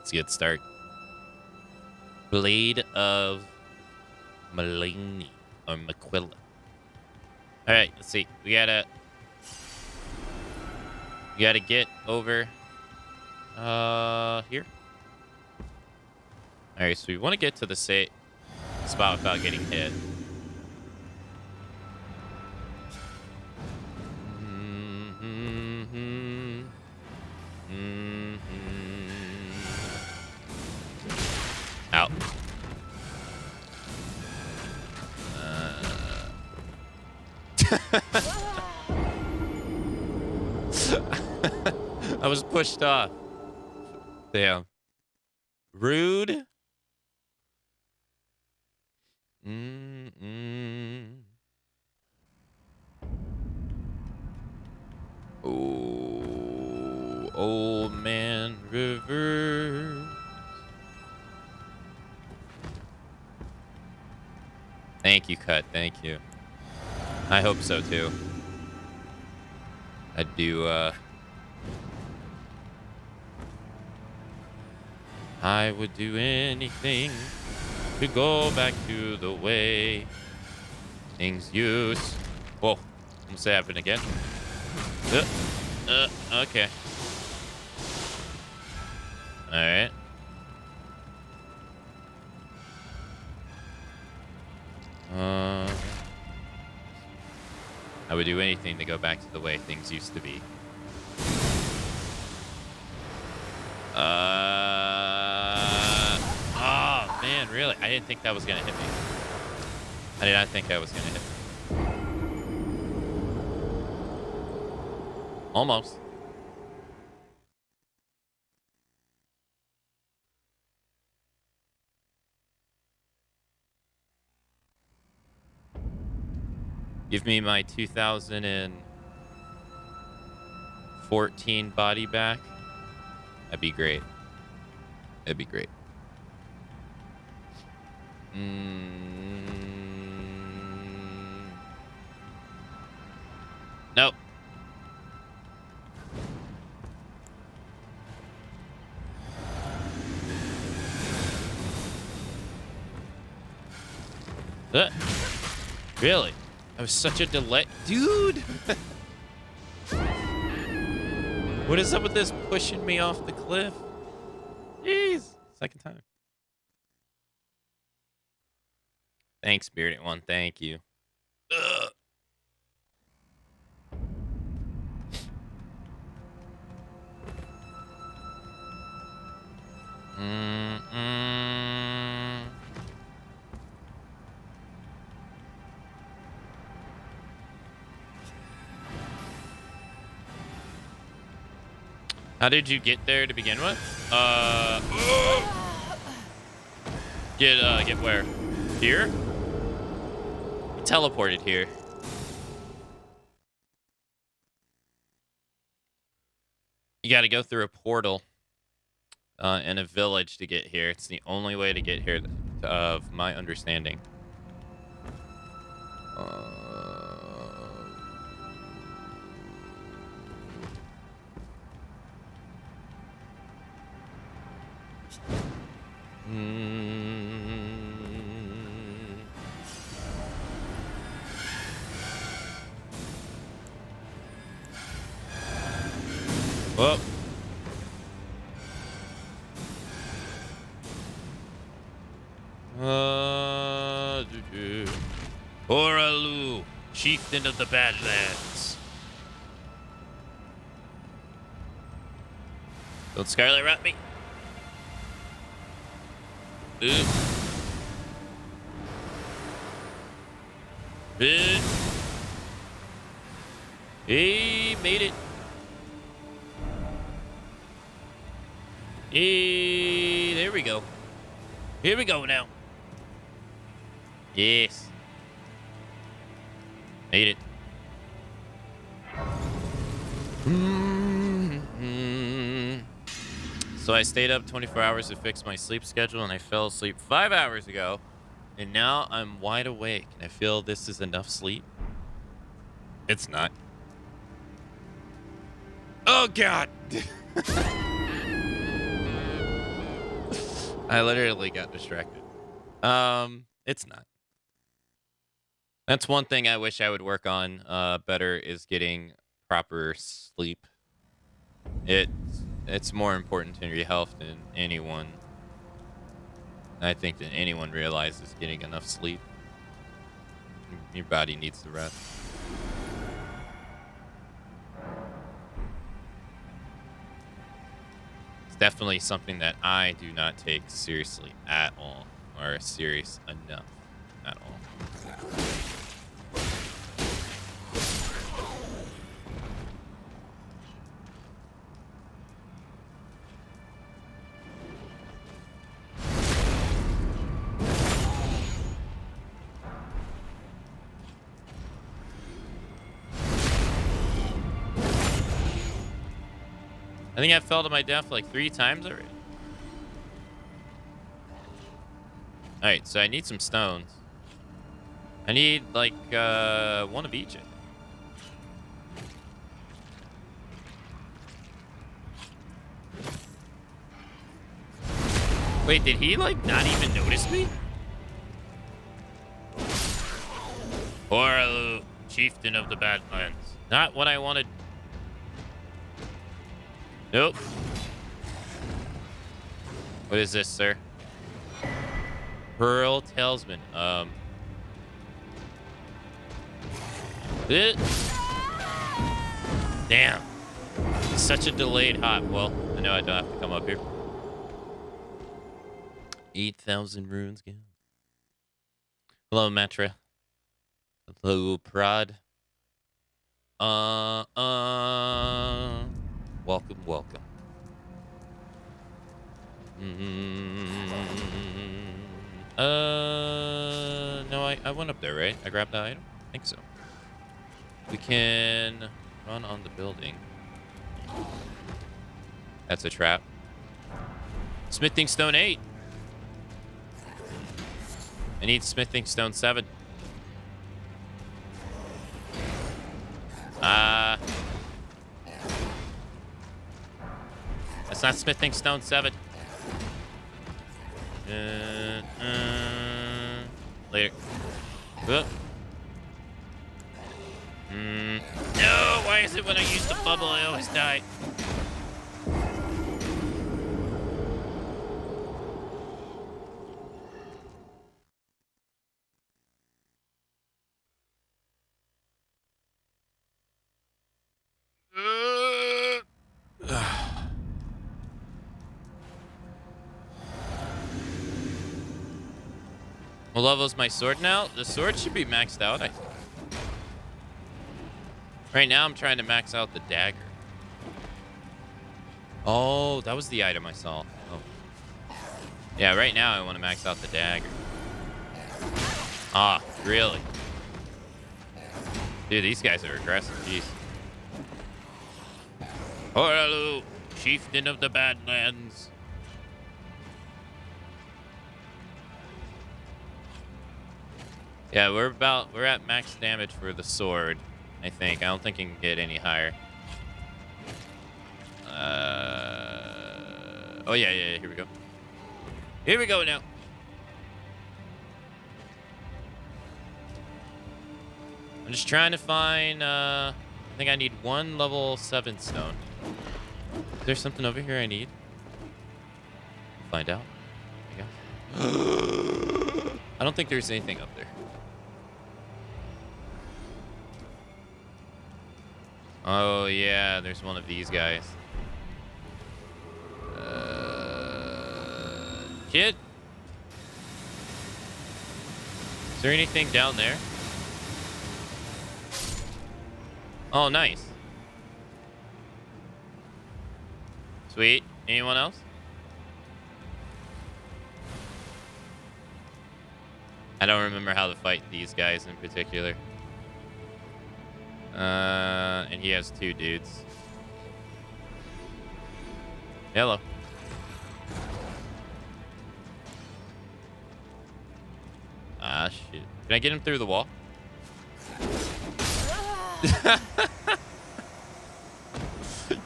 Let's get started. Blade of Malini or Maquilla. All right, let's see. We gotta get over here. All right, so we want to get to the safe spot without getting hit. Out. I was pushed off. Damn. Rude. Oh, old man river. Thank you, Cut. Thank you. I hope so, too. I do, I would do anything to go back to the way things used. Whoa. Almost happened again. Okay. All right. I would do anything to go back to the way things used to be. Oh, man, really? I didn't think that was going to hit me. I did not think that was going to hit me. Almost. Give me my 2014 body back. That'd be great. That'd be great. Nope. Really? That was such a delay. Dude! What is up with this pushing me off the cliff? Jeez. Second time. Thanks, Spirit One. Thank you. Ugh. How did you get there to begin with? Get where? Here? You teleported here. You got to go through a portal in a village to get here. It's the only way to get here, of my understanding. Whoa. Horalu, chieftain of the Badlands. Don't Scarlet Rat me. Ooh. He made it. Hey, there we go. Here we go now. Yes. Made it. So I stayed up 24 hours to fix my sleep schedule, and I fell asleep 5 hours ago. And now I'm wide awake, and I feel this is enough sleep. It's not. Oh, God. I literally got distracted. It's not. That's one thing I wish I would work on better is getting proper sleep. It's more important to your health than anyone. I think that anyone realizes getting enough sleep. Your body needs the rest. It's definitely something that I do not take seriously at all, or serious enough at all. I think I fell to my death like 3 times already. Alright, so I need some stones. I need like 1 of each. Wait, did he like not even notice me? Or chieftain of the Badlands. Not what I wanted. Nope. What is this, sir? Pearl Talisman. Damn. Such a delayed hop. Well, I know I don't have to come up here. 8,000 runes again. Hello, Matra. Hello, Prod. Welcome, welcome. No, I went up there, right? I grabbed that item? I think so. We can run on the building. That's a trap. Smithing Stone 8. I need Smithing Stone 7. That's not Smithing Stone 7. Later. No, why is it when I use the bubble I always die? What level is my sword now? The sword should be maxed out, I think. Right now, I'm trying to max out the dagger. Oh, that was the item I saw. Oh. Yeah, right now, I want to max out the dagger. Ah, really? Dude, these guys are aggressive. Jeez. Hello, chieftain of the Badlands. Yeah, we're at max damage for the sword, I think. I don't think it can get any higher. Oh yeah, here we go. Here we go now. I'm just trying to find, I think I need 1 level 7 stone. Is there something over here I need? Find out, I guess. I don't think there's anything up there. Oh, yeah, there's one of these guys. Kid? Is there anything down there? Oh, nice. Sweet. Anyone else? I don't remember how to fight these guys in particular. And he has 2 dudes. Hello. Ah, shit. Can I get him through the wall?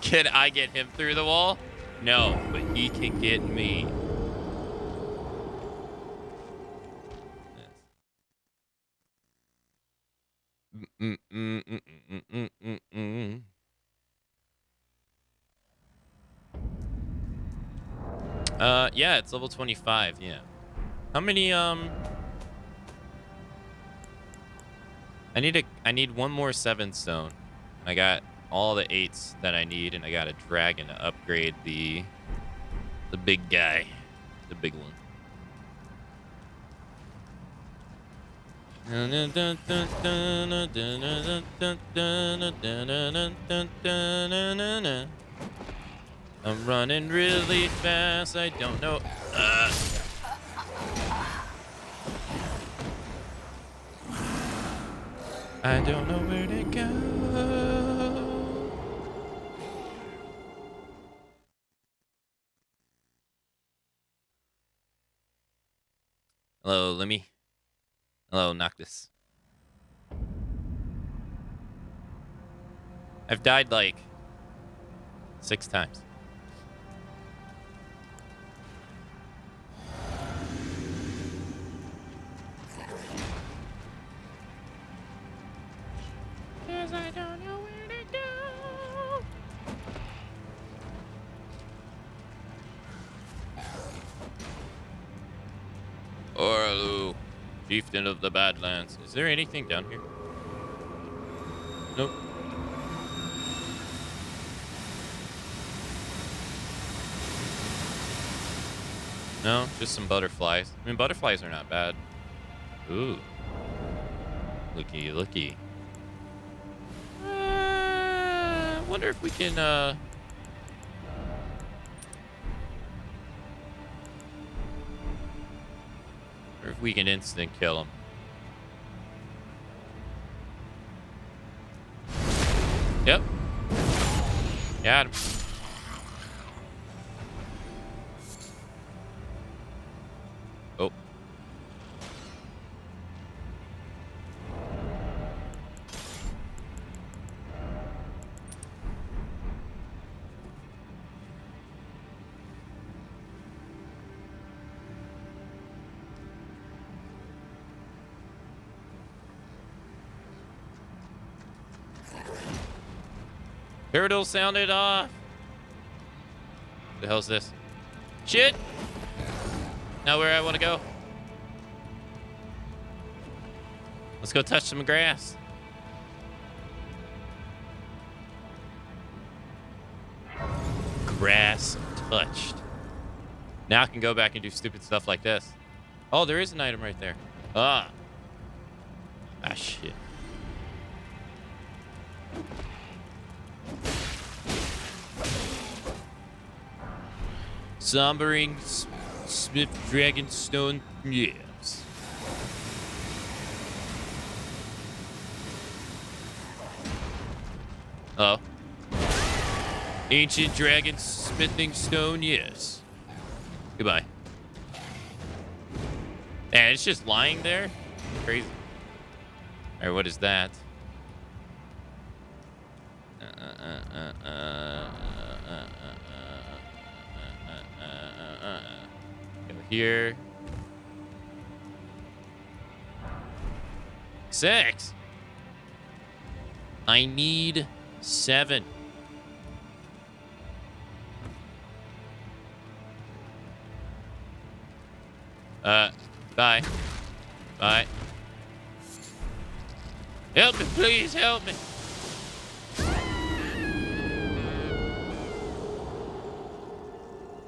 Can I get him through the wall? No, but he can get me. Mm, mm, mm, mm, mm, mm, mm. Yeah, it's level 25. Yeah. How many? I need one more 7 stone. I got all the 8s that I need, and I got a dragon to upgrade the big guy, the big one. I'm running really fast. I don't know. I don't know where to go. Hello, Lemmy. Hello, Noctis. I've died like 6 times. Cause I don't know where to go. Orlu, chieftain of the Badlands. Is there anything down here? Nope. No, just some butterflies. I mean, butterflies are not bad. Ooh. Looky, looky. Wonder if we can, or if we can instant kill him. Yep. Got him. Oh. Turtle sounded off. The hell's this? Shit! Now where I want to go. Let's go touch some grass. Grass touched. Now I can go back and do stupid stuff like this. Oh, there is an item right there. Ah, shit. Sombering Smith Dragonstone. Yes. Oh. Ancient Dragon Smithing Stone. Yes. Goodbye. Man, it's just lying there? Crazy. Alright, what is that? Go here. 6. I need 7. Bye. Bye. Help me, please help me.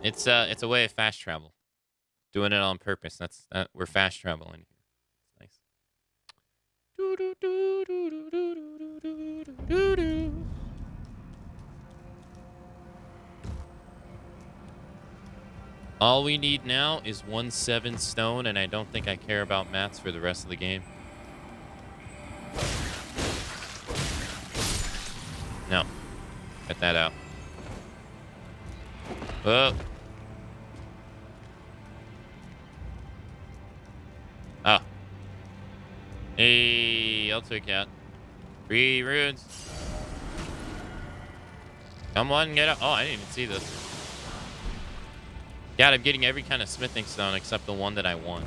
It's a way of fast travel. Doing it on purpose. We're fast traveling here. It's nice. All we need now is 1 7 stone, and I don't think I care about mats for the rest of the game. No. Cut that out. Oh. Oh. Hey, I'll take out 3 runes. Come on, get up. Oh, I didn't even see this. God, I'm getting every kind of smithing stone except the one that I want.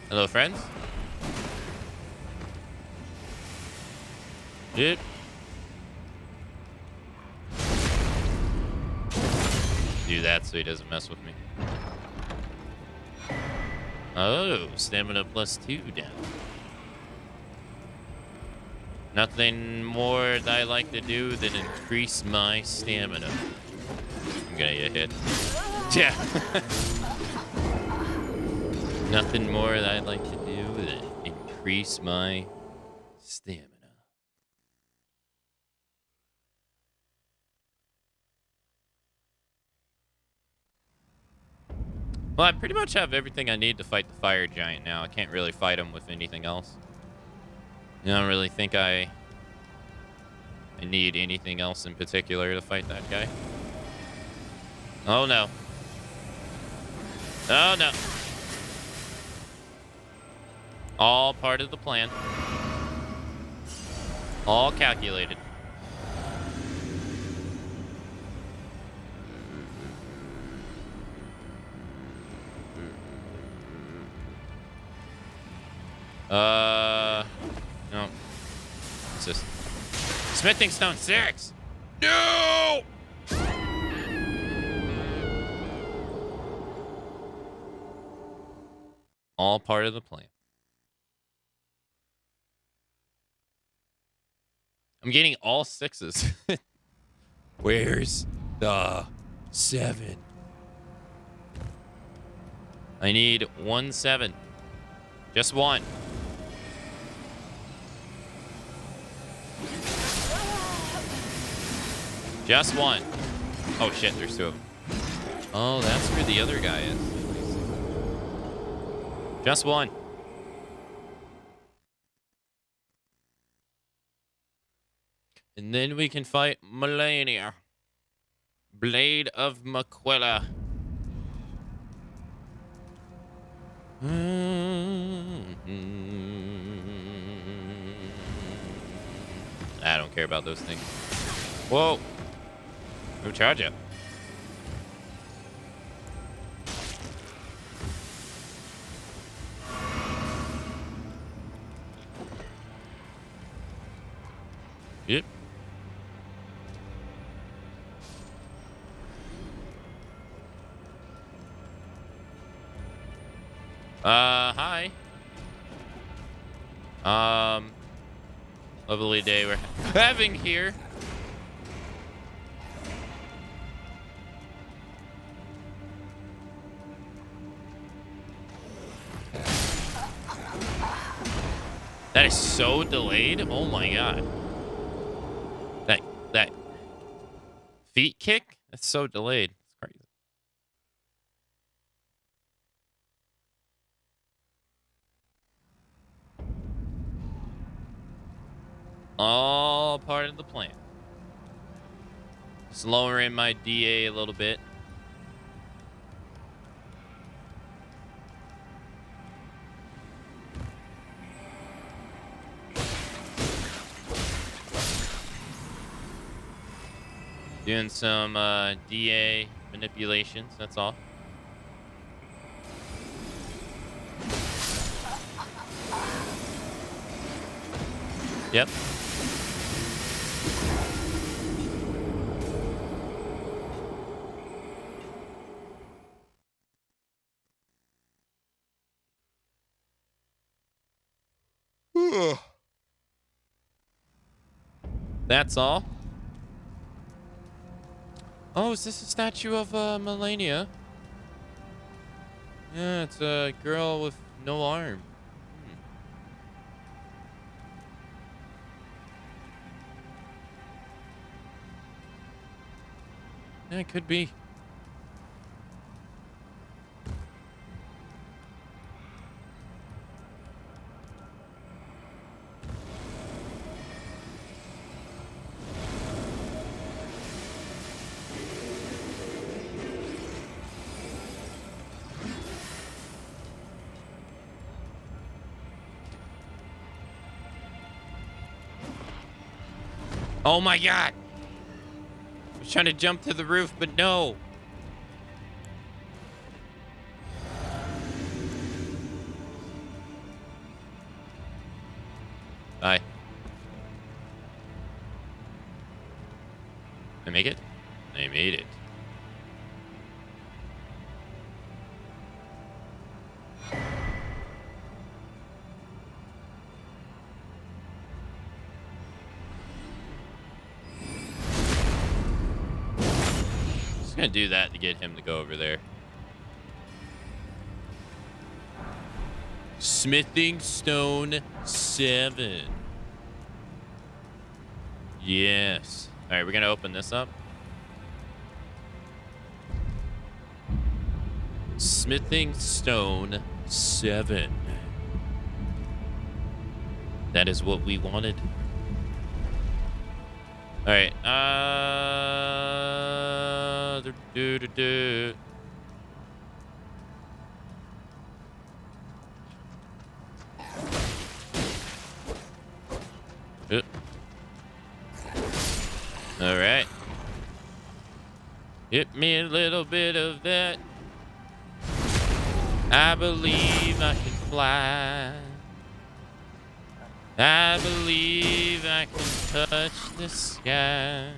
Hello, friends. Dude. Do that so he doesn't mess with me. Oh, stamina +2 down. Nothing more that I like to do than increase my stamina. I'm gonna get hit. Yeah. Nothing more that I'd like to do than increase my stamina. Well, I pretty much have everything I need to fight the fire giant now. I can't really fight him with anything else. I don't really think I need anything else in particular to fight that guy. Oh, no. Oh, no. All part of the plan. All calculated. No. What's this? Smithing stone 6! No! All part of the plan. I'm getting all 6s. Where's the 7? I need 1 7. Just 1. Just 1. Oh shit, there's 2 of them. Oh, that's where the other guy is. Just 1. And then we can fight Melania. Blade of Maquilla. I don't care about those things. Whoa. No charge up. Yep. Hi. Lovely day we're having here. That is so delayed. Oh my god. That feet kick? That's so delayed. It's crazy. All part of the plan. Just lowering my DA a little bit. Doing some DA manipulations, that's all. Yep. That's all. Oh, is this a statue of Melania? Yeah, it's a girl with no arm. Yeah, it could be. Oh my god! I was trying to jump to the roof, but no. Bye. I make it? I made it. Just gonna do that to get him to go over there. Smithing stone 7. Yes. All right, we're gonna open this up. Smithing stone 7. That is what we wanted. All right. All right. Hit me a little bit of that. I believe I can fly. I believe I can touch the sky.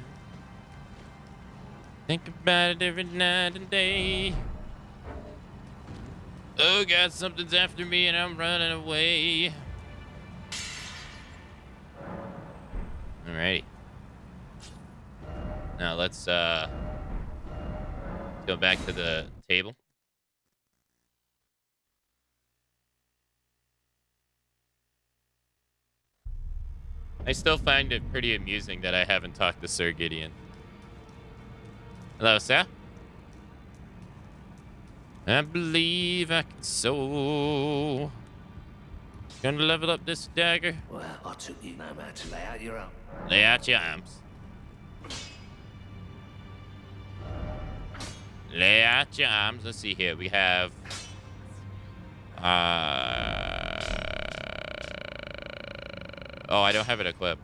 Think about it every night and day. Oh God, something's after me and I'm running away. Alrighty. Now let's go back to the table. I still find it pretty amusing that I haven't talked to Sir Gideon. Hello, sir. I believe I can soar. Gonna level up this dagger. Well, I took you no matter to lay out your arm. Lay out your arms. Lay out your arms. Let's see here. We have... Oh, I don't have it equipped.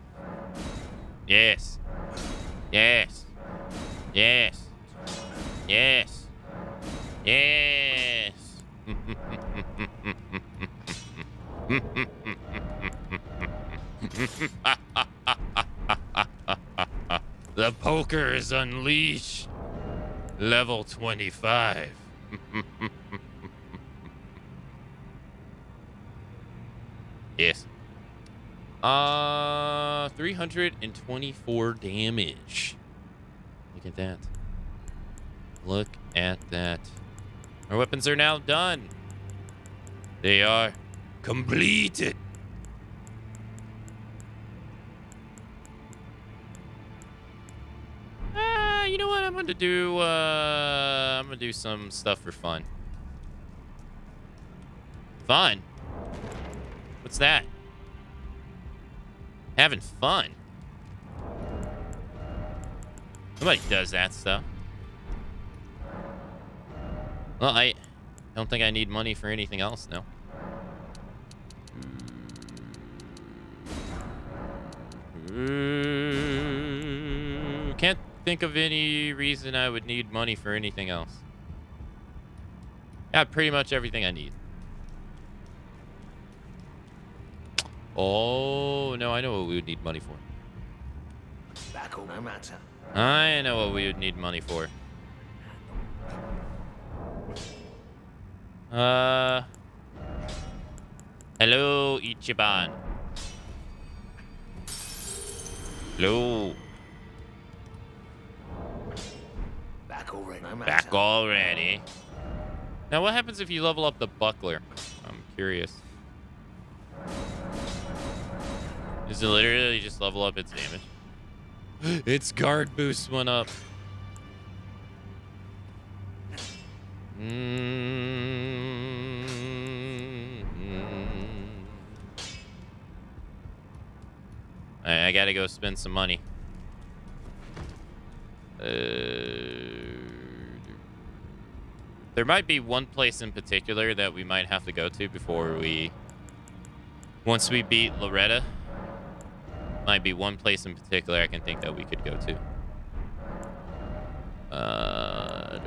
Yes. Yes. Yes. Yes. Yes. The poker is unleashed. Level 25. Yes. 324 damage. Look at that. Look at that. Our weapons are now done. They are completed. You know what I'm gonna do? I'm gonna do some stuff for fun. Fun? What's that? Having fun. Nobody does that stuff. Well, I don't think I need money for anything else, no. Can't think of any reason I would need money for anything else. Got pretty much everything I need. Oh, no, I know what we would need money for. No matter. I know what we would need money for. Hello, Ichiban. Hello. Back already. No matter. Back already. Now, what happens if you level up the buckler? I'm curious. Does it literally just level up its damage? Its guard boost went up. I gotta go spend some money. There might be one place in particular that we might have to go to before we... Once we beat Loretta. Might be one place in particular I can think that we could go to. How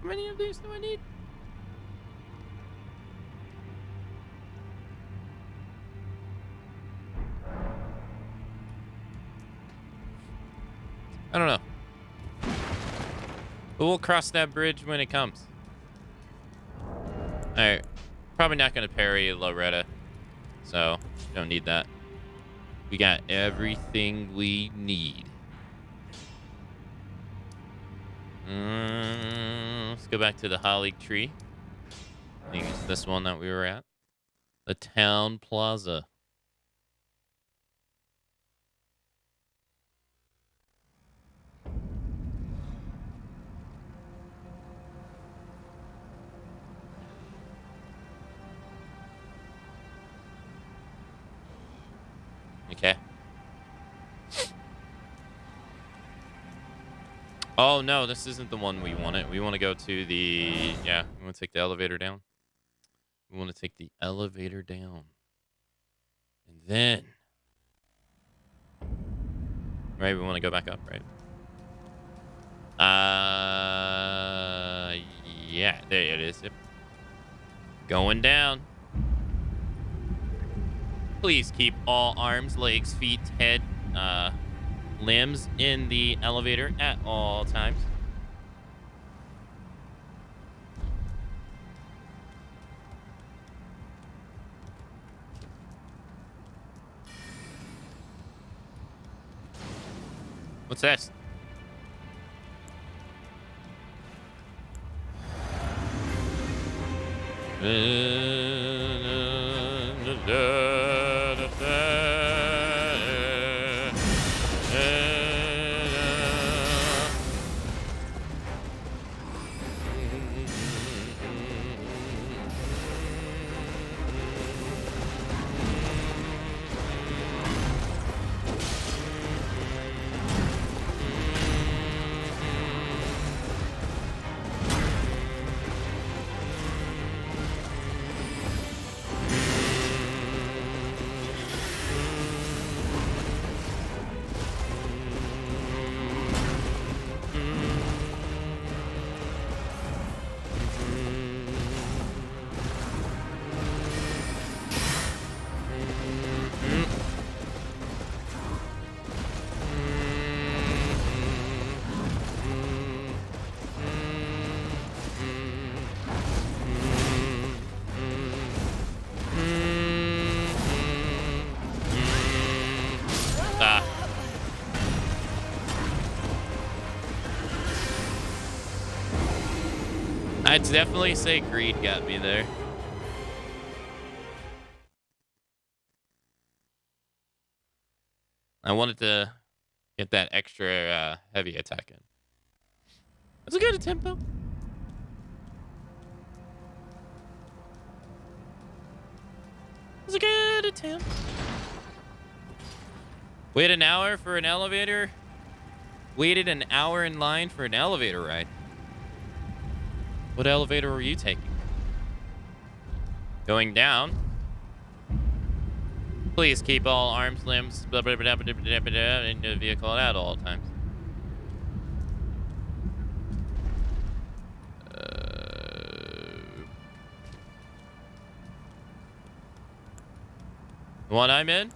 many of these do I need? I don't know. But we'll cross that bridge when it comes. Alright. Probably not going to parry Loretta. So, don't need that. We got everything we need. Let's go back to the Holly Tree. I think it's this one that we were at. The Town Plaza. Okay. Oh, no, this isn't the one we wanted. We want to go to the... Yeah, we want to take the elevator down. We want to take the elevator down. And then... Right, we want to go back up, right? Yeah, there it is. Yep. Going down. Please keep all arms, legs, feet, head, limbs in the elevator at all times. What's this? I'd definitely say greed got me there. I wanted to get that extra heavy attack in. That's a good attempt, though. That's a good attempt. Wait an hour for an elevator? Waited an hour in line for an elevator ride. What elevator were you taking? Going down? Please keep all arms, limbs, blah, blah, blah, blah, blah, blah, blah, in the vehicle at all times. The one I'm in?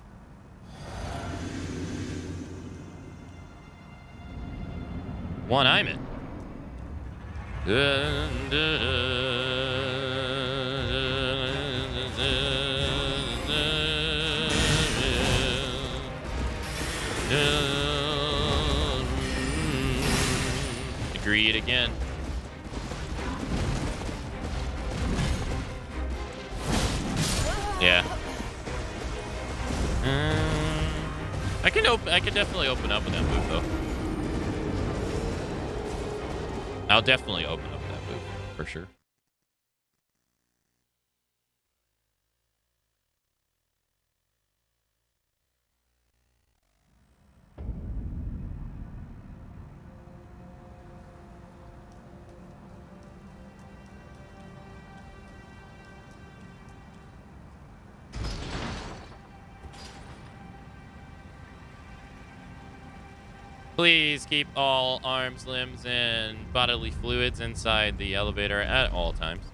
One I'm in. Agreed again. Yeah. I can definitely open up with that move though. I'll definitely open up with that move for sure. Please keep all arms, limbs, and bodily fluids inside the elevator at all times.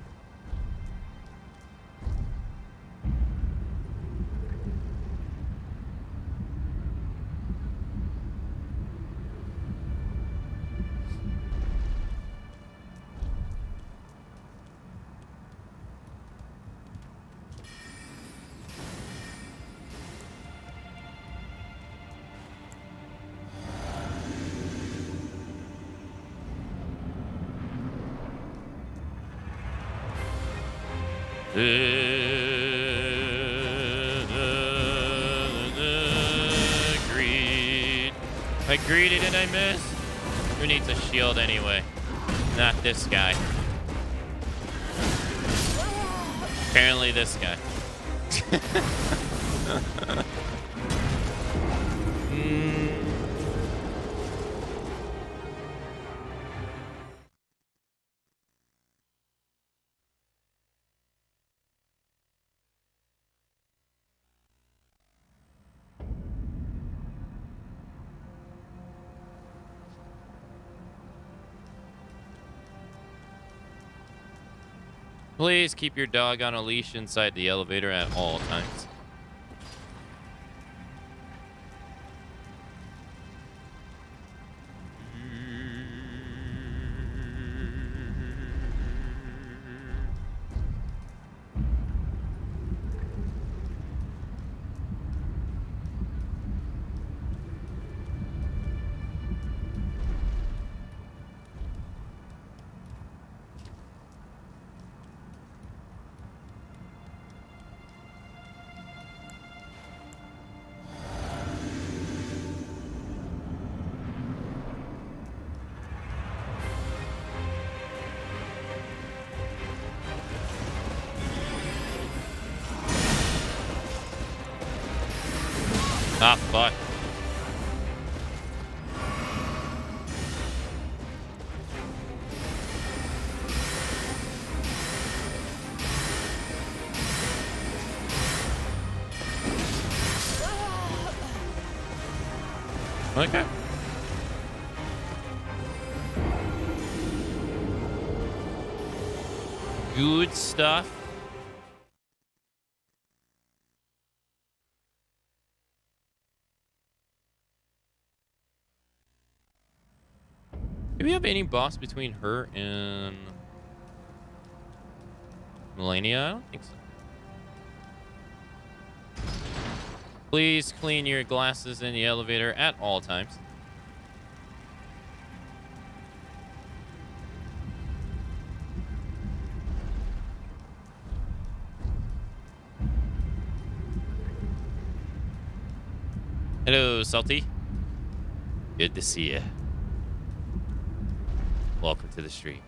Greed. I greeted and I missed. Who needs a shield anyway? Not this guy. Apparently this guy. Please keep your dog on a leash inside the elevator at all times. Ah, fuck. Okay. Good stuff. Do we have any boss between her and Melania? I don't think so. Please clean your glasses in the elevator at all times. Hello, Salty. Good to see you. Welcome to the stream.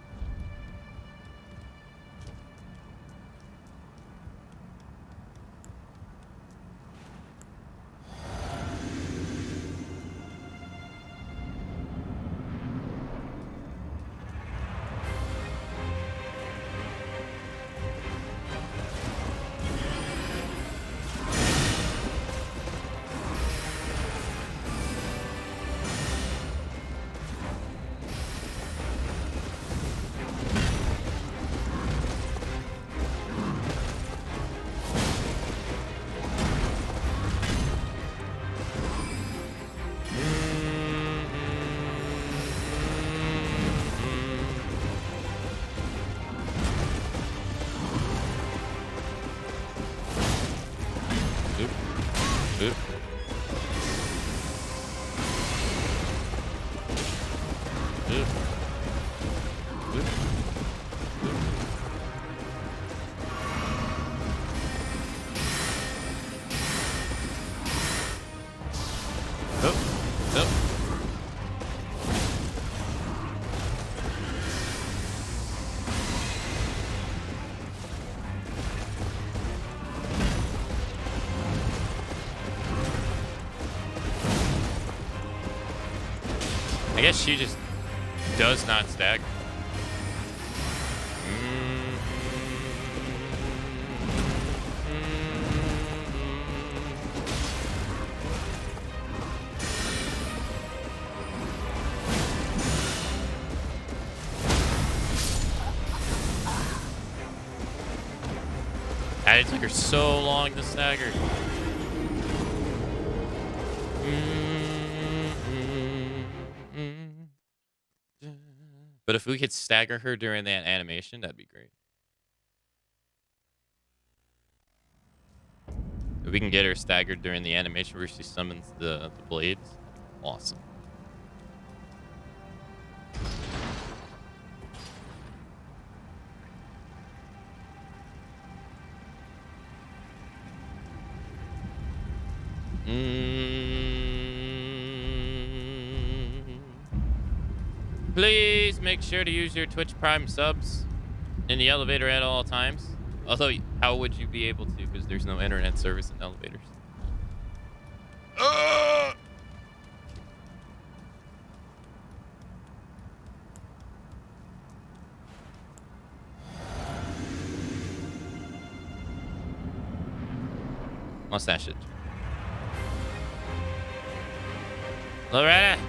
I guess she just does not stagger. God, it took her so long to stagger. But if we could stagger her during that animation, that'd be great. If we can get her staggered during the animation where she summons the blades, awesome. Please make sure to use your Twitch Prime subs in the elevator at all times. Although, how would you be able to? Because there's no internet service in elevators. Mustache it. Loretta.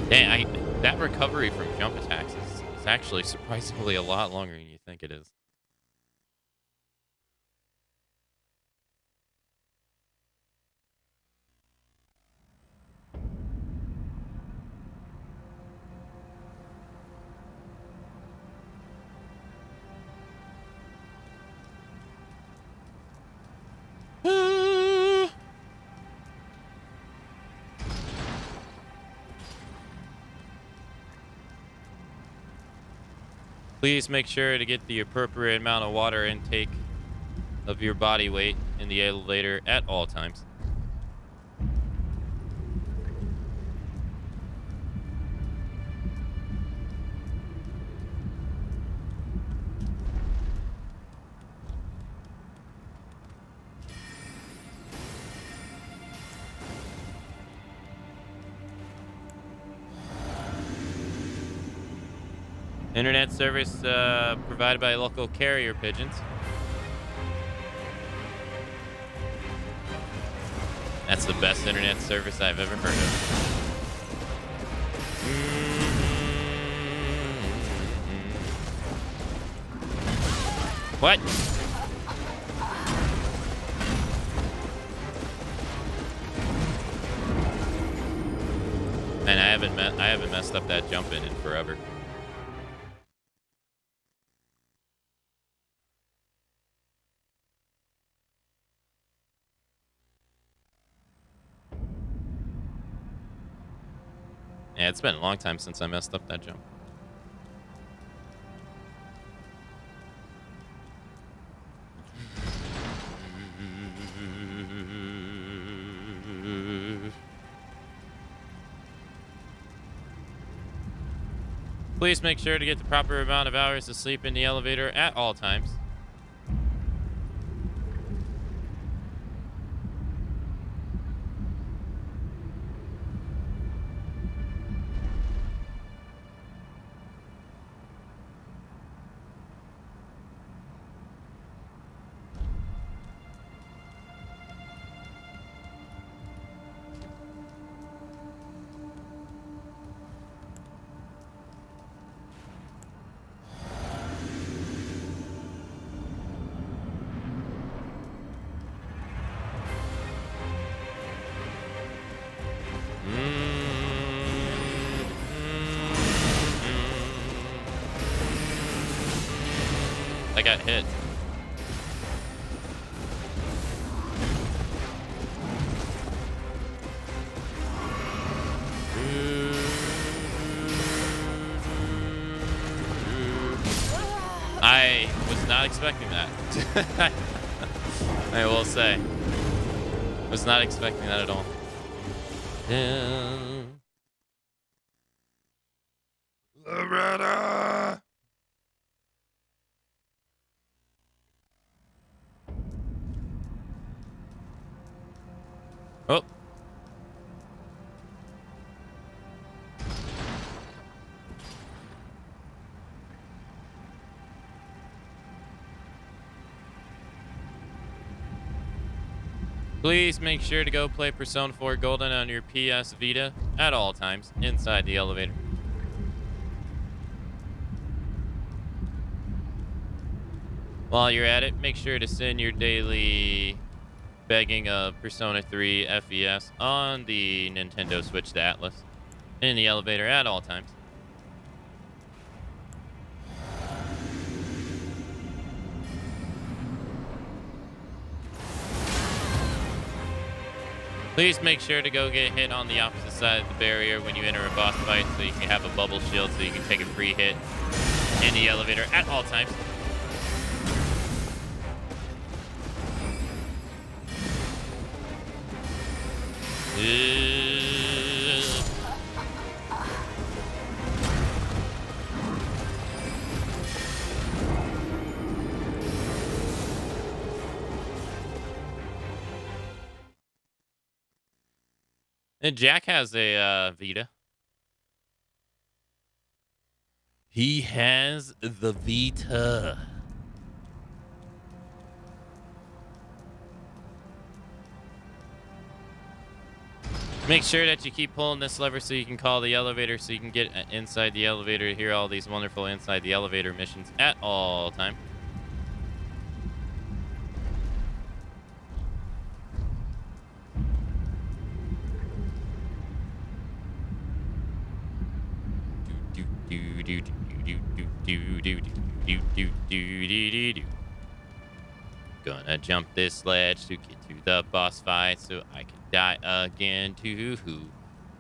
Dang, that recovery from jump attacks is actually surprisingly a lot longer than you think it is. Please make sure to get the appropriate amount of water intake of your body weight in the elevator at all times. Internet service provided by local carrier pigeons. That's the best internet service I've ever heard of. What? Man, I haven't messed up that jump in forever. Yeah, it's been a long time since I messed up that jump. Please make sure to get the proper amount of hours of sleep in the elevator at all times. I got hit. I was not expecting that. I will say. Was not expecting that at all. Loretta! Oh. Please make sure to go play Persona 4 Golden on your PS Vita at all times inside the elevator. While you're at it, make sure to send your daily begging of Persona 3 FES on the Nintendo Switch to Atlas in the elevator at all times. Please make sure to go get hit on the opposite side of the barrier when you enter a boss fight so you can have a bubble shield so you can take a free hit in the elevator at all times. And Jack has a Vita. He has the Vita. Make sure that you keep pulling this lever so you can call the elevator so you can get inside the elevator to hear all these wonderful inside the elevator missions at all time. Gonna jump this ledge to get to the boss fight so I can die again too.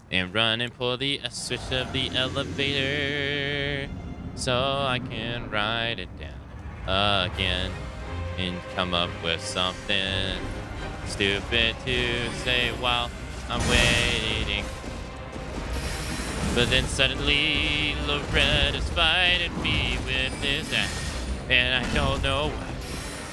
And run and pull the switch of the elevator so I can ride it down again and come up with something stupid to say while I'm waiting. But then suddenly Loretta's fighting me with this axe, and I don't know why.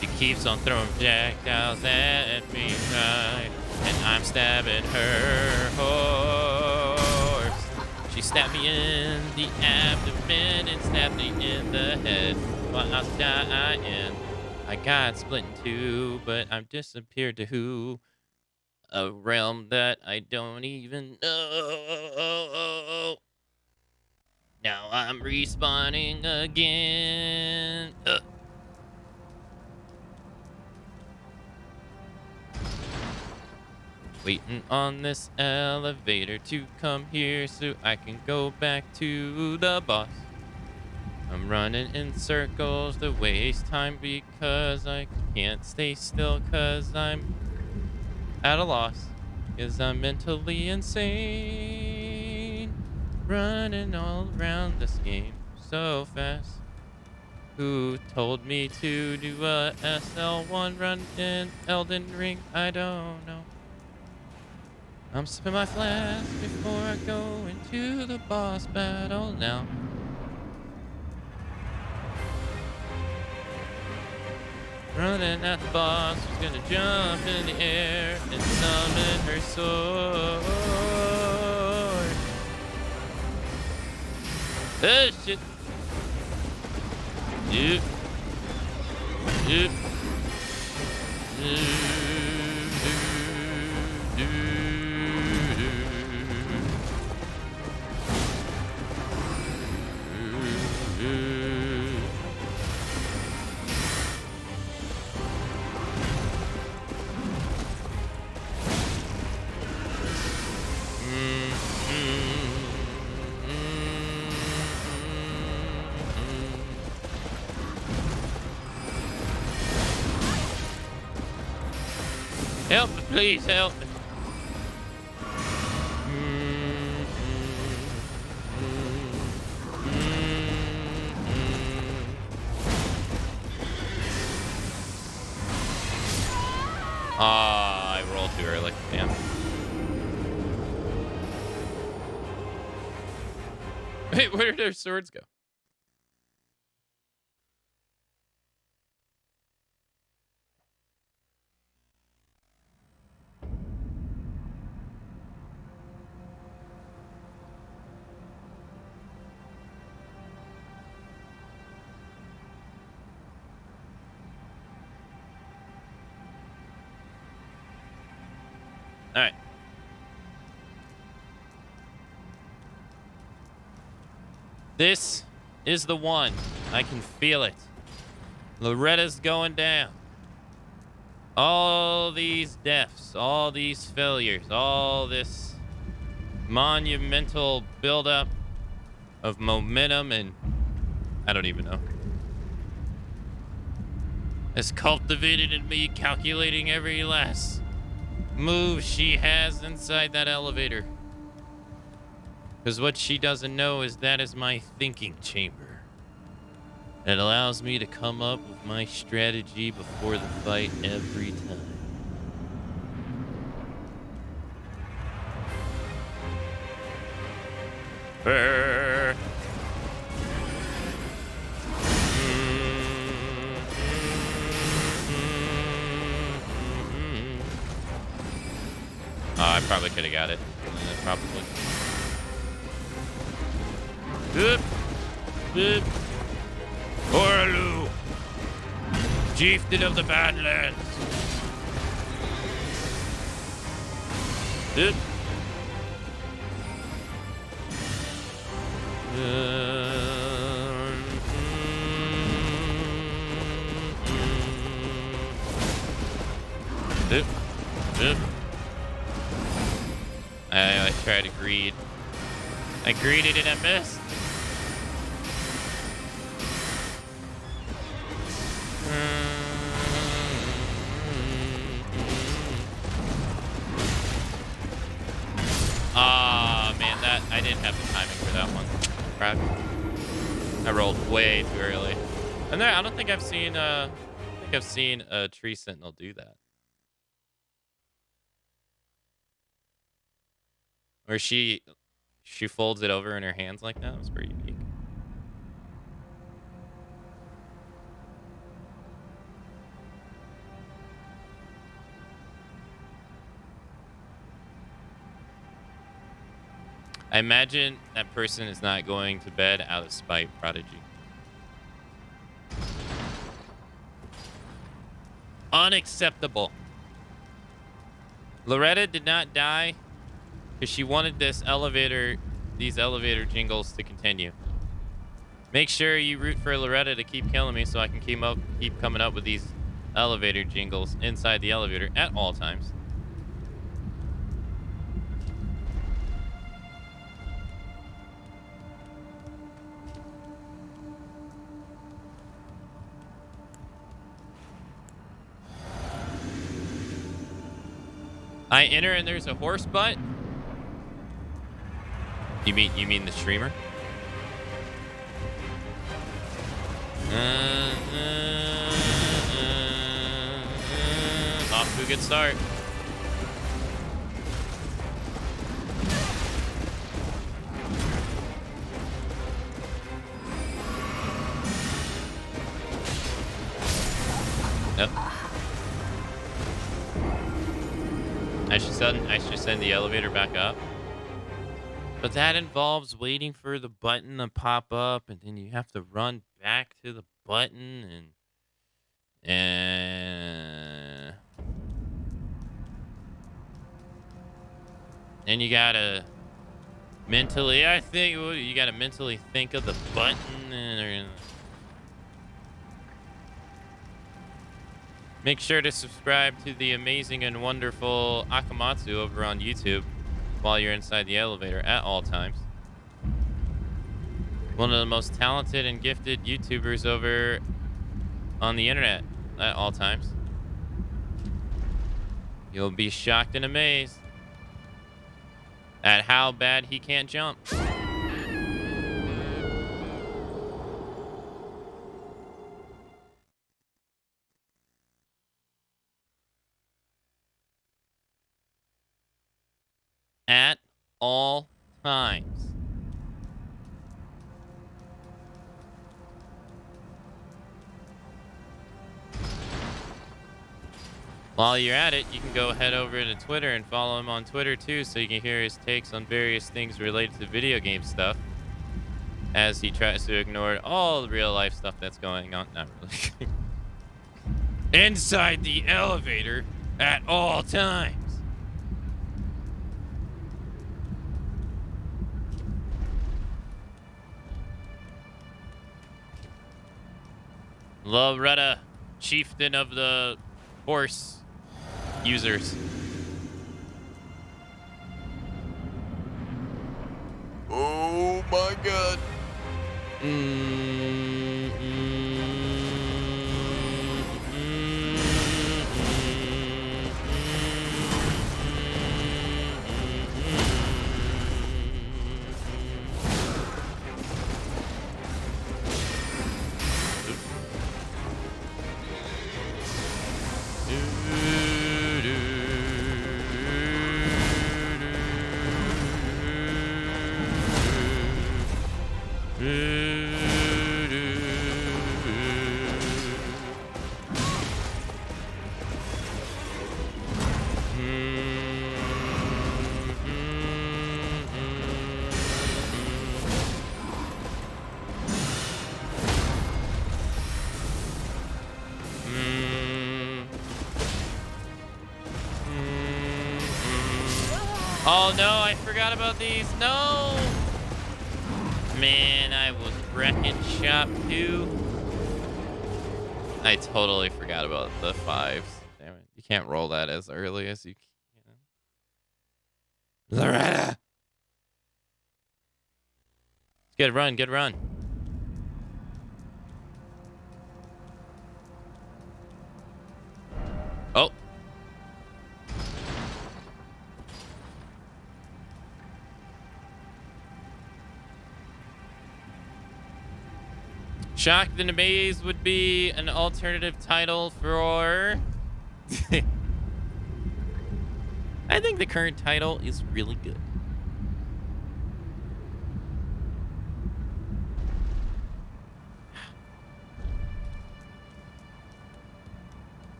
She keeps on throwing projectiles at me, right? And I'm stabbing her horse. She stabbed me in the abdomen and stabbed me in the head while I was dying. I got split in two, but I've disappeared to who? A realm that I don't even know. Now I'm respawning again. Waiting on this elevator to come here so I can go back to the boss. I'm running in circles to waste time because I can't stay still because I'm at a loss. Because I'm mentally insane. Running all around this game so fast. Who told me to do a SL1 run in Elden Ring? I don't know. I'm sipping my flask before I go into the boss battle now. Running at the boss who's gonna jump in the air and summon her sword. Oh shit. Yep. Yep. Help me, please help me. Ah, I rolled too early. Damn. Wait, where did their swords go? All right. This is the one. I can feel it. Loretta's going down. All these deaths, all these failures, all this monumental buildup of momentum and I don't even know. Has cultivated in me calculating every last move she has inside that elevator. Because what she doesn't know is that is my thinking chamber. It allows me to come up with my strategy before the fight every time. Brr. Oh, I probably could have got it. Probably. Oop. Oop. Orlu, chieftain of the Badlands. Oop. Oop. Oop. I tried to greed. I greeted it and missed. Ah, man, that I didn't have the timing for that one. Crap. I rolled way too early. And there, I don't think I've seen a tree sentinel do that. Or she folds it over in her hands like that. It was pretty unique. I imagine that person is not going to bed out of spite, Prodigy. Unacceptable. Loretta did not die because she wanted these elevator jingles to continue. Make sure you root for Loretta to keep killing me so I can keep coming up with these elevator jingles inside the elevator at all times. I enter and there's a horse butt. You mean the streamer? Off to a good start. Yep. I should send the elevator back up. But that involves waiting for the button to pop up, and then you have to run back to the button, and then you gotta mentally, you gotta mentally think of the button, and make sure to subscribe to the amazing and wonderful Akamatzu over on YouTube while you're inside the elevator at all times. One of the most talented and gifted YouTubers over on the internet at all times. You'll be shocked and amazed at how bad he can't jump. At all times. While you're at it, you can go head over to Twitter and follow him on Twitter too, so you can hear his takes on various things related to video game stuff, as he tries to ignore all the real life stuff that's going on. Not really. Inside the elevator at all times. Loretta, chieftain of the horse users. Oh my god. Oh no, I forgot about these. No! Man, I was wrecking shop too. I totally forgot about the 5s. Damn it. You can't roll that as early as you can. Loretta! Good run, good run. Oh. Shocked and Amazed would be an alternative title for... I think the current title is really good.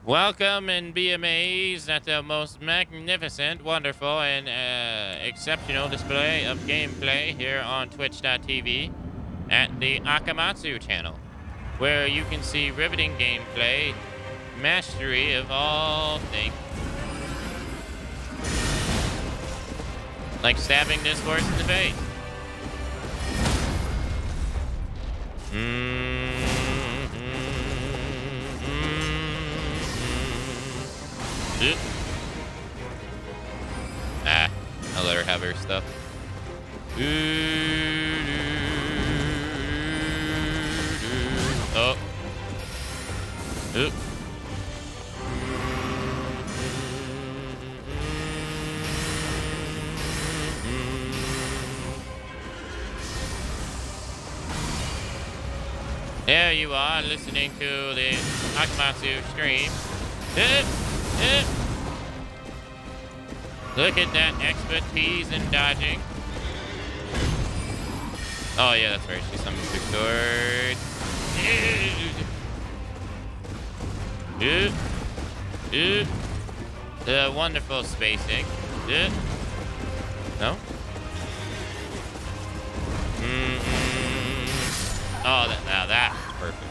Welcome and be amazed at the most magnificent, wonderful, and exceptional display of gameplay here on Twitch.tv at the Akamatzu channel, where you can see riveting gameplay, mastery of all things. Like stabbing this horse in the face. I'll let her have her stuff. Oh. Oop. There you are, listening to the Akamatzu stream. Look at that expertise in dodging. Oh yeah, that's right. She summons the sword. The wonderful spacing. No? Oh, now that was perfect.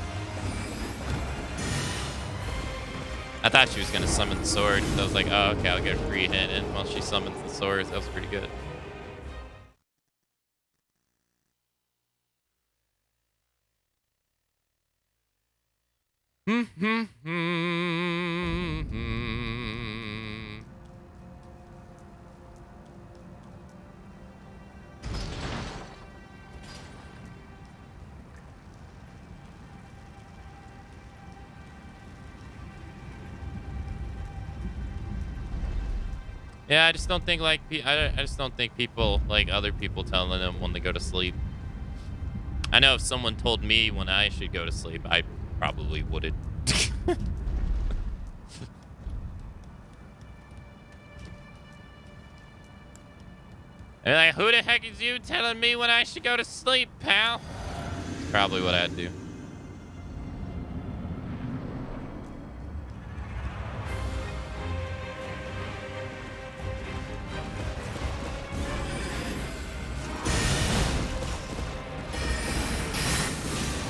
I thought she was going to summon the sword. So I was like, oh, okay, I'll get a free hit. And while she summons the swords, that was pretty good. Yeah, I just don't think like I just don't think people like other people telling them when they go to sleep. I know if someone told me when I should go to sleep, I probably wouldn't. They're like, who the heck is you telling me when I should go to sleep, pal? Probably what I'd do.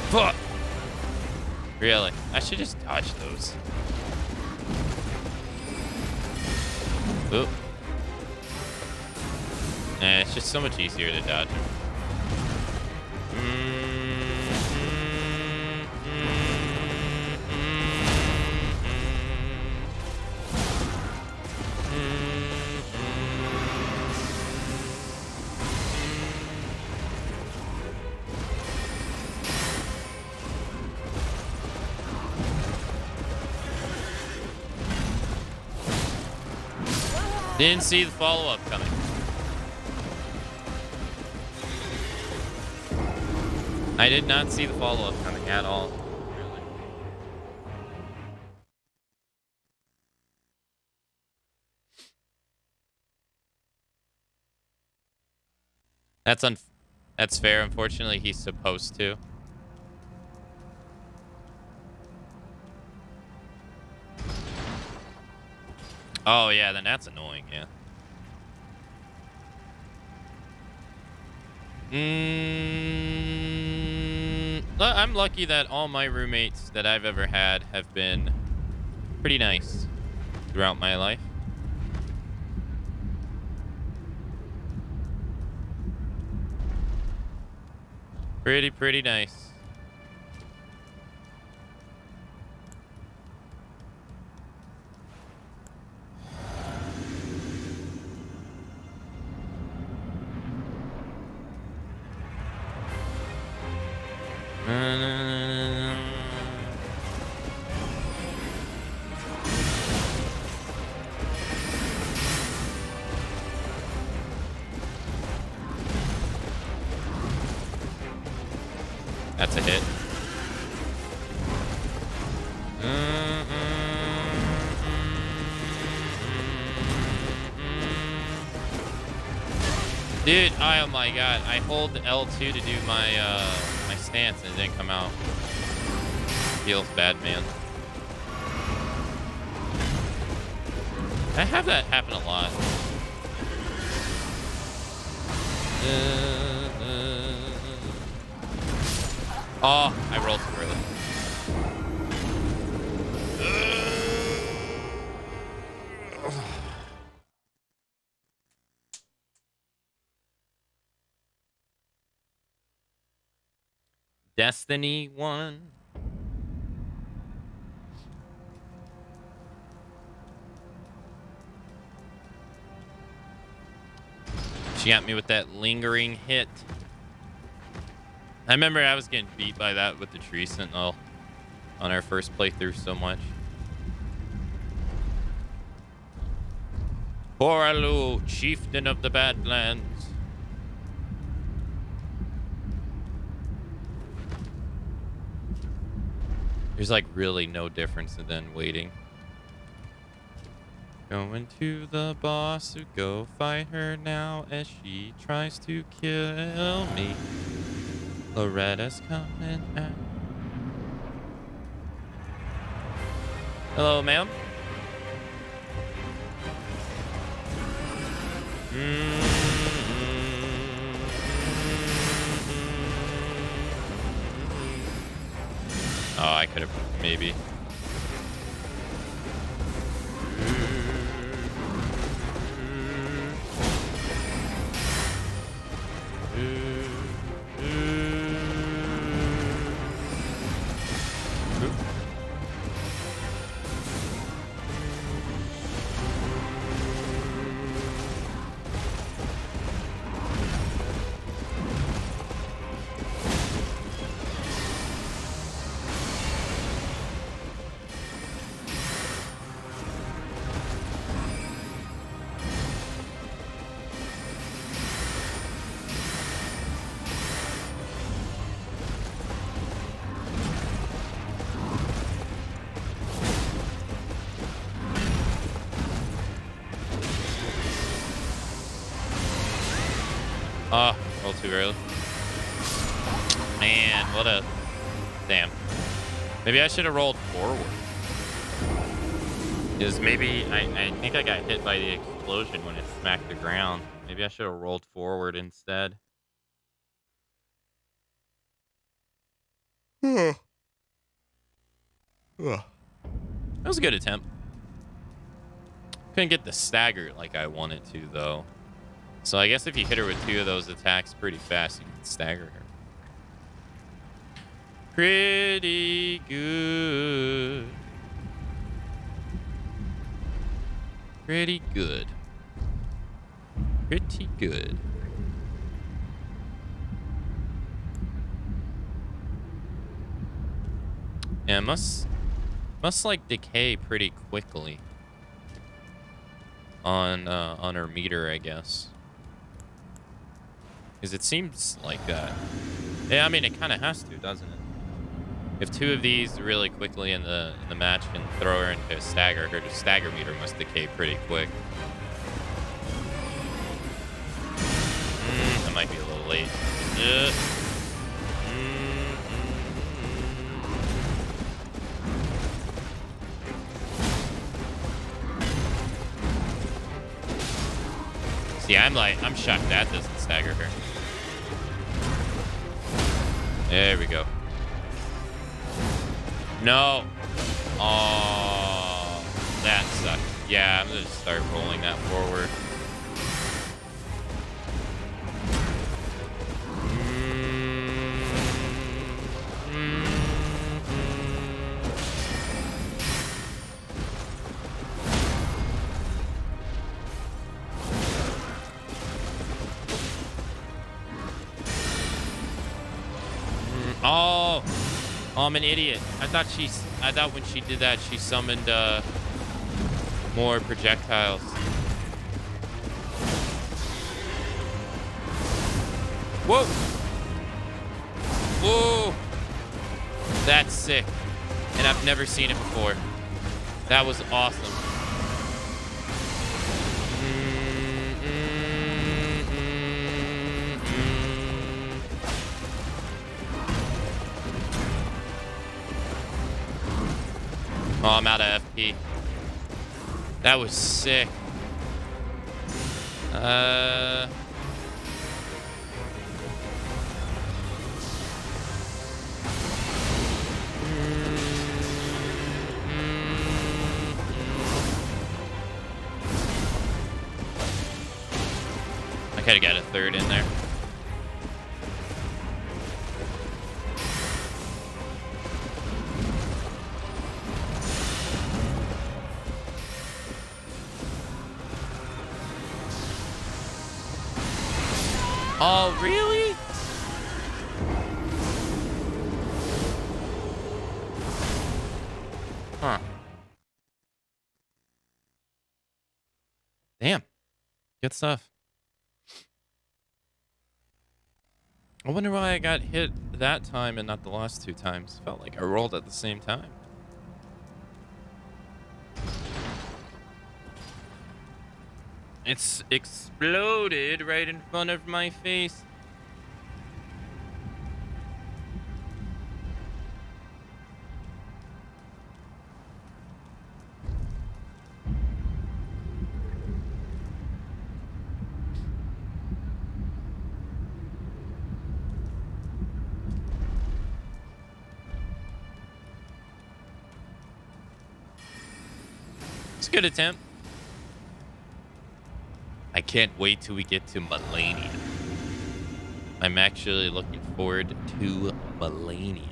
Fuck! Really? I should just dodge those. Oop. Nah, it's just so much easier to dodge them. Didn't see the follow-up coming. I did not see the follow-up coming at all. That's fair. Unfortunately, he's supposed to. Oh, yeah, then that's annoying, yeah. I'm lucky that all my roommates that I've ever had have been pretty nice throughout my life. Pretty nice. That's a hit. Dude, oh my god, I hold L2 to do my my stance and it didn't come out. Feels bad, man. I have that happen a lot. Oh, I rolled too early. Destiny 1. She got me with that lingering hit. I remember I was getting beat by that with the tree sentinel on our first playthrough so much. Poor Alu, chieftain of the Badlands. There's like really no difference than waiting. Going to the boss to go fight her now as she tries to kill me. Loretta's coming out. Hello, ma'am. Oh, I could have maybe. Oh, roll too early. Man, what a... Damn. Maybe I should have rolled forward. Because maybe... I think I got hit by the explosion when it smacked the ground. Maybe I should have rolled forward instead. That was a good attempt. Couldn't get the stagger like I wanted to, though. So I guess if you hit her with 2 of those attacks pretty fast, you can stagger her. Pretty good. Pretty good. Pretty good. Yeah, it must like decay pretty quickly. on her meter, I guess. Because it seems like that. Yeah, I mean, it kind of has to, doesn't it? If two of these really quickly in the match can throw her into a stagger, her stagger meter must decay pretty quick. That might be a little late. See, I'm shocked that doesn't stagger her. There we go. No. Oh, that sucks. Yeah, I'm gonna start rolling that forward. Oh, I'm an idiot. I thought when she did that, she summoned more projectiles. Whoa! Whoa! That's sick. And I've never seen it before. That was awesome. Oh, I'm out of FP. That was sick. I could have got a third in there. Oh, really? Huh. Damn. Good stuff. I wonder why I got hit that time and not the last two times. Felt like I rolled at the same time. It's exploded right in front of my face. It's a good attempt. I can't wait till we get to Melania. I'm actually looking forward to Melania.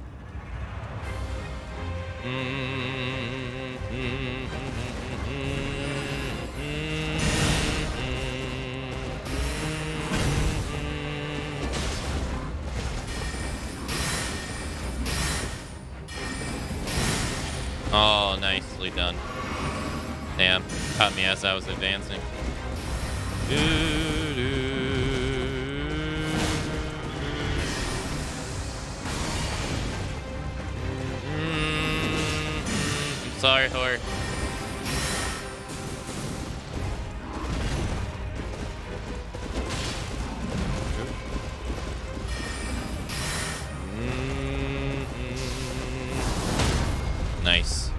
Oh, nicely done. Damn, caught me as I was advancing. I'm sorry, Hor. Nice.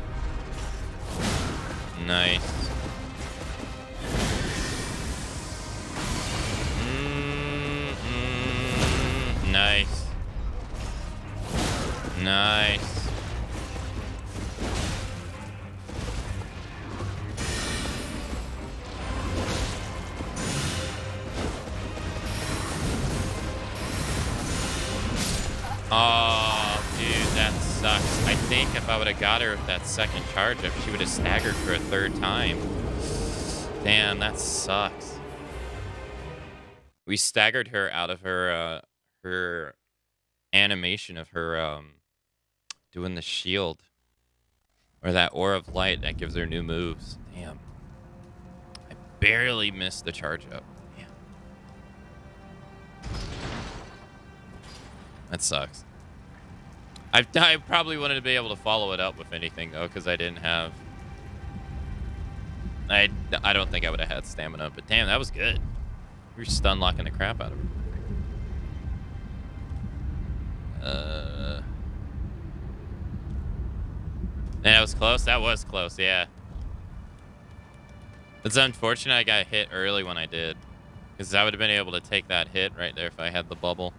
Nice. Nice. Nice. Oh, dude, that sucks. I think if I would have got her with that second charge up, she would have staggered for a third time. Damn, that sucks. We staggered her out of her her animation of her doing the shield or that aura of light that gives her new moves. Damn. I barely missed the charge up. Damn. That sucks. I probably wanted to be able to follow it up with anything, though, because I didn't have... I don't think I would have had stamina, but damn, that was good. You're stun locking the crap out of him. That was close. That was close, yeah. It's unfortunate I got hit early when I did, because I would have been able to take that hit right there if I had the bubble.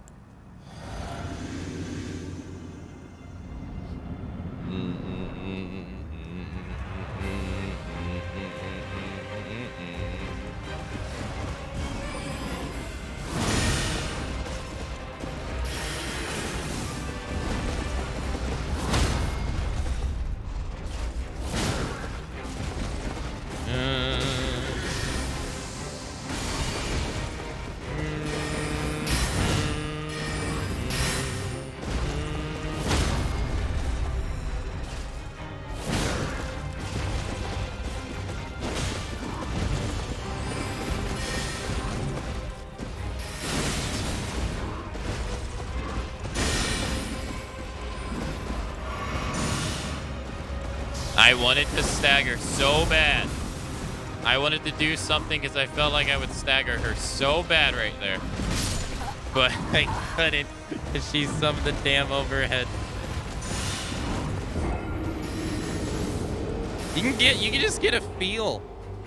I wanted to stagger so bad. I wanted to do something because I felt like I would stagger her so bad right there. But I couldn't because she summoned the damn overhead. You can just get a feel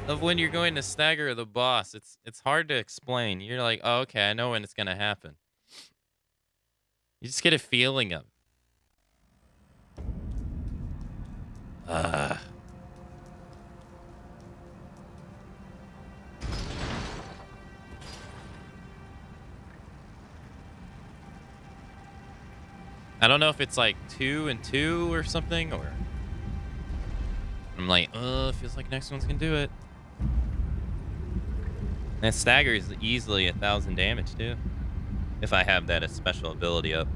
of when you're going to stagger the boss. It's hard to explain. You're like, oh, okay, I know when it's gonna happen. You just get a feeling of it. I don't know if it's like 2 and 2 or something, or I'm like, feels like next one's gonna do it. That stagger is easily 1,000 damage too, if I have that as special ability up.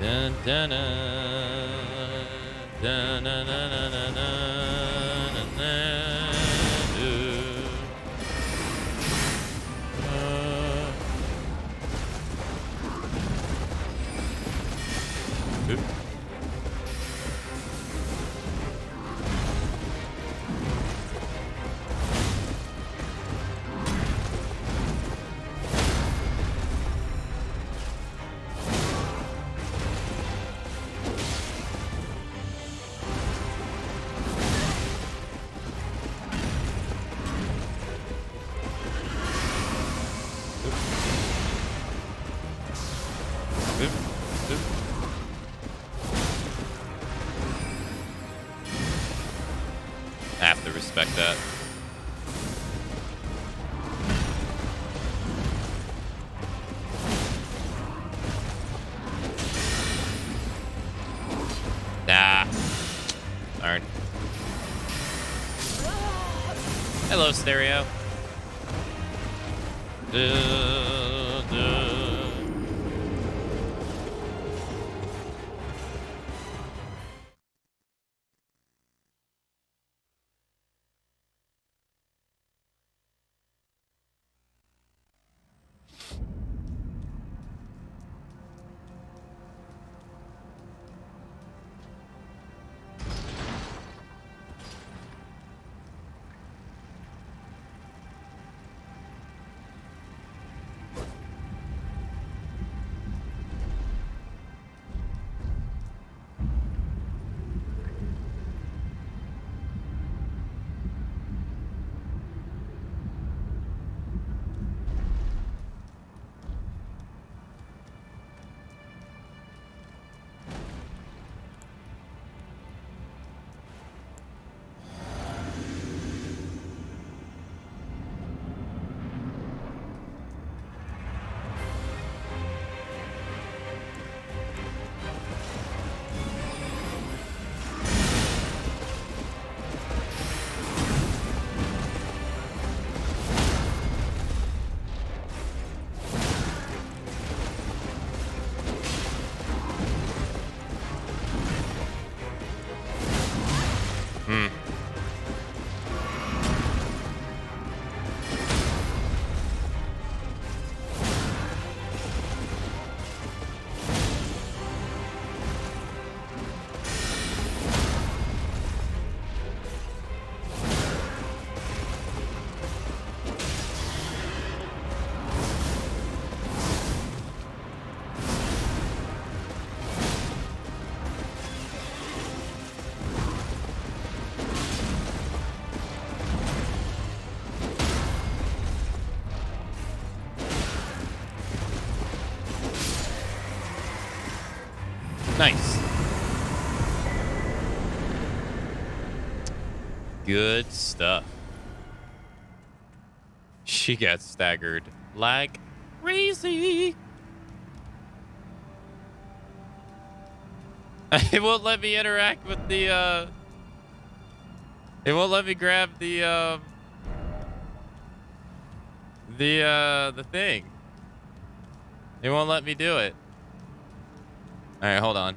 Dun, dun, dun, dun, dun, dun, dun, dun, dun, dun, I have to respect that. Nah. Darn. Hello, Stereo. Hmm. Nice. Good stuff. She got staggered like crazy. It won't let me interact with the it won't let me grab the thing. It won't let me do it. All right, hold on.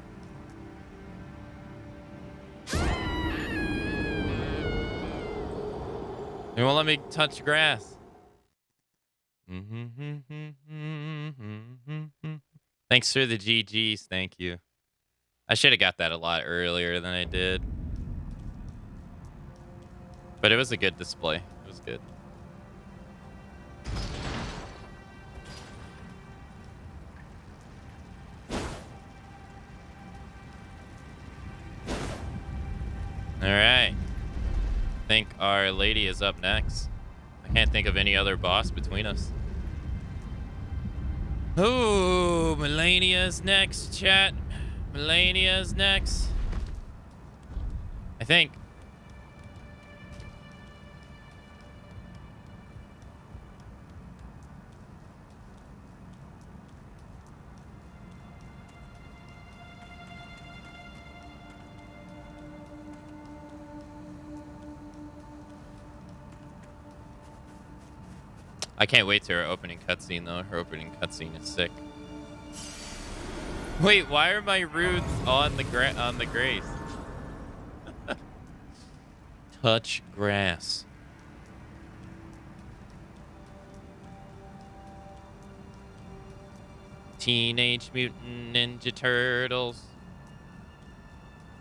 It won't let me touch grass. Thanks for the GGs. Thank you. I should have got that a lot earlier than I did. But it was a good display. It was good. All right. I think our lady is up next. I can't think of any other boss between us. Oh, Melania's next, chat. Melania's next. I think. I can't wait to her opening cutscene, though. Her opening cutscene is sick. Wait, why are my runes on the grace? Touch grass. Teenage Mutant Ninja Turtles.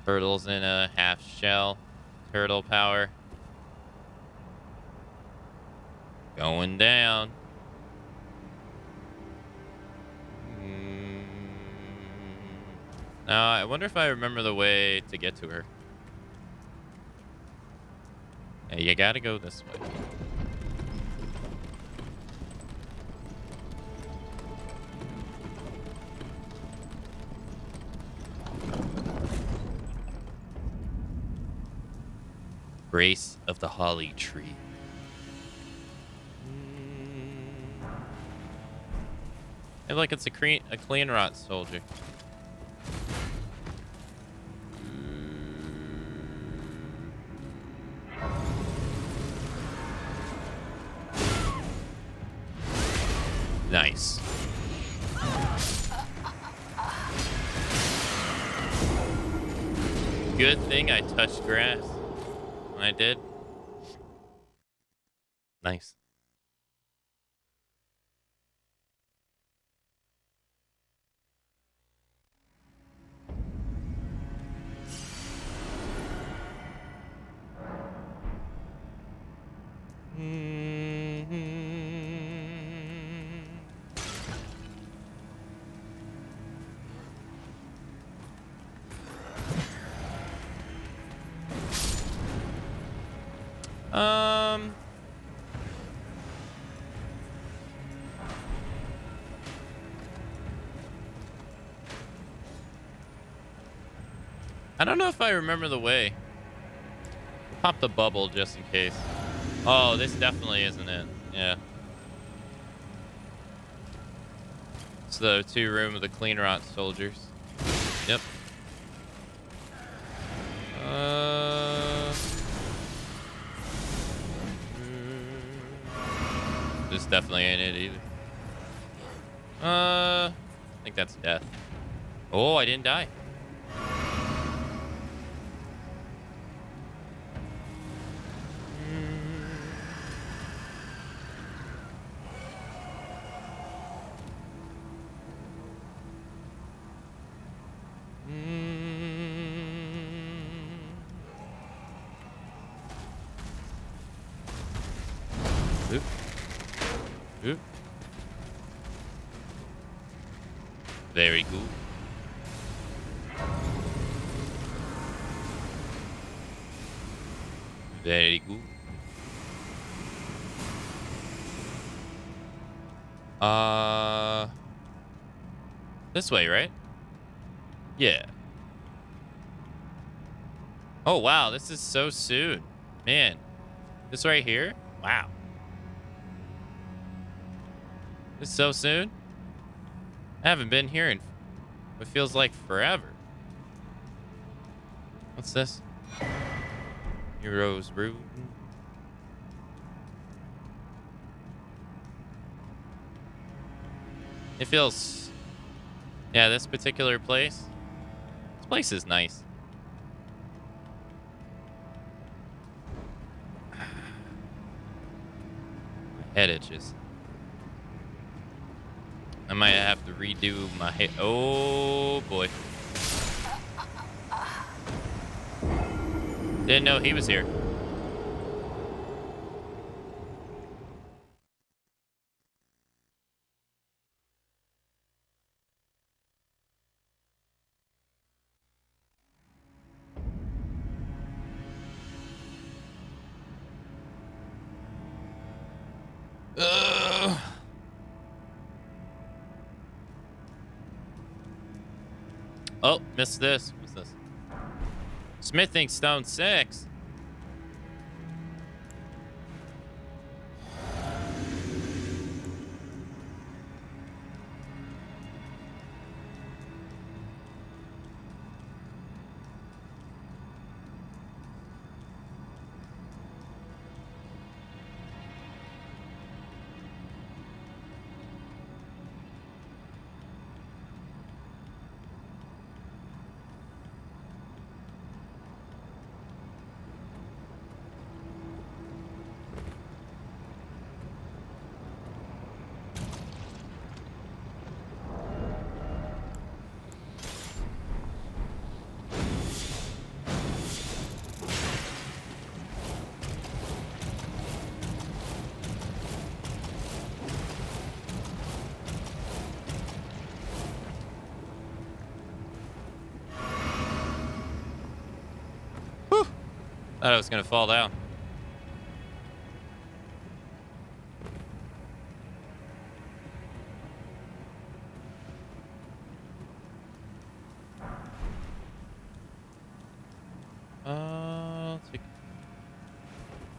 Turtles in a half shell. Turtle power. Going down. Now, I wonder if I remember the way to get to her. Yeah, you gotta go this way. Grace of the Holly Tree. Hey, look, it's a clean rot soldier. Nice. Good thing I touched grass when I did. Nice. I don't know if I remember the way. Pop the bubble just in case. Oh, this definitely isn't it. Yeah. It's the 2 room of the clean rot soldiers. Yep. This definitely ain't it either. I think that's death. Oh, I didn't die. Oop. Oop. Very good. Very good. This way, right? Yeah. Oh, wow. This is so soon. Man. This right here? Wow. This is so soon? I haven't been here in what feels like forever. What's this? Heroes Root. It feels... Yeah, this particular place. This place is nice. My head itches. I might have to redo my head. Oh, boy. Didn't know he was here. Ugh. Oh, missed this. What's this? Smithing stone 6. Thought I was gonna fall down.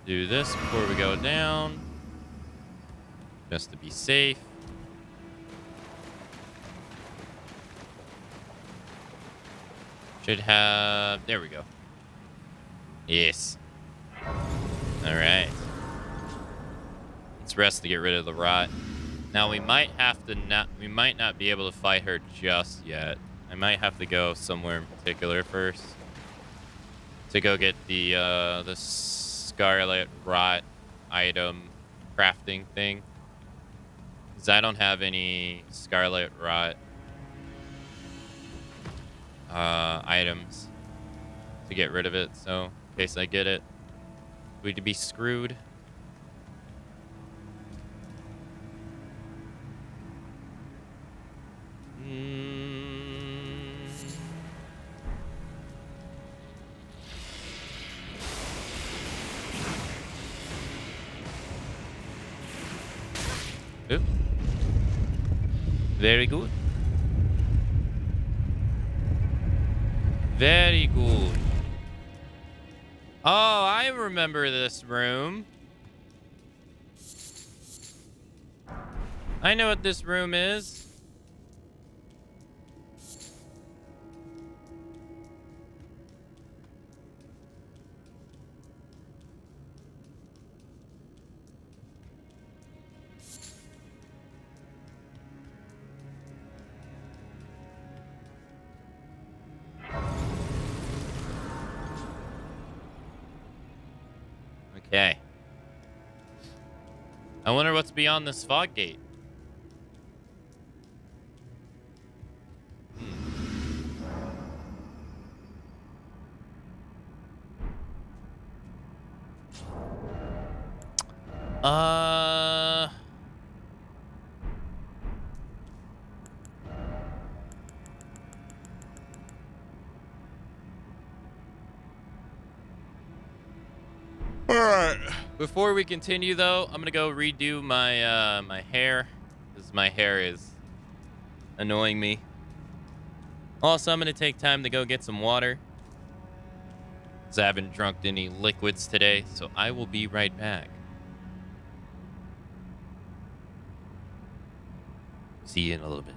Do this before we go down, just to be safe. Should have. There we go. Yes. All right. Let's rest to get rid of the rot. Now we might have to not. We might not be able to fight her just yet. I might have to go somewhere in particular first to go get the Scarlet Rot item crafting thing, because I don't have any Scarlet Rot items to get rid of it. So in case I get it, we'd be screwed. Oop. Very good. Very good. Oh, I remember this room. I know what this room is. Okay. I wonder what's beyond this fog gate. Uh, all right. Before we continue, though, I'm gonna go redo my hair because my hair is annoying me. Also, I'm gonna take time to go get some water because I haven't drunk any liquids today. So I will be right back. See you in a little bit.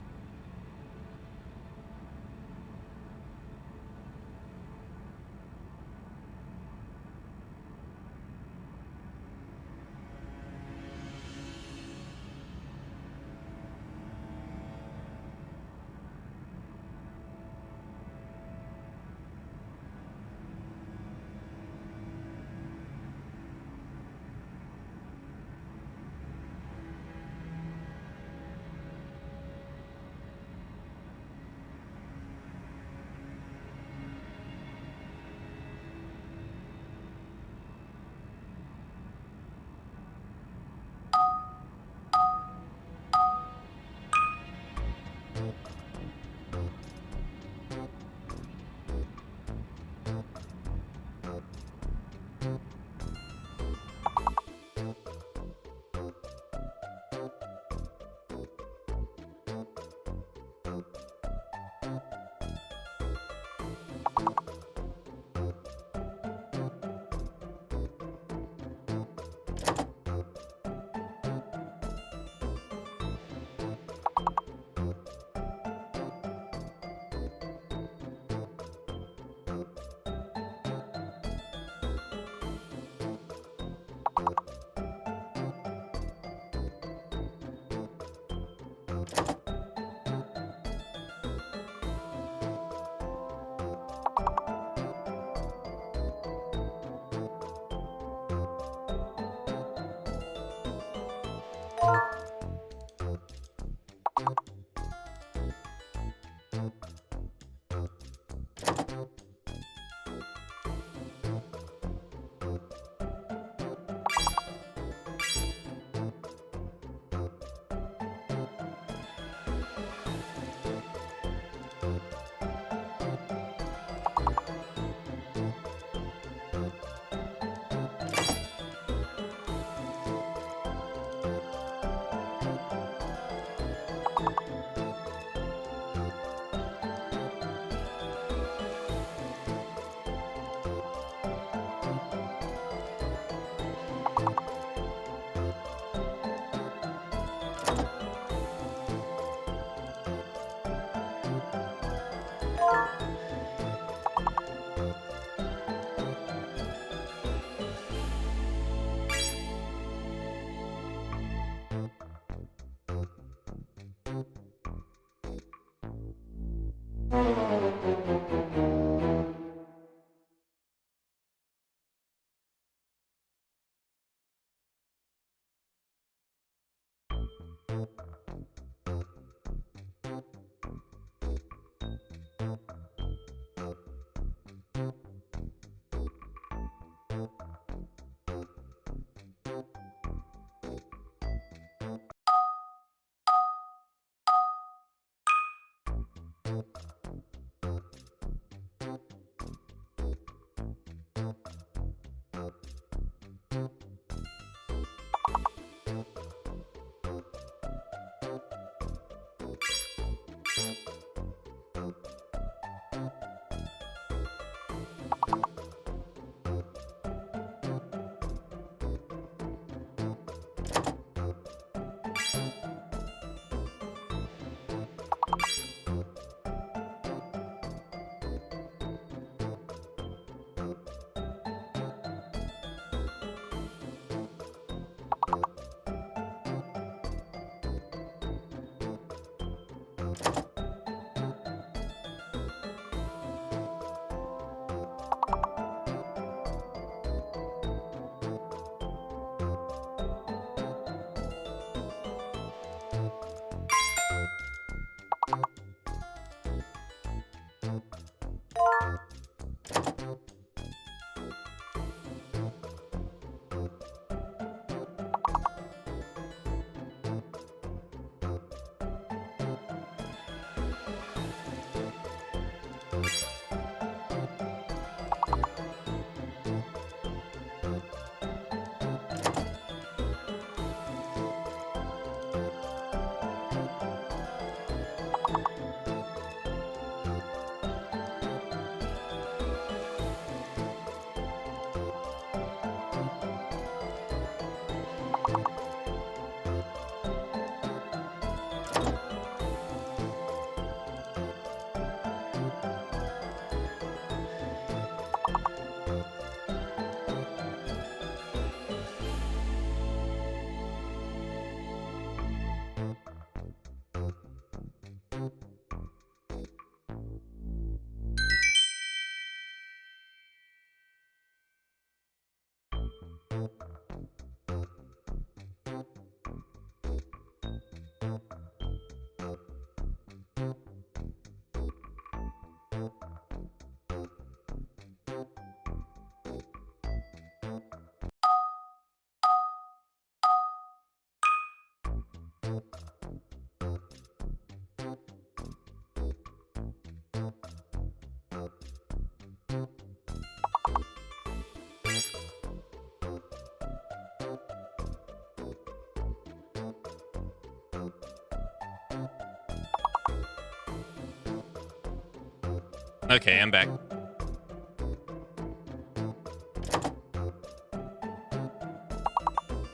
Okay, I'm back.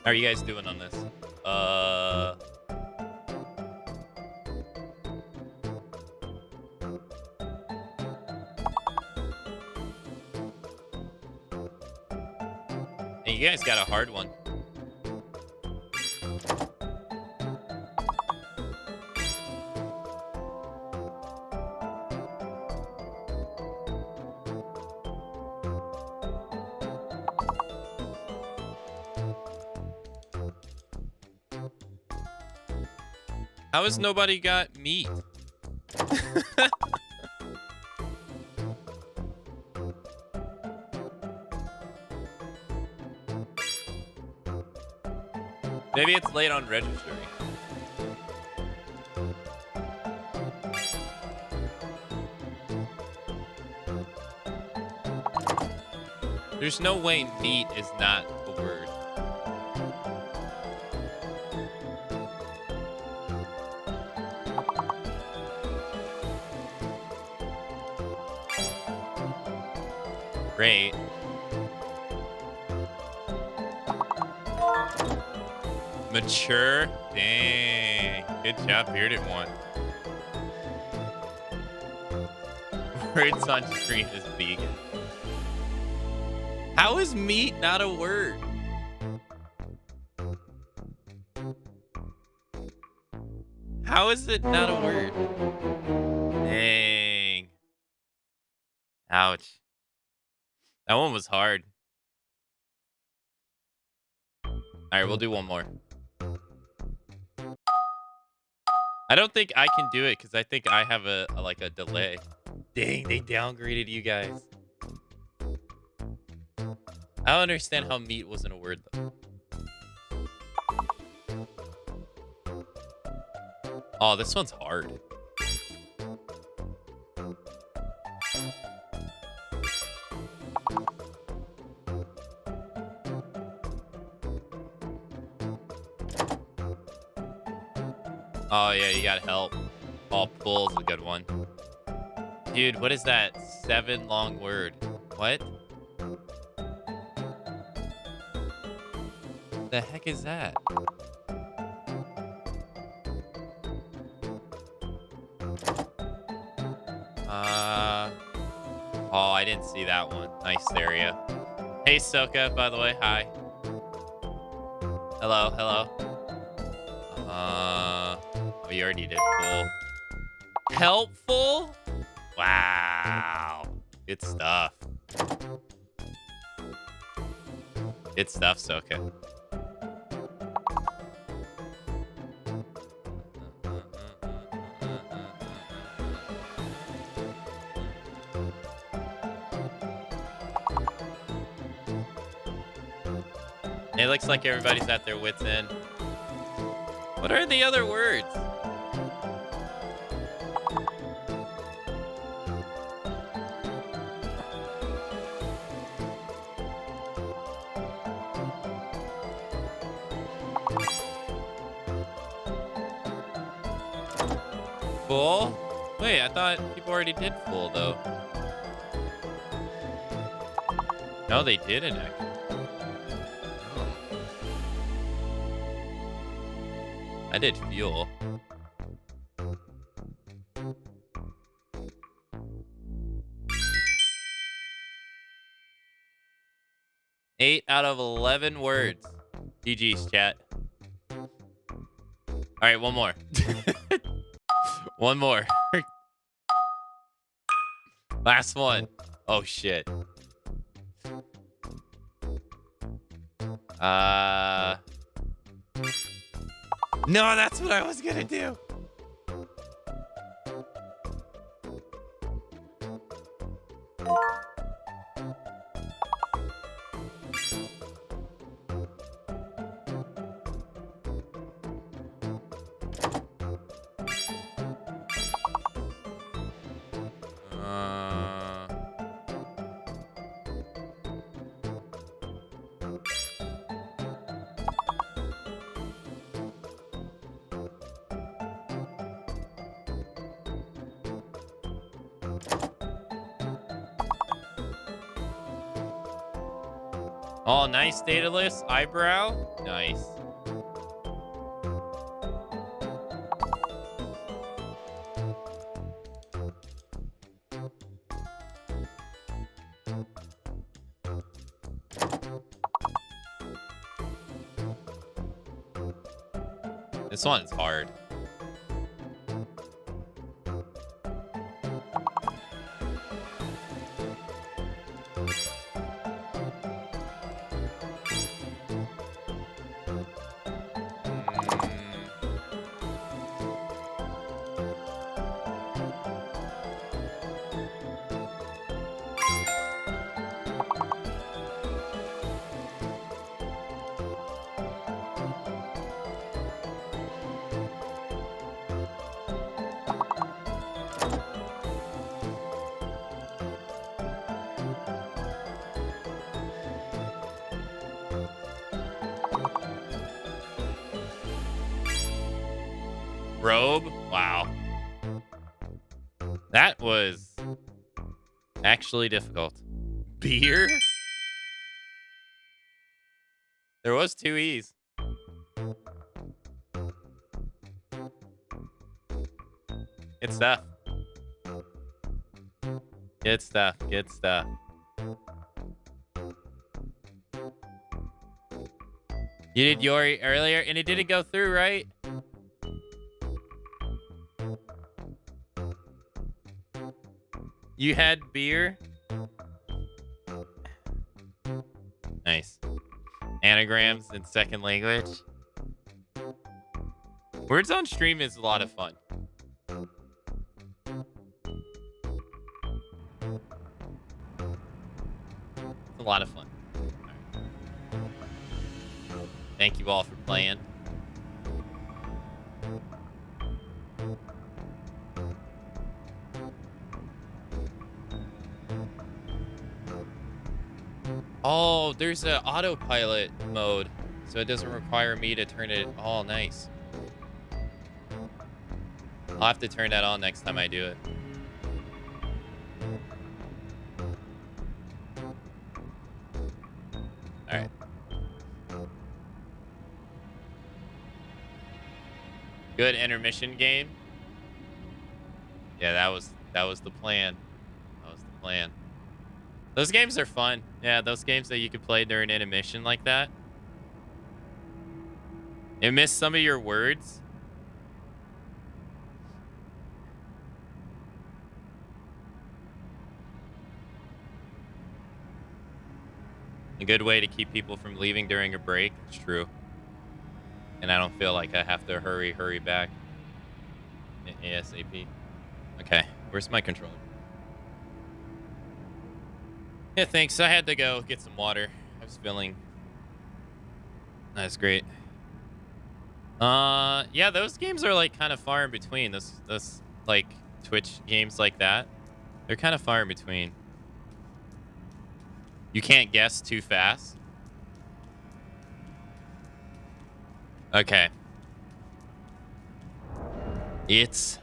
How are you guys doing on this? And you guys got a hard one. How has nobody got meat? Maybe it's late on registering. There's no way meat is not a word. Great. Mature? Dang. Good job, Bearded One. Words on screen is vegan. How is meat not a word? How is it not a word? Dang. Ouch. That one was hard. All right, we'll do one more. I don't think I can do it because I think I have a delay. Dang, they downgraded you guys. I don't understand how meat wasn't a word though. Oh, this one's hard. Oh yeah, you gotta help. All pull is a good one. Dude, what is that 7 long word? What? The heck is that? Oh, I didn't see that one. Nice area. Hey, Soka, by the way. Hi. Hello, hello. Oh, you already did full. Helpful? Wow. Good stuff. Good stuff, Soka. It looks like everybody's at their wits' end. What are the other words? Full? Wait, I thought people already did full, though. No, they didn't, actually. I did fuel. Eight out of 11 words. GG's, chat. All right, one more. One more. Last one. Oh, shit. No, that's what I was gonna do. Oh, nice dataless eyebrow. Nice. This one's hard. Robe? Wow. That was actually difficult. Beer? There was 2 E's. Good stuff. Good stuff. Good stuff. You did Yori earlier, and it didn't go through, right? You had beer? Nice. Anagrams in second language. Words on stream is a lot of fun. It's a lot of fun. Right. Thank you all for playing. Oh, there's an autopilot mode, so it doesn't require me to turn it. Oh, nice. I'll have to turn that on next time I do it. All right. Good intermission game. Yeah, that was the plan. That was the plan. Those games are fun. Yeah, those games that you could play during intermission like that. You missed some of your words. A good way to keep people from leaving during a break. It's true. And I don't feel like I have to hurry back. ASAP. Okay, where's my controller? Yeah, thanks. I had to go get some water. I was feeling. That's great. Yeah, those games are like kind of far in between. Those like Twitch games like that. They're kind of far in between. You can't guess too fast. Okay. It's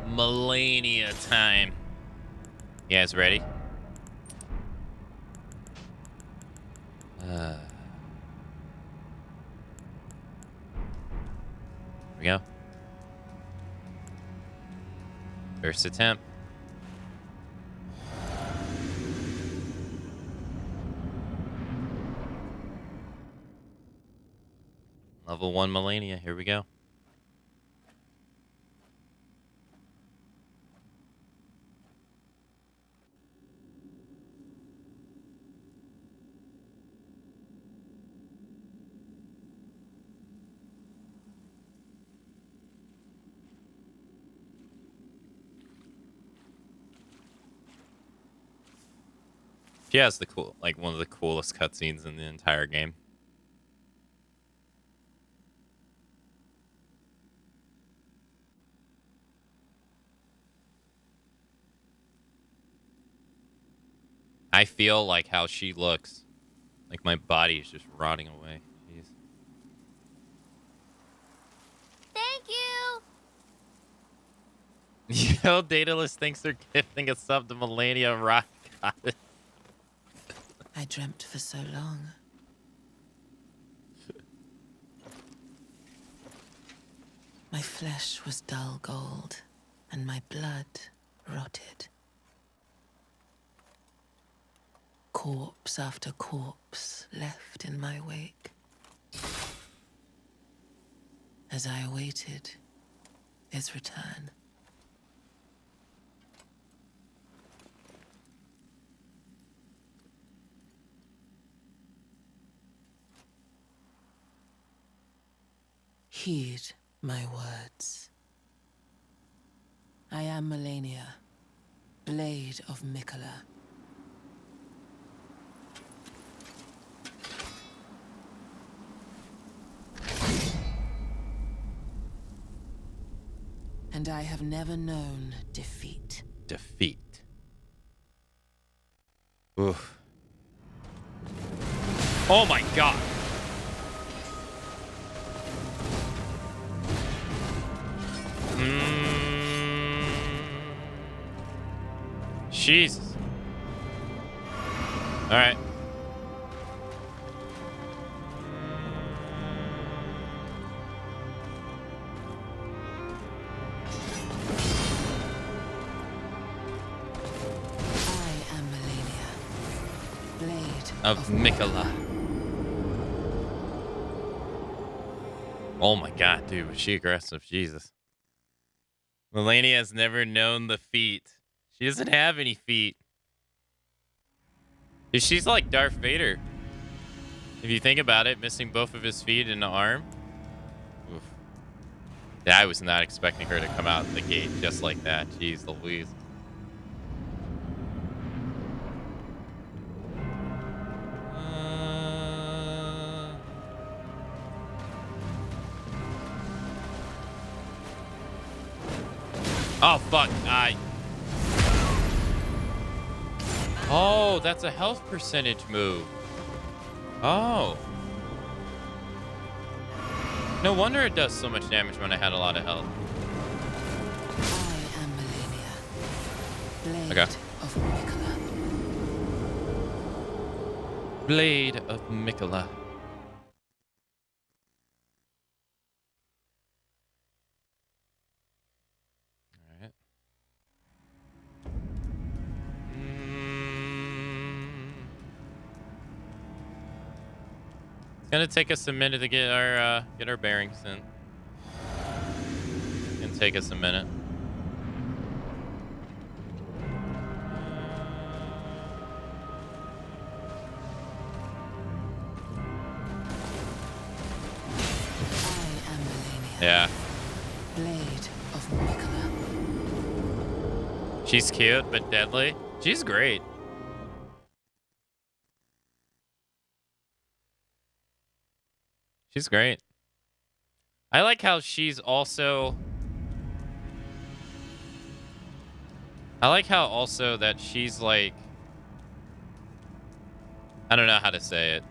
Millennia time. You guys ready? Here we go. First attempt. Level 1 Millennia. Here we go. She has the one of the coolest cutscenes in the entire game. I feel like how she looks. Like my body is just rotting away. Jeez. Thank you! Yo, Daedalus thinks they're gifting a sub to Melania Rock Goddess. I dreamt for so long. My flesh was dull gold, and my blood rotted. Corpse after corpse left in my wake. As I awaited his return. Heed my words. I am Melania, Blade of Mikola. And I have never known defeat. Defeat. Oof. Oh my god. Jesus. All right. I am Melania, Blade Of Mikola. Oh my god, dude, was she aggressive? Jesus. Melania has never known the feat. She doesn't have any feet. Dude, she's like Darth Vader. If you think about it, missing both of his feet and an arm. Oof. Yeah, I was not expecting her to come out the gate just like that. Jeez Louise. Oh, fuck. Oh, that's a health percentage move. Oh. No wonder it does so much damage when I had a lot of health. I am Melania, Blade Okay. of Mikola. Blade of Mikola. Alright. It's gonna take us a minute to get our bearings in. It's gonna take us a minute. I am Melania, Yeah. Blade of Mikola. She's cute but deadly. She's great. She's great. I like how she's also... I like how also that she's like... I don't know how to say it.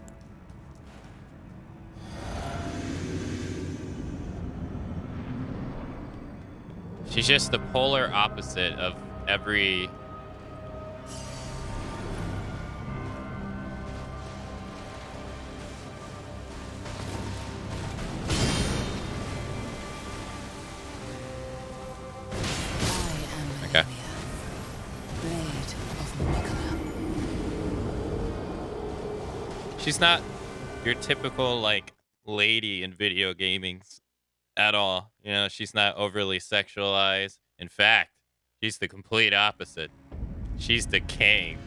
She's just the polar opposite of every... I am Okay. Melania, Blade of Mikola. She's not your typical, like, lady in video gaming at all. You know, she's not overly sexualized. In fact, she's the complete opposite. She's the king.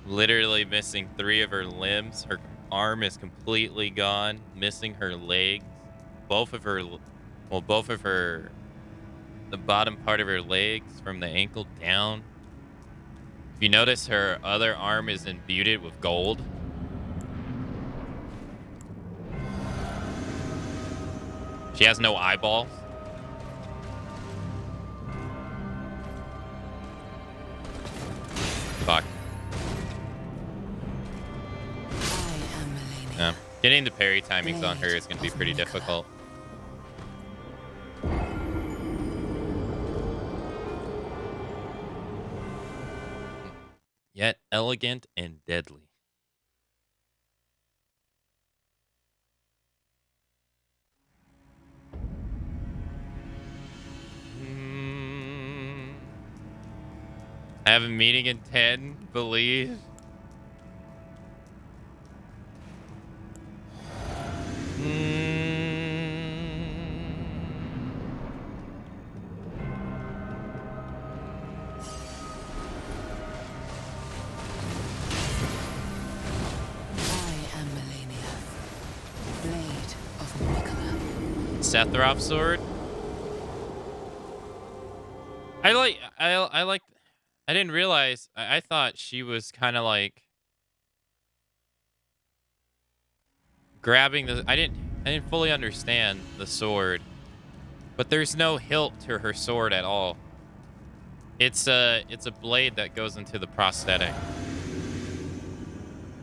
Literally missing 3 of her limbs. Her arm is completely gone. Missing her legs. Both of her... Well, both of her... The bottom part of her legs from the ankle down. If you notice, her other arm is imbued with gold. She has no eyeballs. Fuck. Yeah. Getting the parry timings on her is going to be pretty difficult. Yet elegant and deadly. I have a meeting in 10, believe. Sephiroth sword. I didn't realize. I thought she was kind of like grabbing the. I didn't fully understand the sword, but there's no hilt to her sword at all. It's a blade that goes into the prosthetic.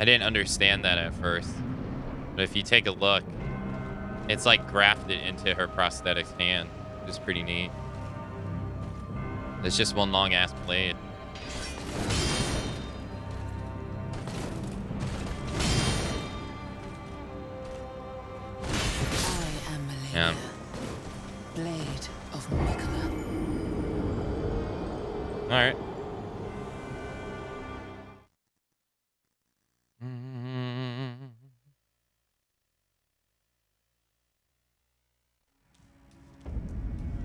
I didn't understand that at first, but if you take a look, it's like grafted into her prosthetic hand, which is pretty neat. It's just one long ass blade. Yeah. Blade of Mikola. All right.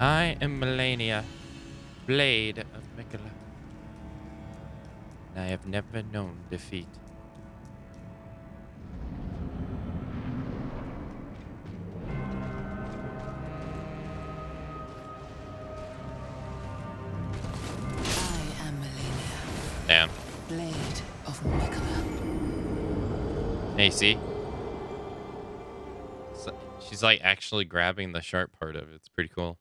I am Melania, blade of Mikola. I have never known defeat. I am Melania. Damn. Blade of Mikola. Hey, see? She's like actually grabbing the sharp part of it. It's pretty cool.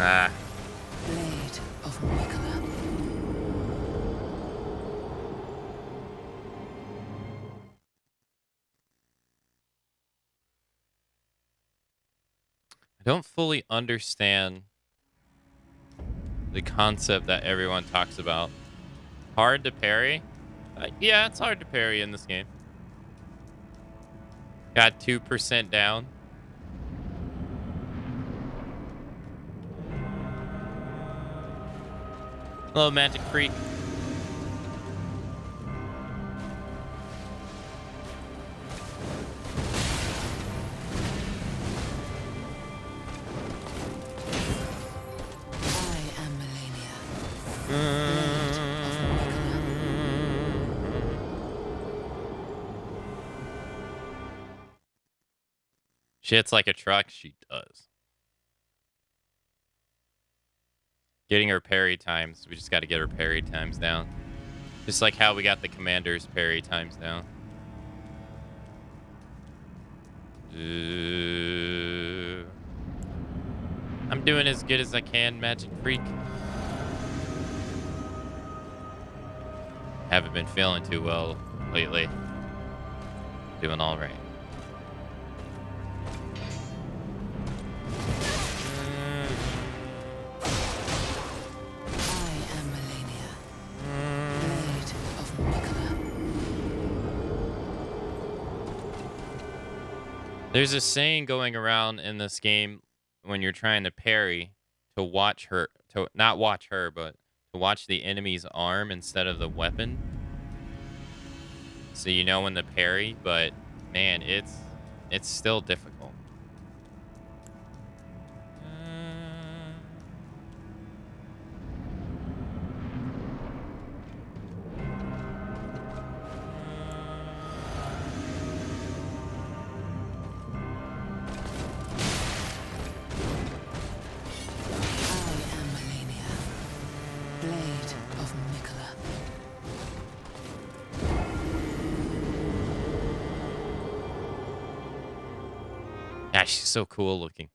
Ah. Blade of Mikola. I don't fully understand the concept that everyone talks about. Hard to parry? Yeah, it's hard to parry in this game. Got 2% down. Hello, Magic Freak. I am Melania. She hits like a truck. She does. Getting her parry times. We just got to get her parry times down. Just like how we got the commander's parry times down. I'm doing as good as I can, Magic Freak. Haven't been feeling too well lately. Doing all right. There's a saying going around in this game when you're trying to parry to watch her, to not watch her, but to watch the enemy's arm instead of the weapon. So you know when to parry, but man, it's still difficult. Yeah, she's so cool looking.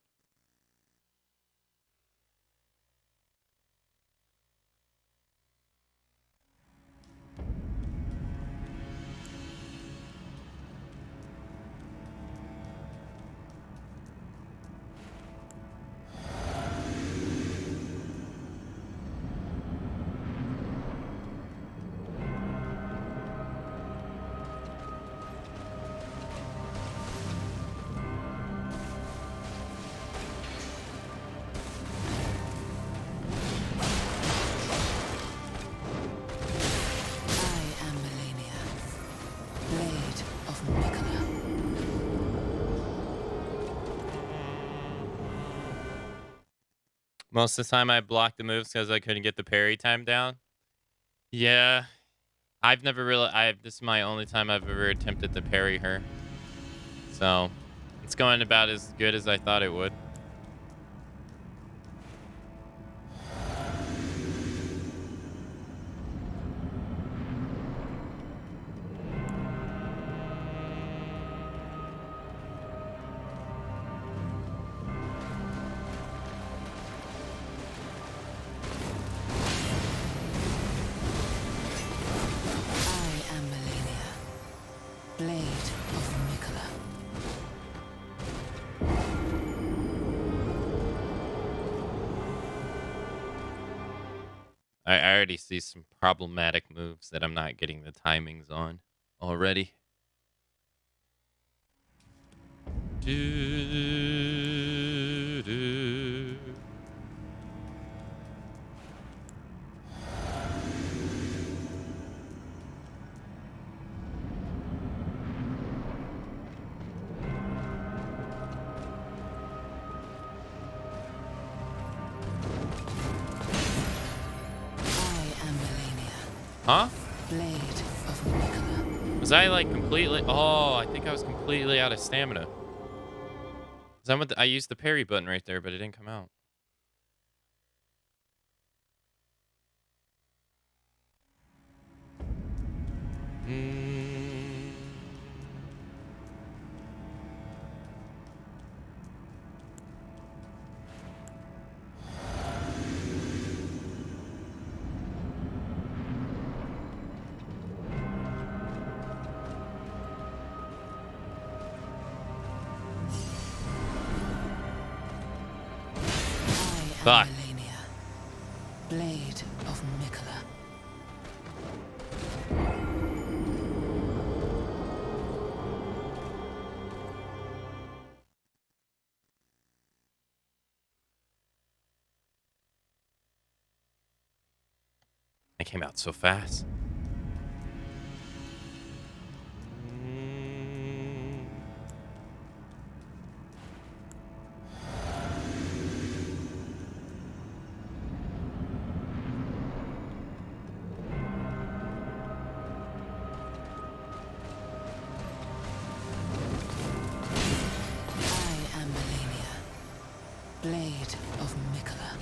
Most of the time I blocked the moves because I couldn't get the parry time down. Yeah. I've never really this is my only time I've ever attempted to parry her. So it's going about as good as I thought it would. I already see some problematic moves that I'm not getting the timings on already. Do, do. Huh? Blade of Nicola. Was I like completely? Oh, I think I was completely out of stamina. I used the parry button right there, but it didn't come out. Fuck. Blade of Nicola. It came out so fast. Blade of Nicola.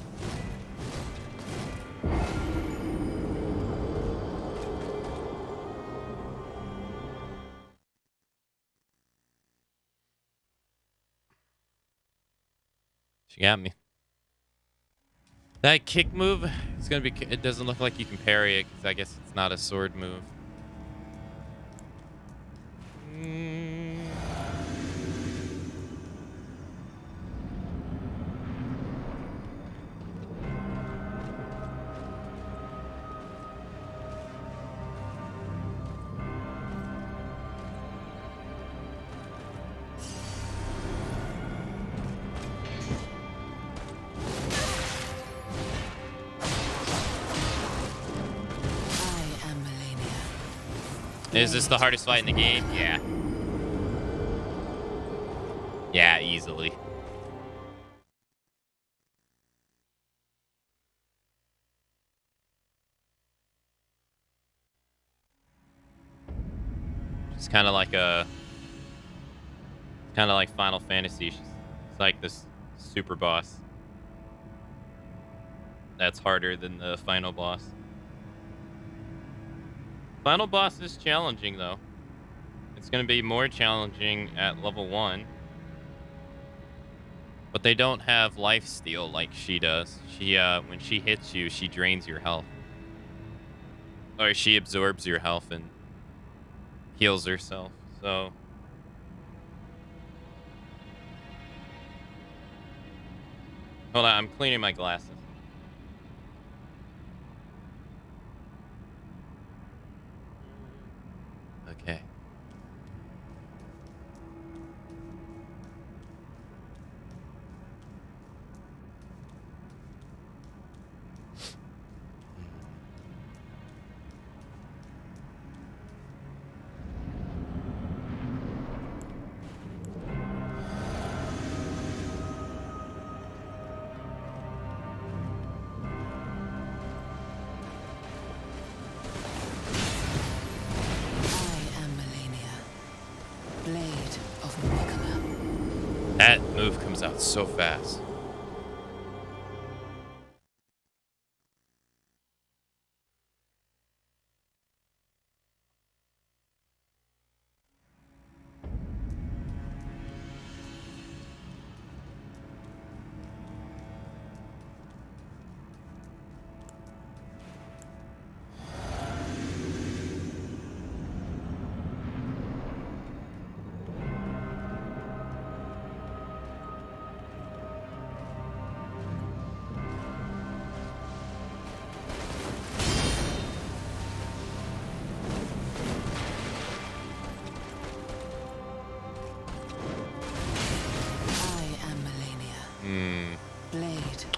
She got me. That kick move, it's gonna be. It doesn't look like you can parry it because I guess it's not a sword move. Is this the hardest fight in the game? Yeah. Yeah, easily. It's kind of like Final Fantasy. It's like this super boss. That's harder than the final boss. Final boss is challenging though. It's going to be more challenging at level 1. But they don't have life steal like she does. She when she hits you, she drains your health. Or she absorbs your health and heals herself. So hold on, I'm cleaning my glasses. Okay. That move comes out so fast.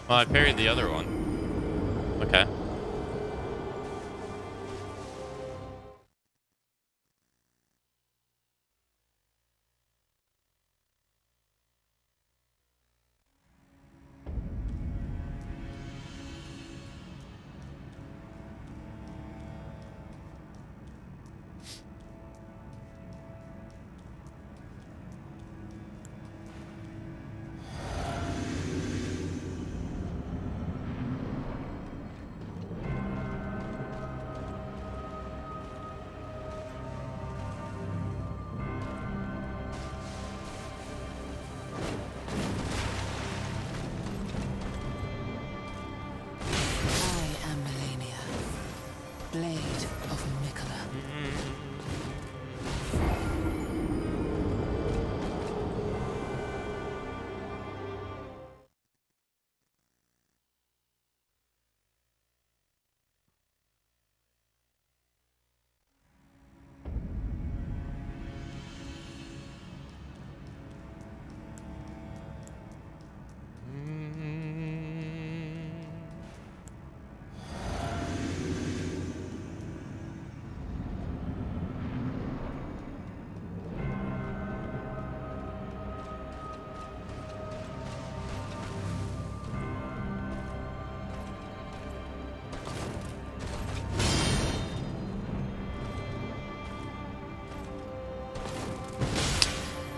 Well, I parried the other one. Okay.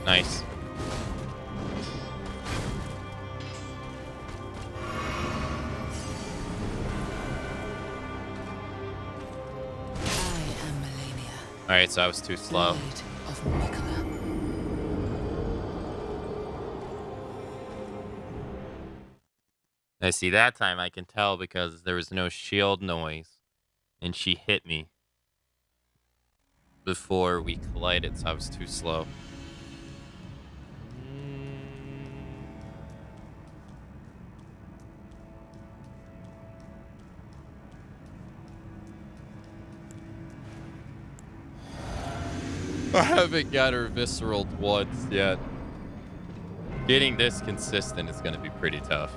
Nice. Alright, so I was too slow. I see, that time I can tell because there was no shield noise and she hit me before we collided, so I was too slow. I haven't got her visceral once yet. Getting this consistent is going to be pretty tough.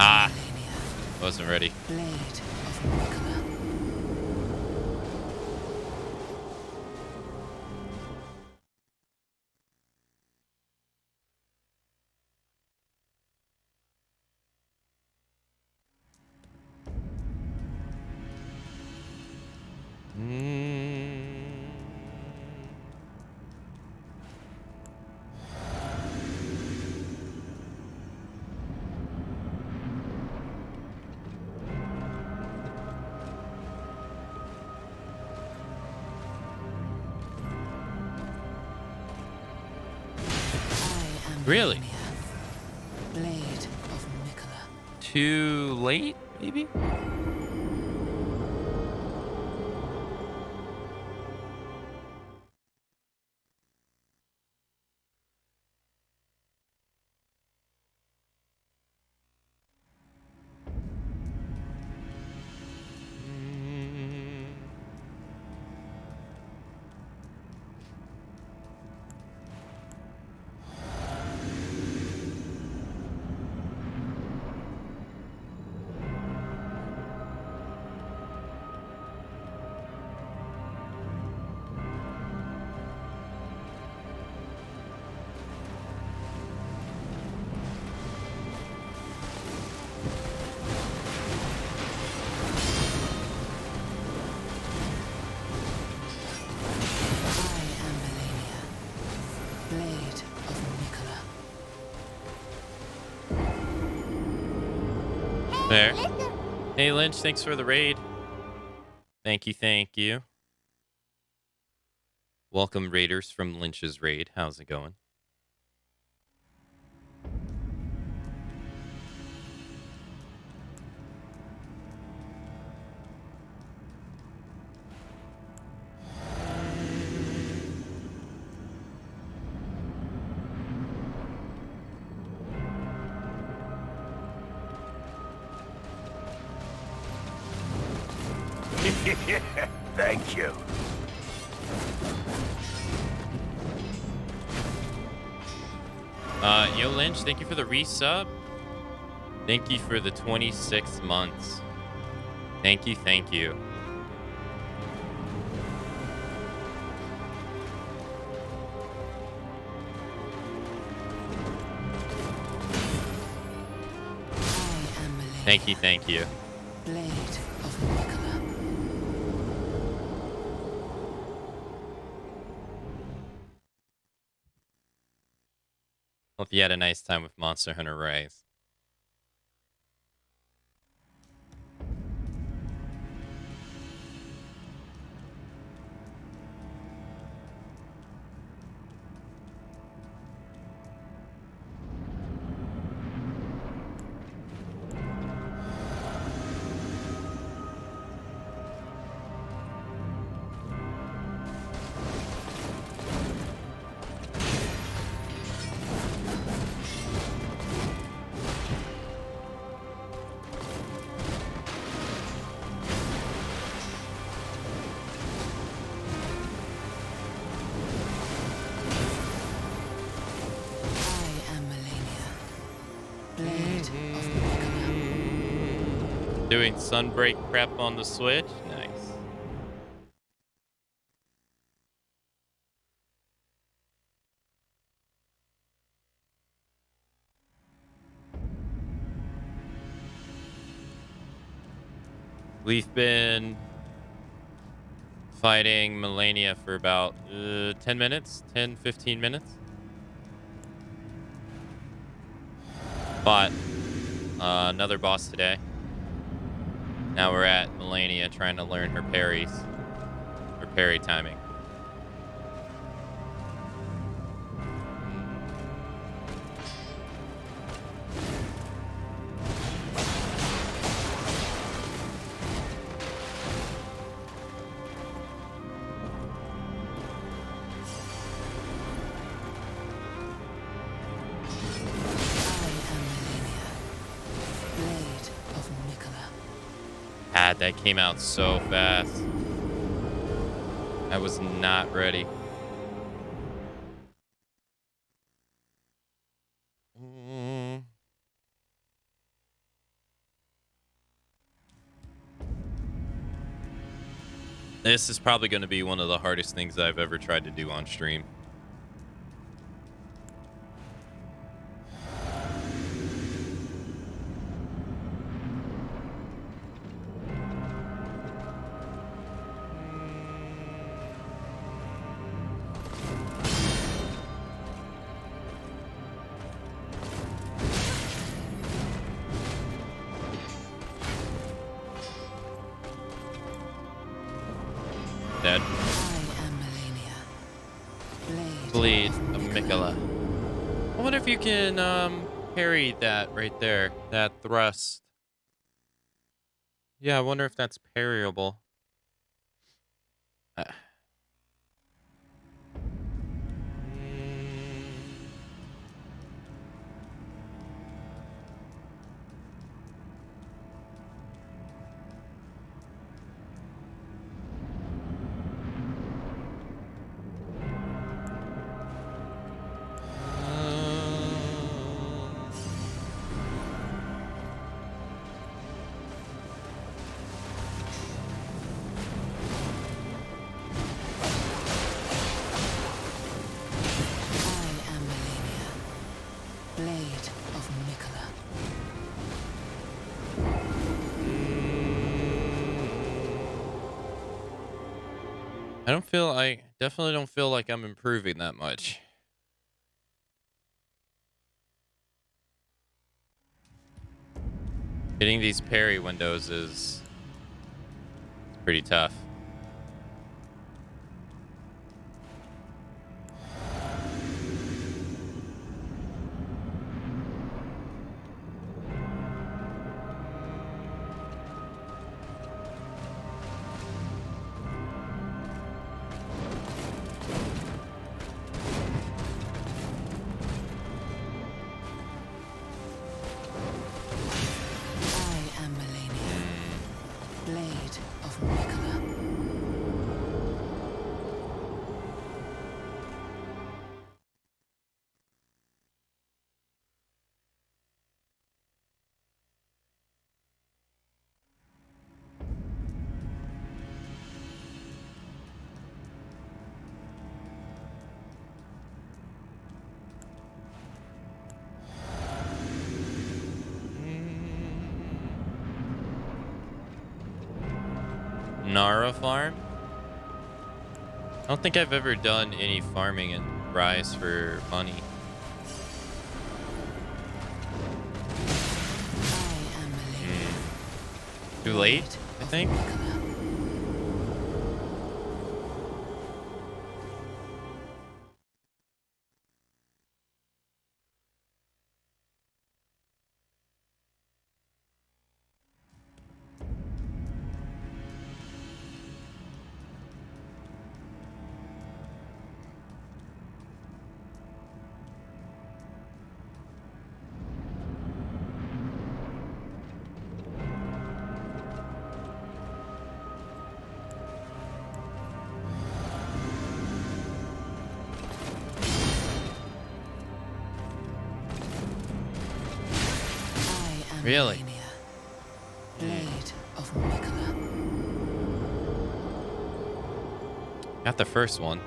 Ah, Melania, wasn't ready. blade of Mikola. I am Really? Melania, blade of Mikola. Too late, maybe? I am Melania, blade of Mikola. There. Hey, Lynch, thanks for the raid. Thank you, thank you. Welcome, raiders from Lynch's raid. How's it going? Thank you. Yo, Lynch, thank you for the resub. Thank you for the 26 months. Thank you, thank you. I am Melania, Thank you, thank you. blade of Mikola. Hope you had a nice time with Monster Hunter Rise. I am Melania, blade of Mikola. Doing Sunbreak prep on the Switch? Nice. We've been fighting Melania for about 10 minutes, 10, 15 minutes. Fought another boss today. Now we're at Melania trying to learn her parries, her parry timing. God, that came out so fast. I was not ready. This is probably going to be one of the hardest things I've ever tried to do on stream. Dead. I am Melania, Bleed of Mikola. I wonder if you can parry that right there. That thrust. Yeah, I wonder if that's parryable. Uh, I am Melania, Blade of Mikola. I definitely don't feel like I'm improving that much. Hitting these parry windows is pretty tough. I am Melania, Blade of Mikola. Nara farm? I don't think I've ever done any farming in Rise for money. I am Melania, Too late, Blade I of think. Mikola. I am Really? Melania, Blade of Mikola. Got the first one.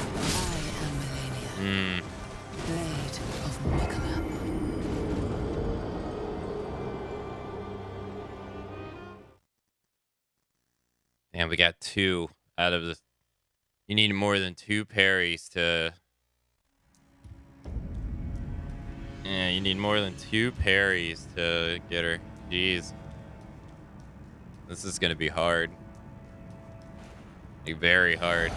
I am Melania, Hmm. Blade of Mikola. And we got two out of the. You need more than two parries to. Yeah, you need more than two parries to get her. Jeez. This is gonna be hard. Like, very hard.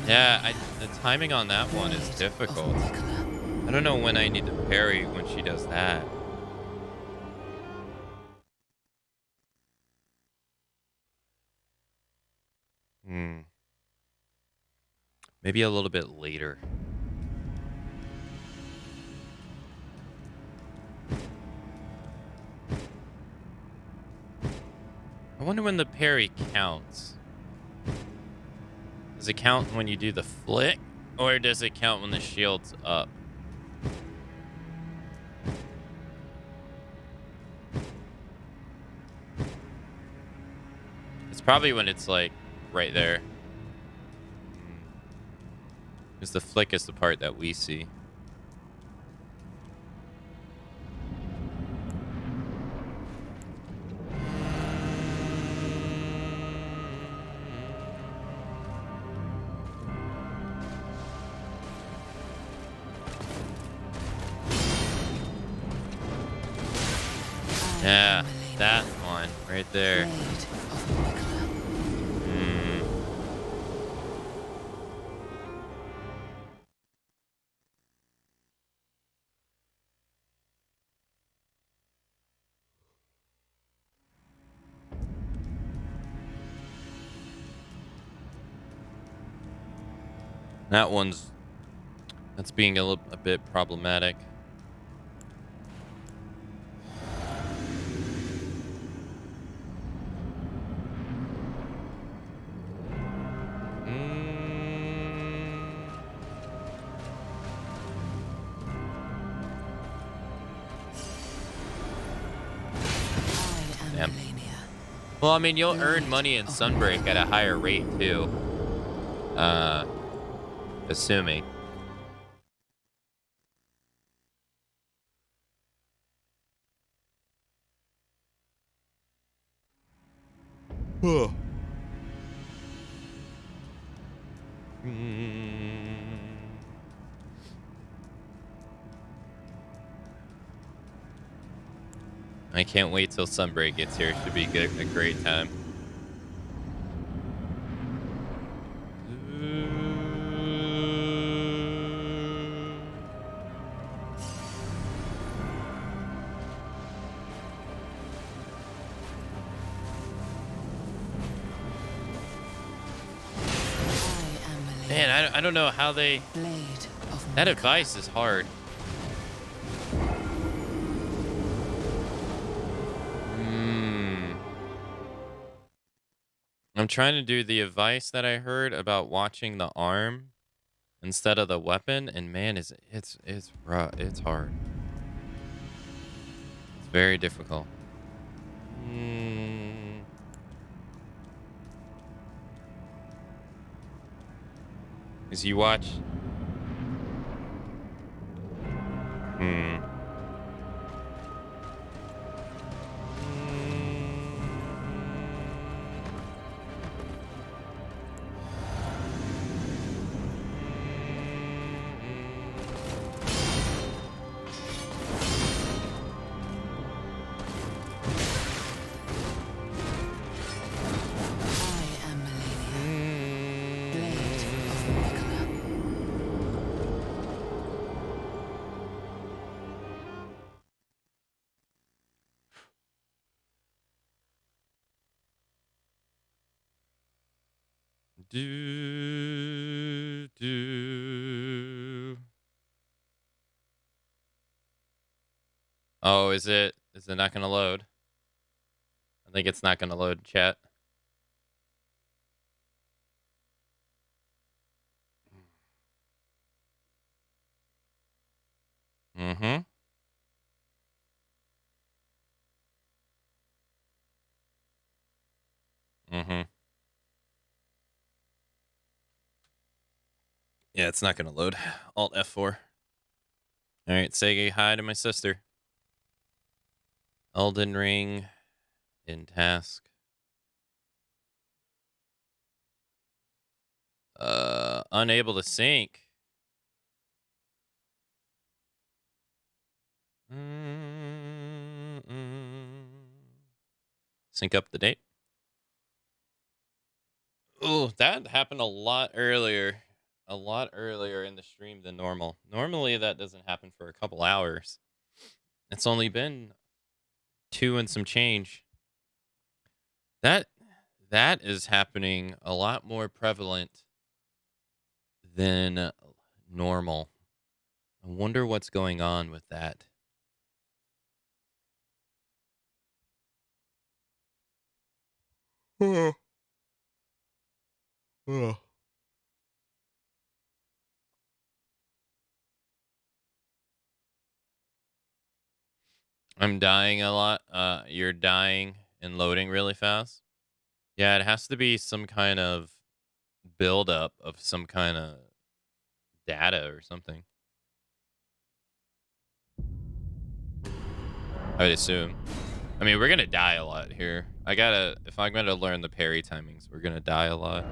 Yeah, the timing on that one is difficult. I don't know when I need to parry when she does that. Maybe a little bit later. I wonder when the parry counts. Does it count when you do the flick? Or does it count when the shield's up? It's probably when it's like right there. Because the flick is the part that we see. Yeah, that one right there. That's being a bit problematic. Damn. Well, I mean, you'll earn money in Sunbreak at a higher rate too. Assuming. I can't wait till Sunbreak gets here. It should be a great time. Man, I don't know how they... That advice is hard. I'm trying to do the advice that I heard about watching the arm instead of the weapon, and man, it's rough. It's hard. It's very difficult. As you watch. Oh, is it not gonna load? I think it's not gonna load, chat. Mm-hmm. Mm-hmm. Yeah, it's not going to load. Alt F4. All right, say hi to my sister. Elden Ring in task. Unable to sync. Sync up the date. Oh, that happened a lot earlier. A lot earlier in the stream than normal. Normally that doesn't happen for a couple hours. It's only been 2 and some change. That is happening a lot more prevalent than normal. I wonder what's going on with that. I'm dying a lot. You're dying and loading really fast. Yeah, it has to be some kind of buildup of some kind of data or something. I would assume. I mean, we're gonna die a lot here. If I'm gonna learn the parry timings, we're gonna die a lot.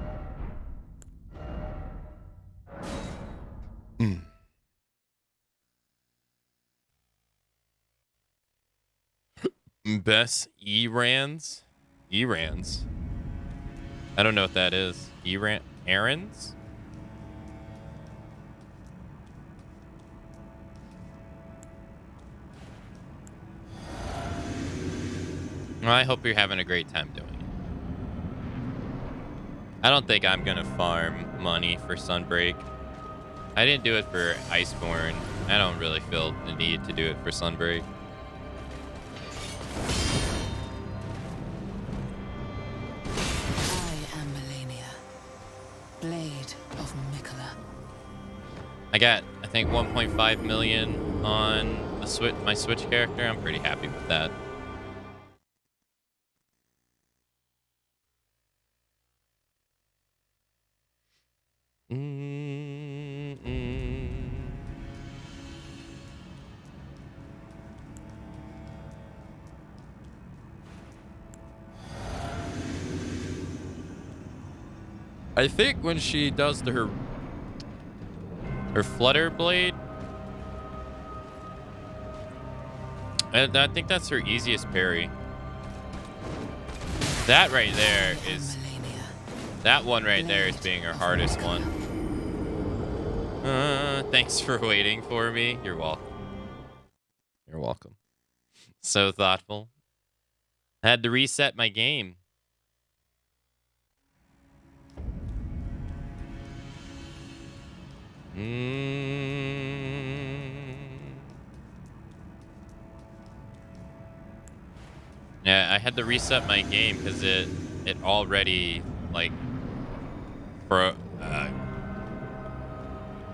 Best errands? Errands? I don't know what that is. Errands? Well, I hope you're having a great time doing it. I don't think I'm gonna farm money for Sunbreak. I didn't do it for Iceborne. I don't really feel the need to do it for Sunbreak. I am Melania, Blade of Mikola. I got, I think, 1.5 million on the my Switch character. I'm pretty happy with that. I think when she does her flutter blade, and I think that's her easiest parry. That right there is, that one right there is being her hardest one. Thanks for waiting for me. You're welcome. You're welcome. So thoughtful. I had to reset my game. Yeah, I had to reset my game because it already like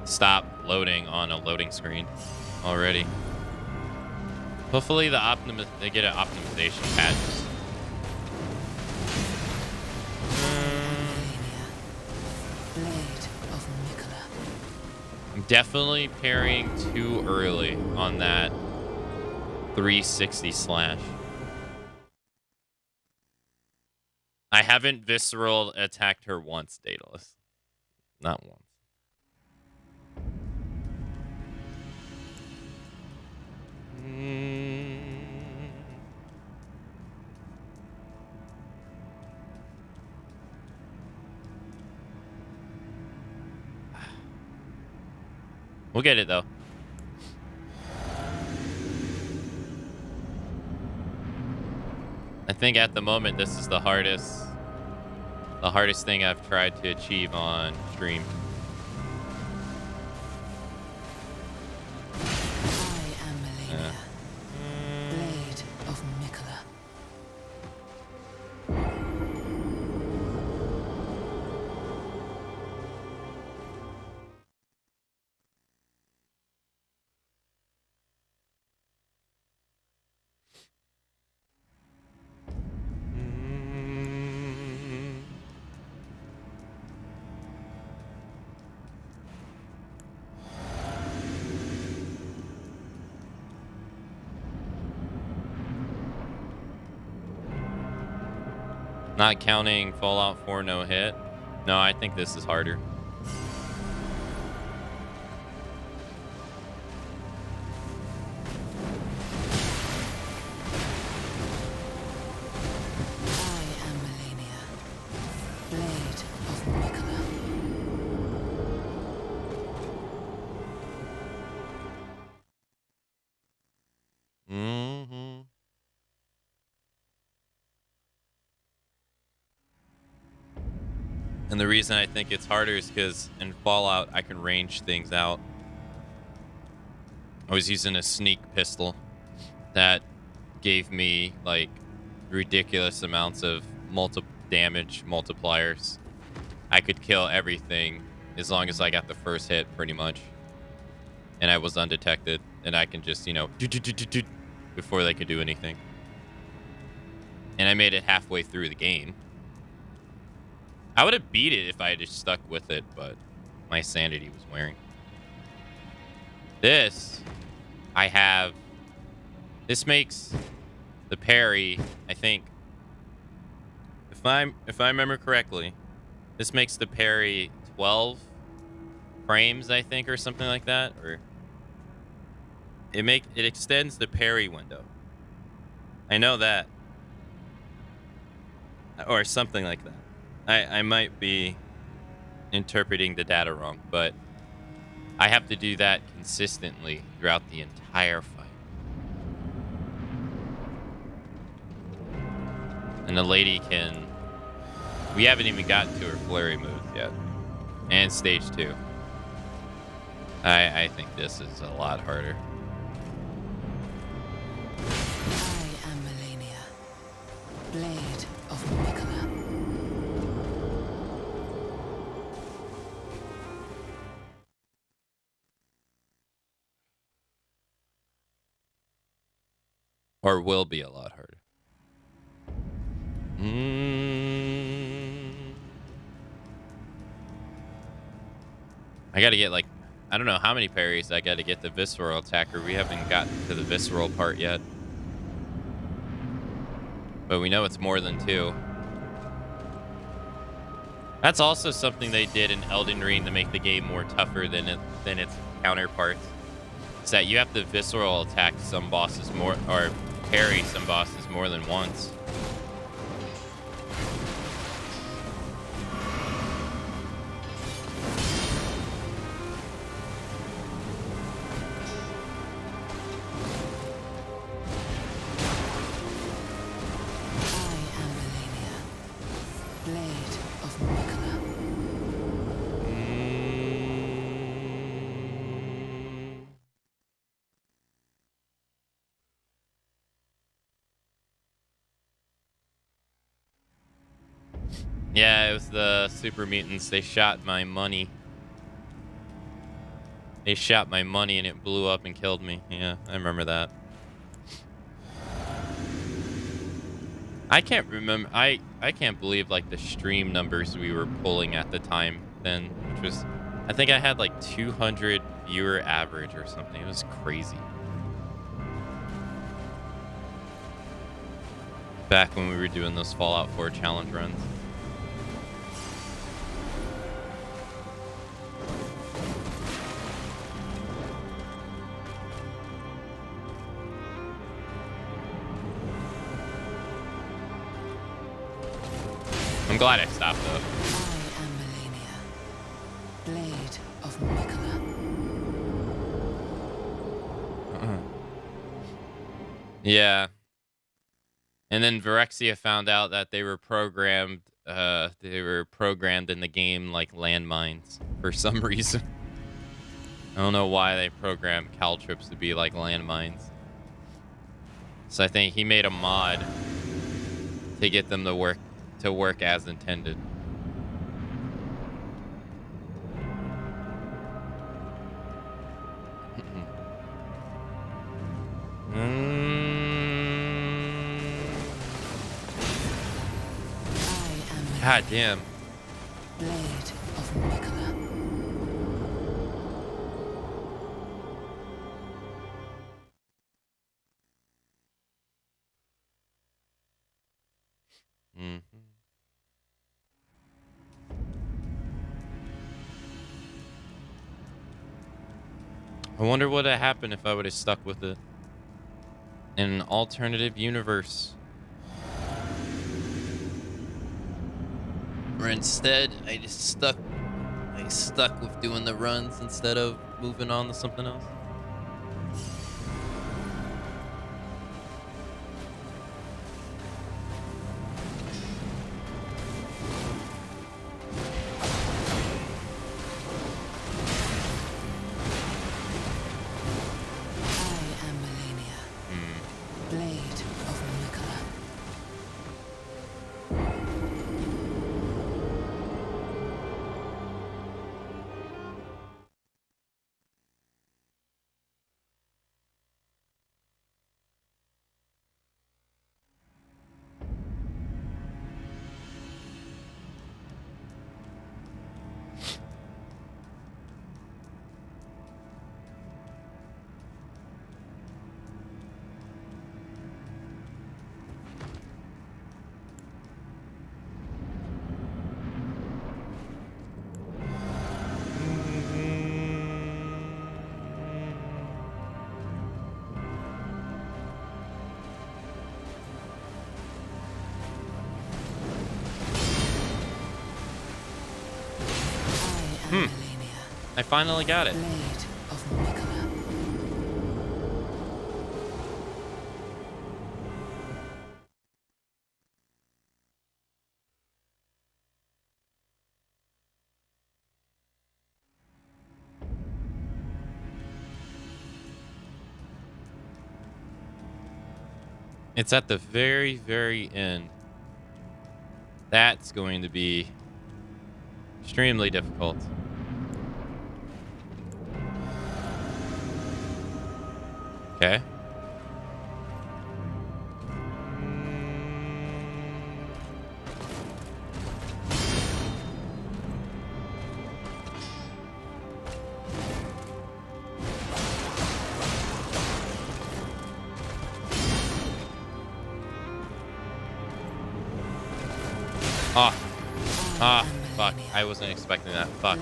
stopped loading on a loading screen already. Hopefully they get an optimization patch. I'm definitely parrying too early on that 360 slash. I haven't visceral attacked her once, Daedalus. Not once. We'll get it though. I think at the moment this is the hardest thing I've tried to achieve on stream. I am Melania, Blade of Mikola. Not counting Fallout 4 no hit. No, I think this is harder. I am Melania, blade of Mikola. Mm-hmm. And the reason I think it's harder is because in Fallout, I can range things out. I was using a sneak pistol that gave me, like, ridiculous amounts of damage multipliers. I could kill everything as long as I got the first hit, pretty much. And I was undetected. And I can just, before they could do anything. And I made it halfway through the game. I would have beat it if I had just stuck with it, but my sanity was wearing. This, this makes the parry, I think, if I remember correctly, this makes the parry 12 frames, I think, or something like that, or it extends the parry window. I know that, or something like that. I might be interpreting the data wrong, but I have to do that consistently throughout the entire fight. And the lady can... We haven't even gotten to her flurry moves yet. And stage 2. I think this is a lot harder. I am Melania, blade of Mikola. Or will be a lot harder. I gotta get, like, I don't know how many parries I gotta get the visceral attacker. We haven't gotten to the visceral part yet. But we know it's more than 2. That's also something they did in Elden Ring to make the game more tougher than its counterparts. Is that you have to visceral attack some bosses more, or parry some bosses more than once. I am Melania, blade of Mikola. Yeah, it was the super mutants. They shot my money. They shot my money and it blew up and killed me. Yeah, I remember that. I can't remember. I can't believe, like, the stream numbers we were pulling at the time then, which was, I think I had like 200 viewer average or something. It was crazy. Back when we were doing those Fallout 4 challenge runs. I'm glad I stopped though. I am Melania, blade of Mikola. Yeah. And then Virexia found out that they were programmed in the game like landmines for some reason. I don't know why they programmed caltrips to be like landmines. So I think he made a mod to get them to work as intended. God damn. Blade of Mikola. I wonder what would have happened if I would have stuck with it in an alternative universe. Or instead, I just stuck. I stuck with doing the runs instead of moving on to something else. I finally got it. It's at the very, very end. That's going to be extremely difficult. Okay. Fuck. I wasn't expecting that. Fuck.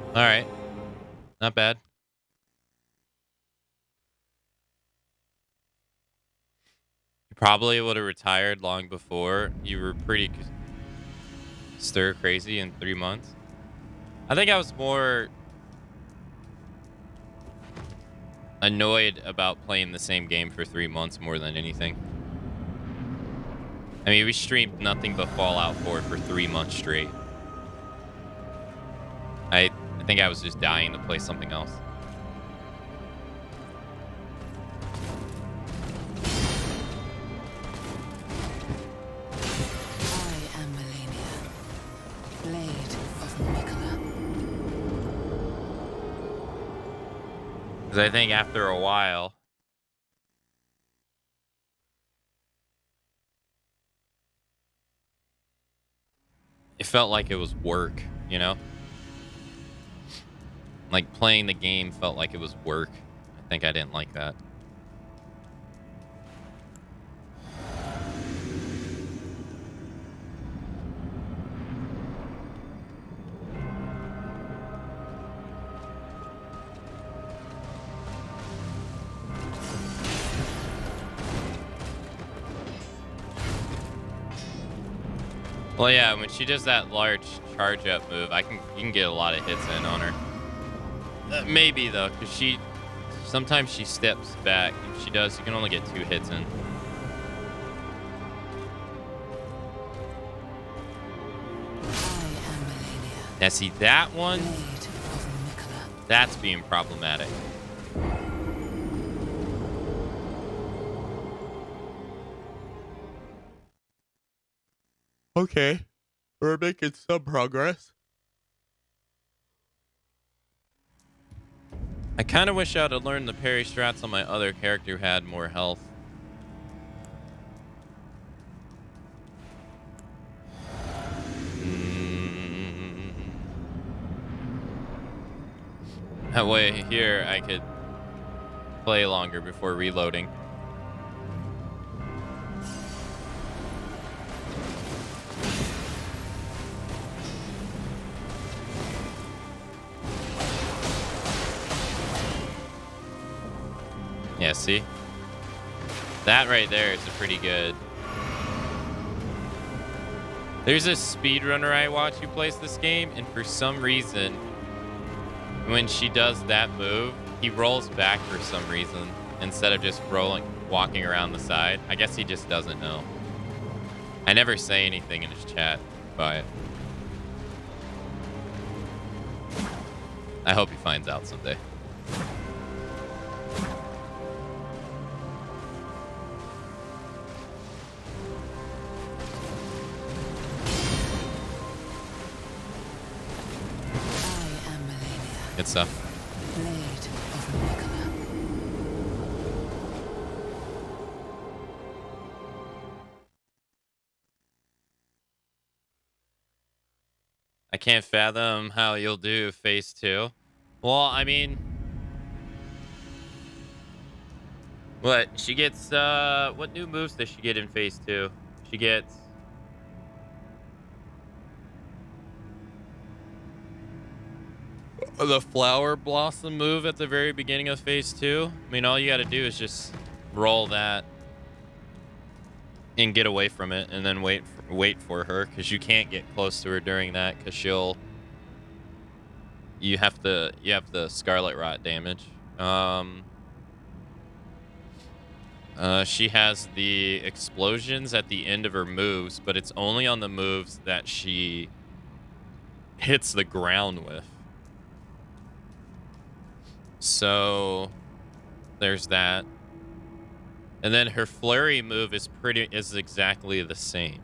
Alright. Not bad. You probably would have retired long before. You were pretty stir crazy in 3 months. I think I was more annoyed about playing the same game for 3 months more than anything. I mean, we streamed nothing but Fallout 4 for 3 months straight. I think I was just dying to play something else. I am Melania, Blade of Mikola. Because I think after a while, it felt like it was work, you know? Like playing the game felt like it was work. I think I didn't like that. Well, yeah, when she does that large charge up move, you can get a lot of hits in on her. Maybe though, because sometimes she steps back. If she does, you can only get 2 hits in. Now see that one, that's being problematic. Okay, we're making some progress. I kind of wish I would have learned the parry strats on my other character who had more health. That way here I could play longer before reloading. Yeah, see? That right there is a pretty good... There's a speedrunner I watch who plays this game, and for some reason, when she does that move, he rolls back for some reason instead of just walking around the side. I guess he just doesn't know. I never say anything in his chat about it. I hope he finds out someday. Good stuff. I can't fathom how you'll do phase 2. Well, I mean, what she gets? What new moves does she get in phase 2? She gets the flower blossom move at the very beginning of phase 2. I mean, all you got to do is just roll that and get away from it, and then wait for her, because you can't get close to her during that, because you have the Scarlet Rot damage. She has the explosions at the end of her moves, but it's only on the moves that she hits the ground with. So there's that. And then her flurry move is exactly the same.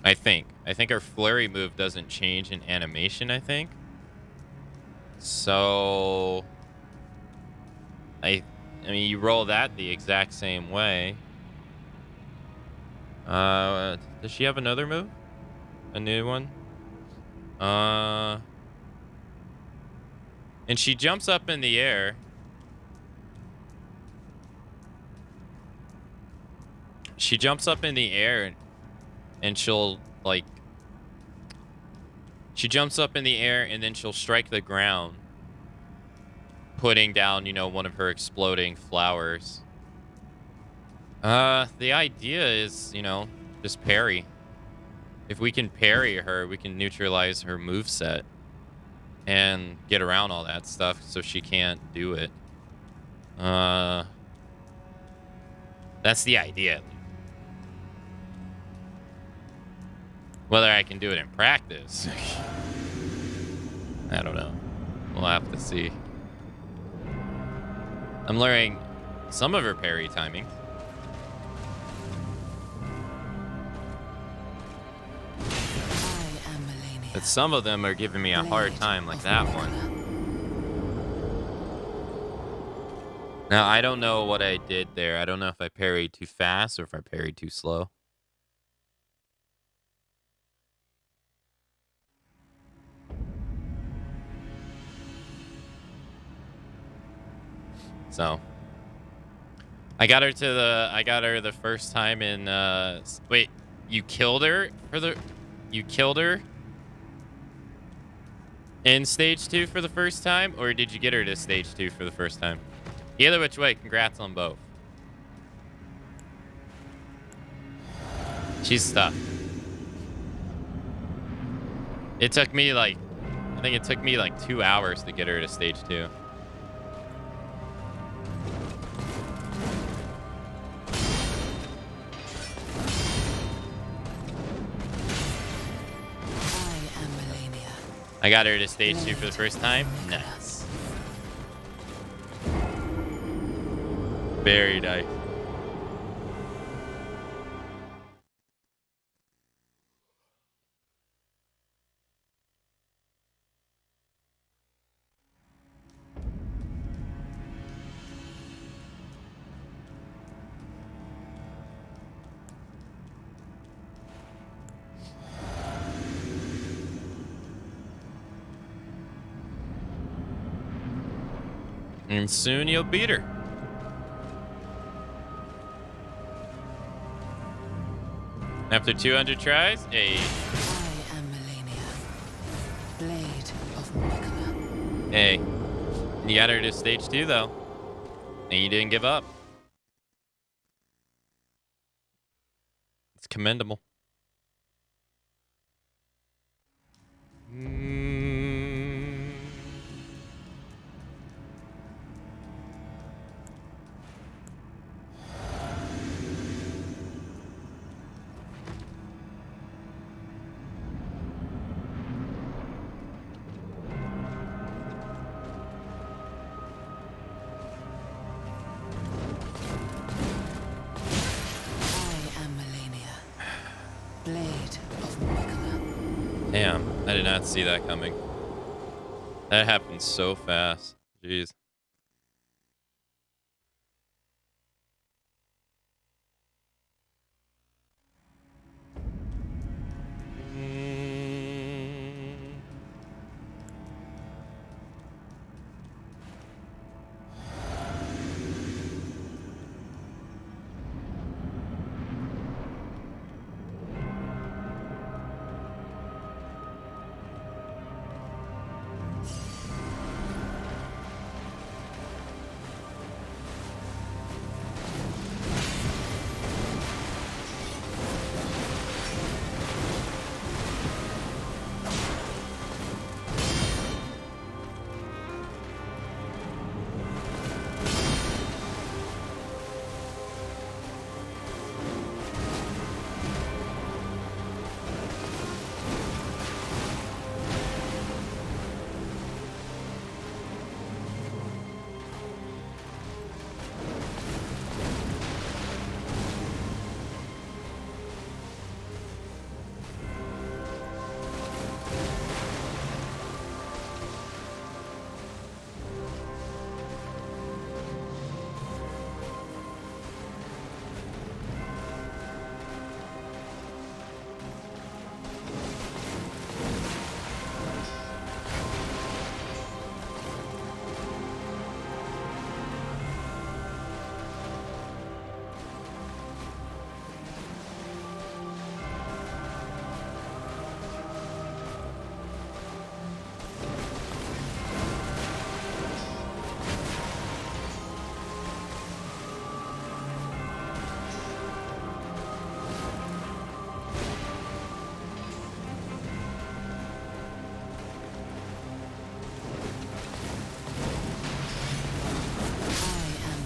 I think her flurry move doesn't change in animation, I think. So I mean, you roll that the exact same way. Does she have another move? A new one? And she jumps up in the air. She jumps up in the air and she'll, like... She jumps up in the air and then she'll strike the ground, putting down, you know, one of her exploding flowers. The idea is, you know, just parry. If we can parry her, we can neutralize her moveset and get around all that stuff so she can't do it. That's the idea. Whether I can do it in practice, I don't know. We'll have to see. I'm learning some of her parry timing. But some of them are giving me a hard time, like that one. Now, I don't know what I did there. I don't know if I parried too fast or if I parried too slow. So, I got her the first time in, wait, you killed her in stage 2 for the first time, or did you get her to stage 2 for the first time? Either which way, congrats on both. She's tough. It took me I think it took me like 2 hours to get her to stage 2. I got her to stage 2 for the first time. Nice. Very nice. And soon you'll beat her. After 200 tries, I am Melania, blade of Morgana. Hey, you got her to stage 2 though. And you didn't give up. It's commendable. Damn, I did not see that coming. That happened so fast. Jeez.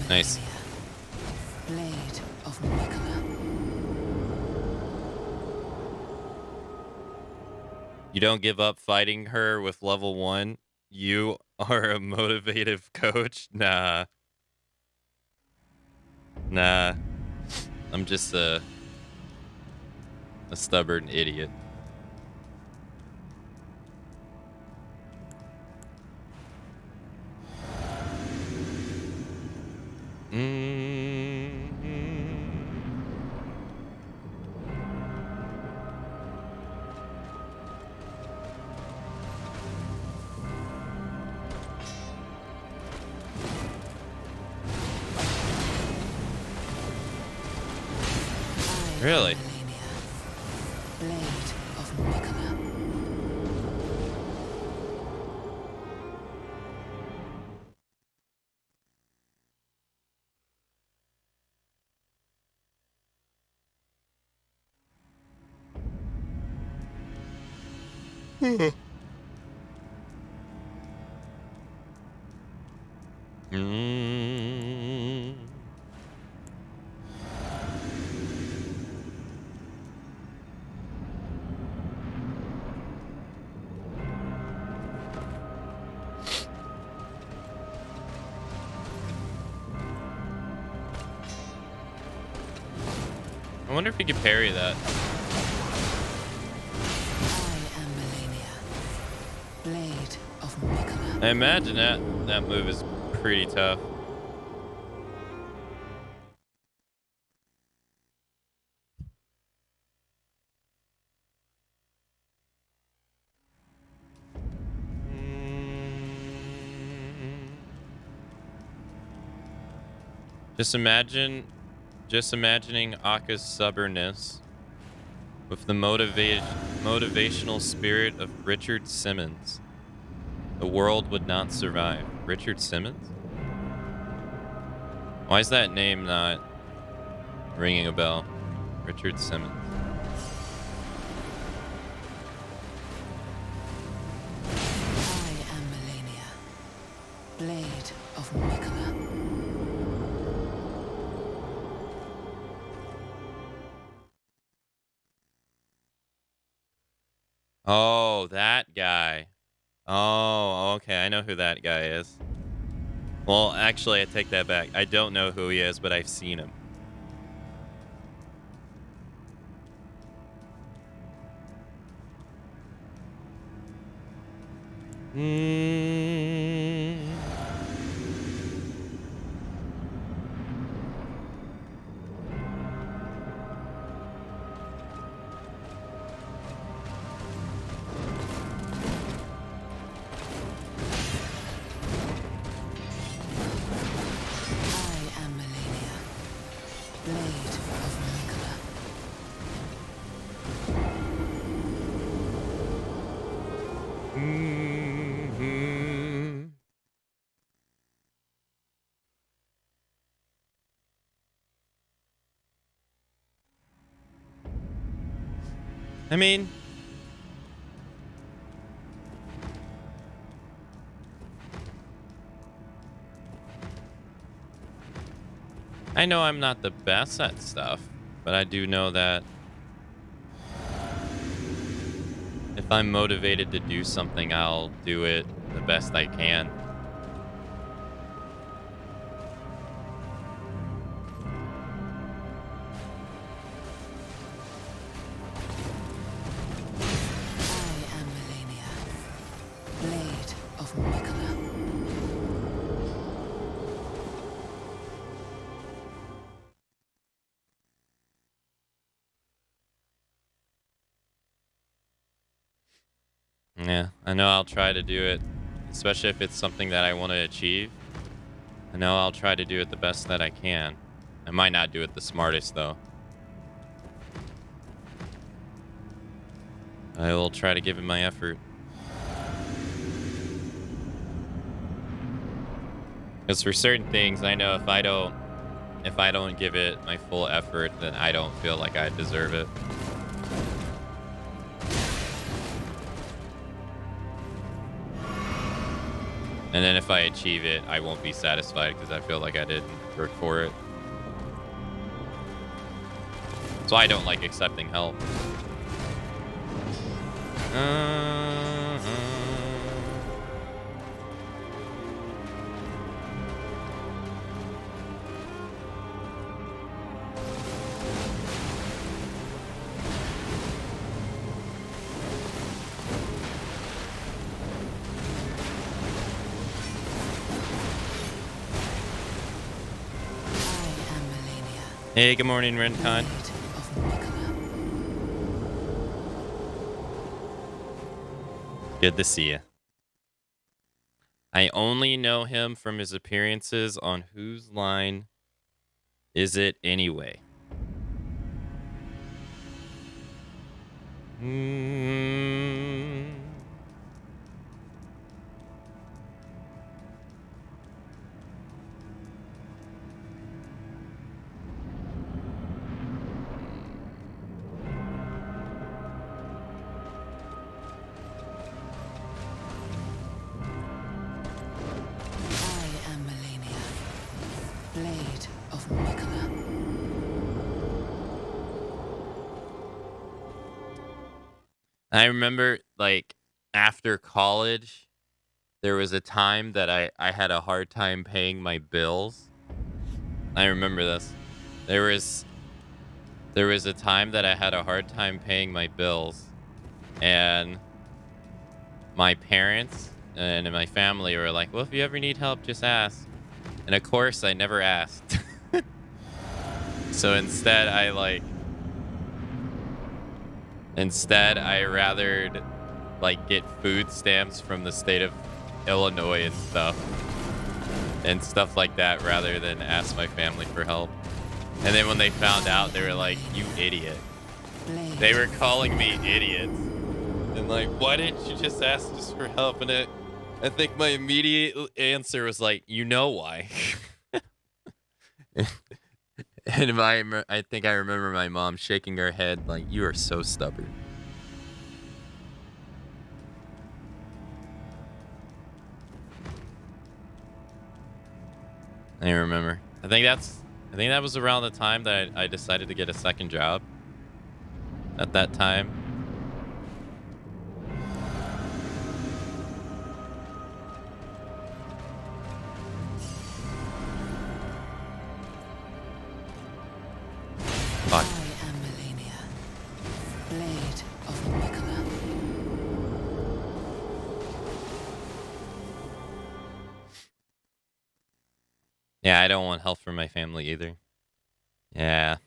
Nice. Blade of Nicola. You don't give up fighting her with level 1. You are a motivative coach. Nah. Nah. I'm just a stubborn idiot. Really? Blade of Nicola. I wonder if he could parry that. I am Melania. Blade of Nicola. I imagine that move is pretty tough. Just imagining Akka's stubbornness with the motivational spirit of Richard Simmons. The world would not survive. Richard Simmons? Why is that name not ringing a bell? Richard Simmons. I am Melania, blade of Mikola. Oh, that guy. Oh, okay. I know who that guy is. Well, actually, I take that back. I don't know who he is, but I've seen him. I am Melania, blade of Mikola. I mean, I know I'm not the best at stuff, but I do know that if I'm motivated to do something, I'll do it the best I can. I am Melania, blade of Mikola. Yeah, I know I'll try to do it, especially if it's something that I want to achieve. I know I'll try to do it the best that I can. I might not do it the smartest, though. I will try to give it my effort. Because for certain things, I know if I don't give it my full effort, then I don't feel like I deserve it. And then if I achieve it, I won't be satisfied because I feel like I didn't work for it. So I don't like accepting help. I am Melania, Hey, good morning, Rencon. blade of Mikola. Good to see you. I only know him from his appearances on Whose Line Is It Anyway? I am Melania, blade of Mikola. I remember, like, after college, there was a time that I had a hard time paying my bills. I remember this. There was a time that I had a hard time paying my bills, and my parents and my family were like, "Well, if you ever need help, just ask." And of course, I never asked. So instead I rathered like get food stamps from the state of Illinois and stuff like that rather than ask my family for help. And then when they found out, they were like, "You idiot." Blade They were calling me idiots. And like, "Why didn't you just ask us for help?" And I think my immediate answer was like, "You know why." And I think I remember my mom shaking her head like, "You are so stubborn." I remember. I think that was around the time that I decided to get a second job. At that time. Fuck. I am Melania, blade of Mikola. Yeah, I don't want help from my family either. Yeah.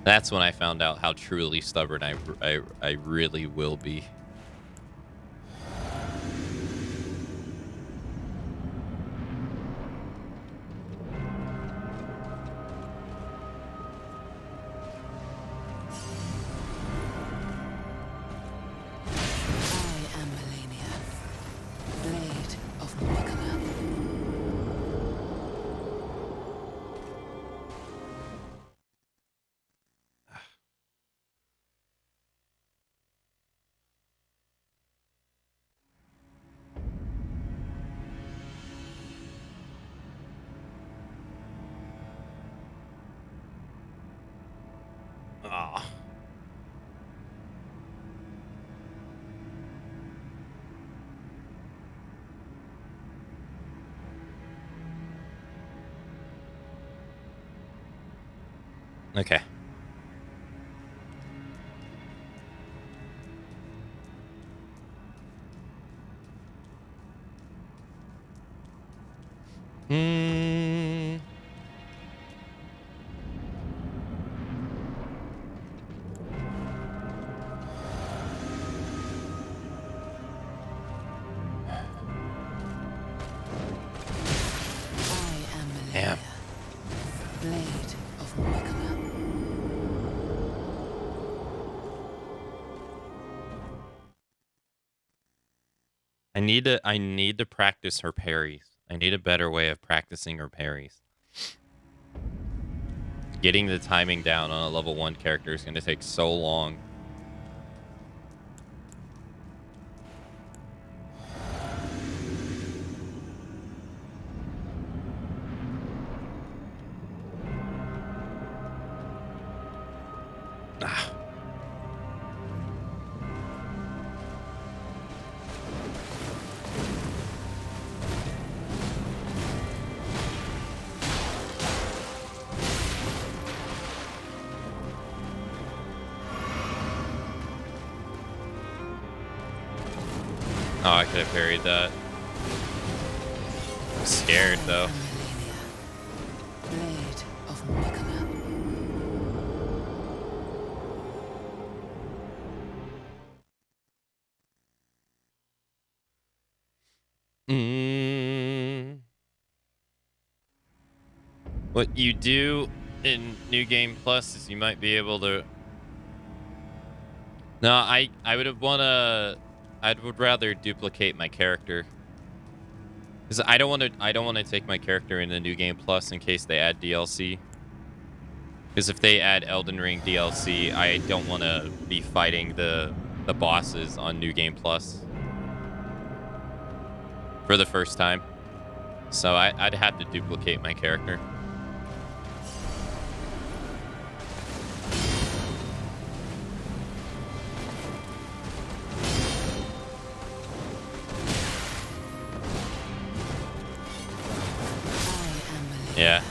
That's when I found out how truly stubborn I really will be. I am Melania, blade of Mikola. Ah. Okay. Hmm. I am Melania, Damn. blade of Mikola. I need to practice her parries. I need a better way of practicing her parries. Getting the timing down on a level 1 character is going to take so long. Ah. Oh, I could have parried that. I'm scared though. I am Melania, blade of Mikola. Mm. What you do in New Game Plus is you might be able to. No, I would rather duplicate my character. Because I don't want to take my character in the New Game Plus in case they add DLC. Because if they add Elden Ring DLC, I don't want to be fighting the bosses on New Game Plus for the first time. So I'd have to duplicate my character. I am Melania, Yeah.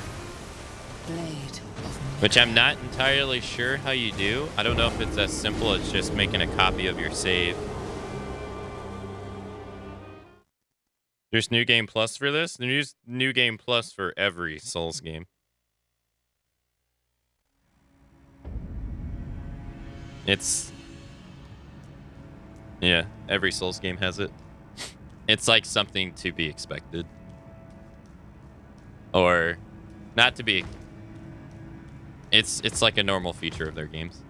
blade of Mikola. Which I'm not entirely sure how you do. I don't know if it's as simple as just making a copy of your save. There's New Game Plus for this? There's New Game Plus for every Souls game. It's... Yeah, every Souls game has it. It's like something to be expected. Or not to be... It's like a normal feature of their games.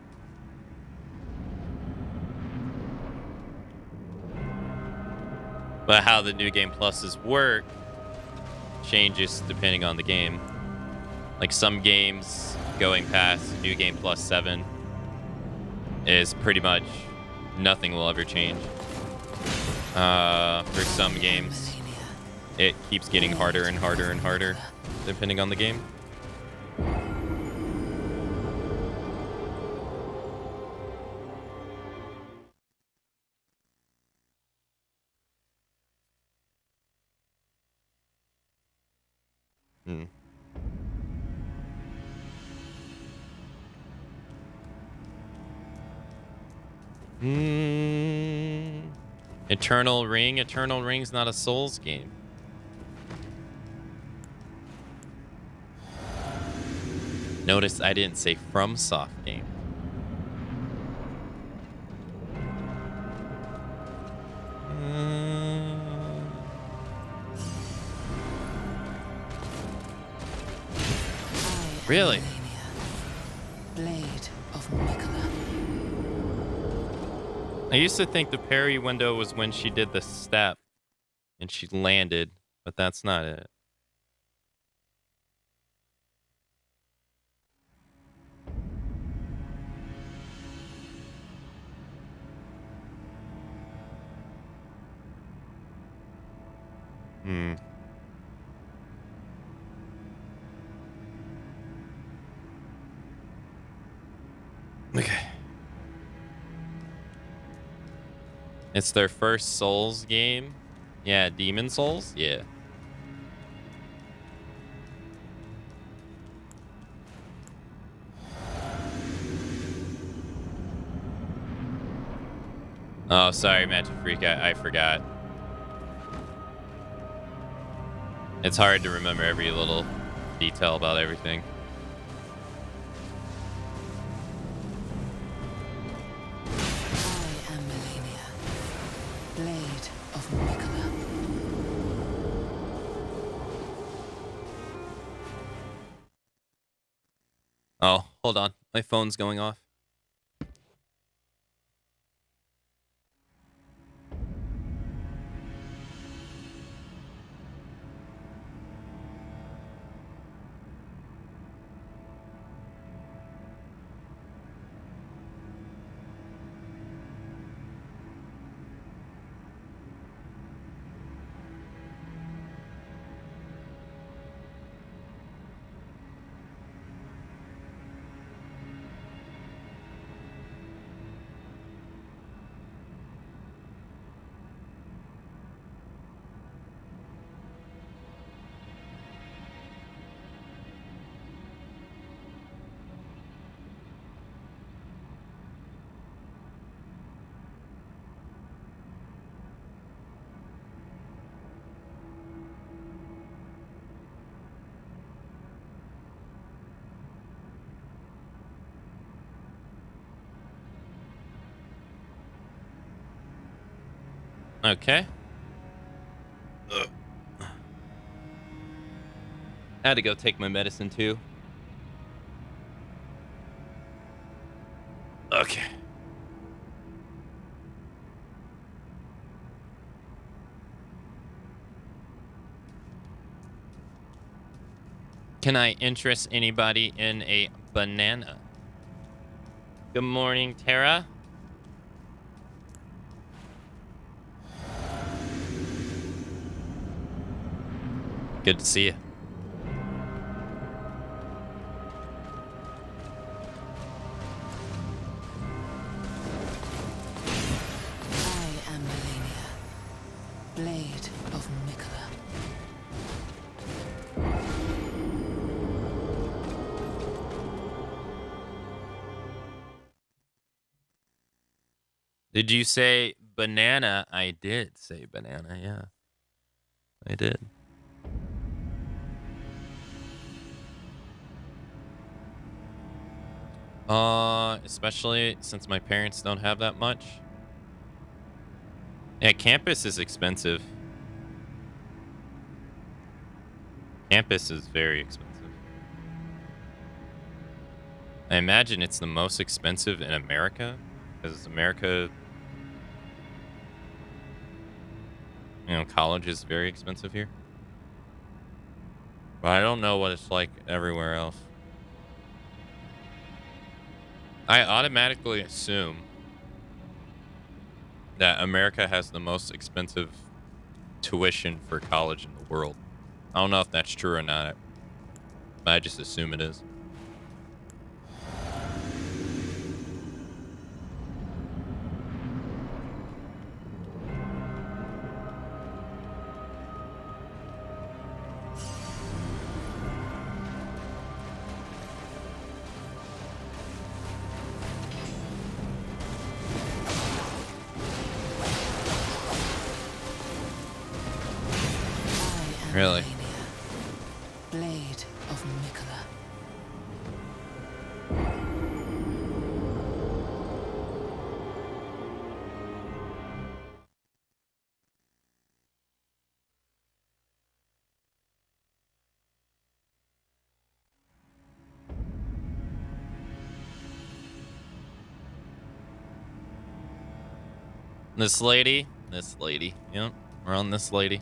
But how the new game pluses work changes depending on the game. Like some games going past New Game Plus 7 is pretty much nothing will ever change. For some games, it keeps getting harder and harder and harder depending on the game. Hmm. Eternal Ring? Eternal Ring's not a Souls game. Notice I didn't say FromSoft game. Really? Blade of Mikola. I used to think the parry window was when she did the step and she landed, but that's not it. Okay. It's their first Souls game. Yeah, Demon Souls? Yeah. Oh, sorry, Magic Freak. I forgot. It's hard to remember every little detail about everything. I am Melania, Blade of Mikola. Oh, hold on. My phone's going off. Okay. Ugh. I had to go take my medicine too. Okay. Can I interest anybody in a banana? Good morning, Tara. Good to see you. I am Melania, Blade of Mikola. Did you say banana? I did say banana, yeah. I did. Especially since my parents don't have that much. Yeah, campus is expensive. Campus is very expensive. I imagine it's the most expensive in America, because America You know, college is very expensive here. But I don't know what it's like everywhere else. I automatically assume that America has the most expensive tuition for college in the world. I don't know if that's true or not, but I just assume it is. Really? Blade of Mikola. This lady, yep, we're on this lady.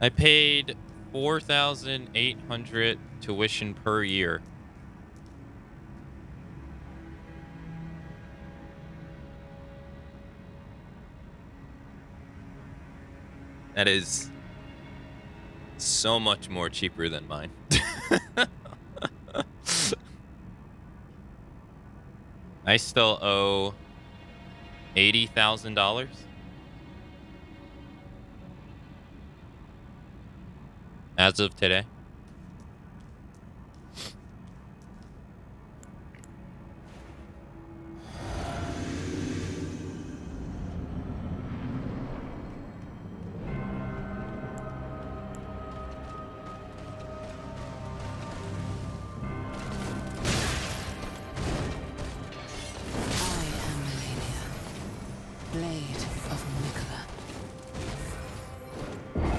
I paid 4,800 tuition per year. That is so much more cheaper than mine. I still owe $80,000. As of today.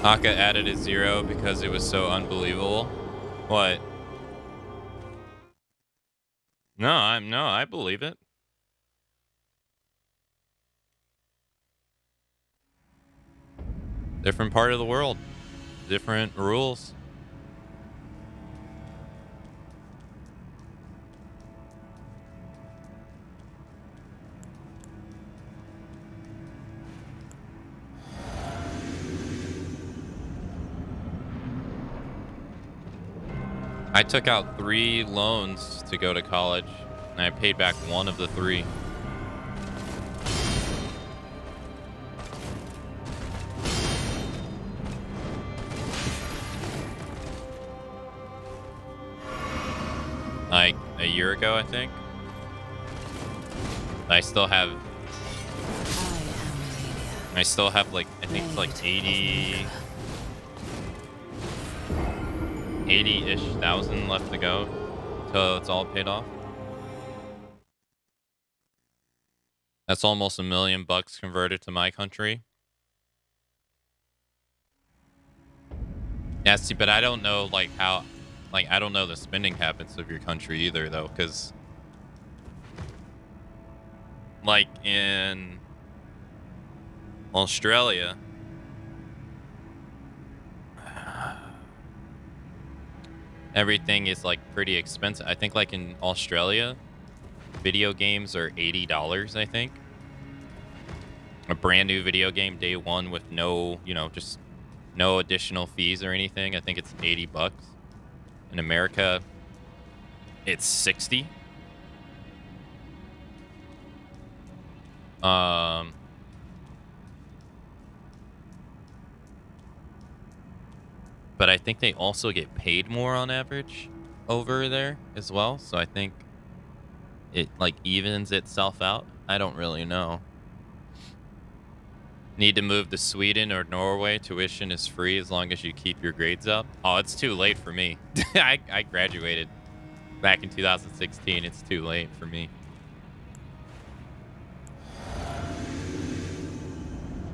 Aka added a 0 because it was so unbelievable. What? No, I believe it. Different part of the world. Different rules. I took out 3 loans to go to college, and I paid back 1 of the 3. Like a year ago, I think. I still have like, I think it's like 80-ish thousand left to go till it's all paid off. That's almost $1 million converted to my country. Yeah, see, but I don't know like how, like I don't know the spending habits of your country either, though, because like in Australia, everything is like pretty expensive. I think like in Australia, video games are $80, I think. A brand new video game day one with no, you know, just no additional fees or anything. I think it's $80. In America, it's 60. But I think they also get paid more on average over there as well. So I think it like evens itself out. I don't really know. Need to move to Sweden or Norway. Tuition is free as long as you keep your grades up. Oh, it's too late for me. I graduated back in 2016. It's too late for me.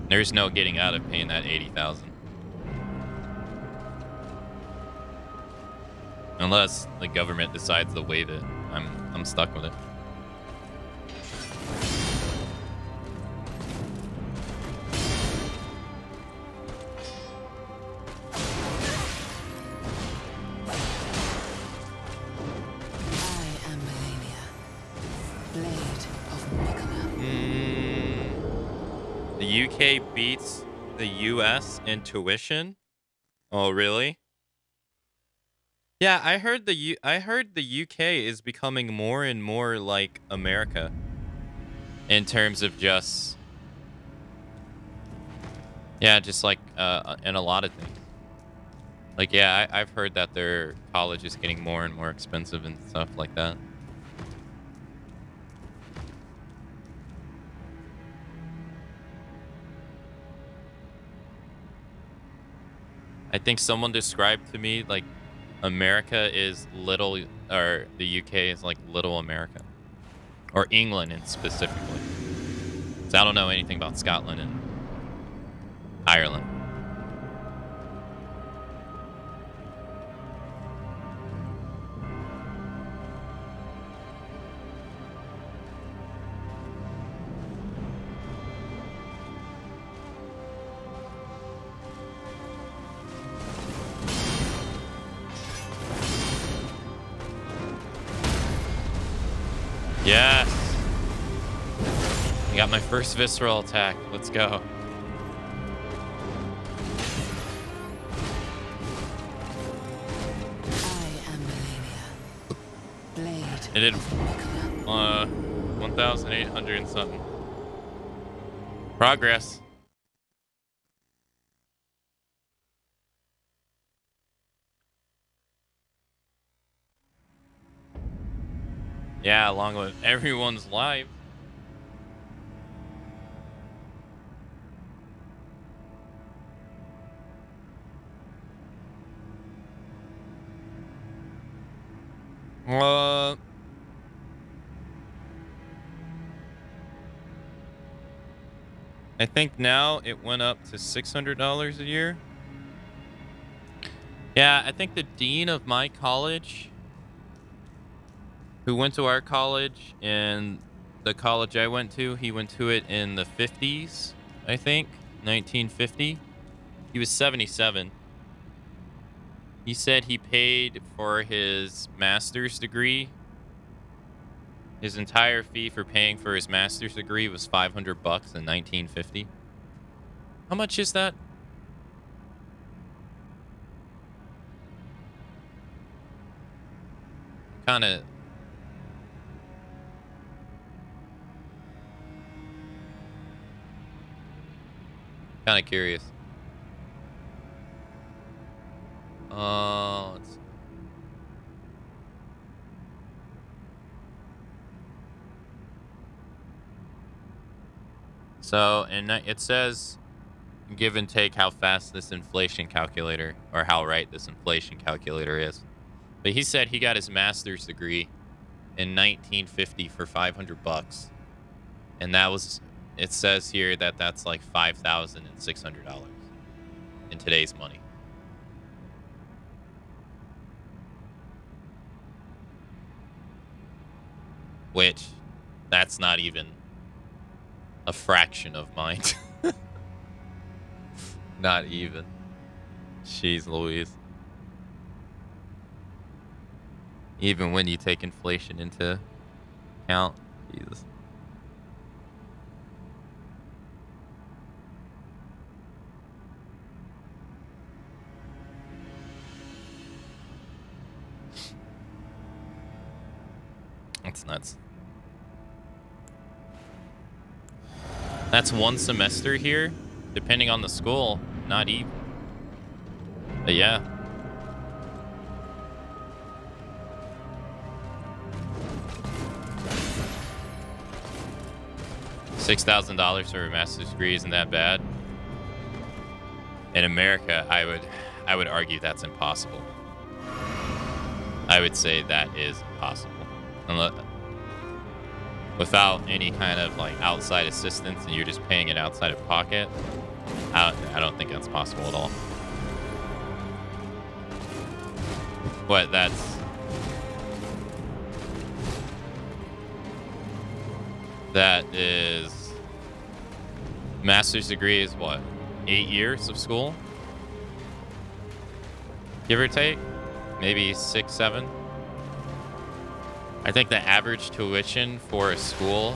There's no getting out of paying that $80,000. Unless the government decides to waive it. I'm stuck with it. UK beats the US in tuition. Oh, really? Yeah, I heard I heard the UK is becoming more and more like America in terms of just just like in a lot of things. Like I've heard that their college is getting more and more expensive and stuff like that. I think someone described to me like America is little, or the UK is like little America, or England in specifically. So I don't know anything about Scotland and Ireland. Yes. I got my first visceral attack. Let's go. I am Melania. Blade. It did of Mikola. 1,800 and something. Progress. Yeah, along with everyone's life. I think now it went up to $600 a year. Yeah, I think the dean of my college, who went to our college and the college I went to, he went to it in the 50s, I think, 1950. He was 77. He said he paid for his master's degree. His entire fee for paying for his master's degree was $500 in 1950. How much is that? Kind of curious. Let's see. So, and it says, give and take how fast this inflation calculator, or how right this inflation calculator is. But he said he got his master's degree in 1950 for $500. And that was, it says here that that's like $5,600 in today's money. Which, that's not even a fraction of mine. Not even. Jeez Louise. Even when you take inflation into account. Jesus. That's nuts. That's one semester here, depending on the school, not even. But yeah. $6,000 for a master's degree isn't that bad. In America, I would argue that's impossible. I would say that is impossible. Unless, without any kind of like outside assistance and you're just paying it outside of pocket, I don't think that's possible at all. But that is, master's degree is what, 8 years of school, give or take, maybe 6, 7. I think the average tuition for a school,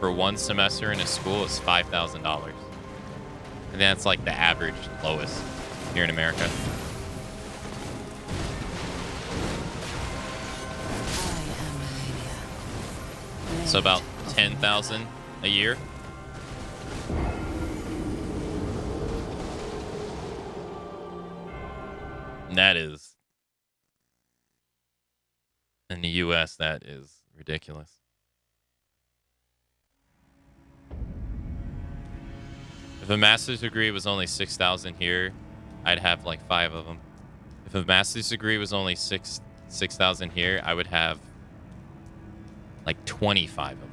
for one semester in a school, is $5,000. And that's like the average lowest here in America. So about 10,000 a year. And that is, in the US, that is ridiculous. If a master's degree was only 6,000 here, I'd have like 5 of them. If a master's degree was only 6,000 here, I would have like 25 of them.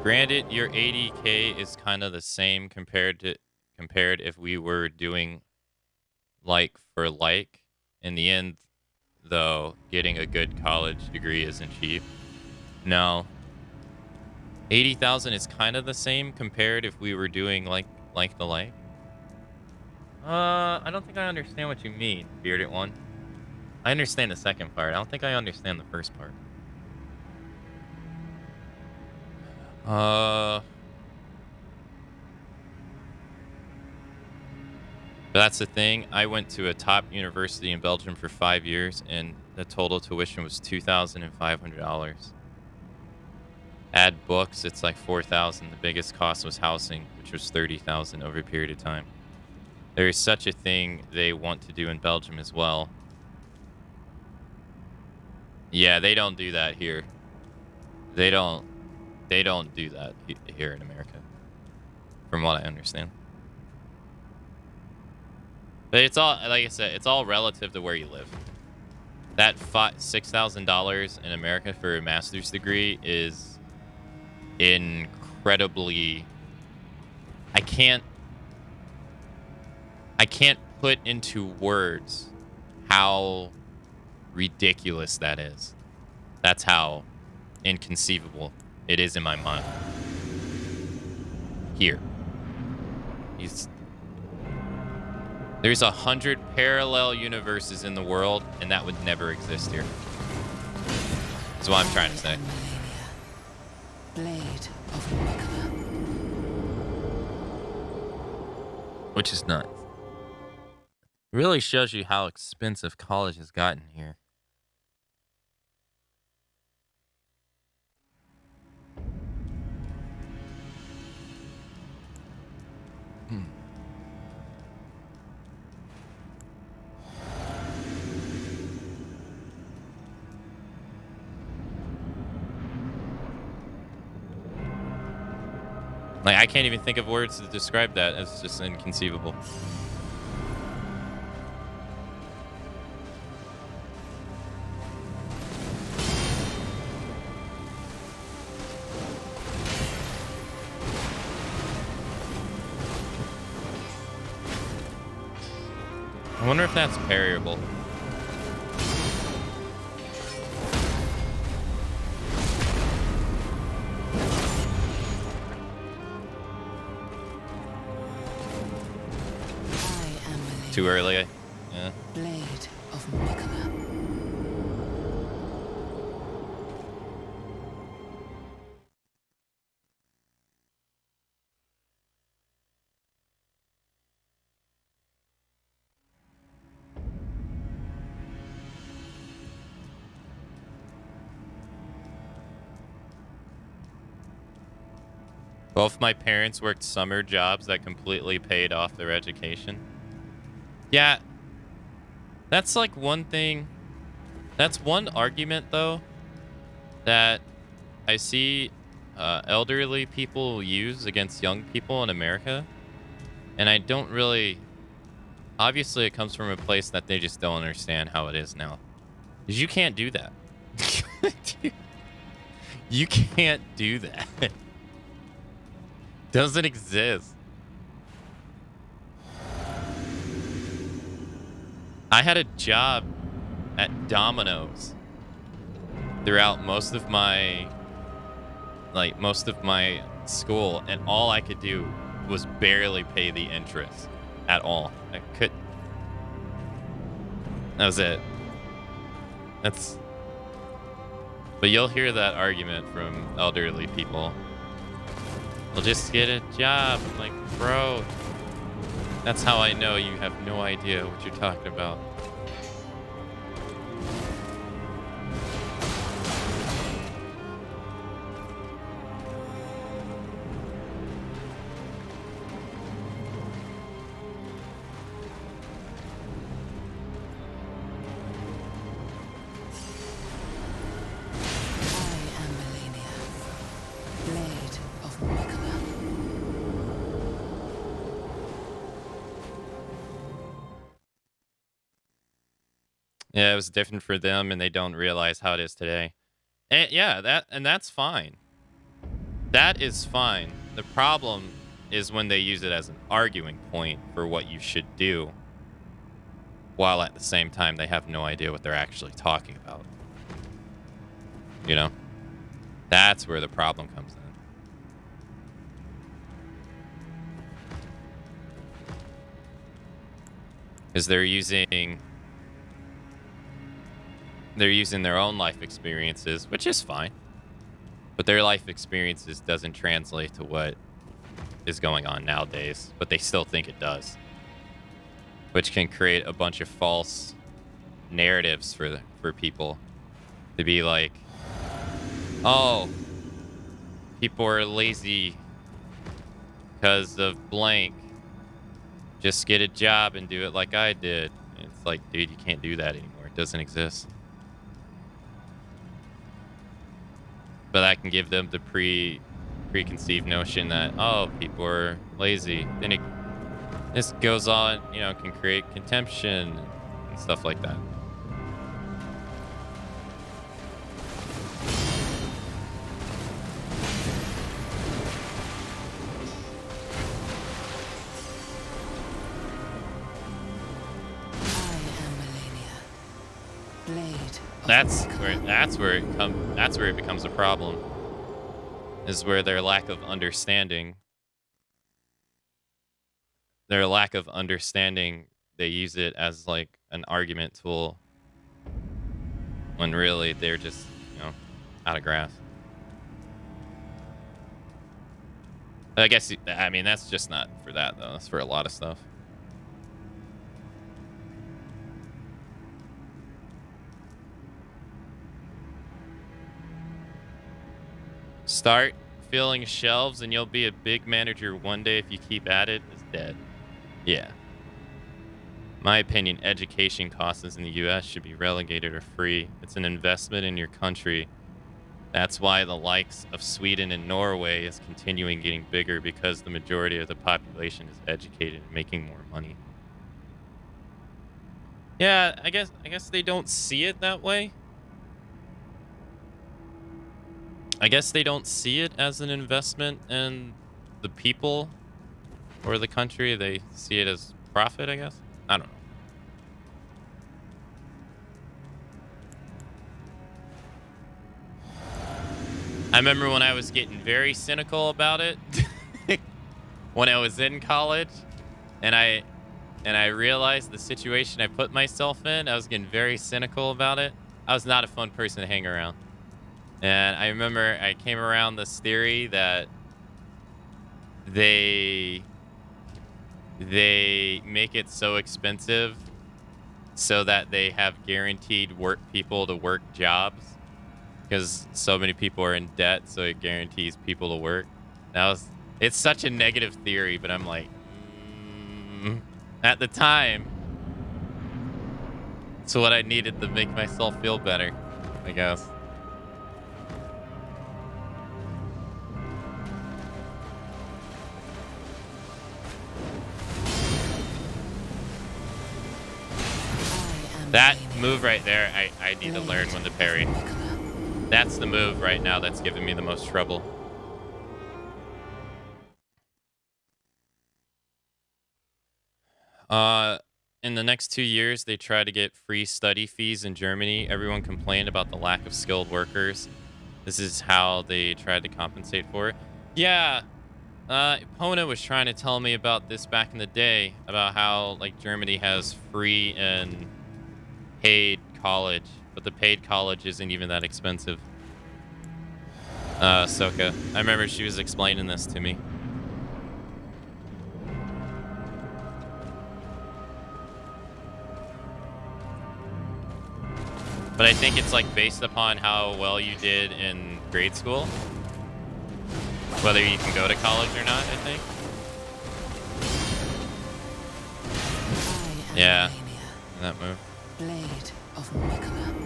Granted, your 80K is kind of the same compared if we were doing like for like. In the end, though, getting a good college degree isn't cheap. No. 80,000 is kind of the same compared if we were doing like the like. I don't think I understand what you mean, Bearded One. I understand the second part. I don't think I understand the first part. But that's the thing. I went to a top university in Belgium for 5 years, and the total tuition was $2,500. Add books, it's like $4,000. The biggest cost was housing, which was $30,000 over a period of time. There is such a thing they want to do in Belgium as well. Yeah, they don't do that here. They don't do that here in America, from what I understand. But it's all, like I said, it's all relative to where you live. That $6,000 in America for a master's degree is incredibly. I can't put into words how ridiculous that is. That's how inconceivable it is in my mind. Here. There's 100 parallel universes in the world, and that would never exist here. That's what I'm trying to say. Blade of Mikola. Which is nuts. Really shows you how expensive college has gotten here. Like, I can't even think of words to describe that. It's just inconceivable. I wonder if that's parryable. Too early, yeah. Blade of Mikola. Both my parents worked summer jobs that completely paid off their education. Yeah, that's like one thing. That's one argument, though, that I see elderly people use against young people in America. And I don't really... Obviously, it comes from a place that they just don't understand how it is now. Because you can't do that. You can't do that. Doesn't exist. I had a job at Domino's throughout most of my school, and all I could do was barely pay the interest at all. I could. That was it. That's. But you'll hear that argument from elderly people. Well, just get a job. I'm like, bro. That's how I know you have no idea what you're talking about. Yeah, it was different for them, and they don't realize how it is today. And yeah, that's fine. That is fine. The problem is when they use it as an arguing point for what you should do, while at the same time they have no idea what they're actually talking about. You know? That's where the problem comes in. Because they're using their own life experiences, which is fine. But their life experiences doesn't translate to what is going on nowadays, but they still think it does. Which can create a bunch of false narratives for people to be like, oh, people are lazy because of blank. Just get a job and do it like I did. And it's like, dude, you can't do that anymore. It doesn't exist. But I can give them the preconceived notion that, oh, people are lazy. Then this goes on, you know, can create contention and stuff like that. That's where it becomes a problem. Is where their lack of understanding. Their lack of understanding, they use it as like an argument tool when really they're just, you know, out of grasp. I guess, I mean, that's just not for that though. That's for a lot of stuff. Start filling shelves and you'll be a big manager one day if you keep at it is dead. Yeah. My opinion, education costs in the US should be relegated or free. It's an investment in your country. That's why the likes of Sweden and Norway is continuing getting bigger, because the majority of the population is educated and making more money. Yeah, I guess they don't see it that way. I guess they don't see it as an investment in the people or the country. They see it as profit, I guess. I don't know. I remember when I was getting very cynical about it when I was in college, and I realized the situation I put myself in. I was getting very cynical about it. I was not a fun person to hang around. And I remember I came around this theory that they make it so expensive so that they have guaranteed people to work jobs, because so many people are in debt, so it guarantees people to work. It's such a negative theory, but I'm like, at the time, It's what I needed to make myself feel better, I guess. That move right there, I need to learn when to parry. That's the move right now that's giving me the most trouble. In the next 2 years, they try to get free study fees in Germany. Everyone complained about the lack of skilled workers. This is how they tried to compensate for it. Yeah, Pona was trying to tell me about this back in the day, about how, like, Germany has free and paid college, but the paid college isn't even that expensive. Soka. I remember she was explaining this to me. But I think it's like based upon how well you did in grade school. Whether you can go to college or not, I think. Yeah. That move. Blade of Mikola.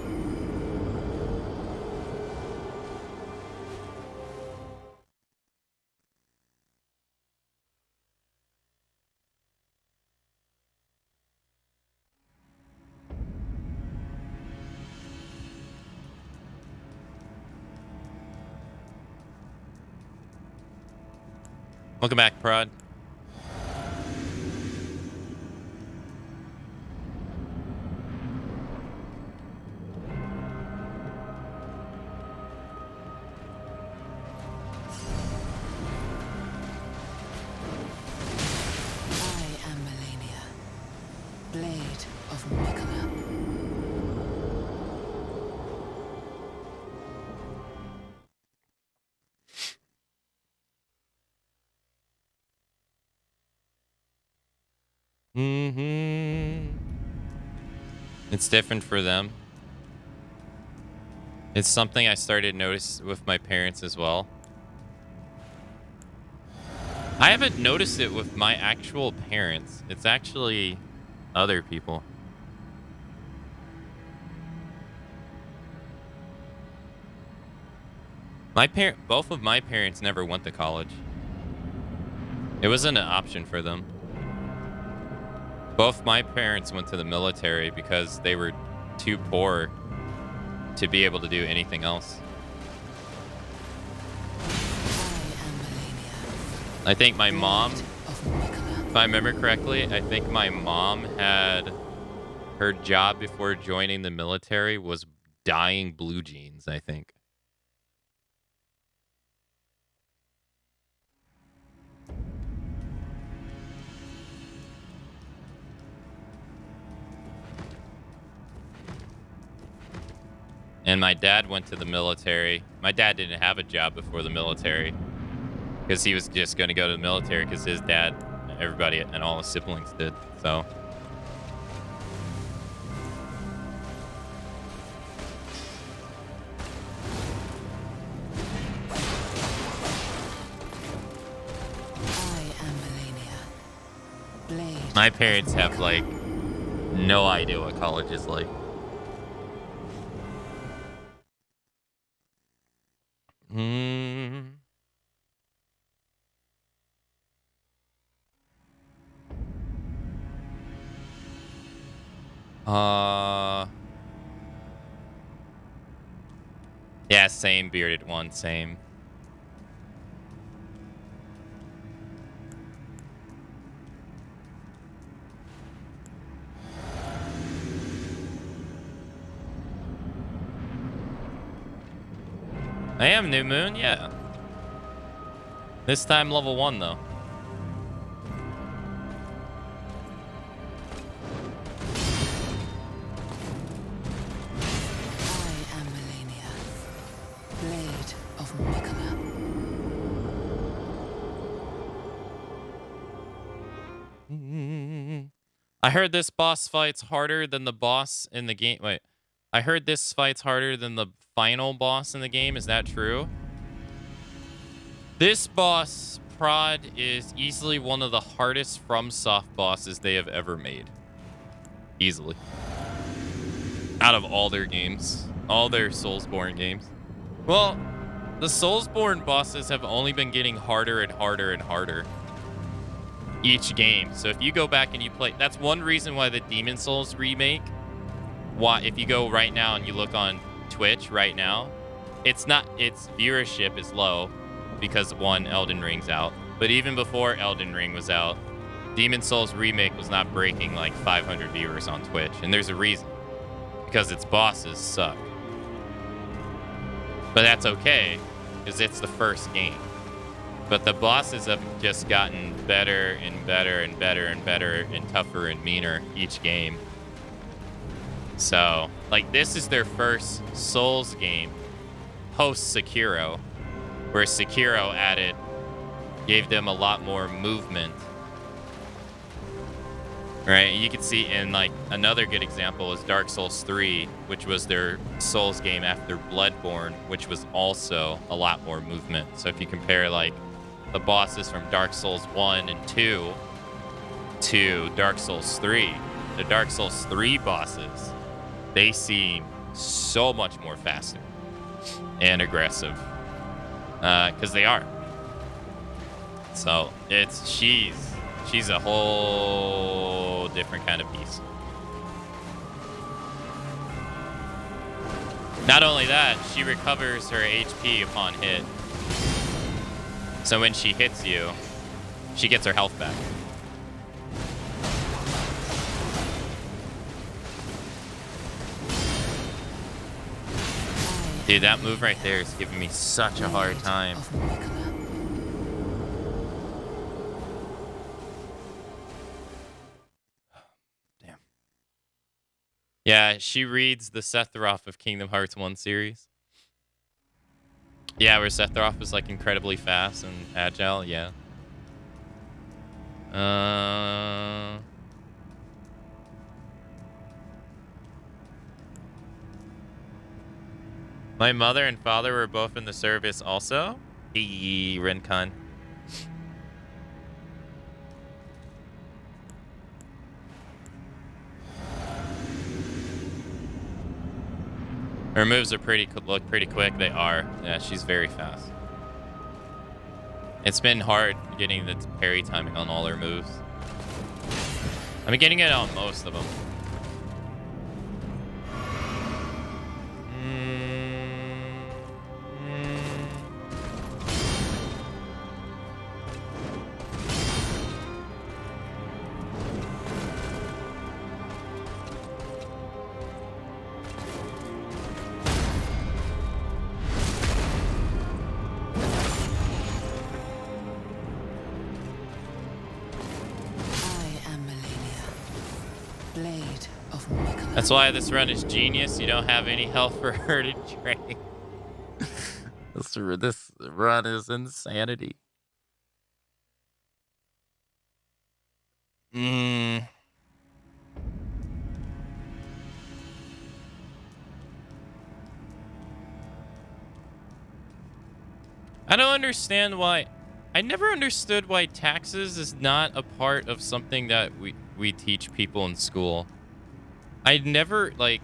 Welcome back, Prod. Blade of Mikola. It's different for them. It's something I started to notice with my parents as well. I haven't noticed it with my actual parents. It's actually other people. Both of my parents never went to college. It wasn't an option for them. Both my parents went to the military because they were too poor to be able to do anything else. I think my mom, if I remember correctly, I think my mom had her job before joining the military was dyeing blue jeans, I think. And my dad went to the military. My dad didn't have a job before the military because he was just going to go to the military because his dad, everybody, and all his siblings did. So. My parents have, like, no idea what college is like. Yeah, same bearded one, same. I am New Moon, yeah. This time level 1, though. I am Melania, Blade of Mikola. I heard this boss fight's harder than the boss in the game. Wait. I heard this fight's harder than the final boss in the game. Is that true? This boss, Prod, is easily one of the hardest FromSoft bosses they have ever made. Easily. out of all their games, all their Soulsborne games. Well, the Soulsborne bosses have only been getting harder and harder and harder each game. So if you go back and you play, that's one reason why the Demon Souls remake, why if you go right now and you look on Twitch right now, its viewership is low because one, Elden Ring's out. But even before Elden Ring was out, Demon Souls remake was not breaking like 500 viewers on Twitch, and there's a reason. Because its bosses suck. But that's okay, because it's the first game. But the bosses have just gotten better and better and better and better and tougher and meaner each game. So, like, this is their first Souls game post Sekiro, where Sekiro gave them a lot more movement. Right, you can see in like another good example is Dark Souls 3, which was their Souls game after Bloodborne, which was also a lot more movement. So if you compare like the bosses from Dark Souls 1 and 2 to Dark Souls 3, the Dark Souls 3 bosses, they seem so much more faster and aggressive because they are. So she's a whole different kind of beast. Not only that, she recovers her HP upon hit. So when she hits you, she gets her health back. Dude, that move right there is giving me such a hard time. Yeah, she reads the Sephiroth of Kingdom Hearts 1 series. Yeah, where Sephiroth is like incredibly fast and agile, yeah. My mother and father were both in the service also. Rencon. Her moves are look pretty quick. They are. Yeah, she's very fast. It's been hard getting the parry timing on all her moves. I'm getting it on most of them. That's why this run is genius. You don't have any health for her to drain. This run is insanity. I don't understand why. I never understood why taxes is not a part of something that we teach people in school. I never, like,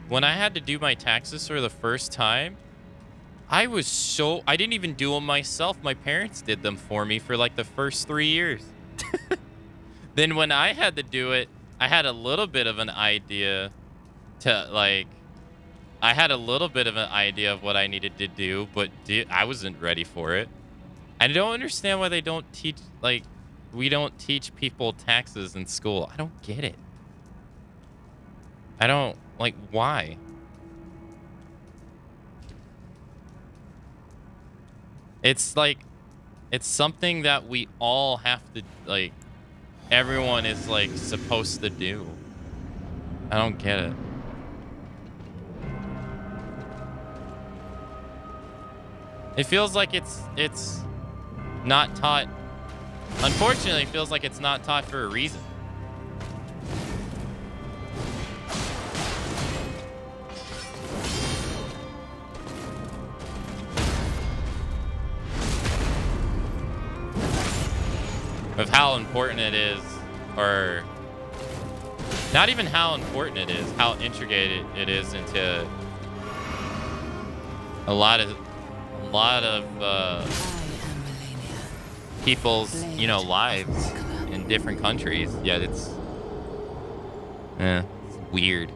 when I had to do my taxes for the first time, I didn't even do them myself. My parents did them for me for like the first 3 years. Then when I had to do it, I had a little bit of an idea of what I needed to do, but I wasn't ready for it. I don't understand why they don't teach, like, we don't teach people taxes in school. I don't get it. I don't, like, why? It's like, it's something that we all have to, like, everyone is, like, supposed to do. I don't get it. It feels like it's not taught. Unfortunately, it feels like it's not taught for a reason. Of how important it is, or Not even how important it is, how intricate it is into a lot of I am Melania, people's, you know, blade lives of Mikula. in different countries. Yet it's weird.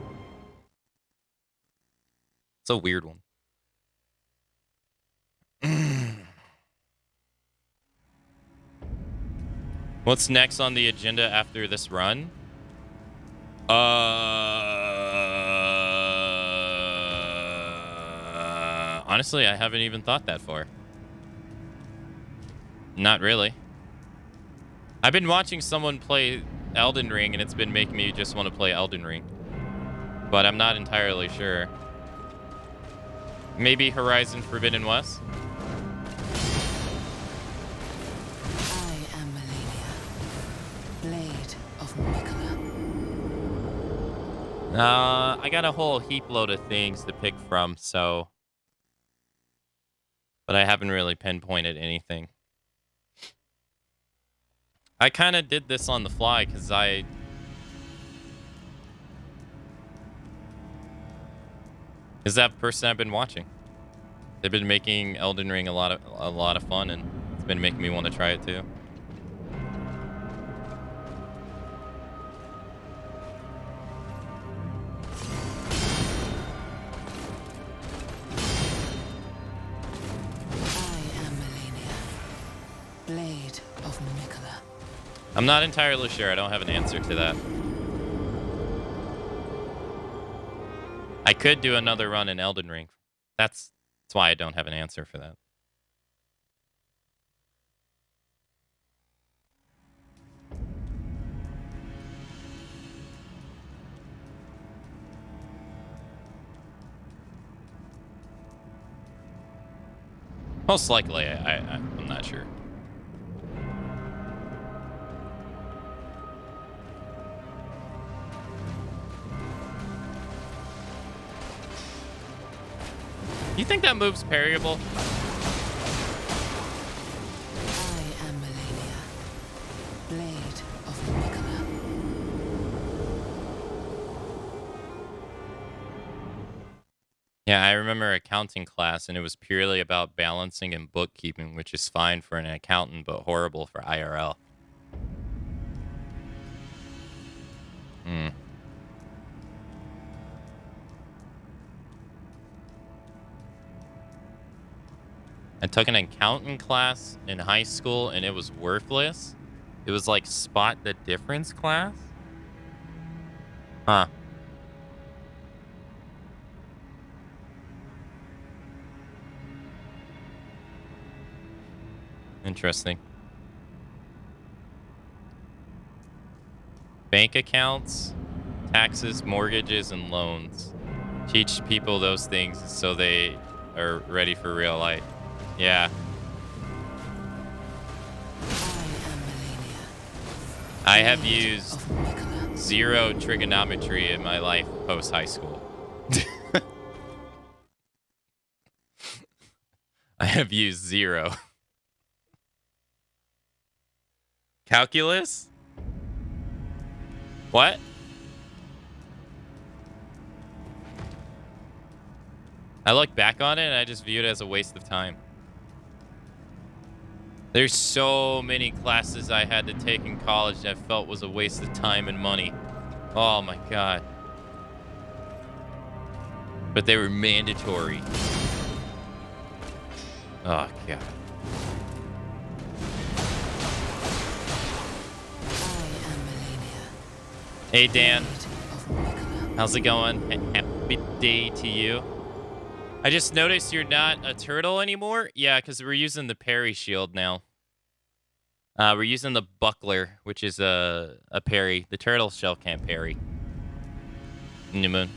It's a weird one. What's next on the agenda after this run? Honestly, I haven't even thought that far. Not really. I've been watching someone play Elden Ring, and it's been making me just want to play Elden Ring. But I'm not entirely sure. Maybe Horizon Forbidden West? I am Melania, blade of Mikula. I got a whole heap load of things to pick from, so... But I haven't really pinpointed anything. I kind of did this on the fly, because is that person I've been watching. They've been making Elden Ring a lot of fun, and it's been making me want to try it too. I am Melania, blade of Mikula. I'm not entirely sure. I don't have an answer to that. I could do another run in Elden Ring. That's why I don't have an answer for that. Most likely, I'm not sure. You think that move's parryable? I am Melania, blade of Mikula. Yeah, I remember accounting class, and it was purely about balancing and bookkeeping, which is fine for an accountant, but horrible for IRL. I took an accounting class in high school, and it was worthless. It was like spot the difference class. Huh. Interesting. Bank accounts, taxes, mortgages, and loans. Teach people those things so they are ready for real life. Yeah. I am Melania, I have blade used of Mikula. 0 trigonometry in my life post high school. I have used 0. Calculus? What? I look back on it and I just view it as a waste of time. There's so many classes I had to take in college that I felt was a waste of time and money. Oh my god. But they were mandatory. Oh god. I am Melania, Hey Dan, blade of Mikula. how's it going? Happy day to you. I just noticed you're not a turtle anymore. Yeah, because we're using the parry shield now. We're using the buckler, which is a parry. The turtle shell can't parry. New moon.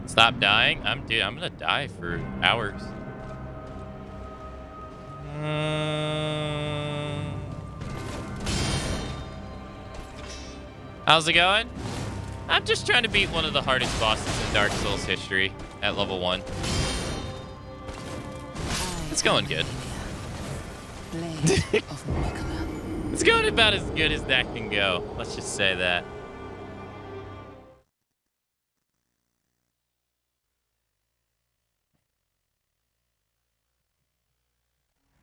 Stop dying? Dude, I'm gonna die for hours. How's it going? I'm just trying to beat one of the hardest bosses in Dark Souls history at level 1. It's going good. It's going about as good as that can go. Let's just say that.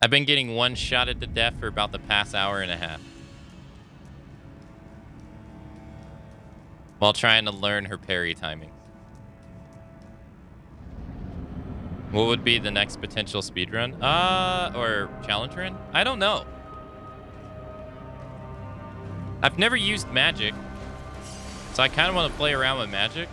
I've been getting one-shotted to death for about the past hour and a half. While trying to learn her parry timing. What would be the next potential speedrun? Or challenge run? I don't know. I've never used magic. So I kind of want to play around with magic.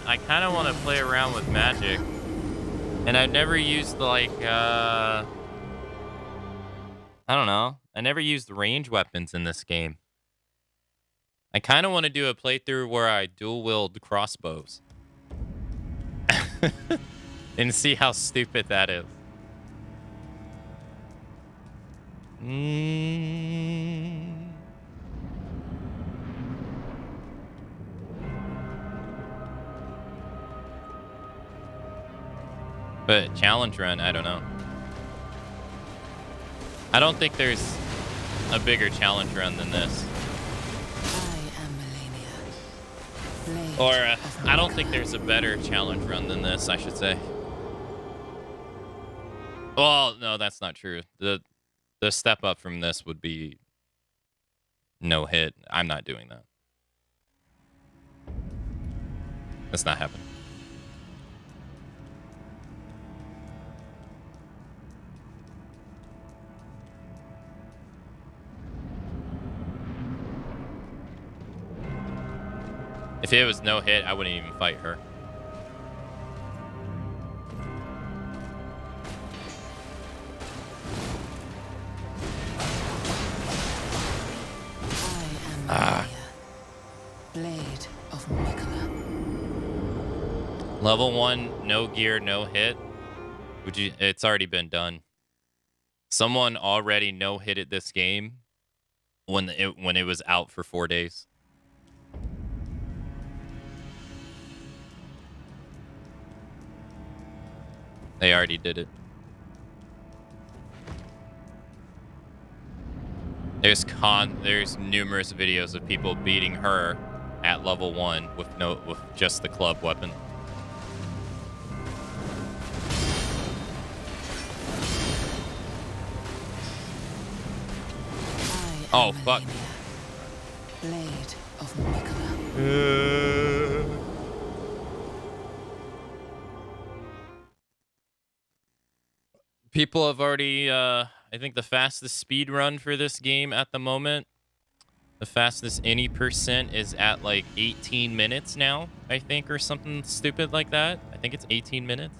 I kind of want to play around with magic. And I've never used, like, I don't know. I never used range weapons in this game. I kind of want to do a playthrough where I dual-wield crossbows. And see how stupid that is. But challenge run, I don't know. I don't think there's a bigger challenge run than this. Or I don't think there's a better challenge run than this, I should say. Well, no, that's not true. The step up from this would be no hit. I'm not doing that. That's not happening. If it was no hit, I wouldn't even fight her. Blade of Mikola. Level 1, no gear, no hit. Would you? It's already been done. Someone already no hitted this game when it was out for 4 days. They already did it. There's numerous videos of people beating her at level 1 with just the club weapon. Oh fuck. Blade of Mikola. People have already, I think the fastest speed run for this game at the moment, the fastest any percent is at like 18 minutes now, I think, or something stupid like that. I think it's 18 minutes.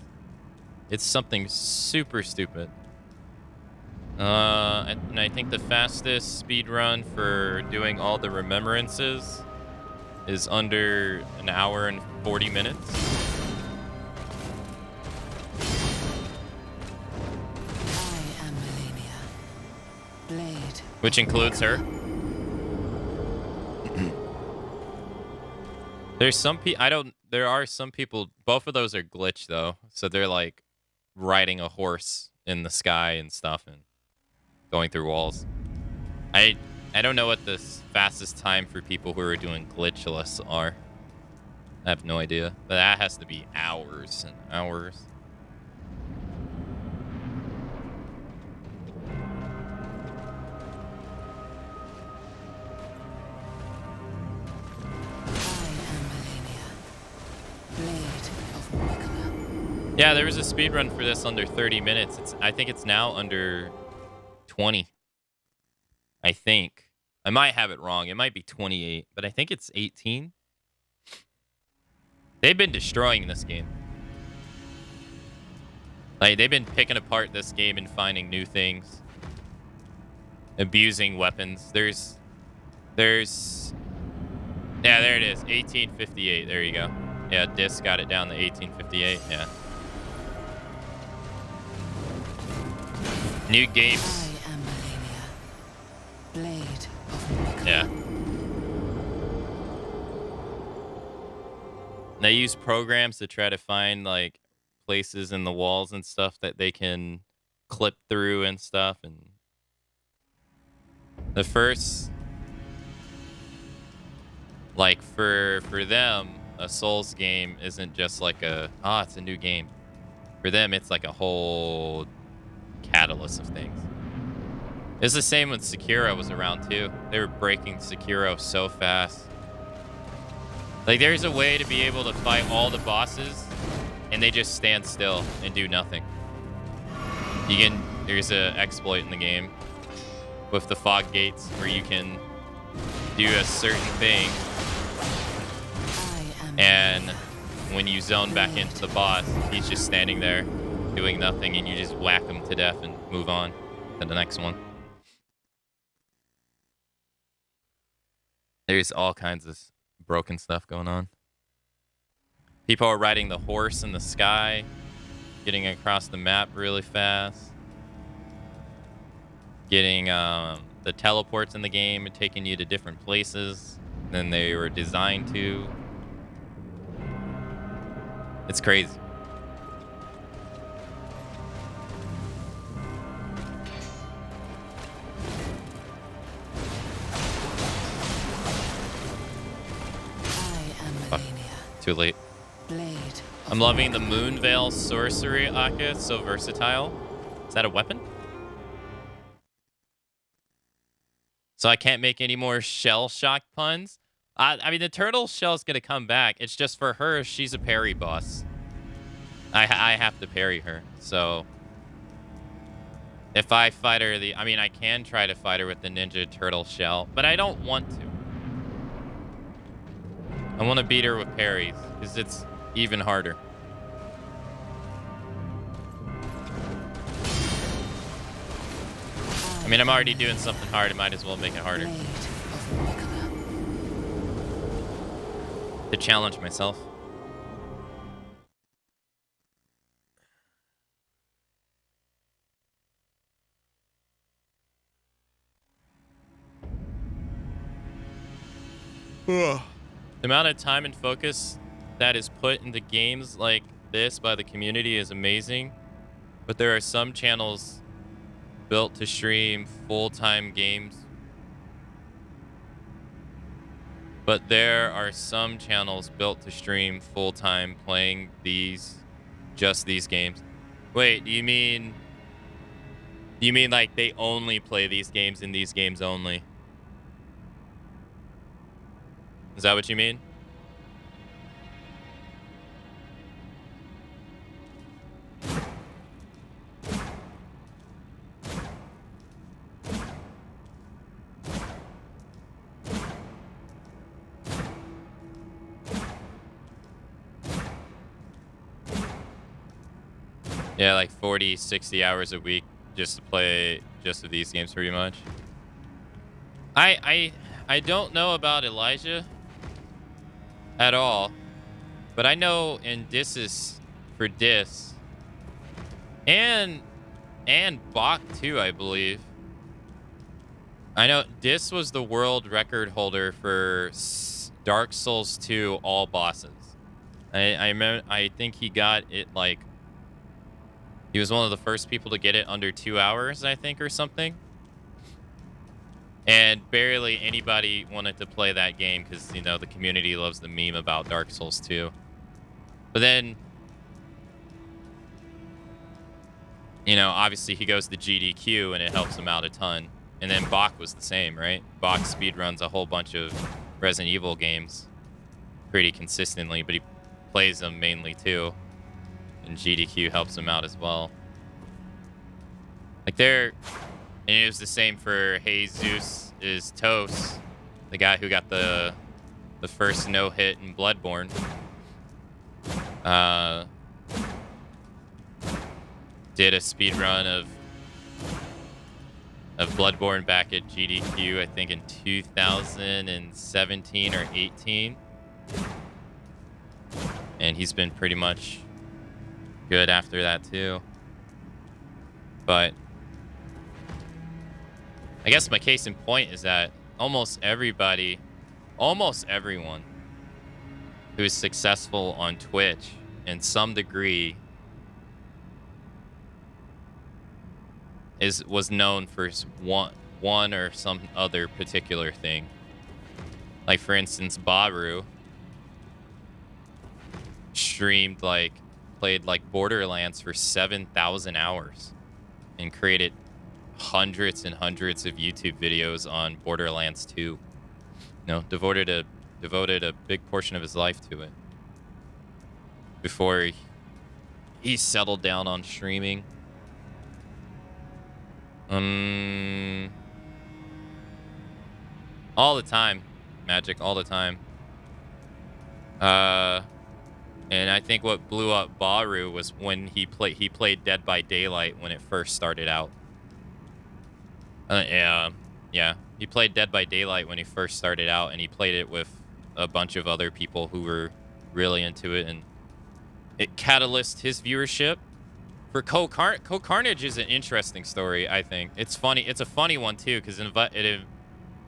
It's something super stupid. And I think the fastest speed run for doing all the remembrances is under an hour and 40 minutes. Which includes her. There's some people, there are some people, both of those are glitched though. So they're like riding a horse in the sky and stuff and going through walls. I don't know what the fastest time for people who are doing glitchless are. I have no idea. But that has to be hours and hours. Yeah, there was a speed run for this under 30 minutes. I think it's now under 20. I think. I might have it wrong. It might be 28, but I think it's 18. They've been destroying this game. Like, they've been picking apart this game and finding new things. Abusing weapons. Yeah, there it is. 1858. There you go. Yeah, Dis got it down to 1858. Yeah. New games. I am Melania, blade of Mokka. Yeah. They use programs to try to find like places in the walls and stuff that they can clip through and stuff. And the first, like for them, a Souls game isn't just like it's a new game. For them, it's like a whole catalyst of things. It's the same when Sekiro was around too. They were breaking Sekiro so fast. Like there's a way to be able to fight all the bosses and they just stand still and do nothing. There's a exploit in the game with the fog gates where you can do a certain thing, and when you zone back into the boss, he's just standing there doing nothing, and you just whack him to death and move on to the next one. There's all kinds of broken stuff going on. People are riding the horse in the sky, getting across the map really fast, getting the teleports in the game and taking you to different places than they were designed to. It's crazy. Too late. Blade. I'm loving the Moonveil sorcery, Aka. It's so versatile. Is that a weapon? So I can't make any more shell shock puns? I mean, the turtle shell's going to come back. It's just for her, she's a parry boss. I have to parry her. So if I fight her, I can try to fight her with the ninja turtle shell, but I don't want to. I want to beat her with parries, because it's even harder. I mean, I'm already doing something hard. I might as well make it harder. To challenge myself. The amount of time and focus that is put into games like this by the community is amazing, but there are some channels built to stream full-time games. But there are some channels built to stream full-time playing just these games. Wait, do you mean like they only play these games in these games only? Is that what you mean? Yeah, like 40, 60 hours a week just to play just of these games pretty much. I don't know about Elijah at all, but I know in Dis for Dis and Bach too, I believe. I know Dis was the world record holder for Dark Souls 2 all bosses. I think he got it like, he was one of the first people to get it under 2 hours, I think, or something. And barely anybody wanted to play that game because, you know, the community loves the meme about Dark Souls 2. But then, you know, obviously he goes to GDQ and it helps him out a ton. And then Bach was the same, right? Bach speedruns a whole bunch of Resident Evil games pretty consistently, but he plays them mainly too. And GDQ helps him out as well. Like and it was the same for Jesus is Toast, the guy who got the first no-hit in Bloodborne. Did a speed run of Bloodborne back at GDQ, I think in 2017 or 18. And he's been pretty much good after that too. But I guess my case in point is that almost everyone who is successful on Twitch in some degree was known for one or some other particular thing. Like, for instance, Baru played like Borderlands for 7,000 hours and created hundreds and hundreds of YouTube videos on Borderlands 2. You know, devoted a big portion of his life to it before he settled down on streaming. All the time, Magic, all the time. And I think what blew up Baru was when he played Dead by Daylight when it first started out. Yeah, he played Dead by Daylight when he first started out, and he played it with a bunch of other people who were really into it, and it catalyzed his viewership. For Carnage is an interesting story, I think. It's funny. It's a funny one too, because it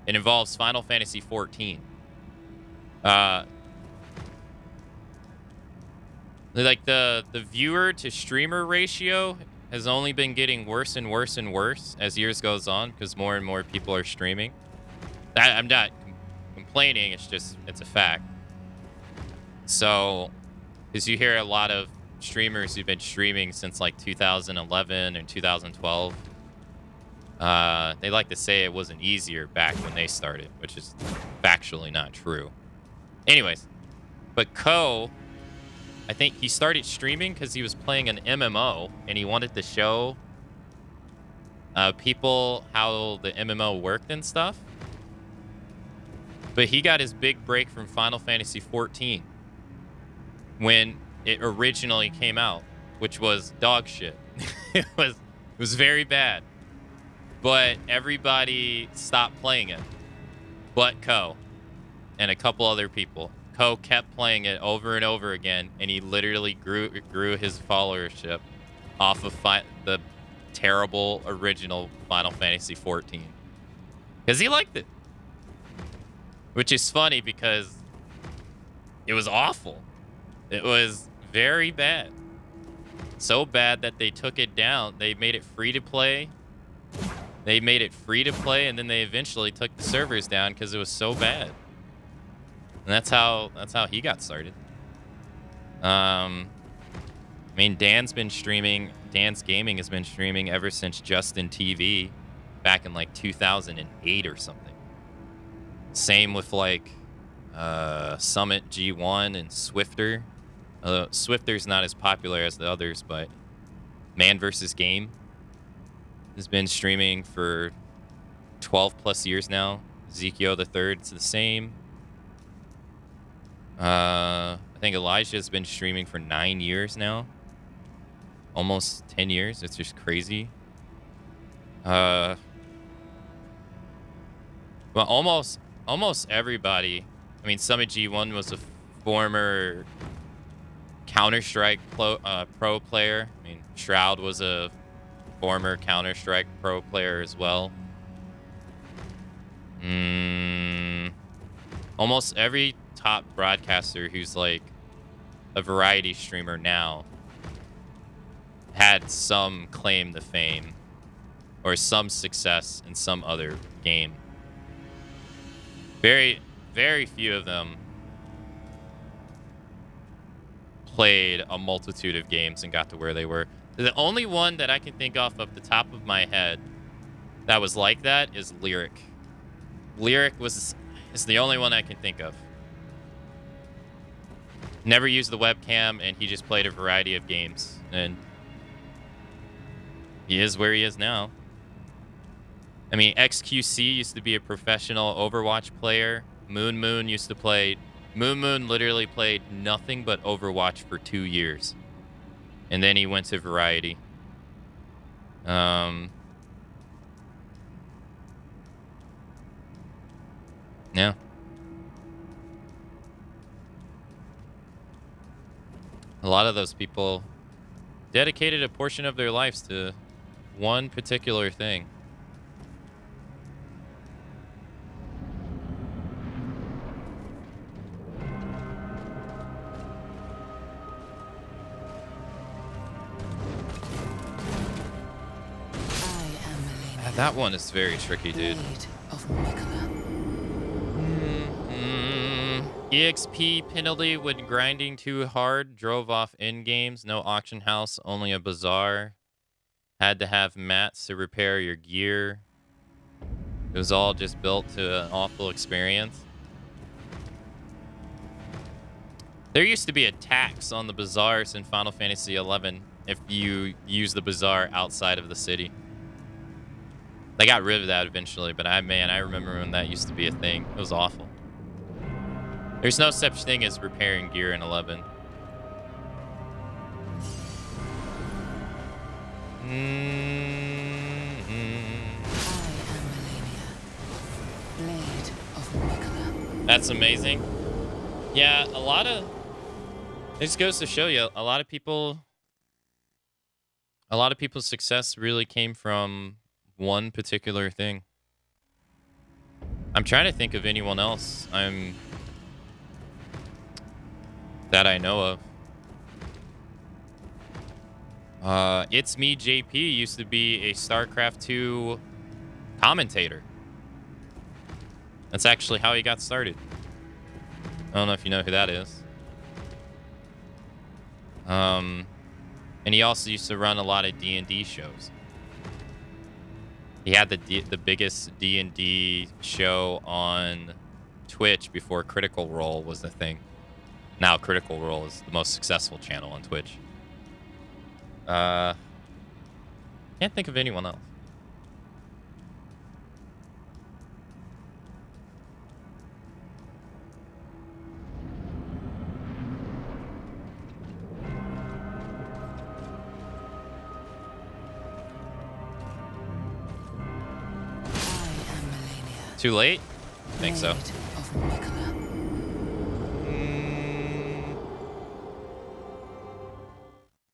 involves Final Fantasy 14. Like the viewer to streamer ratio has only been getting worse and worse and worse as years goes on, because more and more people are streaming. I'm not complaining. It's a fact. So, because you hear a lot of streamers who've been streaming since like 2011 and 2012, they like to say it wasn't easier back when they started, which is factually not true. Anyways, but I think he started streaming because he was playing an MMO and he wanted to show people how the MMO worked and stuff. But he got his big break from Final Fantasy 14 when it originally came out, which was dog shit. it was very bad. But everybody stopped playing it. But Ko and a couple other people. Ko kept playing it over and over again, and he literally grew his followership off of the terrible original Final Fantasy 14. Because he liked it. Which is funny because it was awful. It was very bad. So bad that they took it down. They made it free to play. And then they eventually took the servers down because it was so bad. And that's how he got started. I mean, Dan's gaming has been streaming ever since Justin TV back in like 2008 or something. Same with like Summit G1 and Swifter. Swifter's not as popular as the others, but Man vs. Game has been streaming for 12 plus years now. Ezekiel the Third's the same. I think Elijah's been streaming for 9 years now. Almost 10 years. It's just crazy. Well, almost everybody. I mean, Summit G1 was a former Counter-Strike pro player. I mean, Shroud was a former Counter-Strike pro player as well. Almost every top broadcaster who's like a variety streamer now had some claim to fame or some success in some other game. Very, very few of them played a multitude of games and got to where they were. The only one that I can think of the top of my head that was like that is Lyric. Lyric is the only one I can think of. Never used the webcam, and he just played a variety of games. And he is where he is now. I mean, XQC used to be a professional Overwatch player. Moon used to play... Moon literally played nothing but Overwatch for 2 years. And then he went to variety. Yeah. A lot of those people dedicated a portion of their lives to one particular thing. That one is very tricky, dude. EXP penalty when grinding too hard. Drove off in games. No auction house. Only a bazaar. Had to have mats to repair your gear. It was all just built to an awful experience. There used to be a tax on the bazaars in Final Fantasy XI if you use the bazaar outside of the city. They got rid of that eventually, but I remember when that used to be a thing. It was awful. There's no such thing as repairing gear in 11. That's amazing. Yeah, a lot of... This goes to show you, a lot of people's success really came from one particular thing. I'm trying to think of anyone else that I know of. It's Me JP used to be a StarCraft 2 commentator. That's actually how he got started. I don't know if you know who that is. And he also used to run a lot of D&D shows. He had the biggest D&D show on Twitch before Critical Role was the thing. Now Critical Role is the most successful channel on Twitch. Can't think of anyone else. Too late? I think so.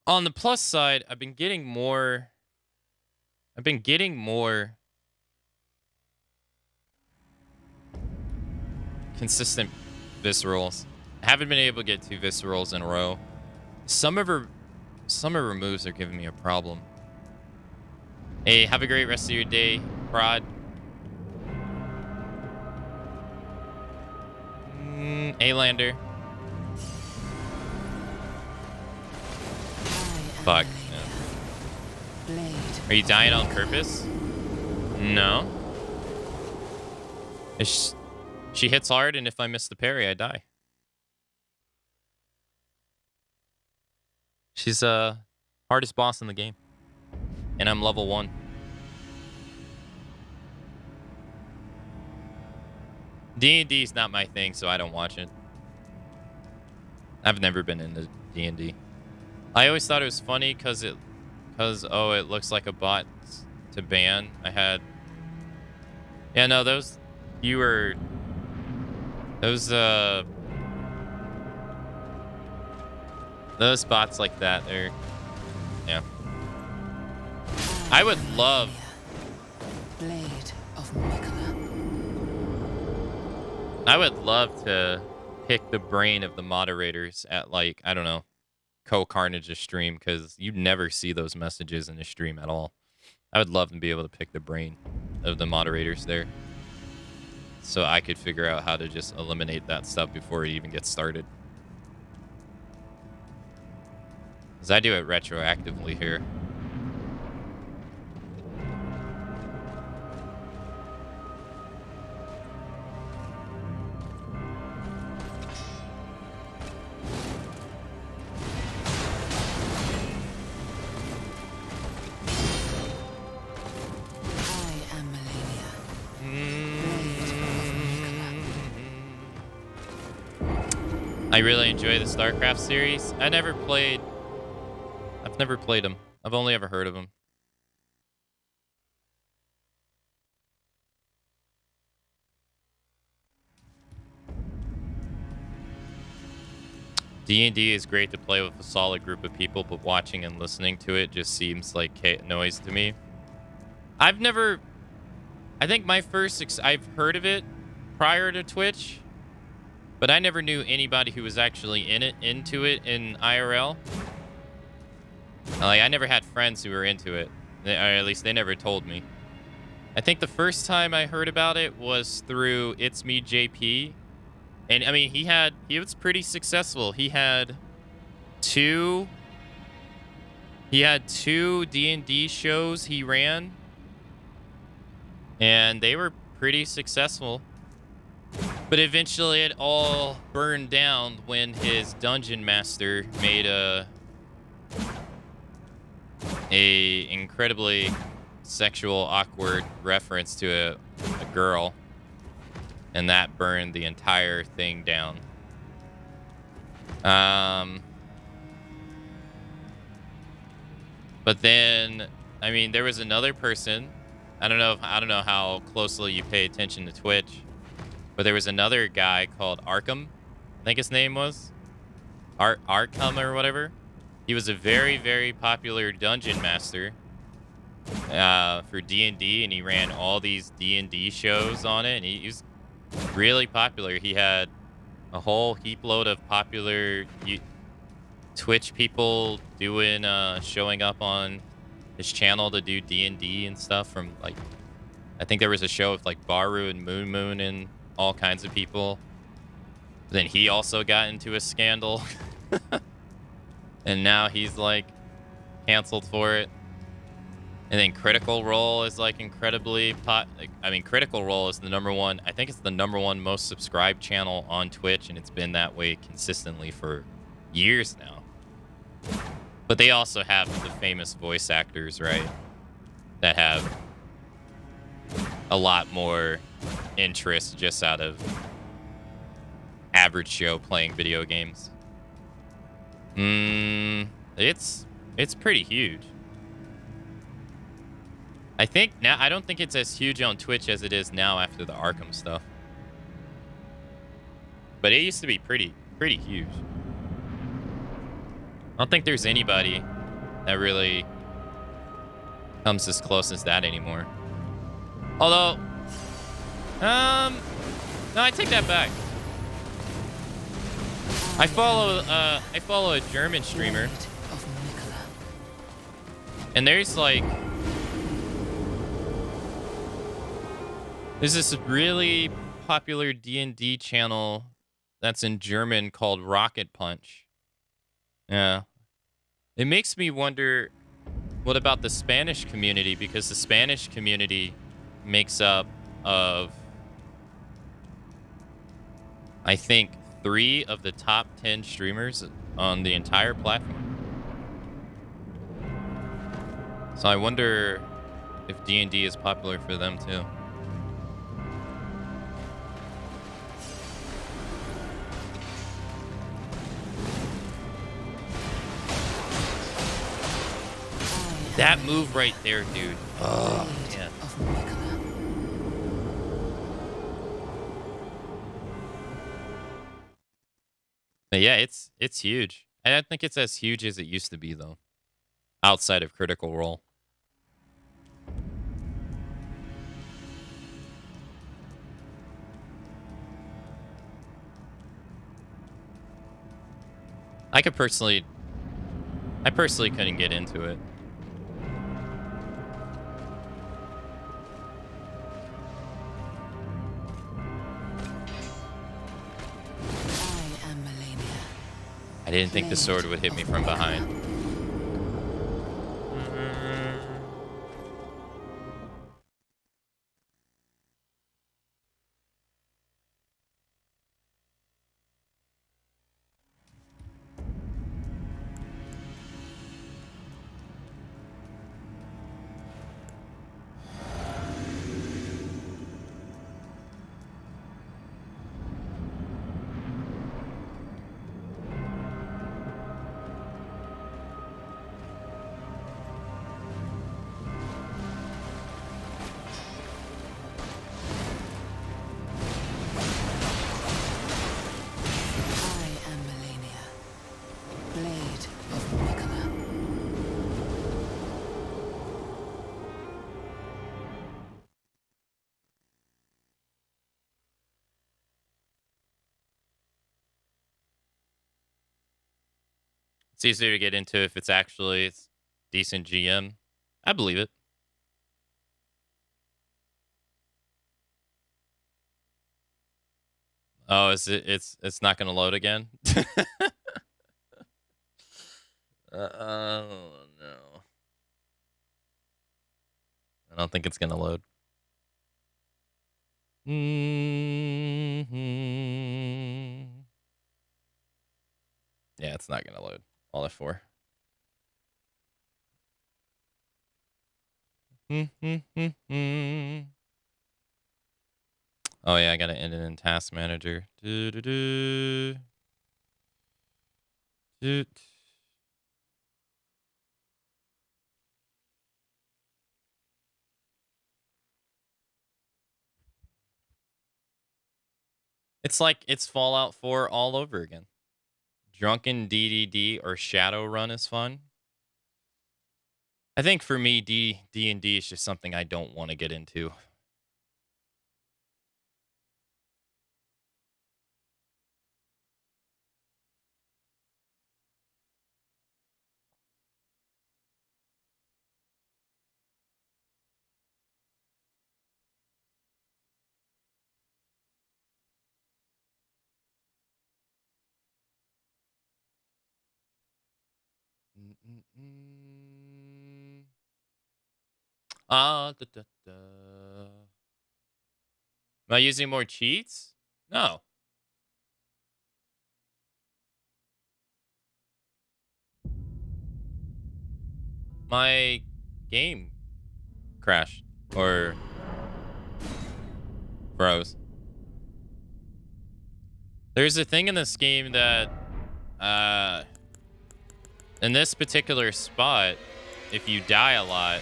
On the plus side, I've been getting more consistent viscerals. I haven't been able to get 2 viscerals in a row. Some of her moves are giving me a problem. Hey, have a great rest of your day, Prod. A-lander. Fuck. Yeah. Are you dying on purpose? No. She hits hard, and if I miss the parry, I die. She's hardest boss in the game. And I'm level 1. D&D is not my thing, so I don't watch it. I've never been into D&D. I always thought it was funny because it looks like a bot to ban. Yeah, no, those bots like that, yeah. I would love to pick the brain of the moderators at, like, I don't know, Co-Carnage's stream, because you never see those messages in the stream at all. I would love to be able to pick the brain of the moderators there, so I could figure out how to just eliminate that stuff before it even gets started. Because I do it retroactively here. I really enjoy the StarCraft series. I've never played them. I've only ever heard of them. D&D is great to play with a solid group of people, but watching and listening to it just seems like noise to me. I've never... I think my first... I've heard of it prior to Twitch, but I never knew anybody who was actually into it in IRL. Like, I never had friends who were into it, or at least they never told me. I think the first time I heard about it was through It's Me JP. And I mean, he was pretty successful. He had two D&D shows he ran, and they were pretty successful. But eventually it all burned down when his dungeon master made a incredibly sexual, awkward reference to a girl. And that burned the entire thing down. But then, I mean, there was another person. I don't know how closely you pay attention to Twitch, but there was another guy called Arkham. I think his name was Arkham or whatever. He was a very, very popular dungeon master for D&D, and he ran all these D&D shows on it, and he was really popular. He had a whole heap load of popular Twitch people doing showing up on his channel to do D&D and stuff. From like, I think there was a show with like Baru and Moon and all kinds of people. Then he also got into a scandal, and now he's like canceled for it. And then Critical Role is like incredibly Critical Role is the #1. I think it's the #1 most subscribed channel on Twitch, and it's been that way consistently for years now. But they also have the famous voice actors, right? That have a lot more interest just out of average Joe playing video games. It's pretty huge. I think now, I don't think it's as huge on Twitch as it is now after the Arkham stuff. But it used to be pretty huge. I don't think there's anybody that really comes as close as that anymore. Although, no, I take that back. I follow a German streamer, and there's this really popular D&D channel that's in German called Rocket Punch. Yeah. It makes me wonder, what about the Spanish community? Because the Spanish community makes up of, I think, 3 of the top 10 streamers on the entire platform. So I wonder if D&D is popular for them too. That move right there, dude. Oh, man. But yeah, it's huge. I don't think it's as huge as it used to be, though. Outside of Critical Role. I personally couldn't get into it. I didn't think the sword would hit me from behind. It's easier to get into if it's decent GM. I believe it. Oh, is it? It's not gonna load again. Oh no. I don't think it's gonna load. Yeah, it's not gonna load. All F4. Oh yeah, I gotta end it in Task Manager. It's like it's Fallout 4 all over again. Drunken DDD or Shadowrun is fun. I think for me, D&D is just something I don't want to get into. Da, da, da. Am I using more cheats? No. My game crashed or froze. There's a thing in this game that in this particular spot, if you die a lot,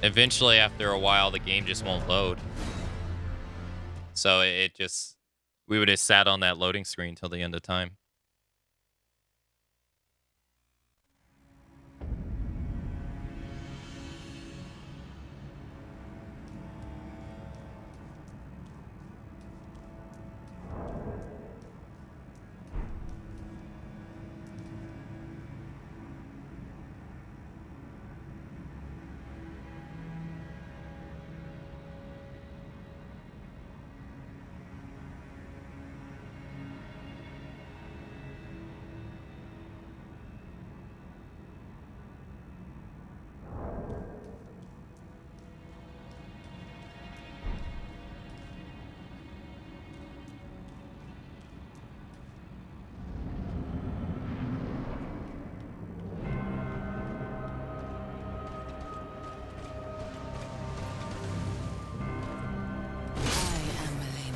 eventually after a while the game just won't load. So it just, we would have sat on that loading screen till the end of time.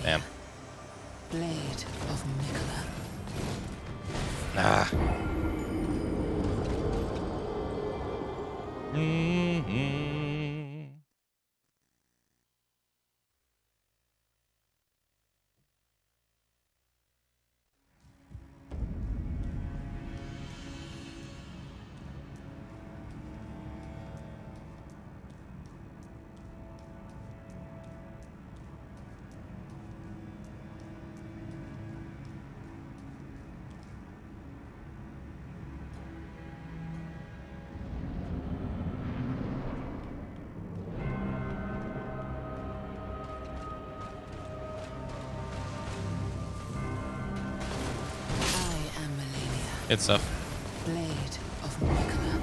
Damn. Blade of Mikola. Ah. It's a Blade of Mikola.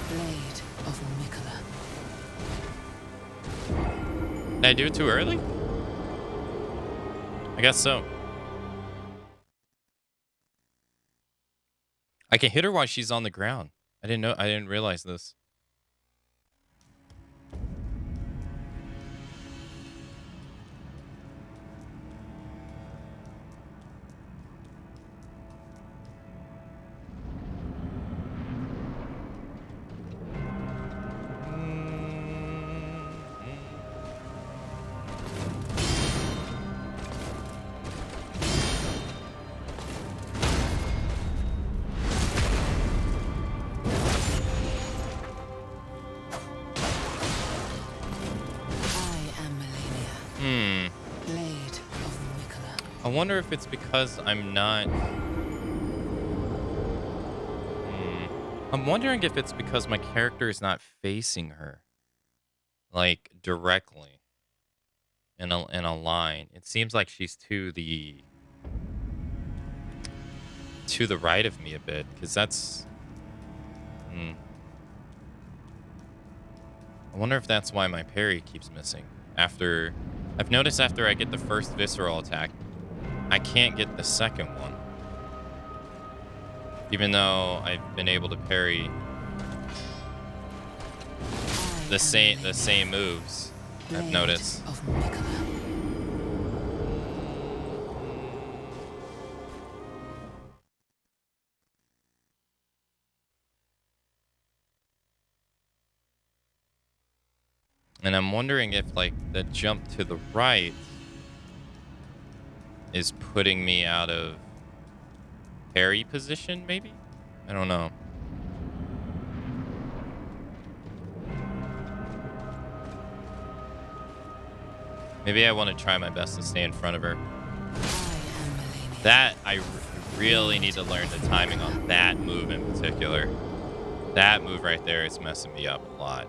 Blade of Mikola. Did I do it too early? I guess so. I can hit her while she's on the ground. I didn't know. I didn't realize this. I wonder if it's because I'm not... I'm wondering if it's because my character is not facing her. Like, directly. In a line. It seems like she's to the right of me a bit. Because that's... I wonder if that's why my parry keeps missing. I've noticed after I get the first visceral attack, I can't get the second one. Even though I've been able to parry the same moves, I've noticed. And I'm wondering if, like, the jump to the right is putting me out of parry position, maybe? I don't know. Maybe I want to try my best to stay in front of her. That, I really need to learn the timing on that move in particular. That move right there is messing me up a lot.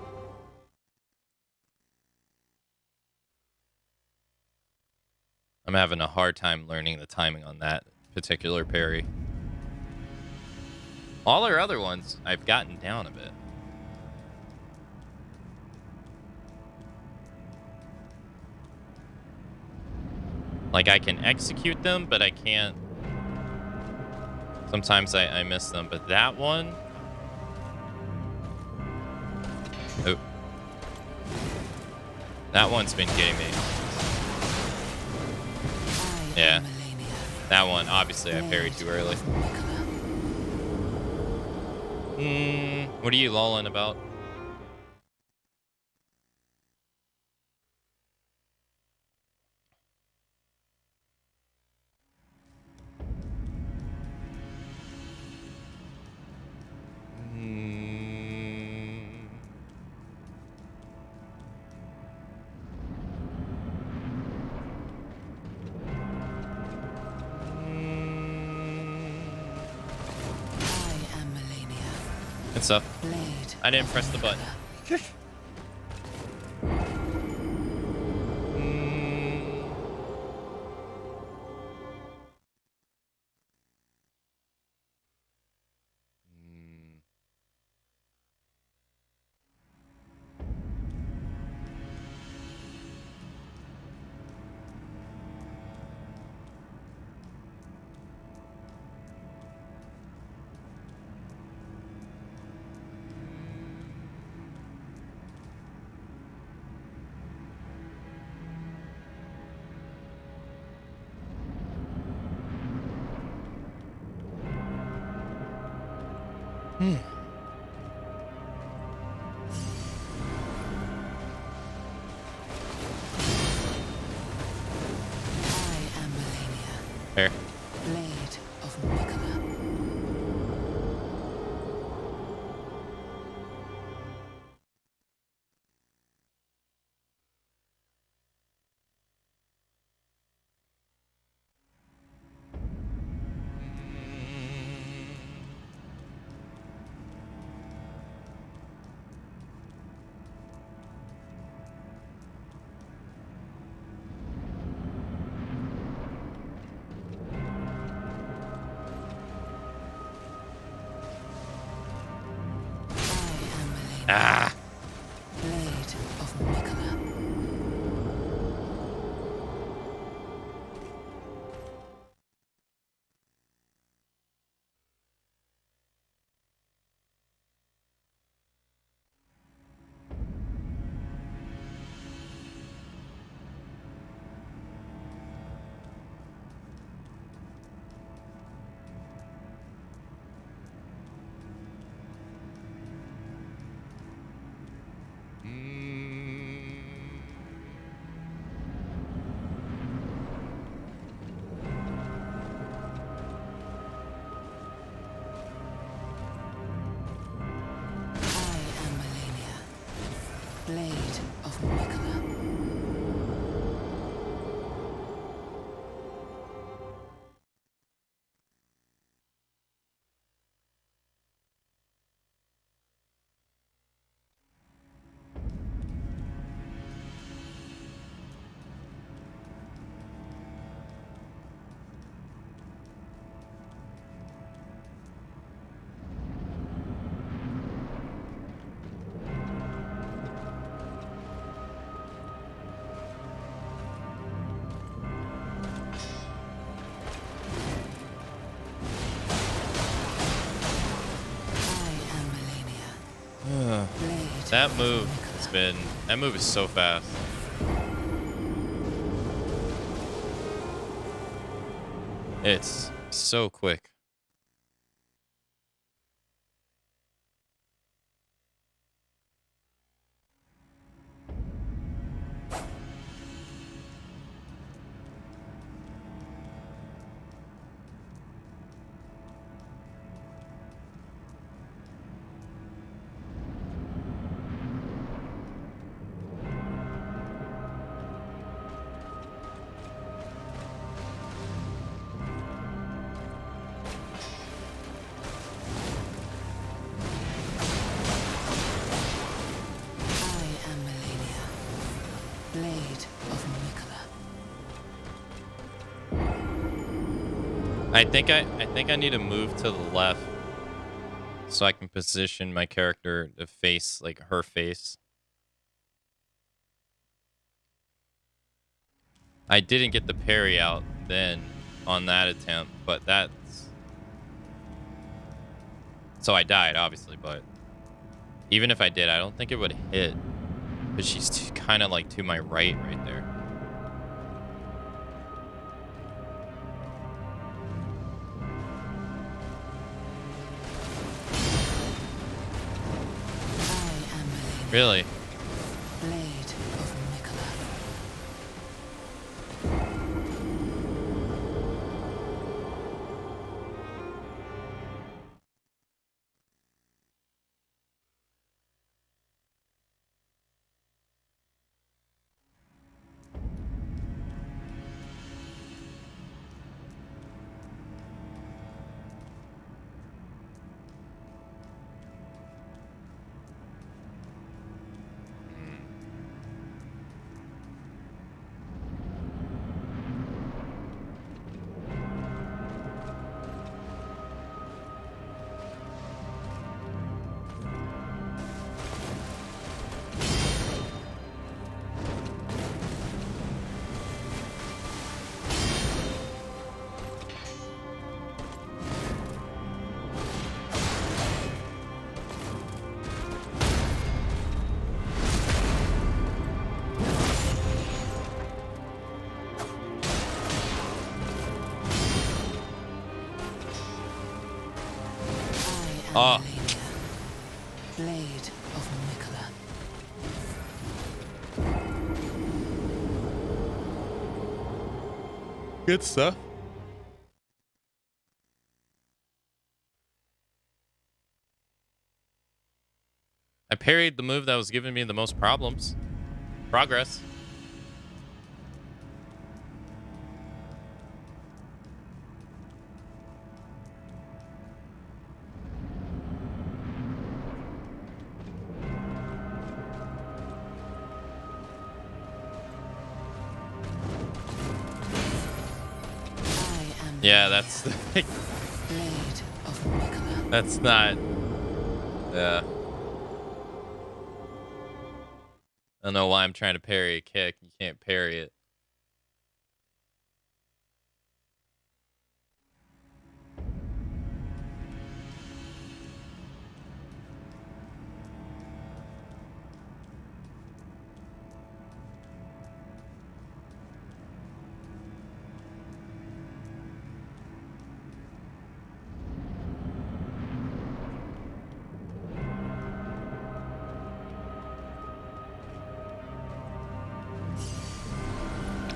I'm having a hard time learning the timing on that particular parry. All our other ones, I've gotten down a bit. Like, I can execute them, but I can't... Sometimes I miss them, but that one... Oh. That one's been getting me. Yeah. That one, obviously, I parried too early. What are you lolling about? What's up? I didn't press the button. Fair. Blade of Mikola. Ah! Blade of Mikola. That move has been... That move is so fast. It's so quick. I think I need to move to the left so I can position my character to face like her face. I didn't get the parry out then on that attempt, but that's... So I died, obviously, but even if I did, I don't think it would hit because she's kind of like to my right there. Really? Blade of Mikola. Oh. Blade of Mikola. Good stuff. I parried the move that was giving me the most problems. Progress. Yeah, that's Blade of Mikola. that's not. Yeah. I don't know why I'm trying to parry a kick. You can't parry it.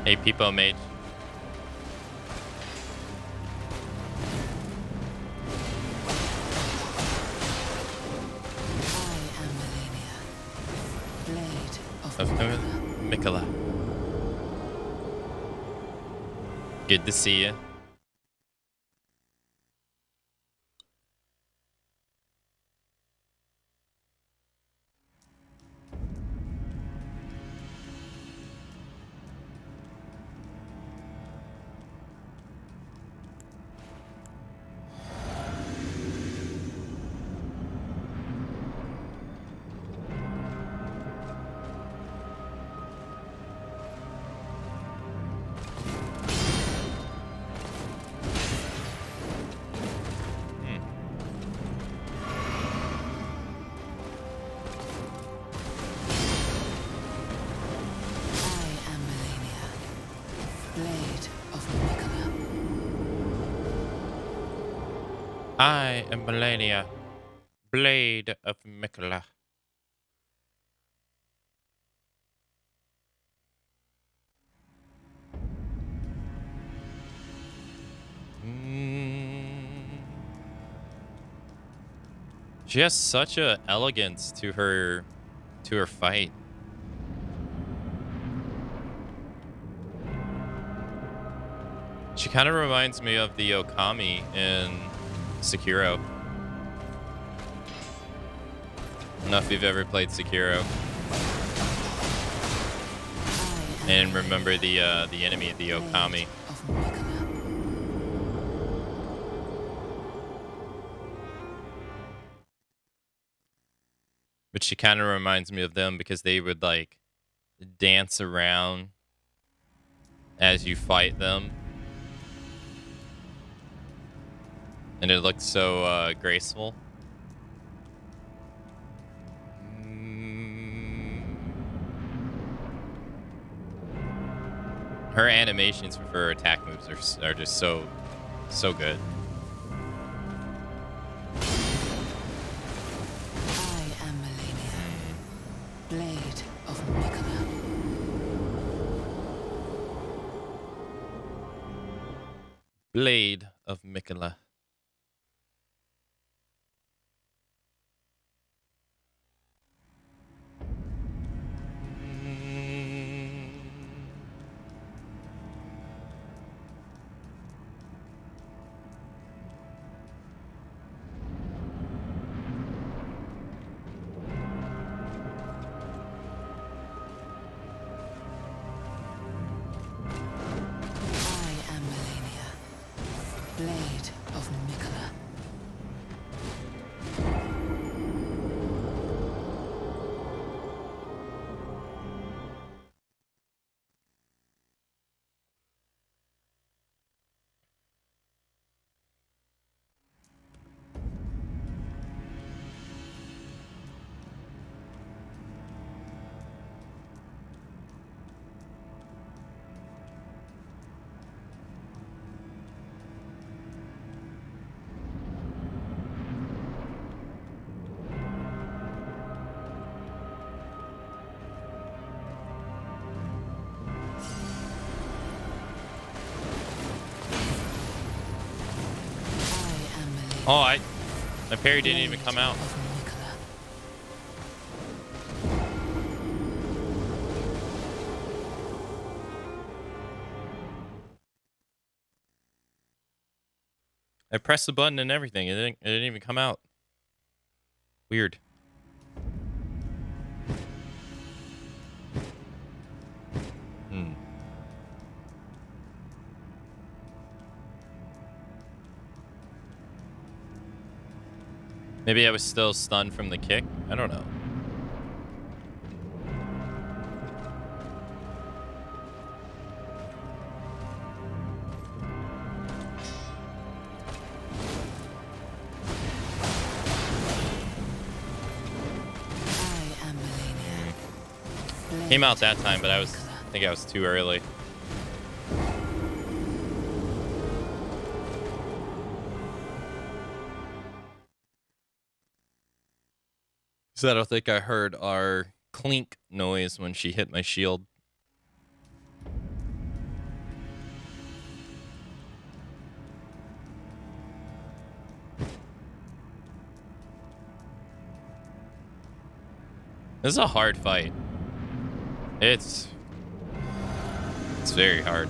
Hey, Peepo Mage. I am Melania. Blade of Of Mikola. Mikola. Good to see you. I am Melania, Blade of Mikola. She has such a elegance to her fight. She kind of reminds me of the Okami in Sekiro. I don't know if you've ever played Sekiro and remember the enemy, the Okami. But she kind of reminds me of them because they would like dance around as you fight them. And it looked so graceful. Her animations for her attack moves are just so good. I am Melania, Blade of Mikola. Blade of Mikola. Blade of Mikola. Oh, my parry didn't even come out. I pressed the button and everything. It didn't even come out. Weird. Maybe I was still stunned from the kick. I don't know. Came out that time, but I think I was too early. So I don't think I heard our clink noise when she hit my shield. This is a hard fight. It's very hard.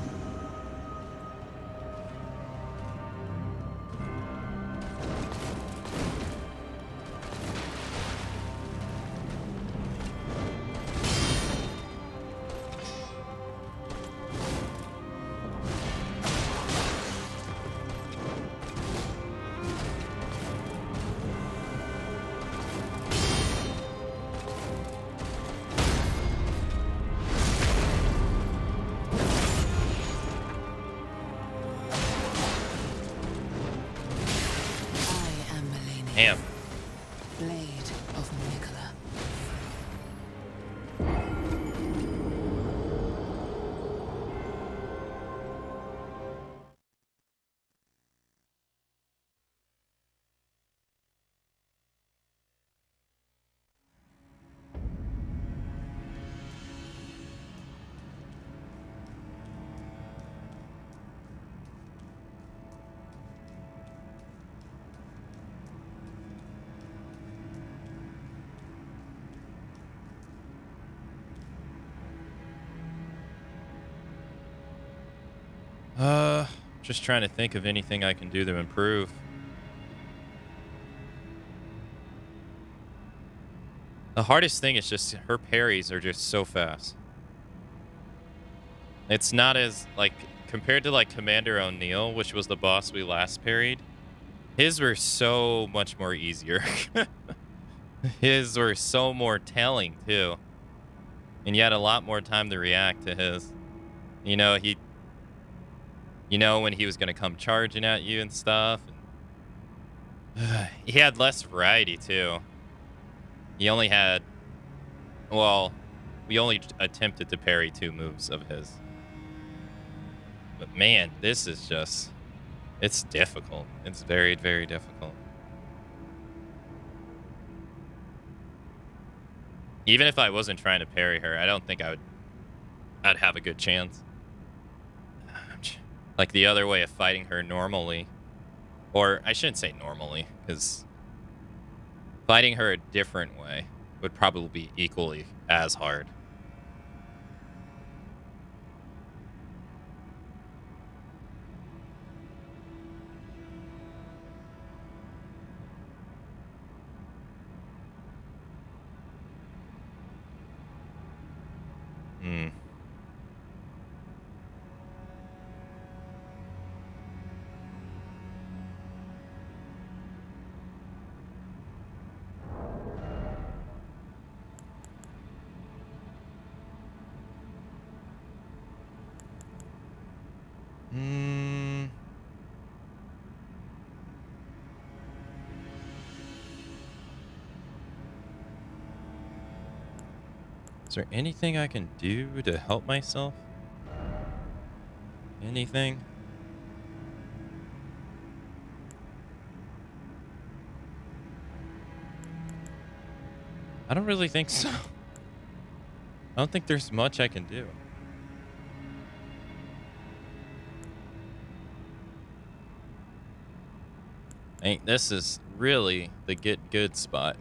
Damn. Blade of Mikola. Just trying to think of anything I can do to improve. The hardest thing is just her parries are just so fast. It's not as, like, compared to, like, Commander O'Neill, which was the boss we last parried. His were so much more easier. His were so more telling, too. And you had a lot more time to react to his. You know, when he was going to come charging at you and stuff. He had less variety, too. He only had, well, we only attempted to parry 2 moves of his. But man, this is just, it's difficult. It's very, very difficult. Even if I wasn't trying to parry her, I don't think I'd have a good chance. Like the other way of fighting her normally, or I shouldn't say normally, because fighting her a different way would probably be equally as hard. Hmm. Hmm. Is there anything I can do to help myself? Anything? I don't really think so. I don't think there's much I can do. This is really the get good spot.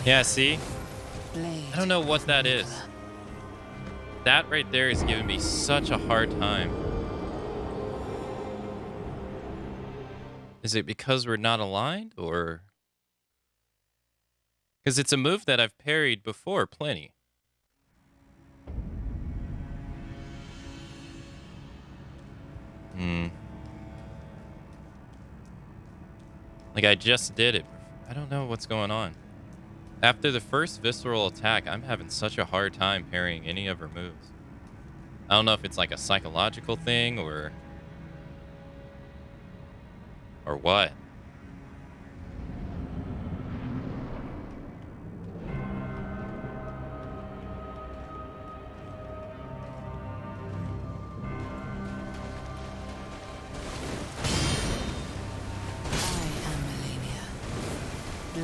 Yeah, see? I don't know what that is. That right there is giving me such a hard time. Is it because we're not aligned, or? Because it's a move that I've parried before plenty. Like, I just did it. I don't know what's going on. After the first visceral attack, I'm having such a hard time parrying any of her moves. I don't know if it's like a psychological thing or what.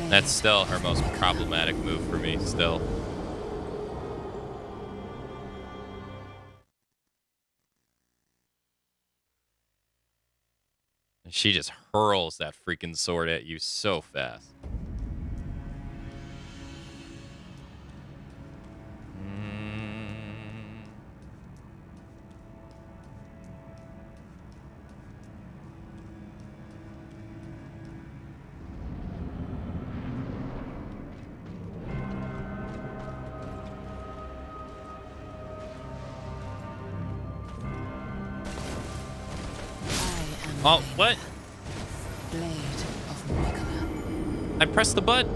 That's still her most problematic move for me, still. And she just hurls that freaking sword at you so fast. Oh, what? I pressed the button.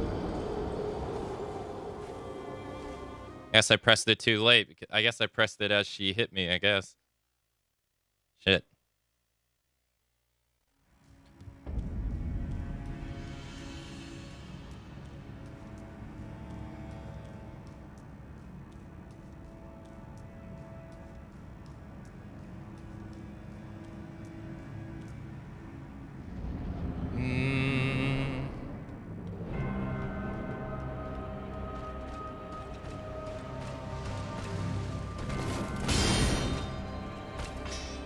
Guess I pressed it too late. I guess I pressed it as she hit me, I guess. Shit.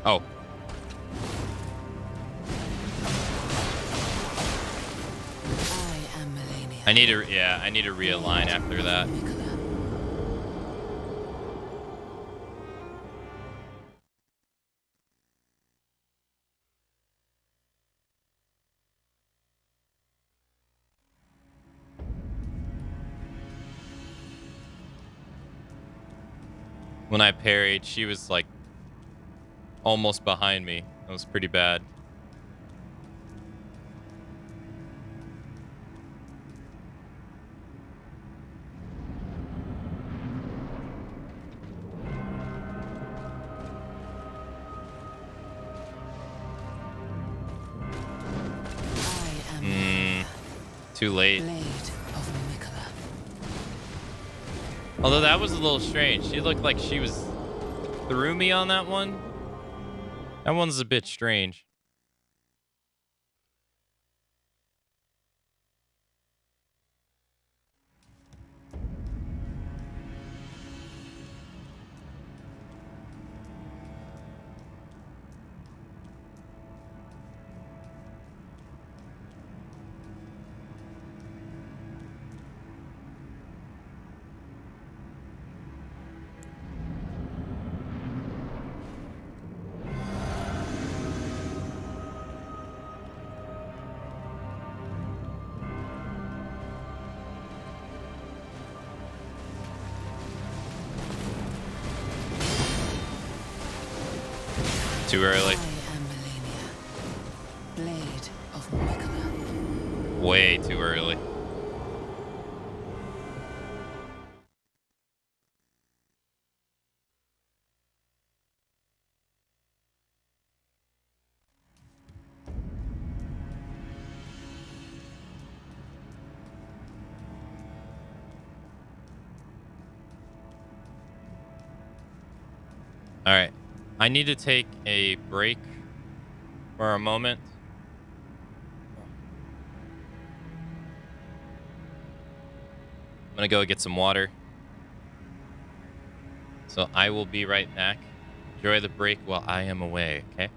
Oh. I am Melania. I need to, yeah, I need to realign after that. Mikola. When I parried, she was like almost behind me. That was pretty bad. I am Too late. Blade of Mikola. Although that was a little strange. She looked like she was through me on that one. That one's a bit strange. Too early. I am Melania. Blade of Mikola. Way too early. All right. I need to take a break for a moment. I'm going to go get some water. So I will be right back. Enjoy the break while I am away, okay?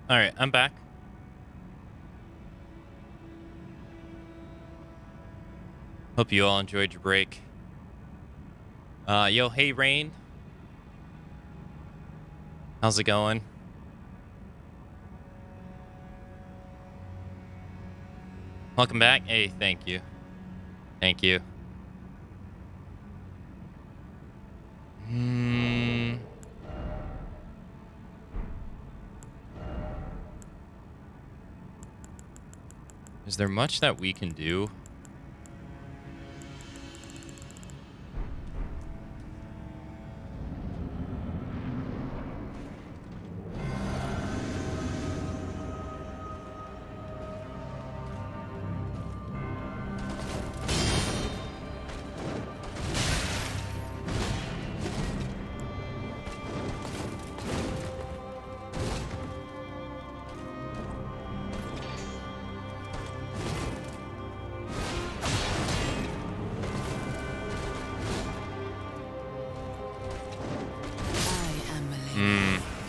All right, I'm back. Hope you all enjoyed your break. Yo, hey, Rain. How's it going? Welcome back. Hey, thank you. Thank you. Is there much that we can do?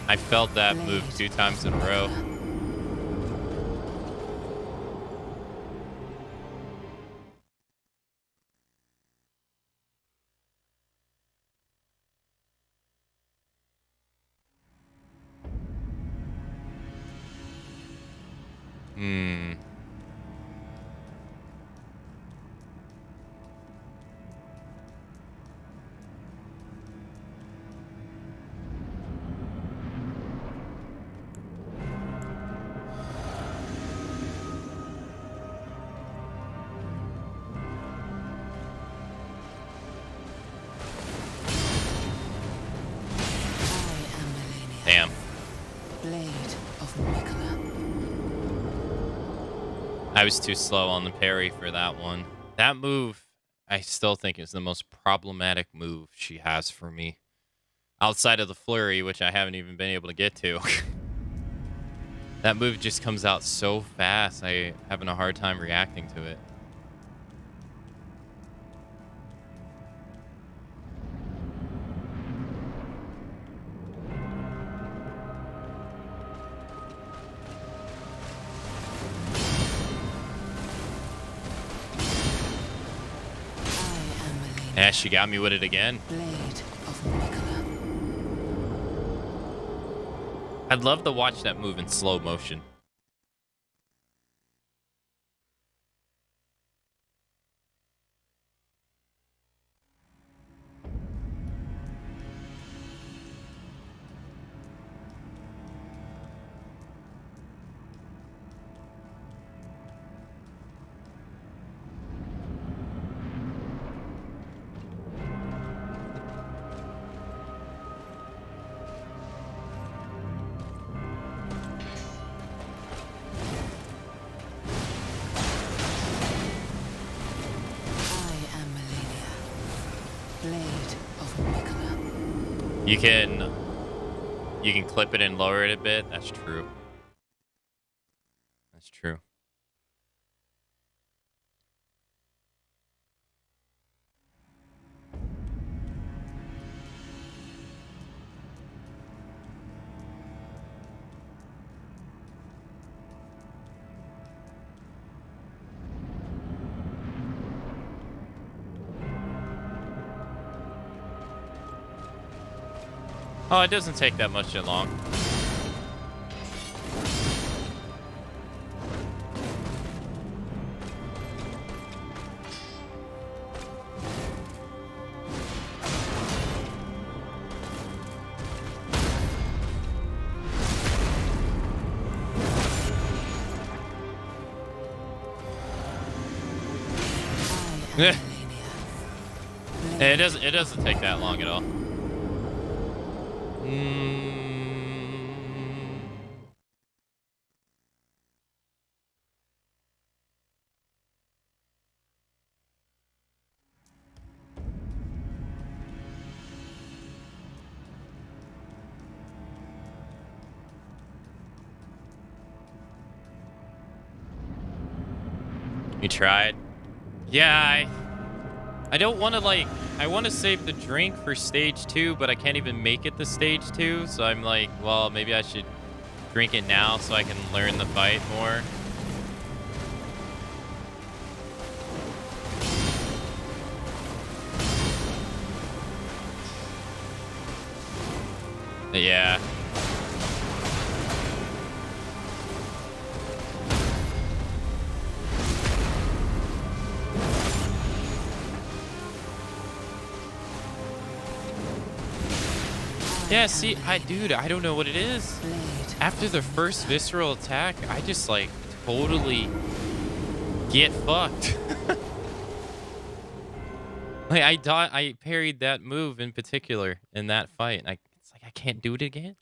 I felt that move 2 times in a row. Damn. Blade of Mikola. I was too slow on the parry for that one. That move, I still think is the most problematic move she has for me. Outside of the flurry, which I haven't even been able to get to. That move just comes out so fast, I'm having a hard time reacting to it. Yeah, she got me with it again. Blade of Mikola. I'd love to watch that move in slow motion. You can clip it and lower it a bit. That's true. That's true. Oh, it doesn't take that much long. It doesn't take that long at all. You tried? Yeah, I don't want to, like, I want to save the drink for stage 2, but I can't even make it to stage 2, so I'm like, well, maybe I should drink it now so I can learn the fight more. Yeah. Yeah, see, dude, I don't know what it is. After the first visceral attack, I just like totally get fucked. Like I parried that move in particular in that fight. And it's like I can't do it again.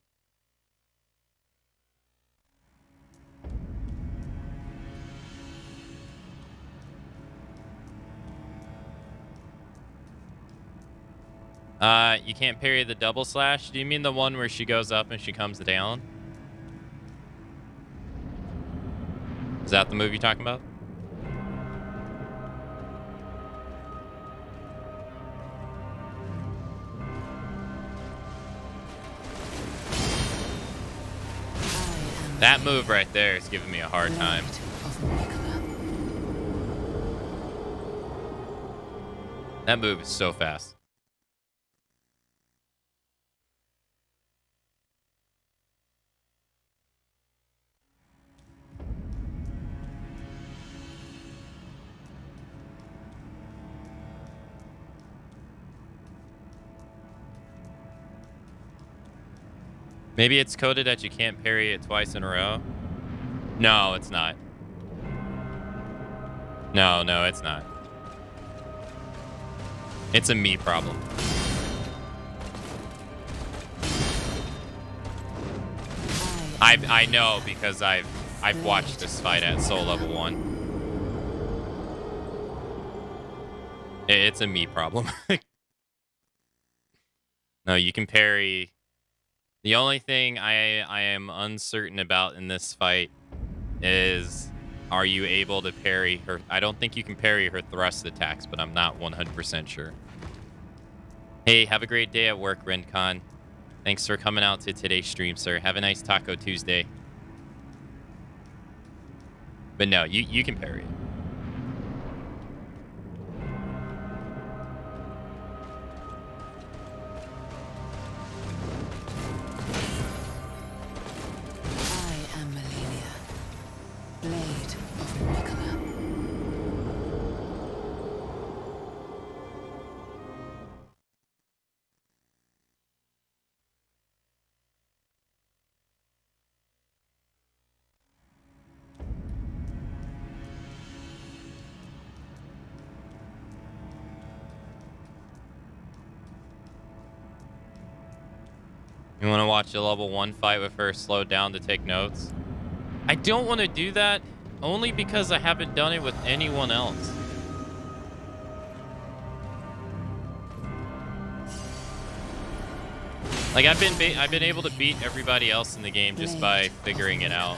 You can't parry the double slash? Do you mean the one where she goes up and she comes down? Is that the move you're talking about? That move right there is giving me a hard time. That move is so fast. Maybe it's coded that you can't parry it twice in a row. No, it's not. No, it's not. It's a me problem. I know because I've watched this fight at soul level 1. It's a me problem. No, you can parry. The only thing I am uncertain about in this fight is, are you able to parry her? I don't think you can parry her thrust attacks, but I'm not 100% sure. Hey, have a great day at work, Rencon. Thanks for coming out to today's stream, sir. Have a nice Taco Tuesday. But no, you can parry it. You want to watch a level 1 fight with her slowed down to take notes? I don't want to do that, only because I haven't done it with anyone else. Like I've been able to beat everybody else in the game just by figuring it out.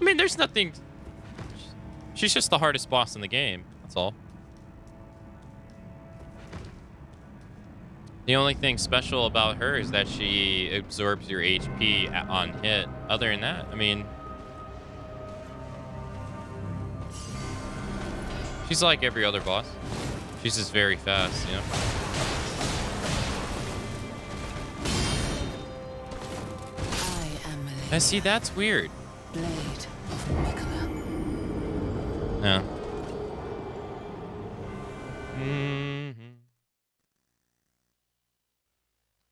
I mean, there's nothing. She's just the hardest boss in the game. That's all. The only thing special about her is that she absorbs your HP on hit. Other than that, I mean, she's like every other boss. She's just very fast, you know? I see, that's weird. Yeah.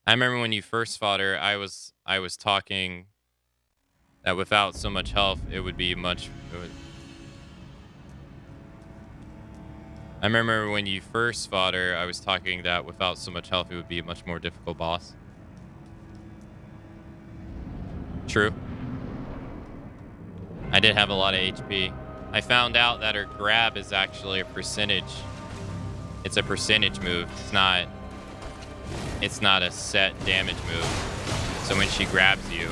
I remember when you first fought her, I was talking that without so much health, it would be much. I remember when you first fought her, I was talking that without so much health, it would be a much more difficult boss. True. I did have a lot of HP. I found out that her grab is actually a percentage. It's a percentage move. It's not it's not a set damage move. So when she grabs you,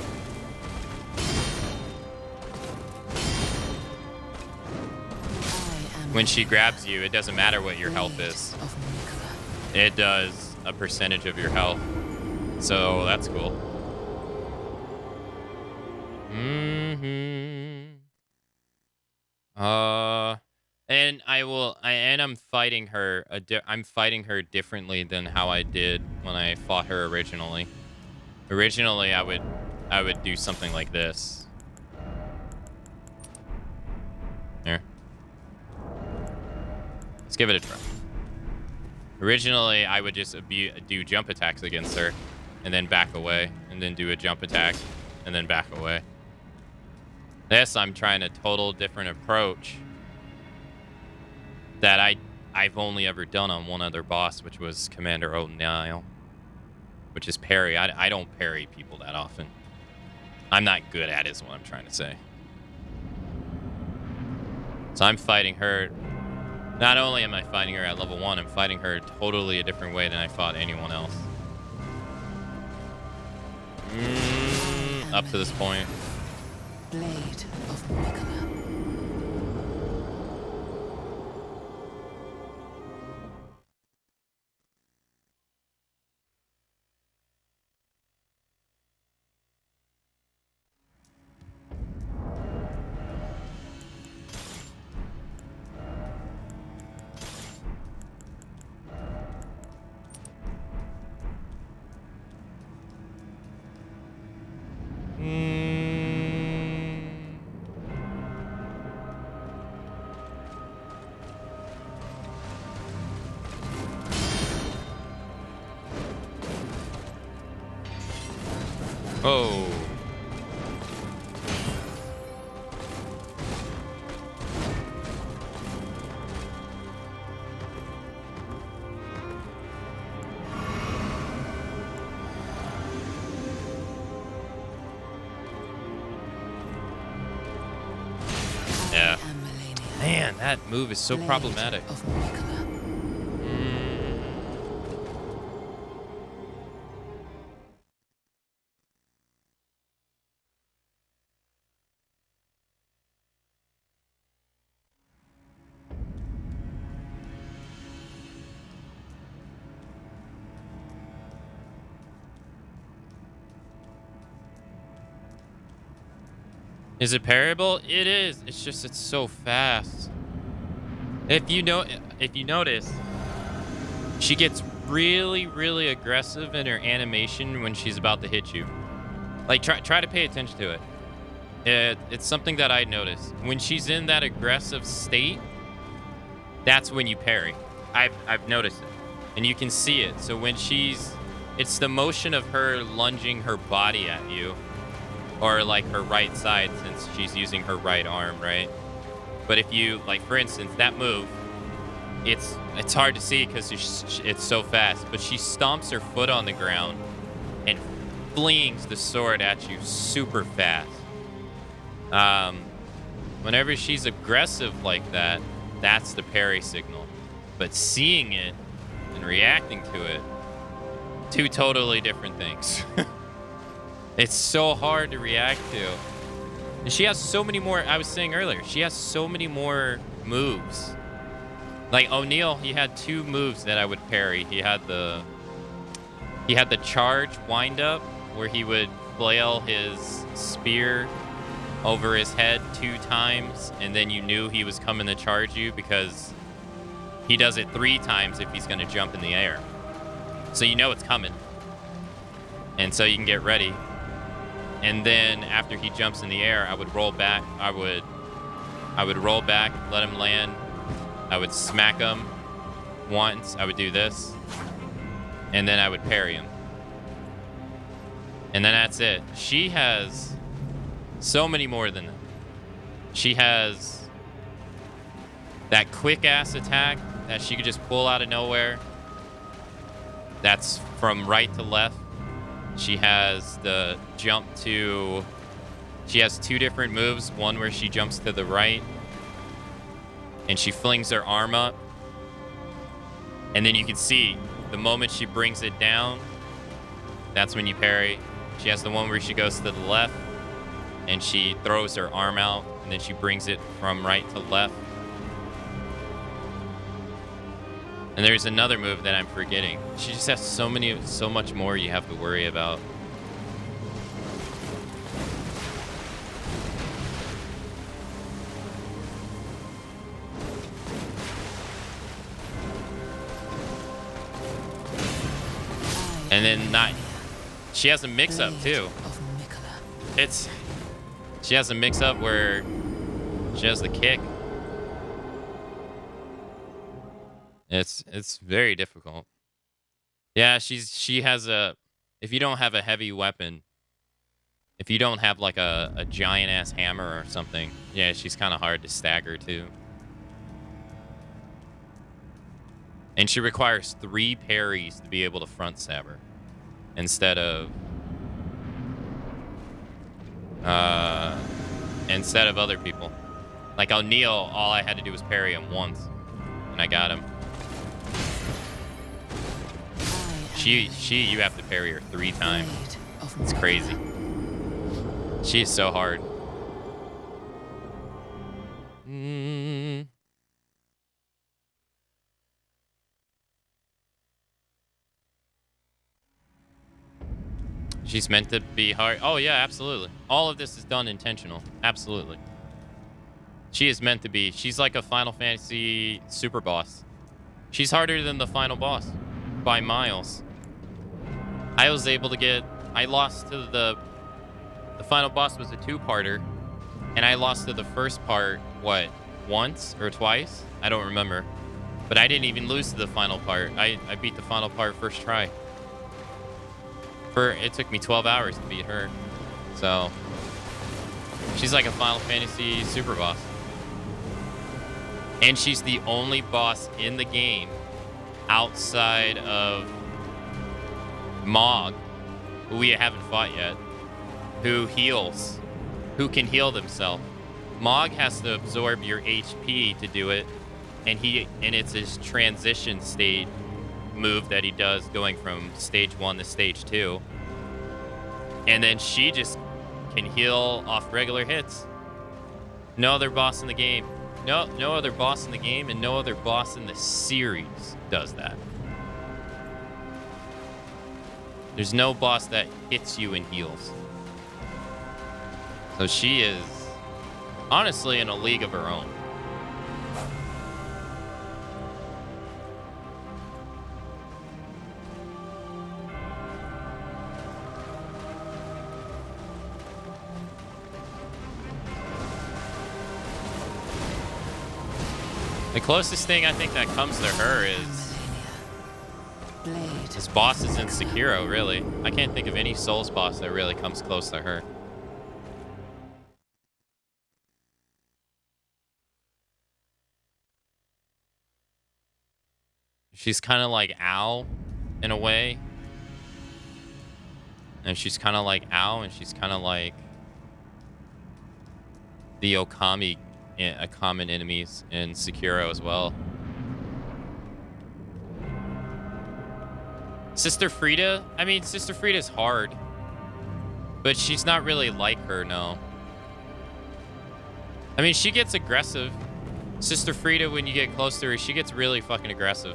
it doesn't matter what your health is. It does a percentage of your health. So that's cool. And I'm fighting her. I'm fighting her differently than how I did when I fought her originally. Originally, I would do something like this. Here. Let's give it a try. Originally, I would just do jump attacks against her, and then back away, and then do a jump attack, and then back away. This, I'm trying a total different approach that I've only ever done on one other boss, which was Commander O'Neill, which is parry. I don't parry people that often. I'm not good at it, is what I'm trying to say. So I'm fighting her. Not only am I fighting her at level 1, I'm fighting her totally a different way than I fought anyone else. Up to this point. Blade of Mikaba. Oh. Yeah. Man, that move is so problematic. Is it parryable? It is. It's just it's so fast. If you notice, she gets really, really aggressive in her animation when she's about to hit you. Like try to pay attention to it. It's something that I noticed. When she's in that aggressive state, that's when you parry. I've noticed it. And you can see it. So when it's the motion of her lunging her body at you. Or like her right side, since she's using her right arm, right? But if you, like for instance, that move, it's hard to see because it's so fast. But she stomps her foot on the ground and flings the sword at you super fast. Whenever she's aggressive like that, that's the parry signal. But seeing it and reacting to it, two totally different things. It's so hard to react to. And she has so many more, I was saying earlier, she has so many more moves. Like O'Neill, he had 2 moves that I would parry. He had the charge wind up where he would flail his spear over his head 2 times, and then you knew he was coming to charge you because he does it 3 times if he's gonna jump in the air. So you know it's coming. And so you can get ready. And then after he jumps in the air, I would roll back. I would roll back, let him land. I would smack him once. I would do this. And then I would parry him. And then that's it. She has so many more than that. She has that quick-ass attack that she could just pull out of nowhere. That's from right to left. She has the jump to... She has 2 different moves. One where she jumps to the right. And she flings her arm up. And then you can see, the moment she brings it down, That's when you parry. She has the one where she goes to the left and she throws her arm out and then she brings it from right to left. And there's another move that I'm forgetting. She just has so much more you have to worry about. And then she has a mix-up too. She has a mix-up where she has the kick. It's very difficult. Yeah, she has a, if you don't have a heavy weapon, if you don't have like a giant ass hammer or something, yeah, she's kind of hard to stagger too. And she requires 3 parries to be able to front stab her instead of other people. Like O'Neal, all I had to do was parry him once and I got him. You have to parry her 3 times. It's crazy. She is so hard. She's meant to be hard. Oh, yeah, absolutely. All of this is done intentional. Absolutely. She is meant to be. She's like a Final Fantasy super boss. She's harder than the final boss by miles. I was able to get... I lost to the final boss was a 2-parter. And I lost to the first part, what, once or twice? I don't remember. But I didn't even lose to the final part. I beat the final part first try. It took me 12 hours to beat her. So, she's like a Final Fantasy super boss. And she's the only boss in the game outside of Mog, who we haven't fought yet, who heals, who can heal themselves. Mog has to absorb your HP to do it, and it's his transition state move that he does going from stage 1 to stage 2. And then she just can heal off regular hits. No other boss in the game. No other boss in the game and no other boss in the series does that. There's no boss that hits you and heals. So she is honestly in a league of her own. The closest thing I think that comes to her is bosses in Sekiro, really. I can't think of any Souls boss that really comes close to her. She's kind of like Ao in a way. And she's kind of like Ao, and she's kind of like the Okami common enemies in Sekiro as well. Sister Frieda? I mean, Sister Frieda's hard. But she's not really like her, no. I mean, she gets aggressive. Sister Frieda, when you get close to her, she gets really fucking aggressive.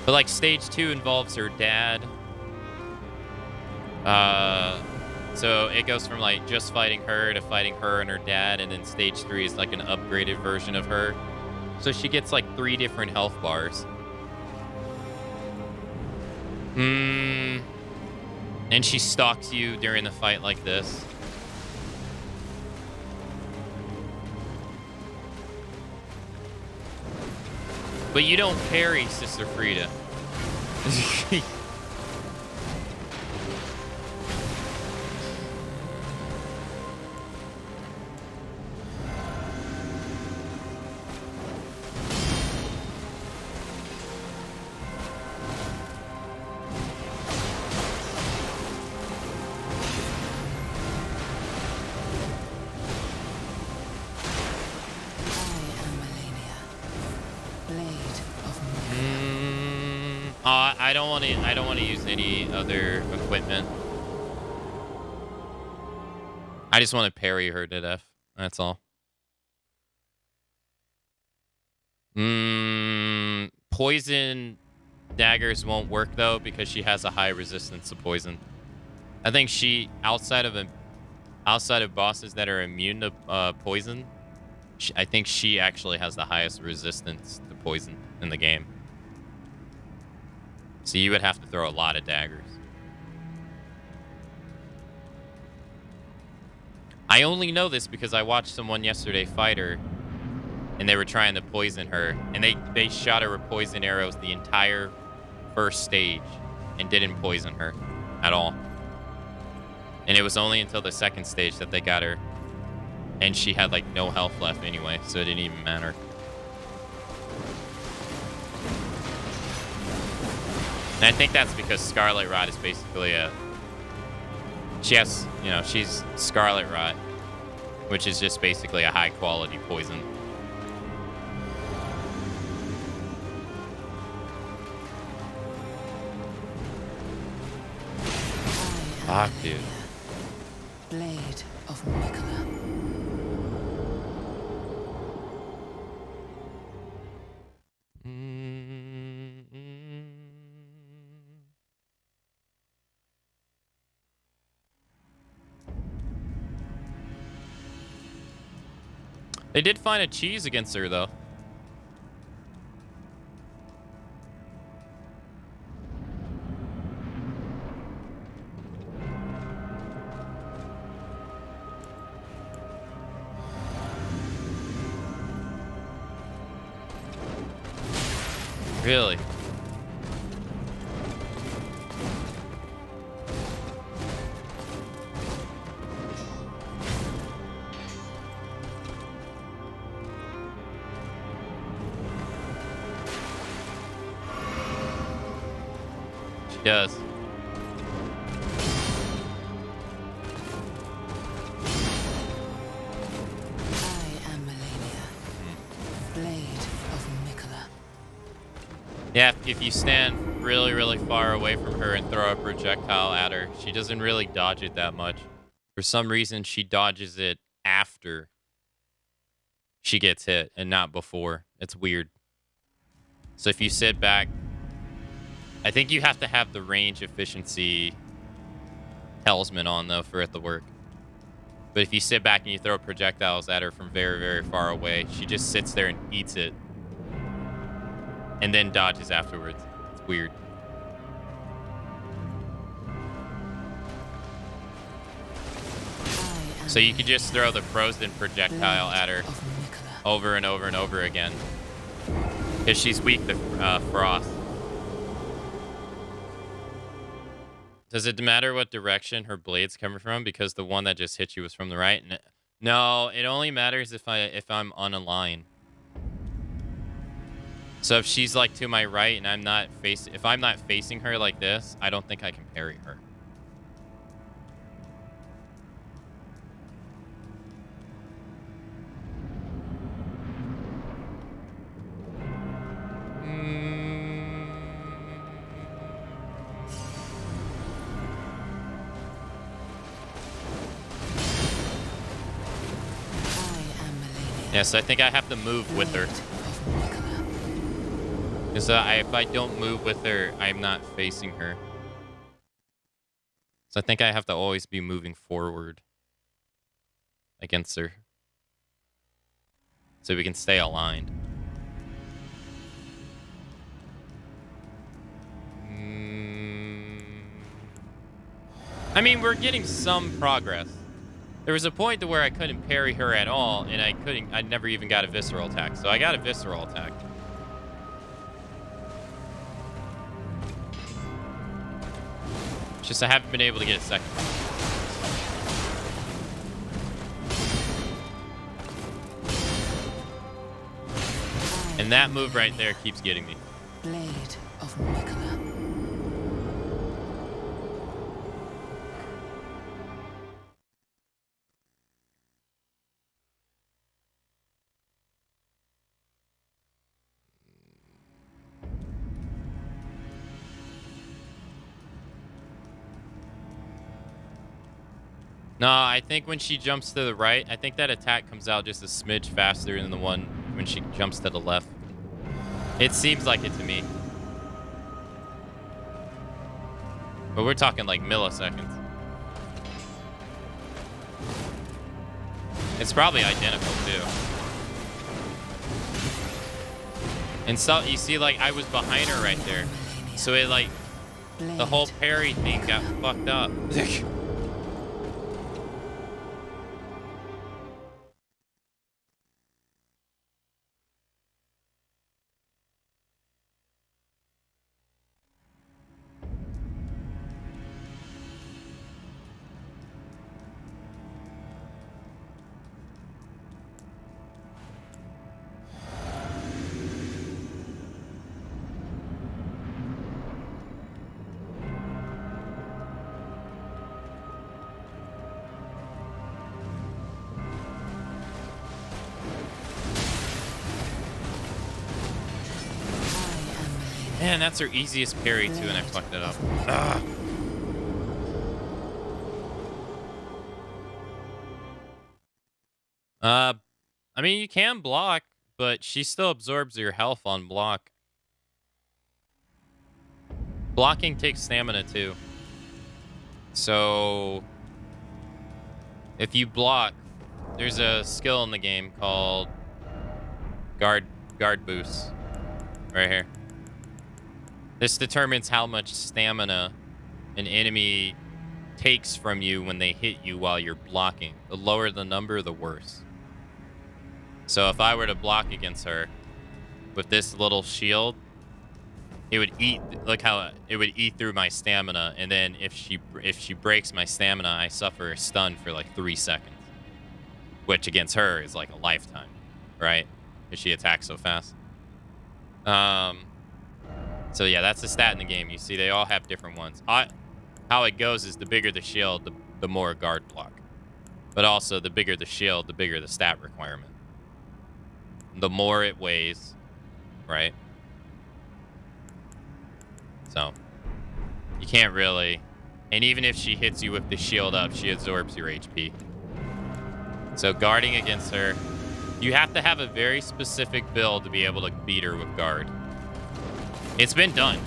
But like stage 2 involves her dad. So it goes from like just fighting her to fighting her and her dad, and then stage 3 is like an upgraded version of her. So she gets like 3 different health bars. And she stalks you during the fight like this. But you don't parry Sister Frieda. I don't want to. I don't want to use any other equipment. I just want to parry her to death. That's all. Poison daggers won't work though because she has a high resistance to poison. I think she outside of bosses that are immune to poison, I think she actually has the highest resistance to poison in the game. So you would have to throw a lot of daggers. I only know this because I watched someone yesterday fight her, and they were trying to poison her, and they shot her with poison arrows the entire first stage and didn't poison her at all. And it was only until the second stage that they got her, and she had like no health left anyway, so it didn't even matter. And I think that's because Scarlet Rot is basically she's Scarlet Rot, which is just basically a high quality poison. Fuck, dude. Blade of Mikola. They did find a cheese against her, though. Really? She does. I am Melania, Blade of Mikola. Yeah, if you stand really, really far away from her and throw a projectile at her, she doesn't really dodge it that much. For some reason, she dodges it after she gets hit and not before. It's weird. So if you sit back, I think you have to have the range efficiency talisman on, though, for it to work. But if you sit back and you throw projectiles at her from very, very far away, she just sits there and eats it. And then dodges afterwards. It's weird. So you could just throw the frozen projectile at her over and over and over again. Because she's weak to frost. Does it matter what direction her blade's coming from? Because the one that just hit you was from the right? No, it only matters if I'm unaligned. So if she's like to my right and if I'm not facing her like this, I don't think I can parry her. Yes, I think I have to move with her. Because if I don't move with her, I'm not facing her. So I think I have to always be moving forward against her. So we can stay aligned. I mean, we're getting some progress. There was a point to where I couldn't parry her at all, and I never even got a visceral attack. So I got a visceral attack. It's just I haven't been able to get a second. And that move right there keeps getting me. Blade of Mikola. No, I think when she jumps to the right, I think that attack comes out just a smidge faster than the one when she jumps to the left. It seems like it to me. But we're talking like milliseconds. It's probably identical too. And so you see, like, I was behind her right there. So it like the whole parry thing got fucked up. Man, that's her easiest parry too, and I fucked it up. Ugh. I mean, you can block, but she still absorbs your health on block. Blocking takes stamina too. So if you block, there's a skill in the game called guard boost right here. This determines how much stamina an enemy takes from you when they hit you while you're blocking. The lower the number, the worse. So if I were to block against her with this little shield, it would eat, look how it would eat through my stamina, and then if she breaks my stamina, I suffer a stun for like 3 seconds, which against her is like a lifetime, right? Because she attacks so fast. So yeah, that's the stat in the game. You see, they all have different ones. How it goes is the bigger the shield, the more guard block, but also the bigger the shield, the bigger the stat requirement. The more it weighs, right? So you can't really, and even if she hits you with the shield up, she absorbs your HP. So guarding against her, you have to have a very specific build to be able to beat her with guard. It's been done.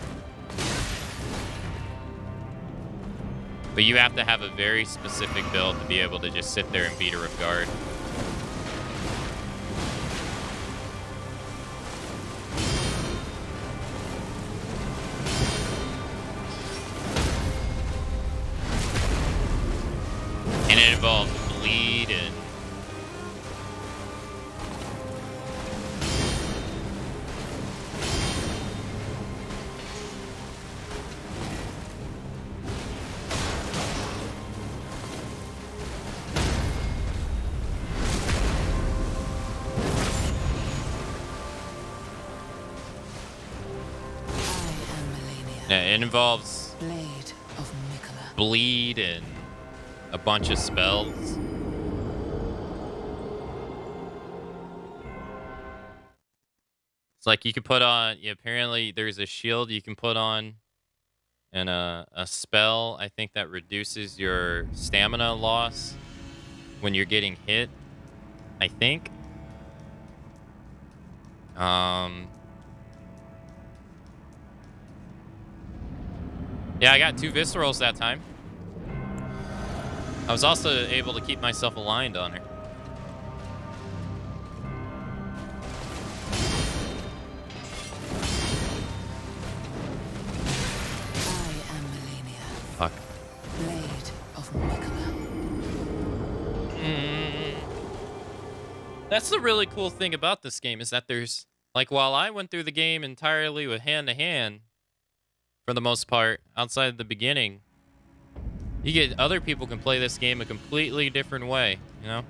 But you have to have a very specific build to be able to just sit there and beat her with guard. And it involves bleed and yeah, it involves Blade of Mikola. bleed and a bunch of spells. It's like you could put on, yeah, apparently there's a shield you can put on and a spell, I think, that reduces your stamina loss when you're getting hit, I think. Yeah, I got 2 viscerals that time. I was also able to keep myself aligned on her. I am Melania, Fuck. Blade of Mikola. That's the really cool thing about this game, is that there's, like, while I went through the game entirely with hand-to-hand, for the most part, outside of the beginning, you get other people can play this game a completely different way, you know?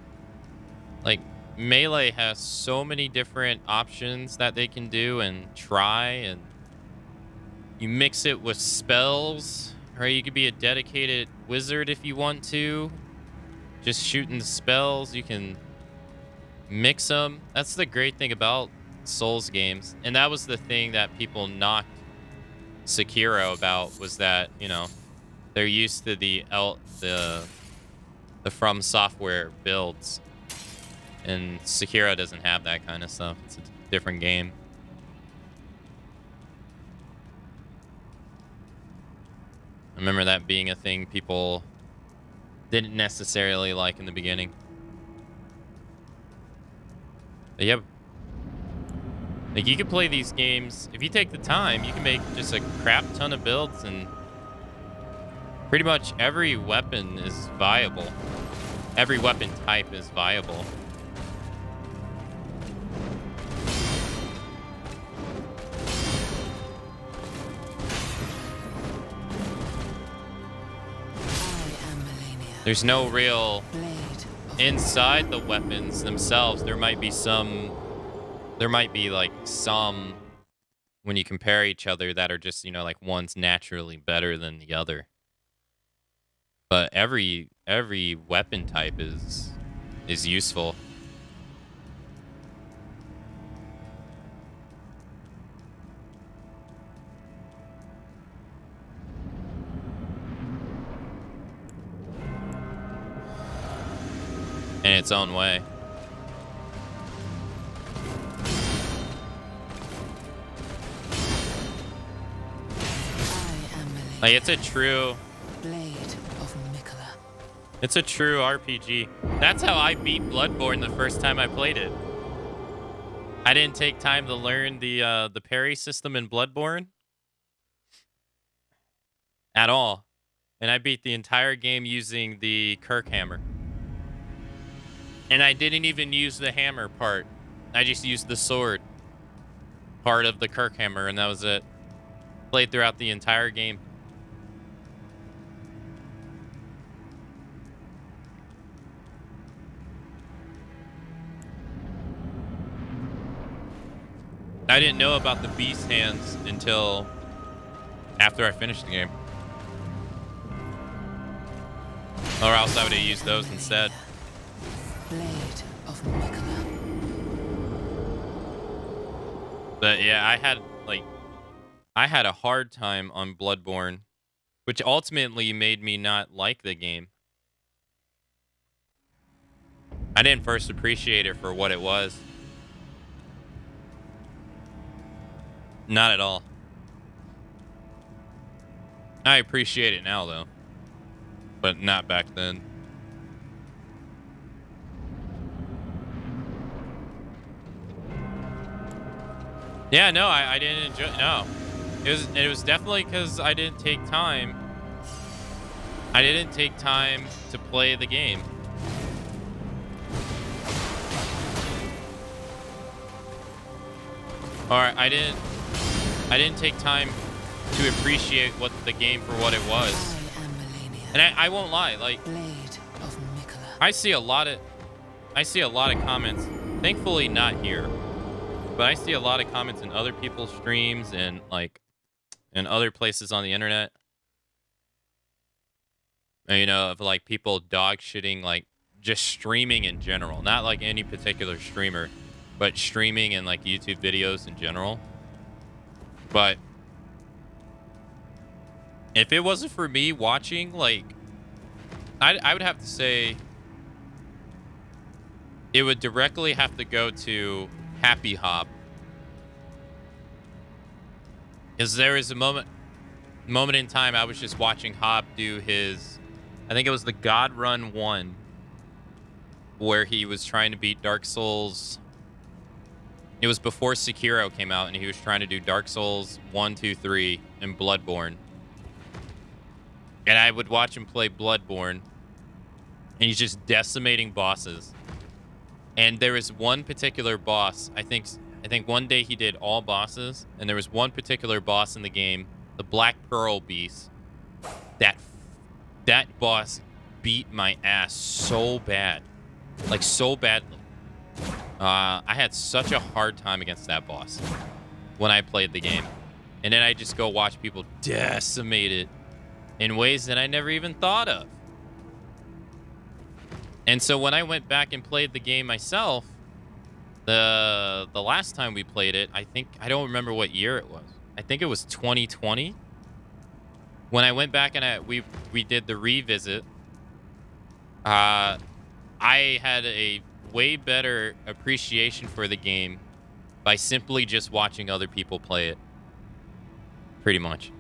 Like, Melee has so many different options that they can do and try, and you mix it with spells, or you could be a dedicated wizard if you want to. Just shooting the spells, you can mix them. That's the great thing about Souls games. And that was the thing that people knocked Sekiro about, was that, you know, they're used to the the From Software builds. And Sekiro doesn't have that kind of stuff. It's a different game. I remember that being a thing people didn't necessarily like in the beginning. But yeah, like you could play these games if you take the time. You can make just a crap ton of builds, and pretty much every weapon is viable. Every weapon type is viable. There's no real inside the weapons themselves. There might be like some when you compare each other that are just, you know, like one's naturally better than the other. But every weapon type is useful. In its own way. Like it's a true It's a true RPG. That's how I beat Bloodborne the first time I played it. I didn't take time to learn the parry system in Bloodborne at all. And I beat the entire game using the Kirk hammer. And I didn't even use the hammer part. I just used the sword part of the Kirk hammer, and that was it. Played throughout the entire game. I didn't know about the beast hands until after I finished the game. Or else I would have used those instead. Blade of Mikola. But yeah, I had a hard time on Bloodborne, which ultimately made me not like the game. I didn't first appreciate it for what it was. Not at all. I appreciate it now, though. But not back then. Yeah, no, I didn't enjoy. No, it was definitely because I didn't take time. I didn't take time to play the game. Or I didn't take time to appreciate what the game for what it was. And I won't lie, like I see a lot of comments. Thankfully, not here. But I see a lot of comments in other people's streams and like in other places on the internet. And, you know, of like people dog shitting like just streaming in general, not like any particular streamer, but streaming and like YouTube videos in general. But if it wasn't for me watching, like I would have to say it would directly have to go to Happy Hop, because there was a moment in time I was just watching Hop do his, I think it was the God Run 1, where he was trying to beat Dark Souls. It was before Sekiro came out, and he was trying to do Dark Souls 1, 2, 3, and Bloodborne. And I would watch him play Bloodborne, and he's just decimating bosses. And there was one particular boss, I think one day he did all bosses, and there was one particular boss in the game, the Black Pearl Beast. That boss beat my ass so bad. Like, so badly. I had such a hard time against that boss when I played the game. And then I just go watch people decimate it in ways that I never even thought of. And so when I went back and played the game myself, the last time we played it, I don't remember what year it was. I think it was 2020. When I went back and we did the revisit, I had a way better appreciation for the game by simply just watching other people play it. Pretty much.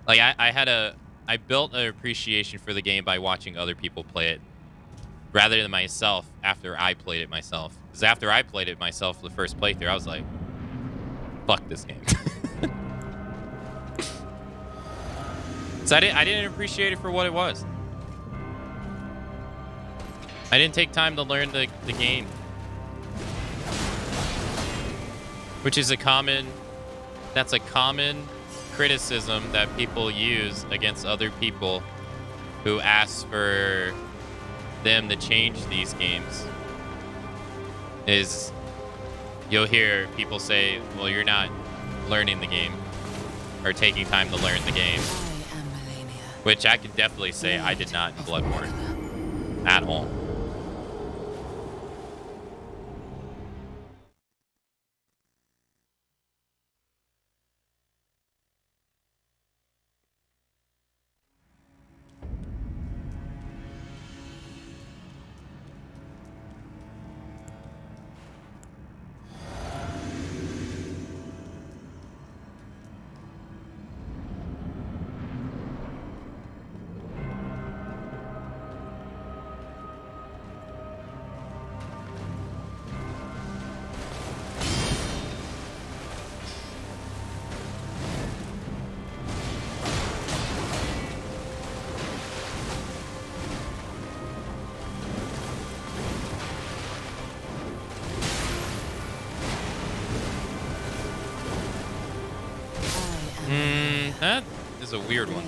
Like I built an appreciation for the game by watching other people play it rather than myself after I played it myself. Because after I played it myself the first playthrough, I was like, fuck this game. So I didn't appreciate it for what it was. I didn't take time to learn the game. Which is that's a common criticism that people use against other people who ask for them to change these games. Is you'll hear people say, well, you're not learning the game or taking time to learn the game. Which I can definitely say I did not in Bloodborne at all. That is a weird one.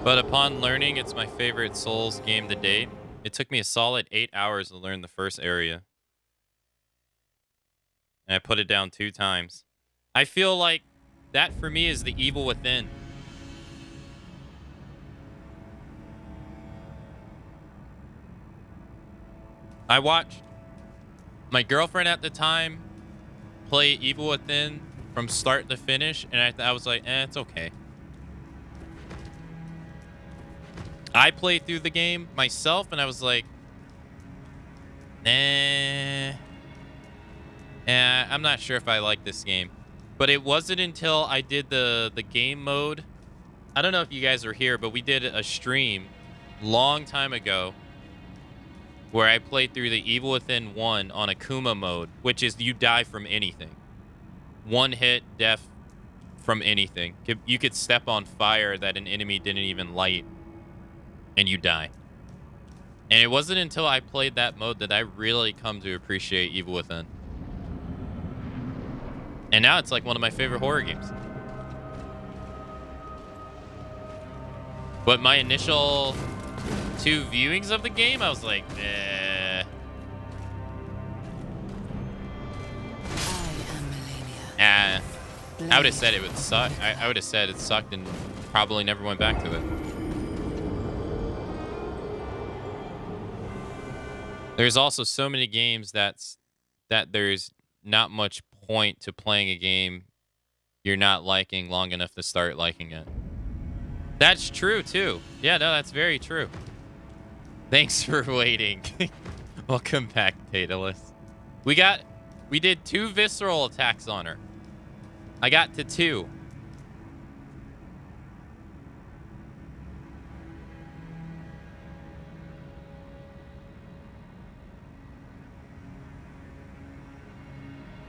But upon learning it's my favorite Souls game to date, it took me a solid 8 hours to learn the first area. And I put it down 2 times. I feel like that for me is the evil within. I watched my girlfriend at the time play Evil Within from start to finish, and I was like, it's okay. I played through the game myself, and I was like, I'm not sure if I like this game. But it wasn't until I did the game mode. I don't know if you guys were here, but we did a stream long time ago where I played through the Evil Within 1 on Akuma mode, which is you die from anything. One hit, death from anything. You could step on fire that an enemy didn't even light, and you die. And it wasn't until I played that mode that I really come to appreciate Evil Within. And now it's like one of my favorite horror games. But my initial 2 viewings of the game, I was like, I would have said it would suck. I would have said it sucked and probably never went back to it. There's also so many games that there's not much point to playing a game you're not liking long enough to start liking it. That's true too. Yeah, no, that's very true. Thanks for waiting. Welcome back, Daedalus. We did 2 visceral attacks on her. I got to 2.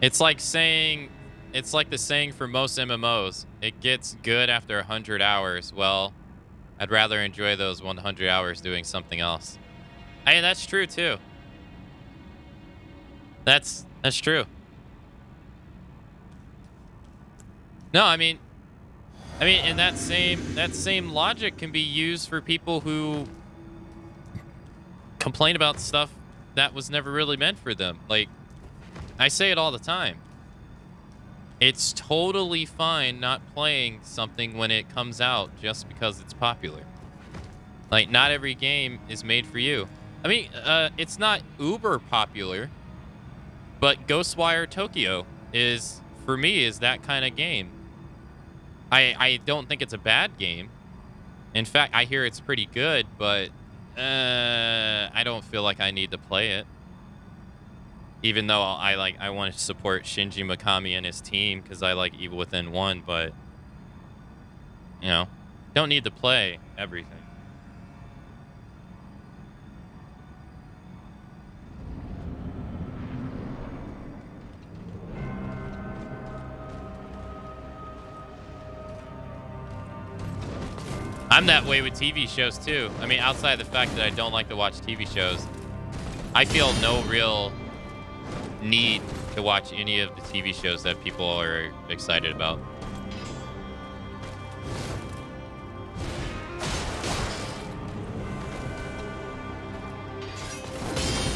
It's like the saying for most MMOs. It gets good after 100 hours. Well, I'd rather enjoy those 100 hours doing something else. Hey, that's true too. That's true. No, I mean, and that same logic can be used for people who complain about stuff that was never really meant for them. Like, I say it all the time. It's totally fine not playing something when it comes out just because it's popular. Like, not every game is made for you. I mean, it's not uber popular, but Ghostwire Tokyo is, for me, is that kind of game. I don't think it's a bad game. In fact, I hear it's pretty good, but I don't feel like I need to play it. Even though I want to support Shinji Mikami and his team because I like Evil Within 1, but you know, don't need to play everything. I'm that way with TV shows too. I mean, outside the fact that I don't like to watch TV shows, I feel no real need to watch any of the TV shows that people are excited about.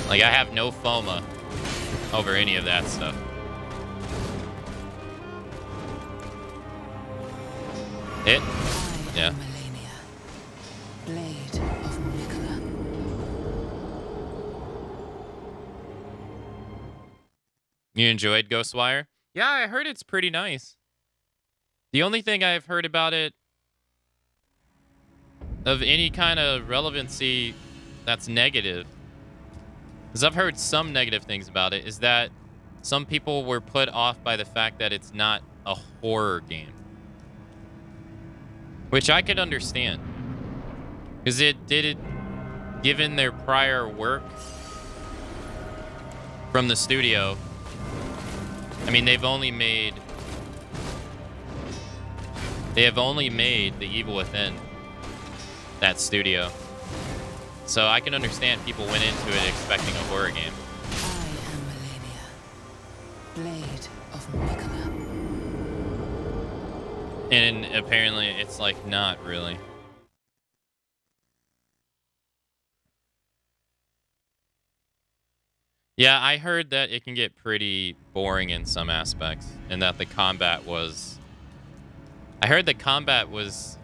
Like, I have no FOMA over any of that stuff. It? Yeah. Blade of Nicola. You enjoyed Ghostwire? Yeah, I heard it's pretty nice. The only thing I've heard about it of any kind of relevancy that's negative, because I've heard some negative things about it, is that some people were put off by the fact that it's not a horror game. Which I could understand. Because given their prior work from the studio, I mean, they have only made The Evil Within, that studio. So I can understand people went into it expecting a horror game. I am Melania, Blade of Nicola. And apparently it's like not really. Yeah, I heard that it can get pretty boring in some aspects, and that the combat was... I heard the combat was...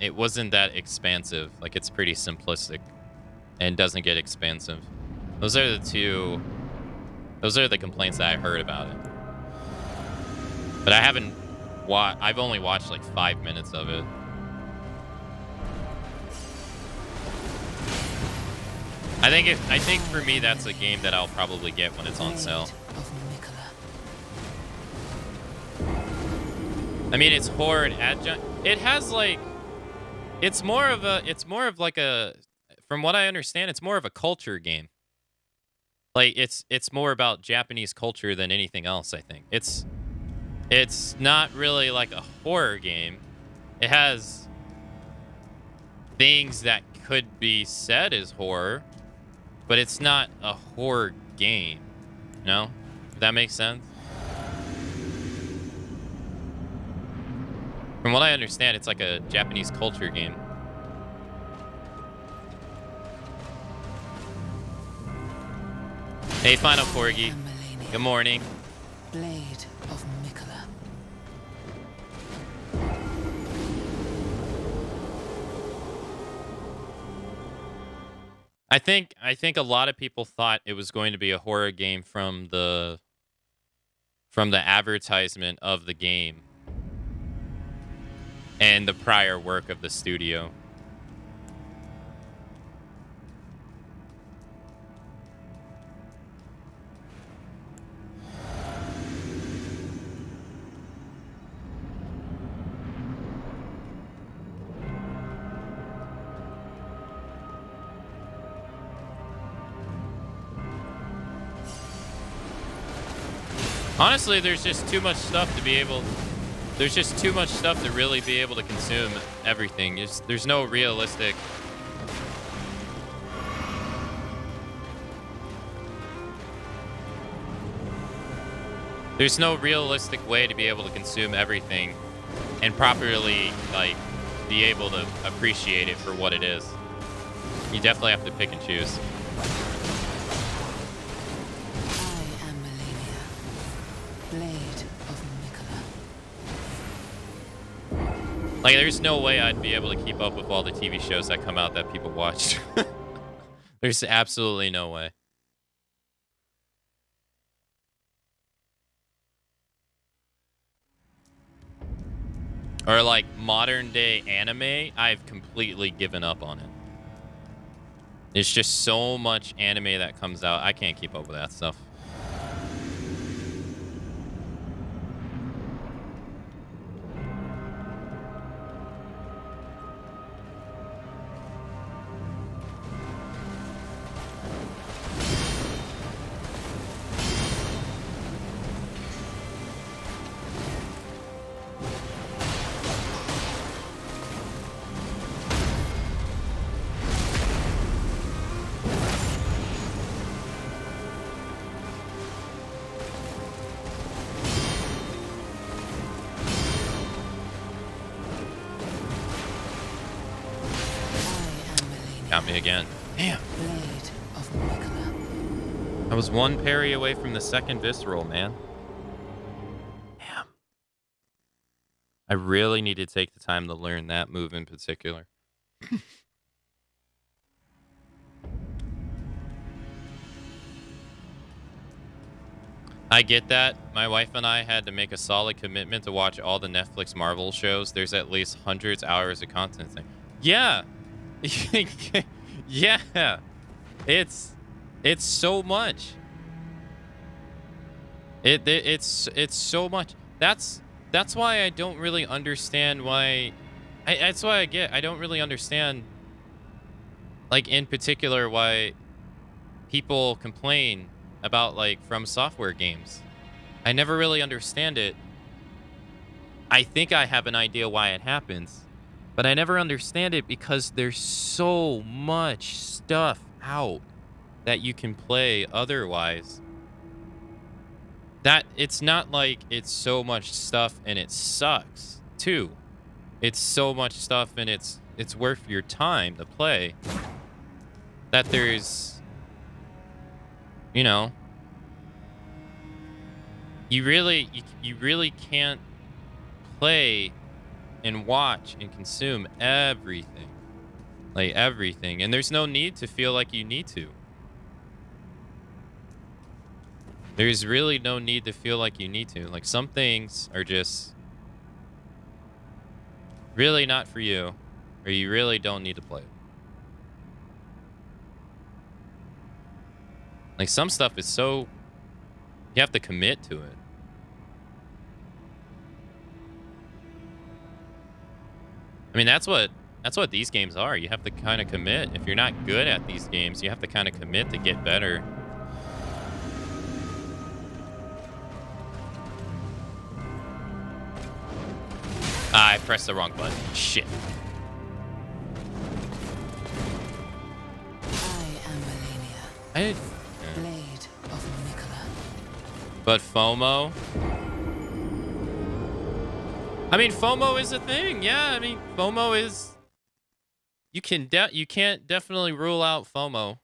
It wasn't that expansive. Like, it's pretty simplistic and doesn't get expansive. Those are the complaints that I heard about it. But I haven't I've only watched like 5 minutes of it. I think for me that's a game that I'll probably get when it's on sale. I mean, it's horror and adjunct. It has like, it's more of like a, from what I understand, it's more of a culture game. Like it's more about Japanese culture than anything else, I think. It's not really like a horror game. It has things that could be said as horror, but it's not a horror game. No? If that makes sense? From what I understand, it's like a Japanese culture game. Hey, Final Corgi. Good morning. Blade of Nicola. I think a lot of people thought it was going to be a horror game from the advertisement of the game and the prior work of the studio. Honestly, there's just too much stuff to be able... There's just too much stuff to really be able to consume everything. There's no realistic... There's no realistic way to be able to consume everything and properly, like, be able to appreciate it for what it is. You definitely have to pick and choose. Blade of Nicola. Like, there's no way I'd be able to keep up with all the TV shows that come out that people watch. There's absolutely no way. Or like modern day anime, I've completely given up on it. It's just so much anime that comes out. I can't keep up with that stuff. Got me again. Damn. Blade of Nicola. I was one parry away from the second visceral, man. Damn. I really need to take the time to learn that move in particular. I get that. My wife and I had to make a solid commitment to watch all the Netflix Marvel shows. There's at least hundreds of hours of content. Yeah. Yeah. It's so much. It's so much. That's why I don't really understand why that's why I don't really understand, like, in particular, why people complain about, like, From Software games. I never really understand it. I think I have an idea why it happens, but I never understand it because there's so much stuff out that you can play otherwise. That it's not like it's so much stuff and it sucks, too. It's so much stuff and it's worth your time to play. That there's, you know, you really can't play and watch and consume everything. Like, everything. And there's no need to feel like you need to. There's really no need to feel like you need to. Like, some things are just really not for you, or you really don't need to play it. Like, some stuff is so, you have to commit to it. I mean, that's what these games are. You have to kind of commit. If you're not good at these games, you have to kind of commit to get better. I pressed the wrong button. Shit. I am Melania, I did. Blade of Nicola. But FOMO? I mean, FOMO is a thing. Yeah, I mean, FOMO is... You can't definitely rule out FOMO.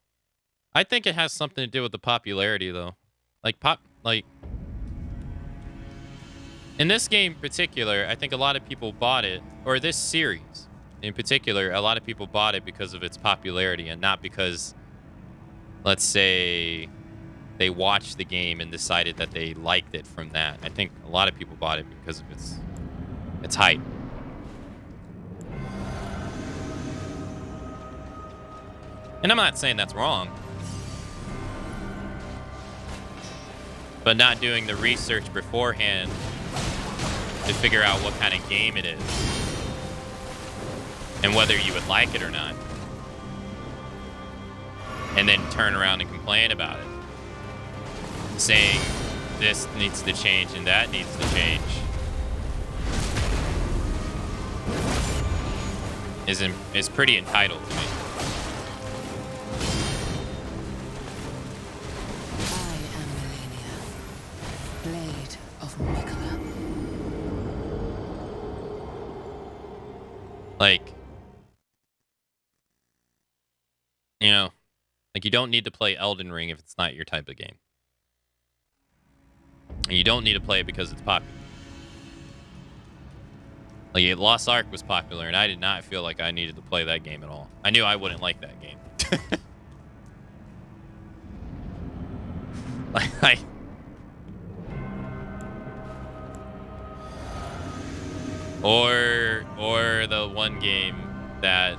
I think it has something to do with the popularity, though. Like, in this game in particular, I think a lot of people bought it, or this series in particular, a lot of people bought it because of its popularity and not because, let's say, they watched the game and decided that they liked it from that. I think a lot of people bought it because of its hype. And I'm not saying that's wrong. But not doing the research beforehand to figure out what kind of game it is and whether you would like it or not. And then turn around and complain about it, saying this needs to change and that needs to change, is pretty entitled to me. I am Melania, Blade of Nicola. Like, you know, like, you don't need to play Elden Ring if it's not your type of game. And you don't need to play it because it's popular. Like, Lost Ark was popular, and I did not feel like I needed to play that game at all. I knew I wouldn't like that game. Or the one game that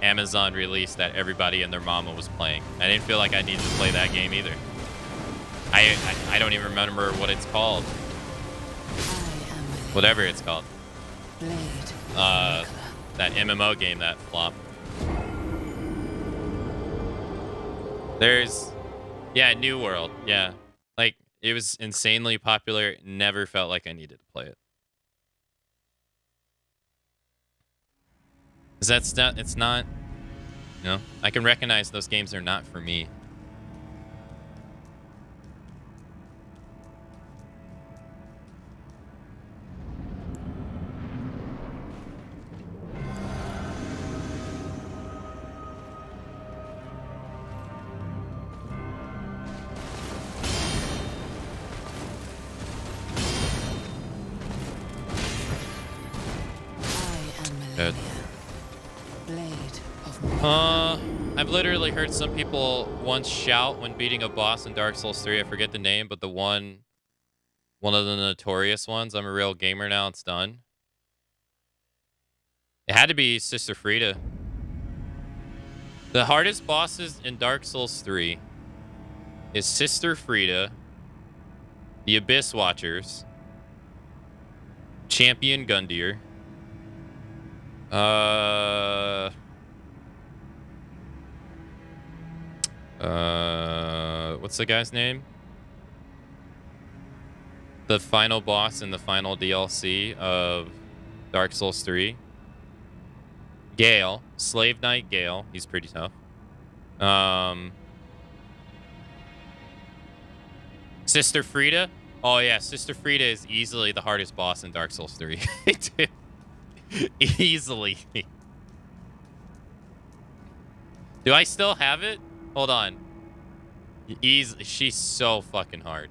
Amazon released that everybody and their mama was playing. I didn't feel like I needed to play that game either. I don't even remember what it's called. Whatever it's called. That MMO game that flopped. There's, yeah, New World. Yeah. Like, it was insanely popular. Never felt like I needed to play it. Because it's not, you know, I can recognize those games are not for me. Good. I've literally heard some people once shout when beating a boss in Dark Souls 3. I forget the name, but the one of the notorious ones. I'm a real gamer now. It's done. It had to be Sister Frida. The hardest bosses in Dark Souls 3 is Sister Frida, the Abyss Watchers, Champion Gundyr, what's the guy's name? The final boss in the final DLC of Dark Souls 3. Gale. Slave Knight Gale. He's pretty tough. Sister Frida. Oh, yeah. Sister Frida is easily the hardest boss in Dark Souls 3. Easily. Do I still have it? Hold on. She's so fucking hard.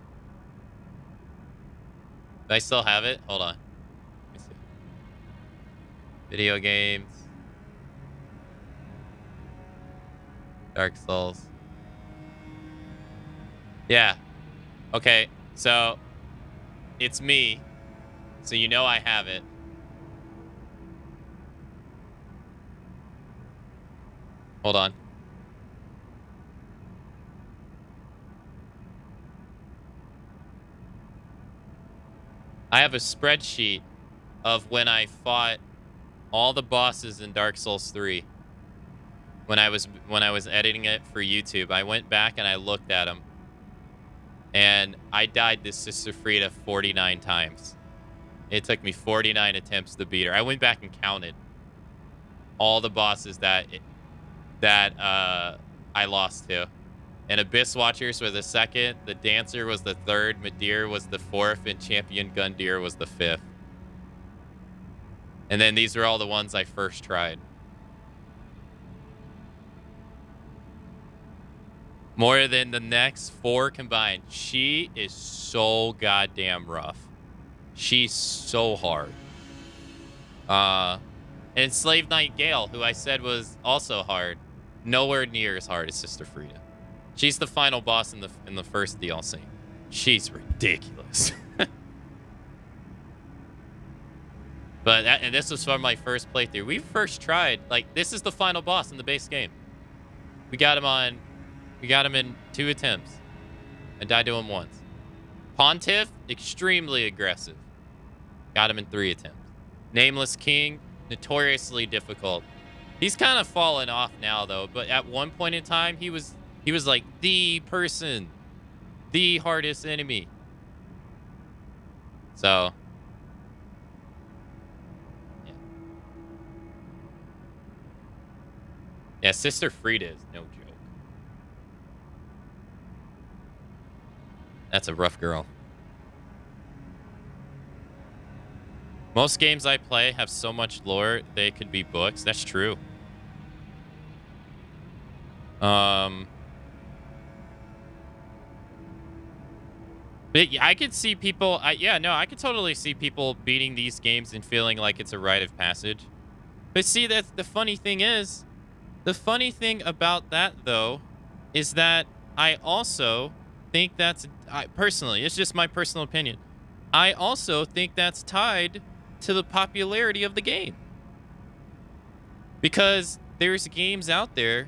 Do I still have it? Hold on. Let me see. Video games. Dark Souls. Yeah. Okay. So, it's me. So you know I have it. Hold on. I have a spreadsheet of when I fought all the bosses in Dark Souls 3. When I was editing it for YouTube, I went back and I looked at them. And I died this Sister Frida 49 times. It took me 49 attempts to beat her. I went back and counted all the bosses that I lost to. And Abyss Watchers was the second, the Dancer was the third, Madeir was the fourth, and Champion Gundyr was the fifth. And then these are all the ones I first tried. More than the next 4 combined. She is so goddamn rough. She's so hard. And Slave Knight Gale, who I said was also hard, nowhere near as hard as Sister Frida. She's the final boss in the first DLC. She's ridiculous. And this was from my first playthrough. We first tried, like, this is the final boss in the base game. We got him in 2 attempts. I died to him once. Pontiff, extremely aggressive. Got him in 3 attempts. Nameless King, notoriously difficult. He's kind of fallen off now, though. But at one point in time, he was like the person, the hardest enemy. So, yeah. Yeah, Sister Frida is no joke. That's a rough girl. Most games I play have so much lore, they could be books. That's true. But I could see people... I could totally see people beating these games and feeling like it's a rite of passage. But see, that's the funny thing is... The funny thing about that, though, is that I also think that's... personally, it's just my personal opinion. I also think that's tied to the popularity of the game. Because there's games out there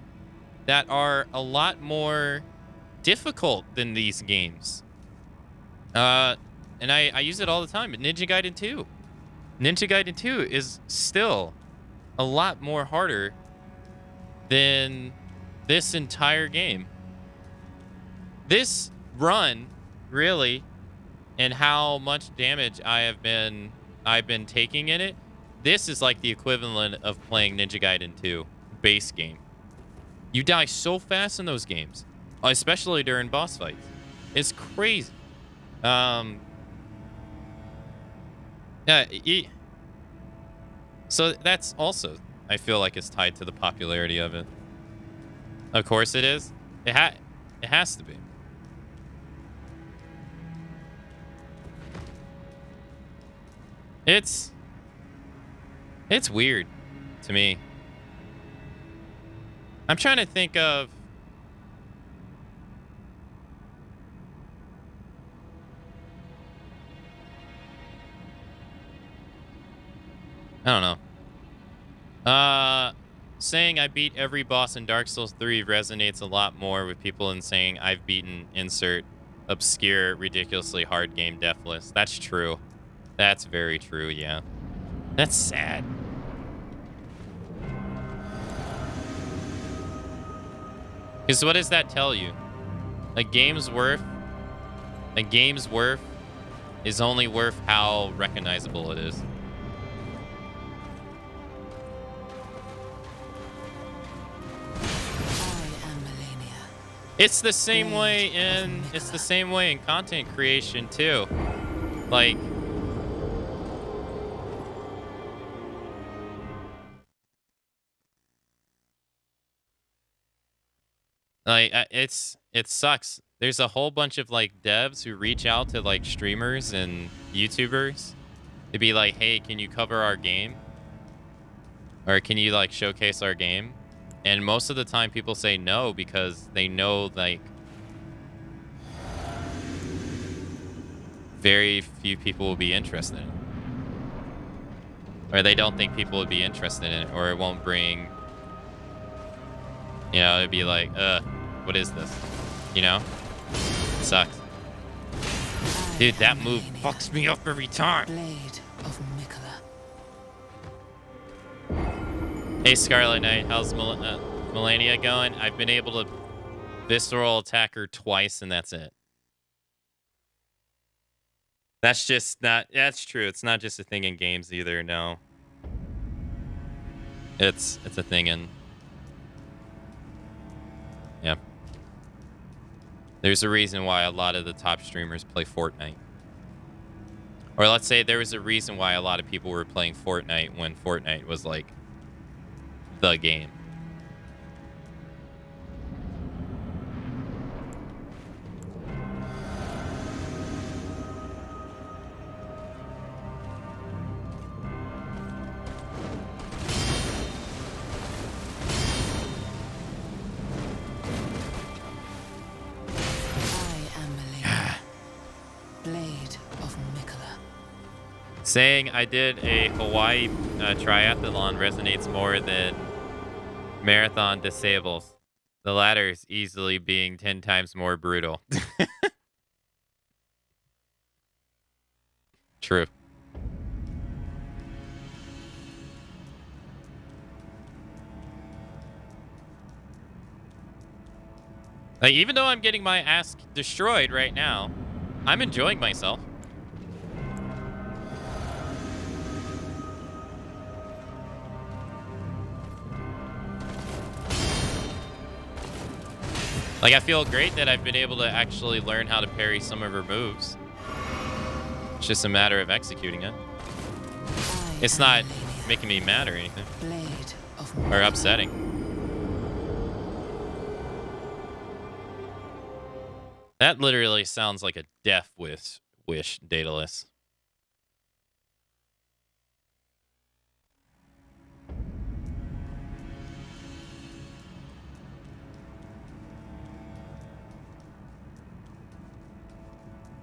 that are a lot more difficult than these games. And I use it all the time. But Ninja Gaiden 2. Ninja Gaiden 2 is still a lot more harder than this entire game. This run, really, and how much damage I've been taking in it, this is like the equivalent of playing Ninja Gaiden 2 base game. You die so fast in those games, especially during boss fights. It's crazy. Yeah, so that's also, I feel like, it's tied to the popularity of it. Of course it is. It has to be. It's weird to me. I'm trying to think of... I don't know. Saying I beat every boss in Dark Souls 3 resonates a lot more with people than saying I've beaten insert obscure, ridiculously hard game deathless. That's true. That's very true, yeah. That's sad. Because what does that tell you? A game's worth is only worth how recognizable it is. It's the same way in content creation too. Like it sucks. There's a whole bunch of like devs who reach out to like streamers and YouTubers to be like, "Hey, can you cover our game? Or can you like showcase our game?" And most of the time people say no because they know like very few people will be interested in it. Or they don't think people would be interested in it, or it won't bring, you know, it'd be like, what is this? You know? It sucks. Dude, that move fucks me up every time. Blade of Hey, Scarlet Knight, how's Melania going? I've been able to visceral attack her twice, and that's it. That's just not... That's true. It's not just a thing in games either, no. It's a thing in... Yeah. There's a reason why a lot of the top streamers play Fortnite. Or let's say there was a reason why a lot of people were playing Fortnite when Fortnite was like the game. Saying I did a Hawaii triathlon resonates more than marathon disables. The latter is easily being 10 times more brutal. True. Like, even though I'm getting my ass destroyed right now, I'm enjoying myself. Like, I feel great that I've been able to actually learn how to parry some of her moves. It's just a matter of executing it. It's not making me mad or anything. Or upsetting. That literally sounds like a death wish, Daedalus.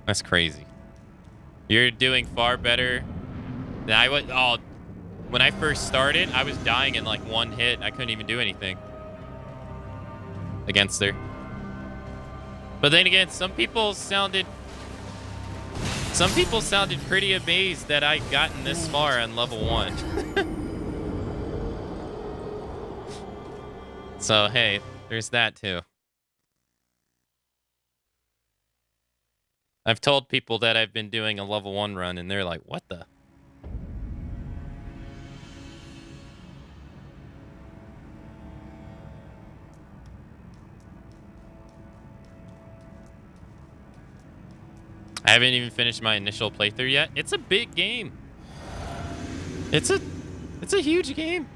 That's crazy. You're doing far better And I was, oh, when I first started, I was dying in like one hit. I couldn't even do anything against her. But then again, some people sounded pretty amazed that I'd gotten this far on level 1. So, hey, there's that too. I've told people that I've been doing a level 1 run, and they're like, what the? I haven't even finished my initial playthrough yet. It's a big game. It's a huge game.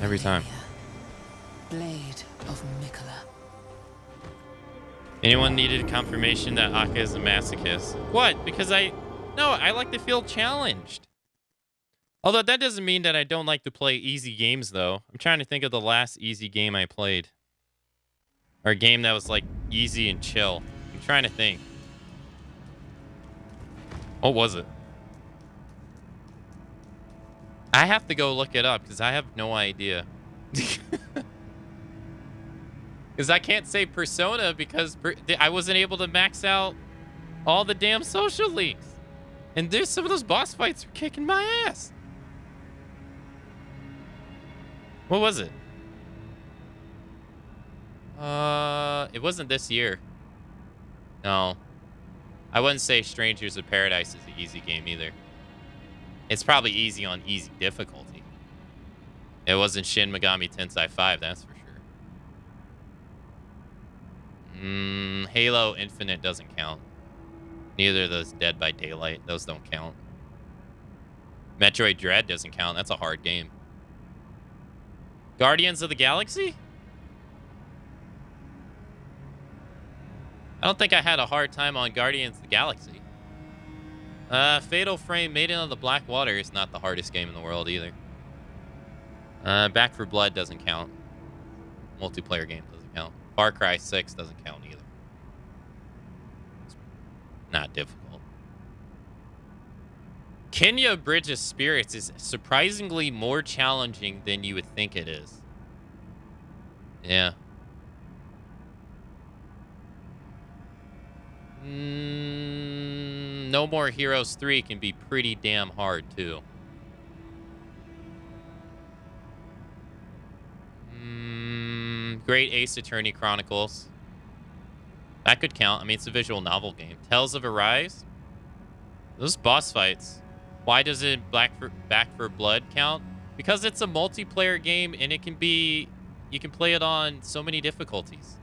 Every time. Blade of Mikola. Anyone needed confirmation that Akka is a masochist? What? Because I like to feel challenged. Although that doesn't mean that I don't like to play easy games, though. I'm trying to think of the last easy game I played. Or a game that was, like, easy and chill. I'm trying to think. What was it? I have to go look it up, because I have no idea. Because I can't say Persona, because I wasn't able to max out all the damn social links. And there's some of those boss fights are kicking my ass. What was it? It wasn't this year. No. I wouldn't say Strangers of Paradise is an easy game either. It's probably easy on easy difficulty. It wasn't Shin Megami Tensei 5, that's for sure. Halo Infinite doesn't count. Neither of those Dead by Daylight. Those don't count. Metroid Dread doesn't count. That's a hard game. Guardians of the Galaxy? I don't think I had a hard time on Guardians of the Galaxy. Fatal Frame Maiden of the Black Water is not the hardest game in the world either. Back 4 Blood doesn't count. Multiplayer game doesn't count. Far Cry 6 doesn't count either. It's not difficult. Kenya Bridge of Spirits is surprisingly more challenging than you would think it is. Yeah. No More Heroes 3 can be pretty damn hard, too. Great Ace Attorney Chronicles. That could count. I mean, it's a visual novel game. Tales of Arise. Those boss fights. Why does it Back 4 Blood count? Because it's a multiplayer game, and it can be... You can play it on so many difficulties.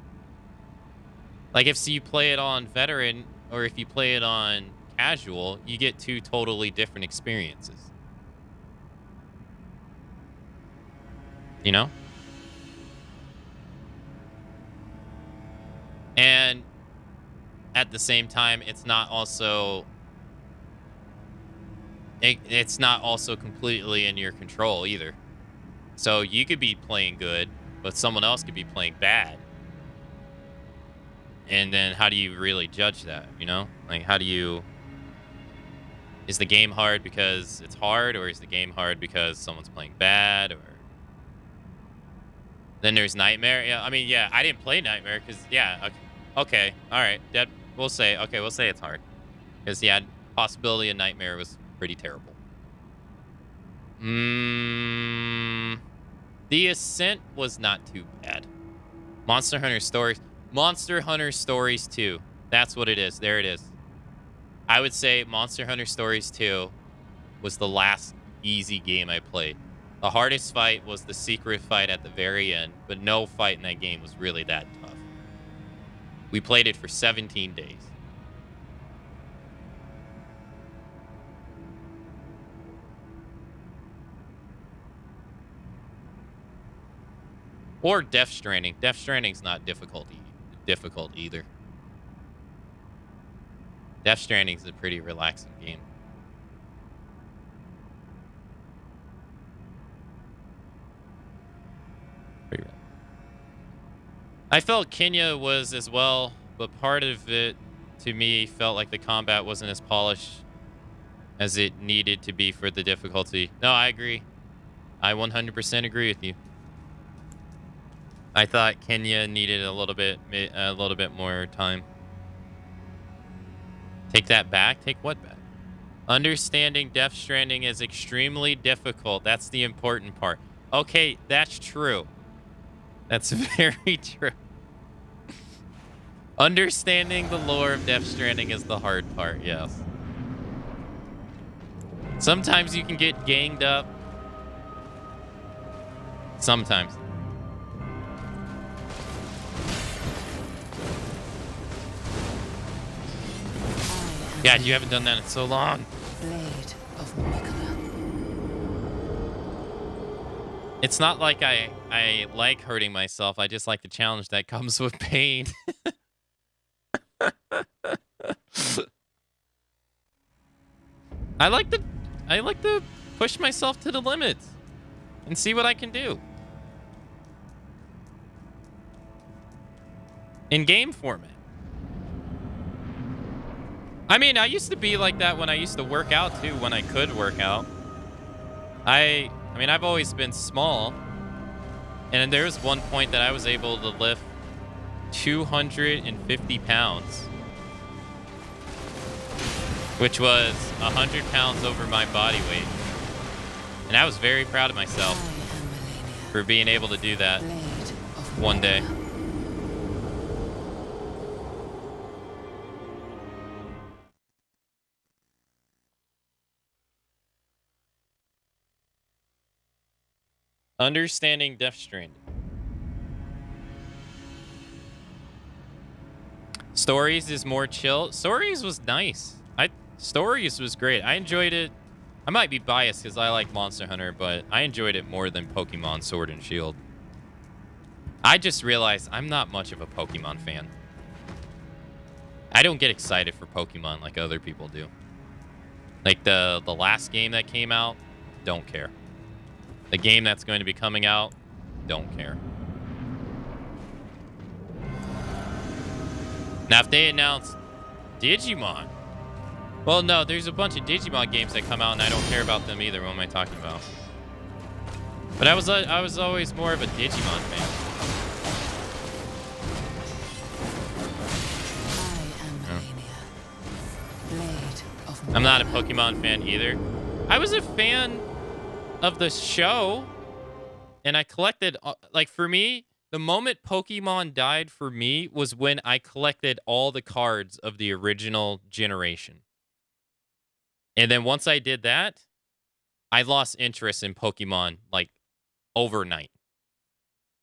Like, if you play it on Veteran, or if you play it on Casual, you get 2 totally different experiences. You know? And at the same time, it's not also... It's not also completely in your control either. So you could be playing good, but someone else could be playing bad. And then how do you really judge that, you know? Like, how do you... Is the game hard because it's hard, or is the game hard because someone's playing bad, or... Then there's Nightmare. Yeah, I mean, yeah, I didn't play Nightmare because, yeah, okay, all right. We'll say it's hard. Because, yeah, possibility of Nightmare was pretty terrible. The Ascent was not too bad. Monster Hunter Stories 2. That's what it is. There it is. I would say Monster Hunter Stories 2 was the last easy game I played. The hardest fight was the secret fight at the very end, but no fight in that game was really that tough. We played it for 17 days. Or Death Stranding. Death Stranding's not difficult either. Death Stranding's a pretty relaxing game. Pretty rad. I felt Kenya was as well, but part of it, to me, felt like the combat wasn't as polished as it needed to be for the difficulty. No, I agree. I 100% agree with you. I thought Kenya needed a little bit more time. Take that back? Take what back? Understanding Death Stranding is extremely difficult. That's the important part. Okay, that's true. That's very true. Understanding the lore of Death Stranding is the hard part, yes. Sometimes you can get ganged up. Sometimes. God, you haven't done that in so long. Blade of Mikola. It's not like I like hurting myself. I just like the challenge that comes with pain. I like to push myself to the limit and see what I can do. In game format. I mean, I used to be like that when I used to work out too, when I could work out. I mean, I've always been small. And there was one point that I was able to lift 250 pounds. Which was 100 pounds over my body weight. And I was very proud of myself for being able to do that one day. Understanding Death Stranding. Stories is more chill. Stories was nice. Stories was great. I enjoyed it. I might be biased because I like Monster Hunter, but I enjoyed it more than Pokemon Sword and Shield. I just realized I'm not much of a Pokemon fan. I don't get excited for Pokemon like other people do. Like the last game that came out, don't care. The game that's going to be coming out, don't care. Now, if they announce Digimon, well, no, there's a bunch of Digimon games that come out, and I don't care about them either. What am I talking about? But I was always more of a Digimon fan. I'm not a Pokemon fan either. I was a fan of the show, and I collected, like, for me, the moment Pokemon died for me was when I collected all the cards of the original generation. And then once I did that, I lost interest in Pokemon, like, overnight.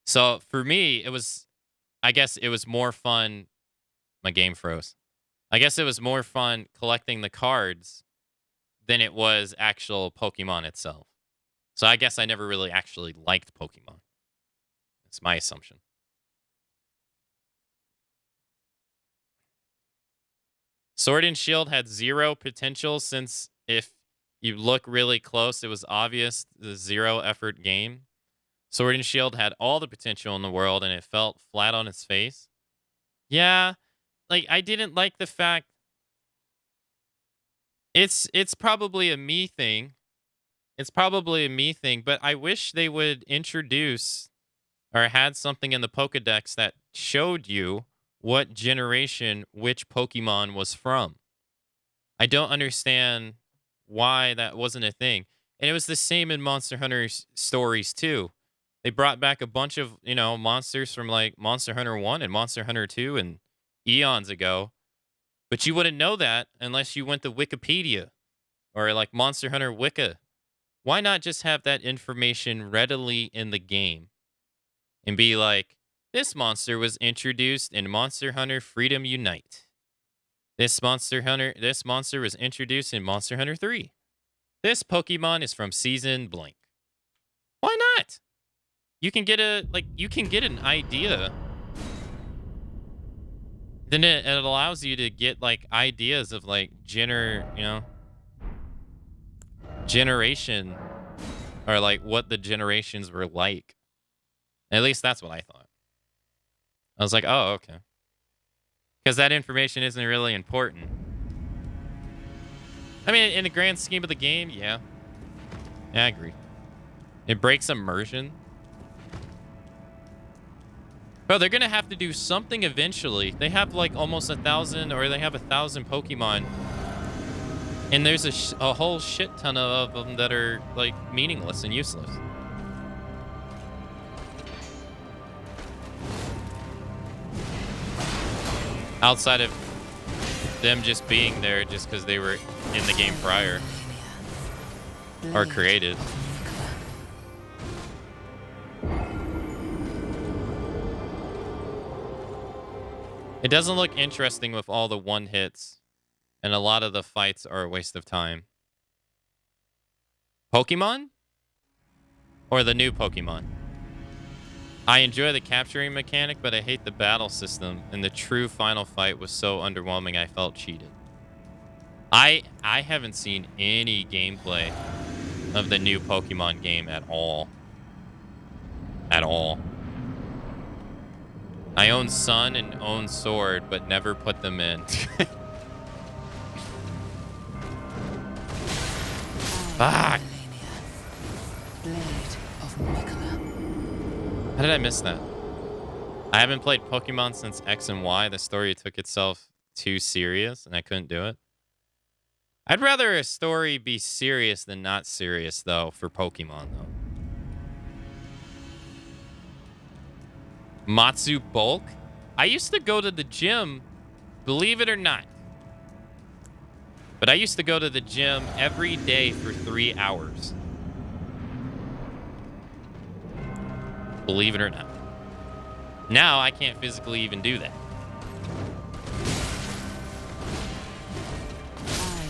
So for me, I guess it was more fun. My game froze. I guess it was more fun collecting the cards than it was actual Pokemon itself. So I guess I never really actually liked Pokemon. That's my assumption. Sword and Shield had zero potential since if you look really close, it was obvious the zero effort game. Sword and Shield had all the potential in the world and it felt flat on its face. Yeah, like I didn't like the fact it's probably a me thing. It's probably a me thing, but I wish they would introduce or had something in the Pokedex that showed you what generation which Pokemon was from. I don't understand why that wasn't a thing. And it was the same in Monster Hunter stories too. They brought back a bunch of, monsters from like Monster Hunter 1 and Monster Hunter 2 and eons ago. But you wouldn't know that unless you went to Wikipedia or like Monster Hunter Wiki. Why not just have that information readily in the game and be like, this monster was introduced in Monster Hunter Freedom Unite. This monster was introduced in Monster Hunter 3. This Pokemon is from season blank. Why not? You can get an idea. Then it allows you to get like ideas of like generation or like what the generations were like. At least that's what I thought. I was like, oh, okay. Because that information isn't really important. I mean, in the grand scheme of the game, yeah. Yeah, I agree. It breaks immersion. Bro, they're going to have to do something eventually. They have like almost 1,000 or they have 1,000 Pokemon. And there's a whole shit ton of them that are like meaningless and useless. Outside of them just being there just because they were in the game prior. Or created. It doesn't look interesting with all the one hits. And a lot of the fights are a waste of time. Pokemon? Or the new Pokemon? I enjoy the capturing mechanic, but I hate the battle system. And the true final fight was so underwhelming I felt cheated. I haven't seen any gameplay of the new Pokemon game at all. At all. I own Sun and own Sword, but never put them in. Fuck! How did I miss that? I haven't played Pokemon since X and Y. The story took itself too serious, and I couldn't do it. I'd rather a story be serious than not serious, though, for Pokemon, though. Matsu Bulk? I used to go to the gym, believe it or not. But I used to go to the gym every day for 3 hours. Believe it or not. Now I can't physically even do that.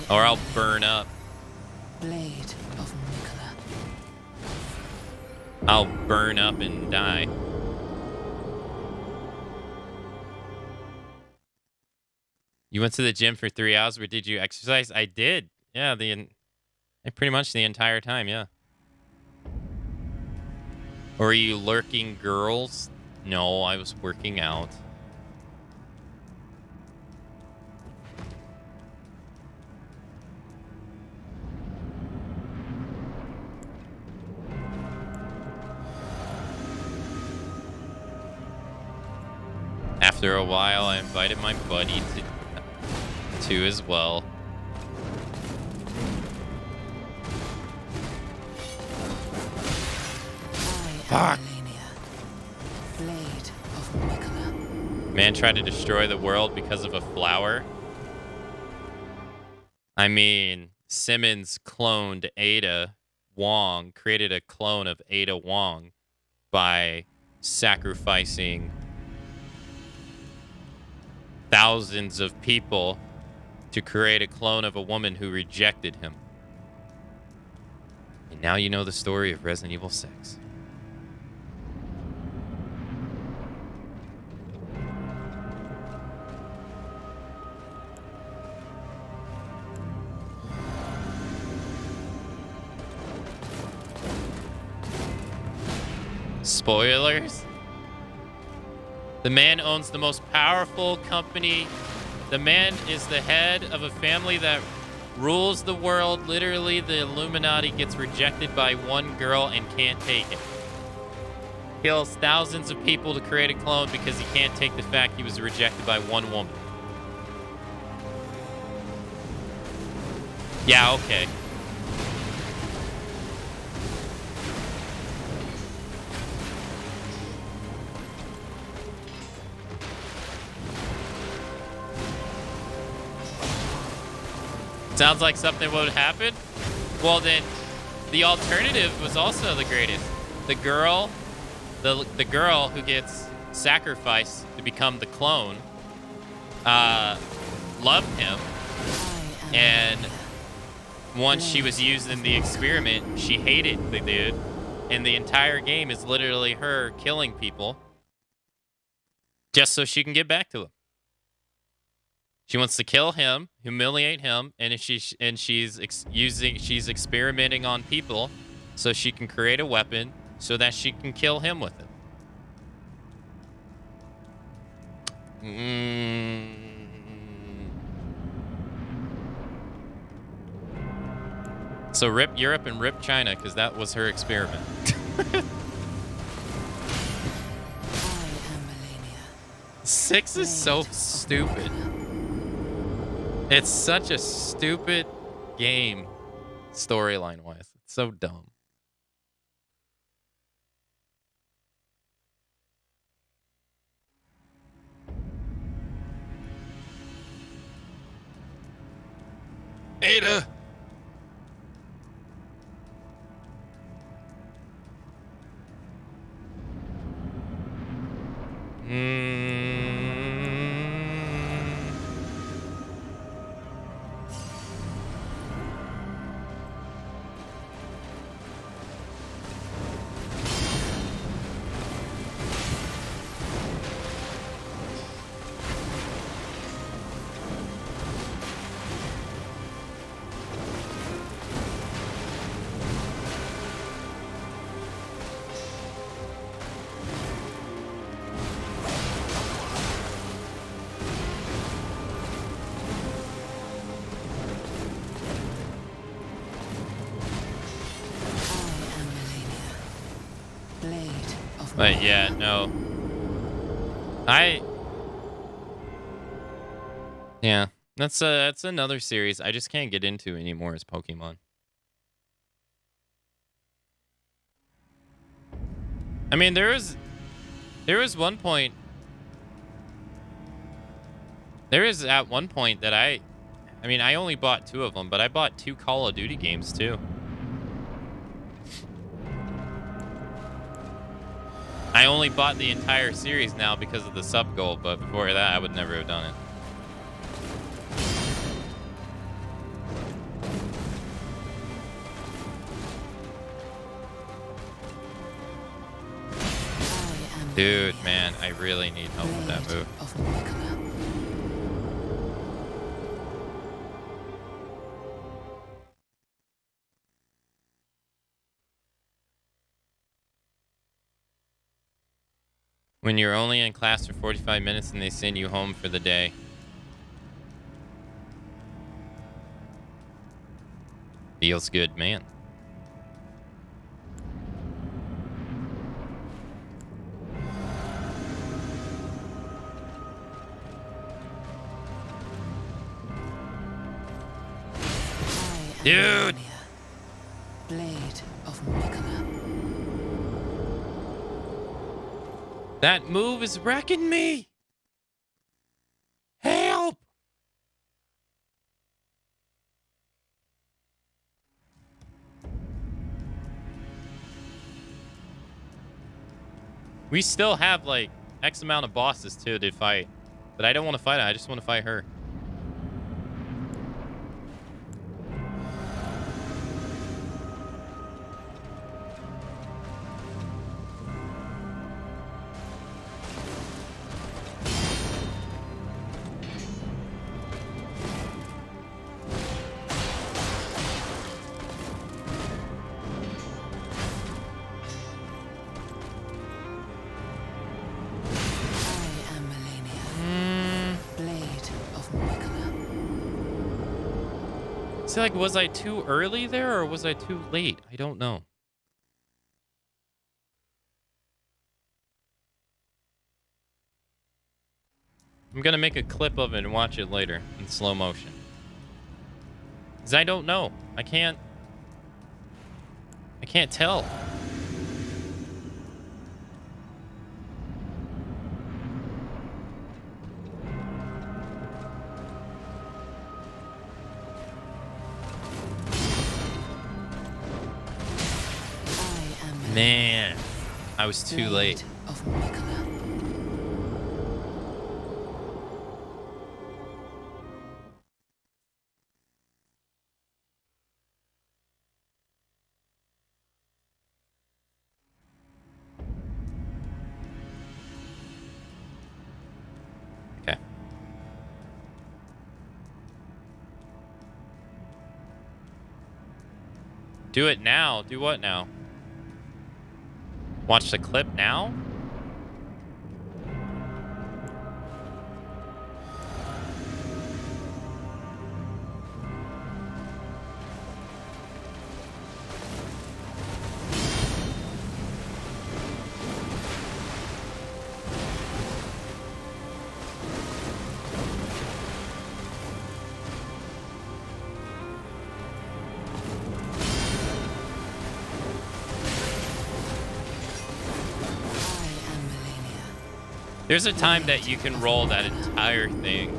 Or I'll burn up. Blade of Nicola. I'll burn up and die. You went to the gym for 3 hours, but did you exercise? I did. Yeah, pretty much the entire time, yeah. Or are you lurking girls? No, I was working out. After a while, I invited my buddy to as well. Fuck. Blade of Nicola. Man tried to destroy the world because of a flower. I mean, Simmons cloned Ada Wong, created a clone of Ada Wong by sacrificing thousands of people to create a clone of a woman who rejected him. And now you know the story of Resident Evil 6. Spoilers? The man owns the most powerful company. The man is the head of a family that rules the world. Literally, the Illuminati gets rejected by one girl and can't take it. Kills thousands of people to create a clone because he can't take the fact he was rejected by one woman. Yeah, okay. Sounds like something would happen. Well, then, the alternative was also the greatest. The girl who gets sacrificed to become the clone, loved him, and once she was used in the experiment, she hated the dude, and the entire game is literally her killing people just so she can get back to him. She wants to kill him, humiliate him, and she's experimenting on people so she can create a weapon so that she can kill him with it. Mm. So rip Europe and rip China, because that was her experiment. I am Melania. 6 is so stupid. It's such a stupid game, storyline-wise. It's so dumb. Ada! I am Melania. Blade of But yeah, no. Yeah, that's another series I just can't get into anymore is Pokemon. I mean, there was one point. There is at one point that I mean, I only bought 2 of them, but I bought 2 Call of Duty games too. I only bought the entire series now because of the sub goal, but before that, I would never have done it. I am Dude, Melania. man, I really need help with that Blade move. of Molecular. When you're only in class for 45 minutes and they send you home for the day. Feels good, man. I am Dude! Melania. Blade of Molecular. That move is wrecking me! Help! We still have like X amount of bosses too to fight. But I don't want to fight her, I just want to fight her. I am Melania. Blade of Molecular. See, like, was I too early there or was I too late? I don't know. I'm gonna make a clip of it and watch it later in slow motion. Cause I don't know. I can't tell. I am Melania. Man, I was too late. Blade of Molecular. Okay. Do it now. Do what now? Watch the clip now? There's a time that you can roll that entire thing.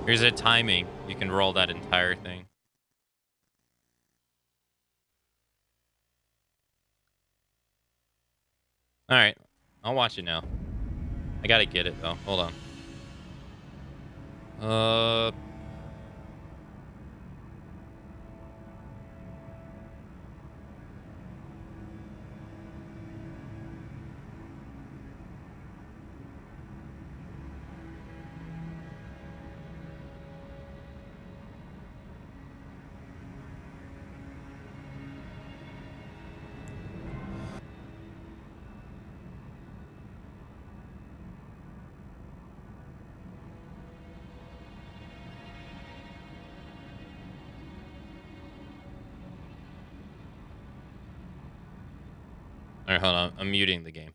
There's a timing you can roll that entire thing. All right, I'll watch it now. I gotta get it though. Hold on. All right, hold on. I'm muting the game.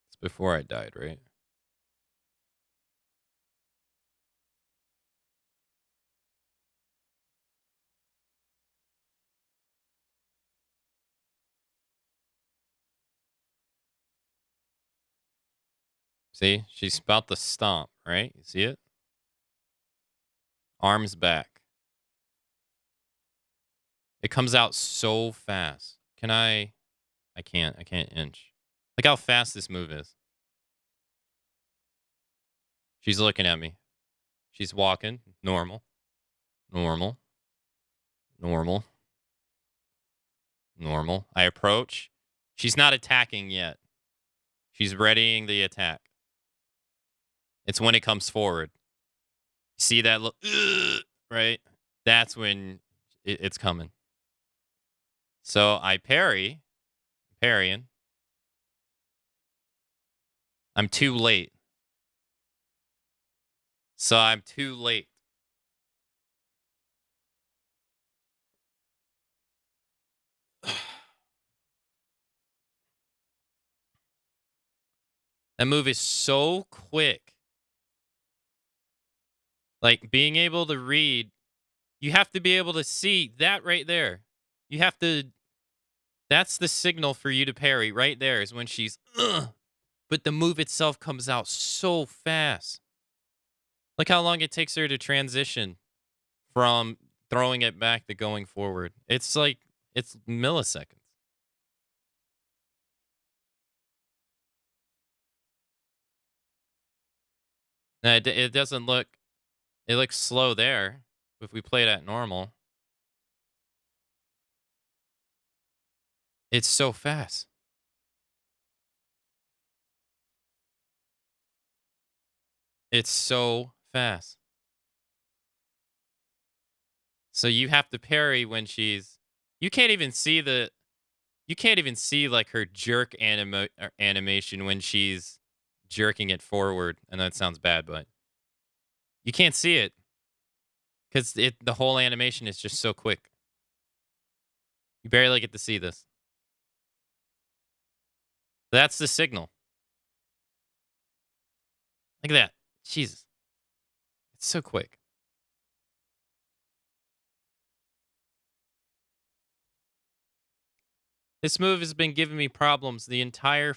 It's before I died, right? See, she's about to stomp, right? You see it? Arms back. It comes out so fast. Can I? I can't. I can't inch. Look how fast this move is. She's looking at me. She's walking. Normal. Normal. Normal. Normal. I approach. She's not attacking yet. She's readying the attack. It's when it comes forward. See that look? Right? That's when it's coming. So I parry. Parrying. I'm too late. So I'm too late. That move is so quick. Like being able to read, you have to be able to see that right there. You have to. That's the signal for you to parry right there is when she's. But the move itself comes out so fast. Look how long it takes her to transition from throwing it back to going forward. It's like it's milliseconds. Now, it doesn't look. It looks slow there. If we play it at normal, it's so fast. It's so fast. So you have to parry when she's. You can't even see the. You can't even see like her jerk animation when she's jerking it forward. I know it sounds bad, but you can't see it because the whole animation is just so quick. You barely get to see this. That's the signal. Look at that. Jesus. It's so quick. This move has been giving me problems the entire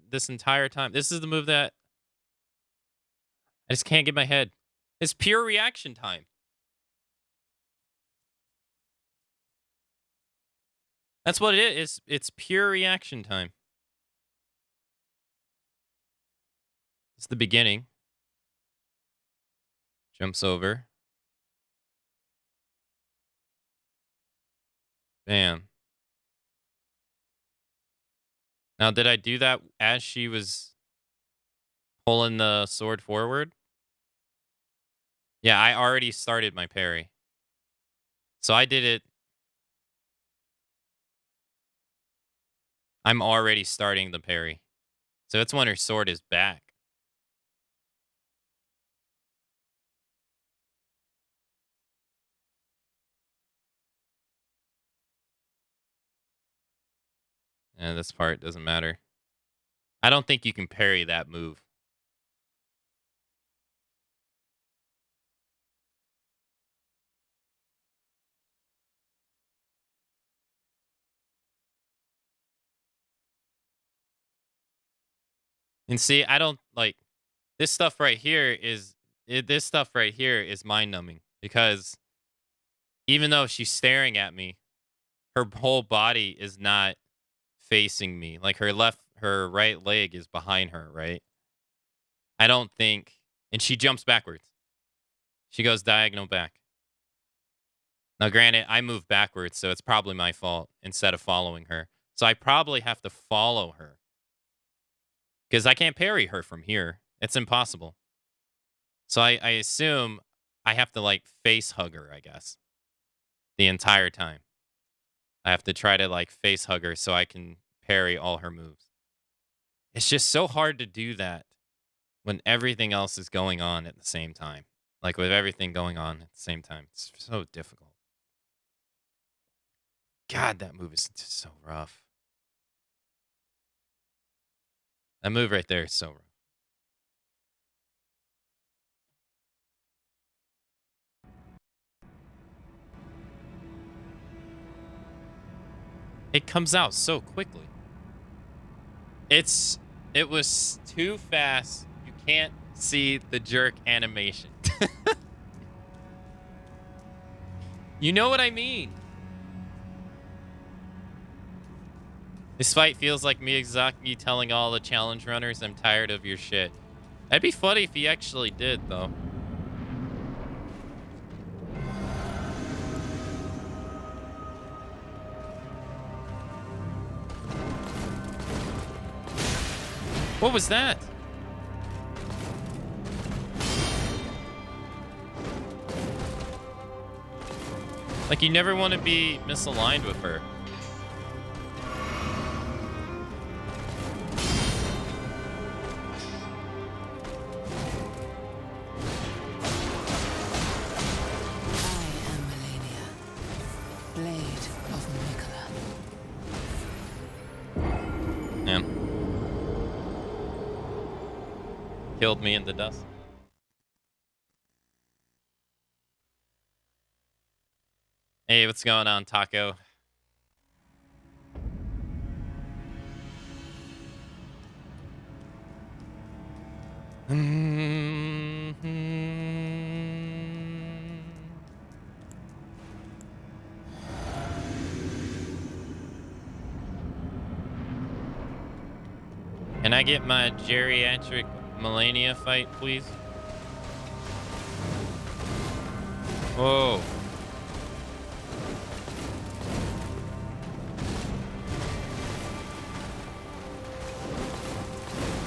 this entire time. This is the move that I just can't get my head. It's pure reaction time. That's what it is. It's pure reaction time. It's the beginning. Jumps over. Bam. Now, did I do that as she was pulling the sword forward? Yeah, I already started my parry. So I did it. I'm already starting the parry. So it's when her sword is back. And this part doesn't matter. I don't think you can parry that move. And see, I don't like this stuff right here this stuff right here is mind numbing because even though she's staring at me, her whole body is not facing me. Like her right leg is behind her, right? I don't think, and she jumps backwards. She goes diagonal back. Now, granted, I move backwards, so it's probably my fault instead of following her. So I probably have to follow her because I can't parry her from here. It's impossible. So I assume I have to like face hug her, I guess, the entire time. I have to try to like face hug her so I can parry all her moves. It's just so hard to do that when everything else is going on at the same time. Like with everything going on at the same time. It's so difficult. God, that move is just so rough. That move right there is so rough. It comes out so quickly. It was too fast. You can't see the jerk animation. You know what I mean? This fight feels like Miyazaki telling all the challenge runners, I'm tired of your shit. That'd be funny if he actually did, though. What was that? Like, you never want to be misaligned with her. Killed me in the dust. Hey, what's going on, Taco? Can I get my geriatric Melania fight, please? Whoa.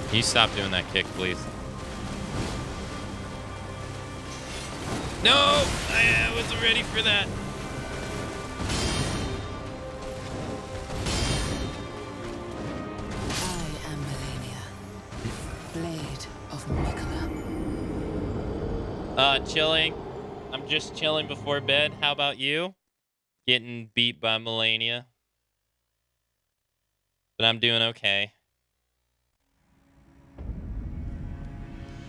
Can you stop doing that kick, please? No! I wasn't ready for that. I am Melania, blade of Mikola. Chilling. I'm just chilling before bed. How about you? Getting beat by Melania. But I'm doing okay.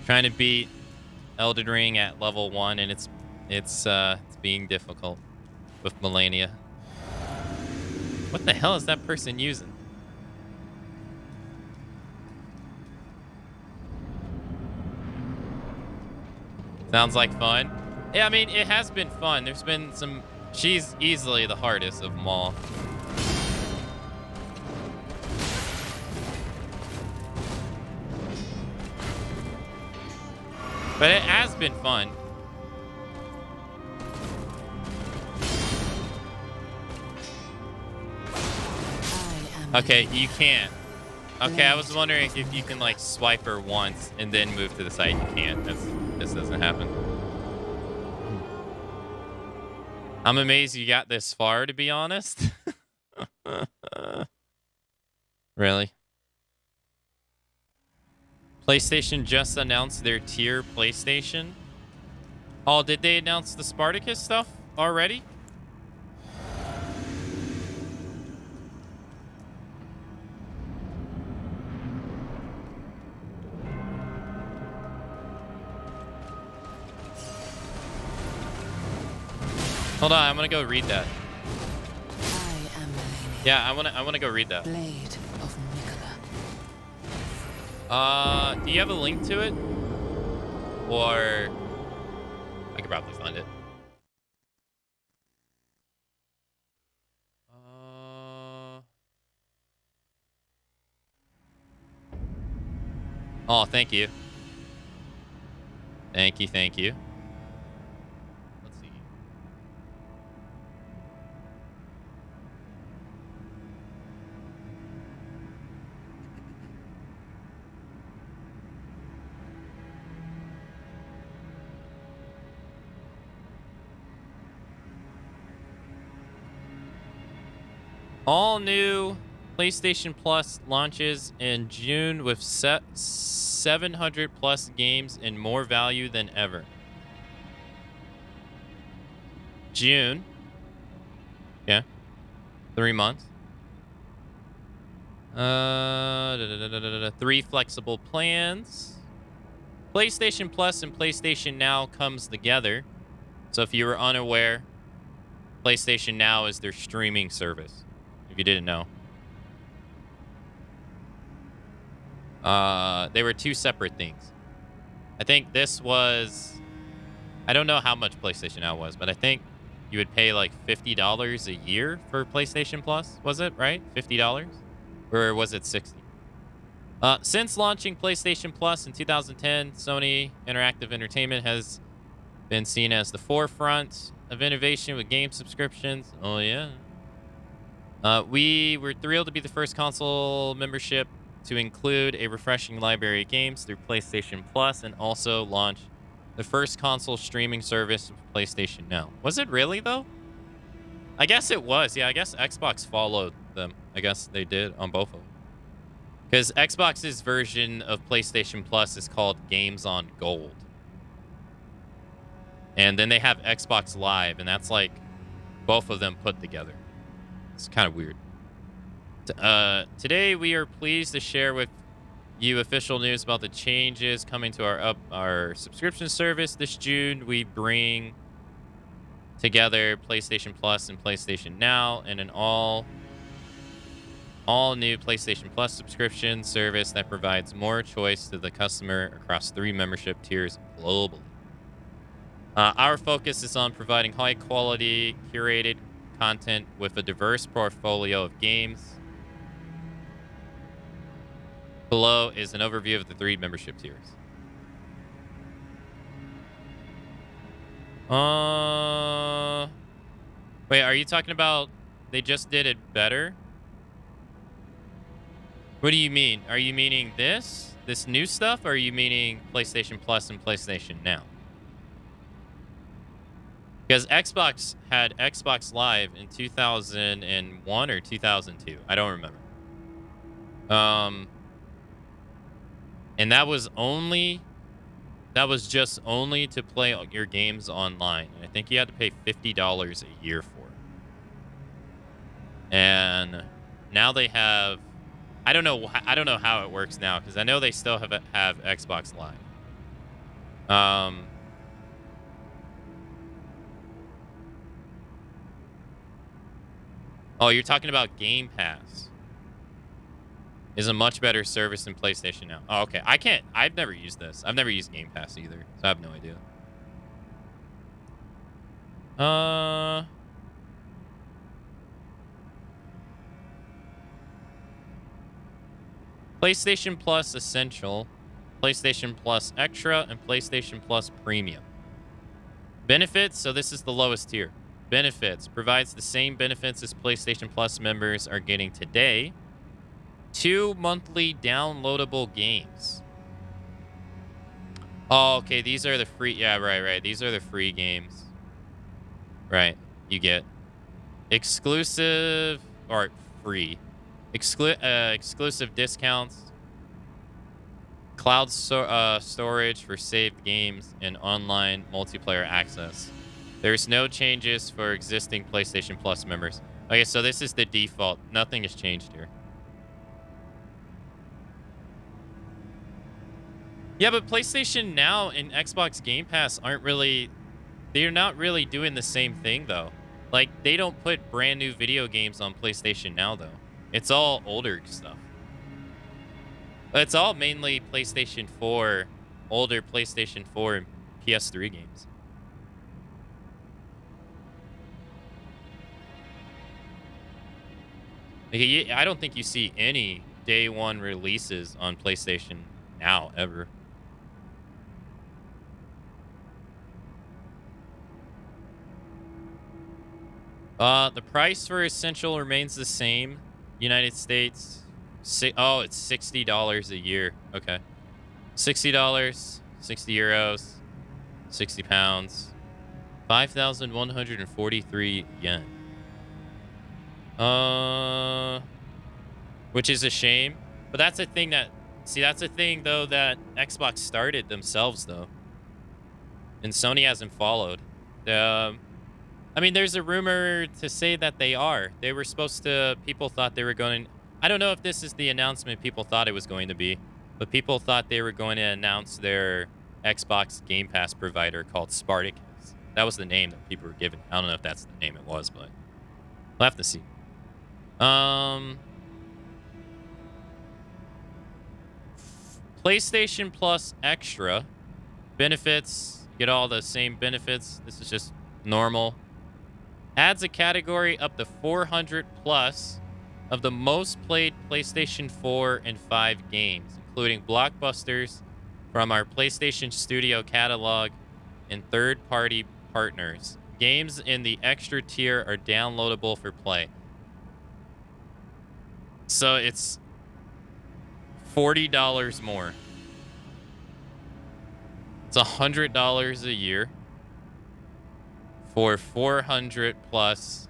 Trying to beat Elden Ring at level 1, and it's being difficult with Melania. What the hell is that person using? Sounds like fun. Yeah, I mean, it has been fun. There's been some... She's easily the hardest of them all. But it has been fun. Okay, you can't. Okay, I was wondering if you can, like, swipe her once and then move to the side. You can't. This doesn't happen. I'm amazed you got this far, to be honest. Really? PlayStation just announced their tier PlayStation. Oh, did they announce the Spartacus stuff already? Hold on, I'm gonna go read that. I am Melania. Yeah, I wanna go read that. Blade of Mikola. Do you have a link to it? Or I could probably find it. Oh, thank you. Thank you, thank you. Let's see. All new PlayStation Plus launches in June with 700 plus games and more value than ever. June. Yeah. 3 months. 3 flexible plans. PlayStation Plus and PlayStation Now comes together. So if you were unaware, PlayStation Now is their streaming service. If you didn't know. They were 2 separate things. I think this was... I don't know how much PlayStation Now was, but I think you would pay like $50 a year for PlayStation Plus. Was it, right? $50? Or was it $60? Since launching PlayStation Plus in 2010, Sony Interactive Entertainment has been seen as the forefront of innovation with game subscriptions. Oh, yeah. We were thrilled to be the first console membership to include a refreshing library of games through PlayStation Plus and also launch the first console streaming service with PlayStation Now. Was it really, though? I guess it was. Yeah, I guess Xbox followed them. I guess they did on both of them. Because Xbox's version of PlayStation Plus is called Games on Gold. And then they have Xbox Live, and that's like both of them put together. It's kind of weird. Today, we are pleased to share with you official news about the changes coming to our subscription service this June. We bring together PlayStation Plus and PlayStation Now in an all new PlayStation Plus subscription service that provides more choice to the customer across 3 membership tiers globally. Our focus is on providing high-quality, curated content with a diverse portfolio of games. Below is an overview of the 3 membership tiers. Wait, are you talking about they just did it better? What do you mean? Are you meaning this new stuff, or are you meaning PlayStation Plus and PlayStation Now? Because Xbox had Xbox Live in 2001 or 2002. I don't remember. And that was just only to play your games online. And I think you had to pay $50 a year for it. And now they have... I don't know how it works now, because I know they still have Xbox Live. Oh, you're talking about Game Pass. Is a much better service than PlayStation Now. Oh, okay. I've never used this. I've never used Game Pass either, so I have no idea. PlayStation Plus Essential, PlayStation Plus Extra, and PlayStation Plus Premium. Benefits, so this is the lowest tier. Benefits, provides the same benefits as PlayStation Plus members are getting today. 2 monthly downloadable games. Oh, okay, these are the free... Yeah, right. These are the free games. Right, you get exclusive... Or free. Exclusive discounts. Cloud storage for saved games and online multiplayer access. There's no changes for existing PlayStation Plus members. Okay, so this is the default. Nothing has changed here. Yeah, but PlayStation Now and Xbox Game Pass aren't really... They're not really doing the same thing, though. Like, they don't put brand new video games on PlayStation Now, though. It's all older stuff. It's all mainly PlayStation 4, older PlayStation 4 and PS3 games. Like, I don't think you see any day one releases on PlayStation now ever. The price for Essential remains the same. United States. Oh, it's $60 a year. Okay. $60, 60 euros, 60 pounds, 5,143 yen. Which is a shame. But that's a thing that, see, that's a thing, though, that Xbox started themselves, though. And Sony hasn't followed. I mean, there's a rumor to say that they are. They were supposed to, people thought they were going, I don't know if this is the announcement people thought it was going to be, but people thought they were going to announce their Xbox Game Pass provider called Spartacus. That was the name that people were given. I don't know if that's the name it was, but we'll have to see. PlayStation Plus Extra benefits, get all the same benefits. This is just normal. Adds a category up to 400 plus of the most played PlayStation 4 and 5 games, including blockbusters from our PlayStation Studio catalog and third-party partners. Games in the extra tier are downloadable for play. So it's $40 more. It's $100 a year for 400 plus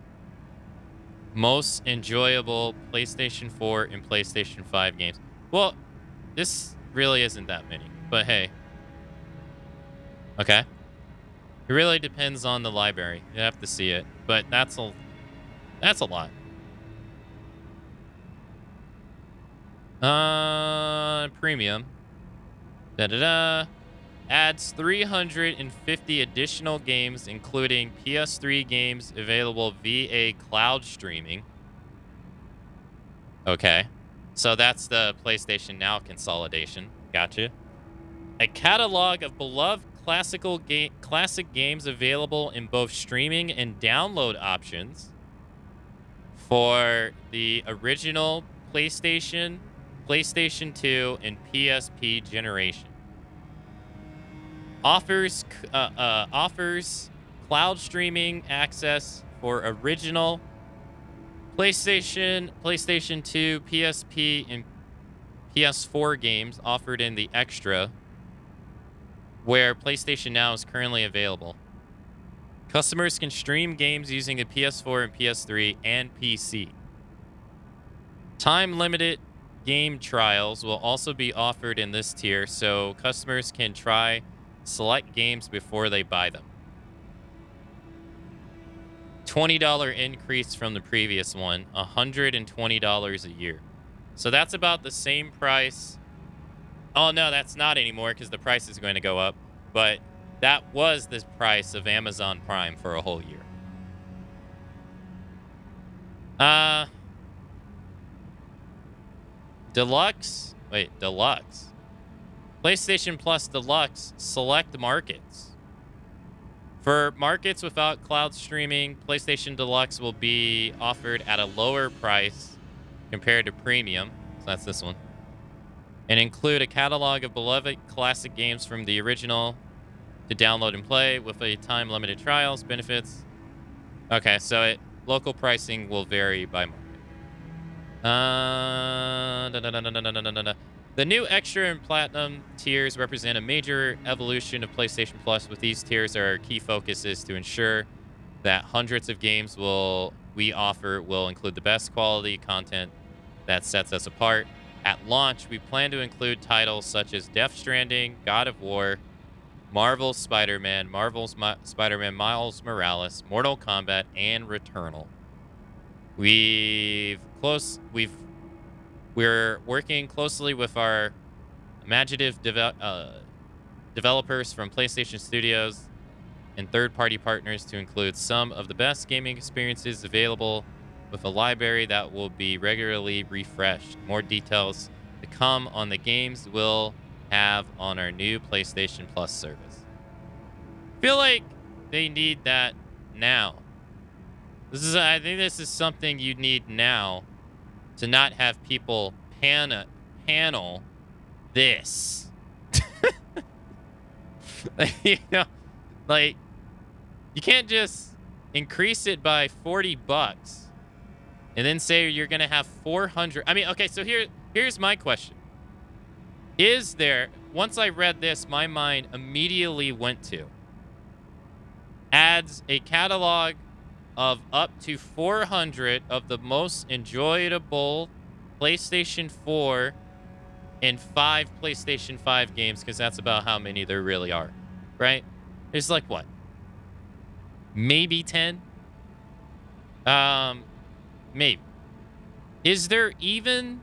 most enjoyable PlayStation 4 and PlayStation 5 games. Well, this really isn't that many, but hey. Okay. It really depends on the library. You have to see it, but that's a lot. Premium. Adds 350 additional games, including PS3 games available via cloud streaming. Okay. So that's the PlayStation Now consolidation. Gotcha. A catalog of beloved classic games available in both streaming and download options for the original PlayStation, PlayStation 2, and PSP generation. Offers cloud streaming access for original PlayStation, PlayStation 2, PSP, and PS4 games offered in the Extra, where PlayStation Now is currently available. Customers can stream games using a PS4 and PS3 and PC. Time-limited game trials will also be offered in this tier, so customers can try select games before they buy them. $20 increase from the previous one, $120 a year. So that's about the same price. Oh, no, that's not anymore because the price is going to go up. But that was the price of Amazon Prime for a whole year. Deluxe. PlayStation Plus Deluxe select markets. For markets without cloud streaming, PlayStation Deluxe will be offered at a lower price compared to Premium. So that's this one. And include a catalog of beloved classic games from the original to download and play with a time-limited trials, benefits. Okay, so local pricing will vary by market. The new Extra and Platinum tiers represent a major evolution of PlayStation Plus. With these tiers, our key focus is to ensure that hundreds of games we offer will include the best quality content that sets us apart. At launch, we plan to include titles such as Death Stranding, God of War, Marvel's Spider-Man, Spider-Man Miles Morales, Mortal Kombat, and Returnal. We're working closely with our imaginative developers from PlayStation Studios and third-party partners to include some of the best gaming experiences available with a library that will be regularly refreshed. More details to come on the games we'll have on our new PlayStation Plus service. Feel like they need that now. I think this is something you need now to not have people panel this. You know, like, you can't just increase it by $40 and then say you're going to have 400. I mean, okay, so here's my question. Is there, once I read this, my mind immediately went to adds a catalog of up to 400 of the most enjoyable PlayStation 4 and 5 PlayStation 5 games, because that's about how many there really are, right? There's like, what? Maybe 10? Maybe. Is there even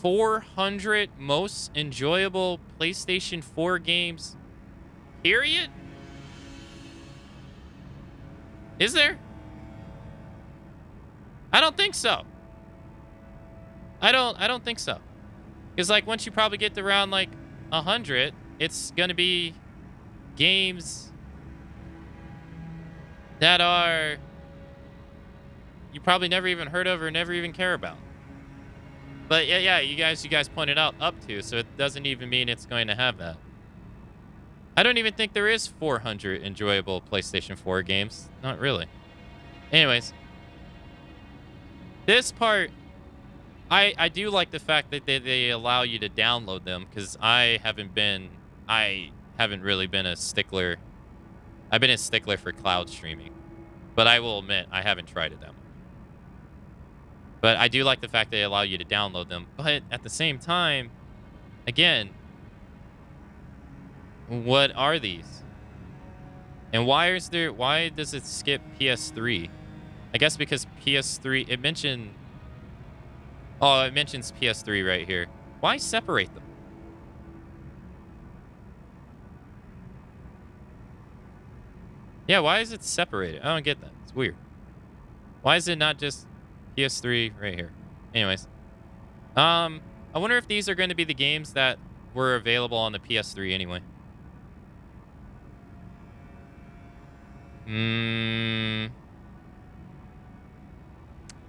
400 most enjoyable PlayStation 4 games? Period? Is there? I don't think so. I don't think so. Because, like, once you probably get to around, like, 100, it's going to be games that are you probably never even heard of or never even care about. But, yeah, you guys pointed out up to, so it doesn't even mean it's going to have that. I don't even think there is 400 enjoyable PlayStation 4 games. Not really. Anyways. This part, I do like the fact that they allow you to download them, because I haven't really been a stickler. I've been a stickler for cloud streaming, but I will admit I haven't tried it that much. But I do like the fact they allow you to download them. But at the same time, again, what are these? And why does it skip PS3? I guess because PS3, it mentions PS3 right here. Why separate them? Yeah, why is it separated? I don't get that. It's weird. Why is it not just PS3 right here? Anyways. I wonder if these are going to be the games that were available on the PS3 anyway.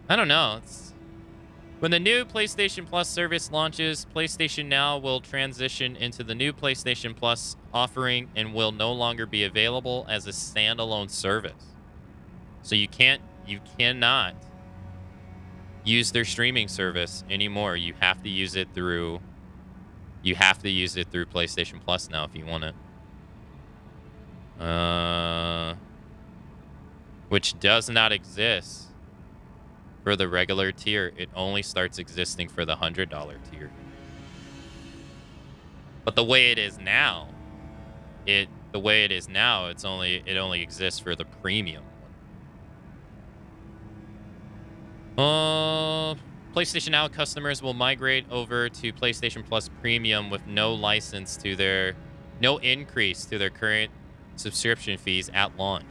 I don't know. When the new PlayStation Plus service launches, PlayStation Now will transition into the new PlayStation Plus offering and will no longer be available as a standalone service. So you cannot use their streaming service anymore. You have to use it through PlayStation Plus now if you want it. Which does not exist for the regular tier. It only starts existing for the $100 tier. But the way it is now, it only exists for the premium one. PlayStation Now customers will migrate over to PlayStation Plus Premium with no increase to their current subscription fees at launch.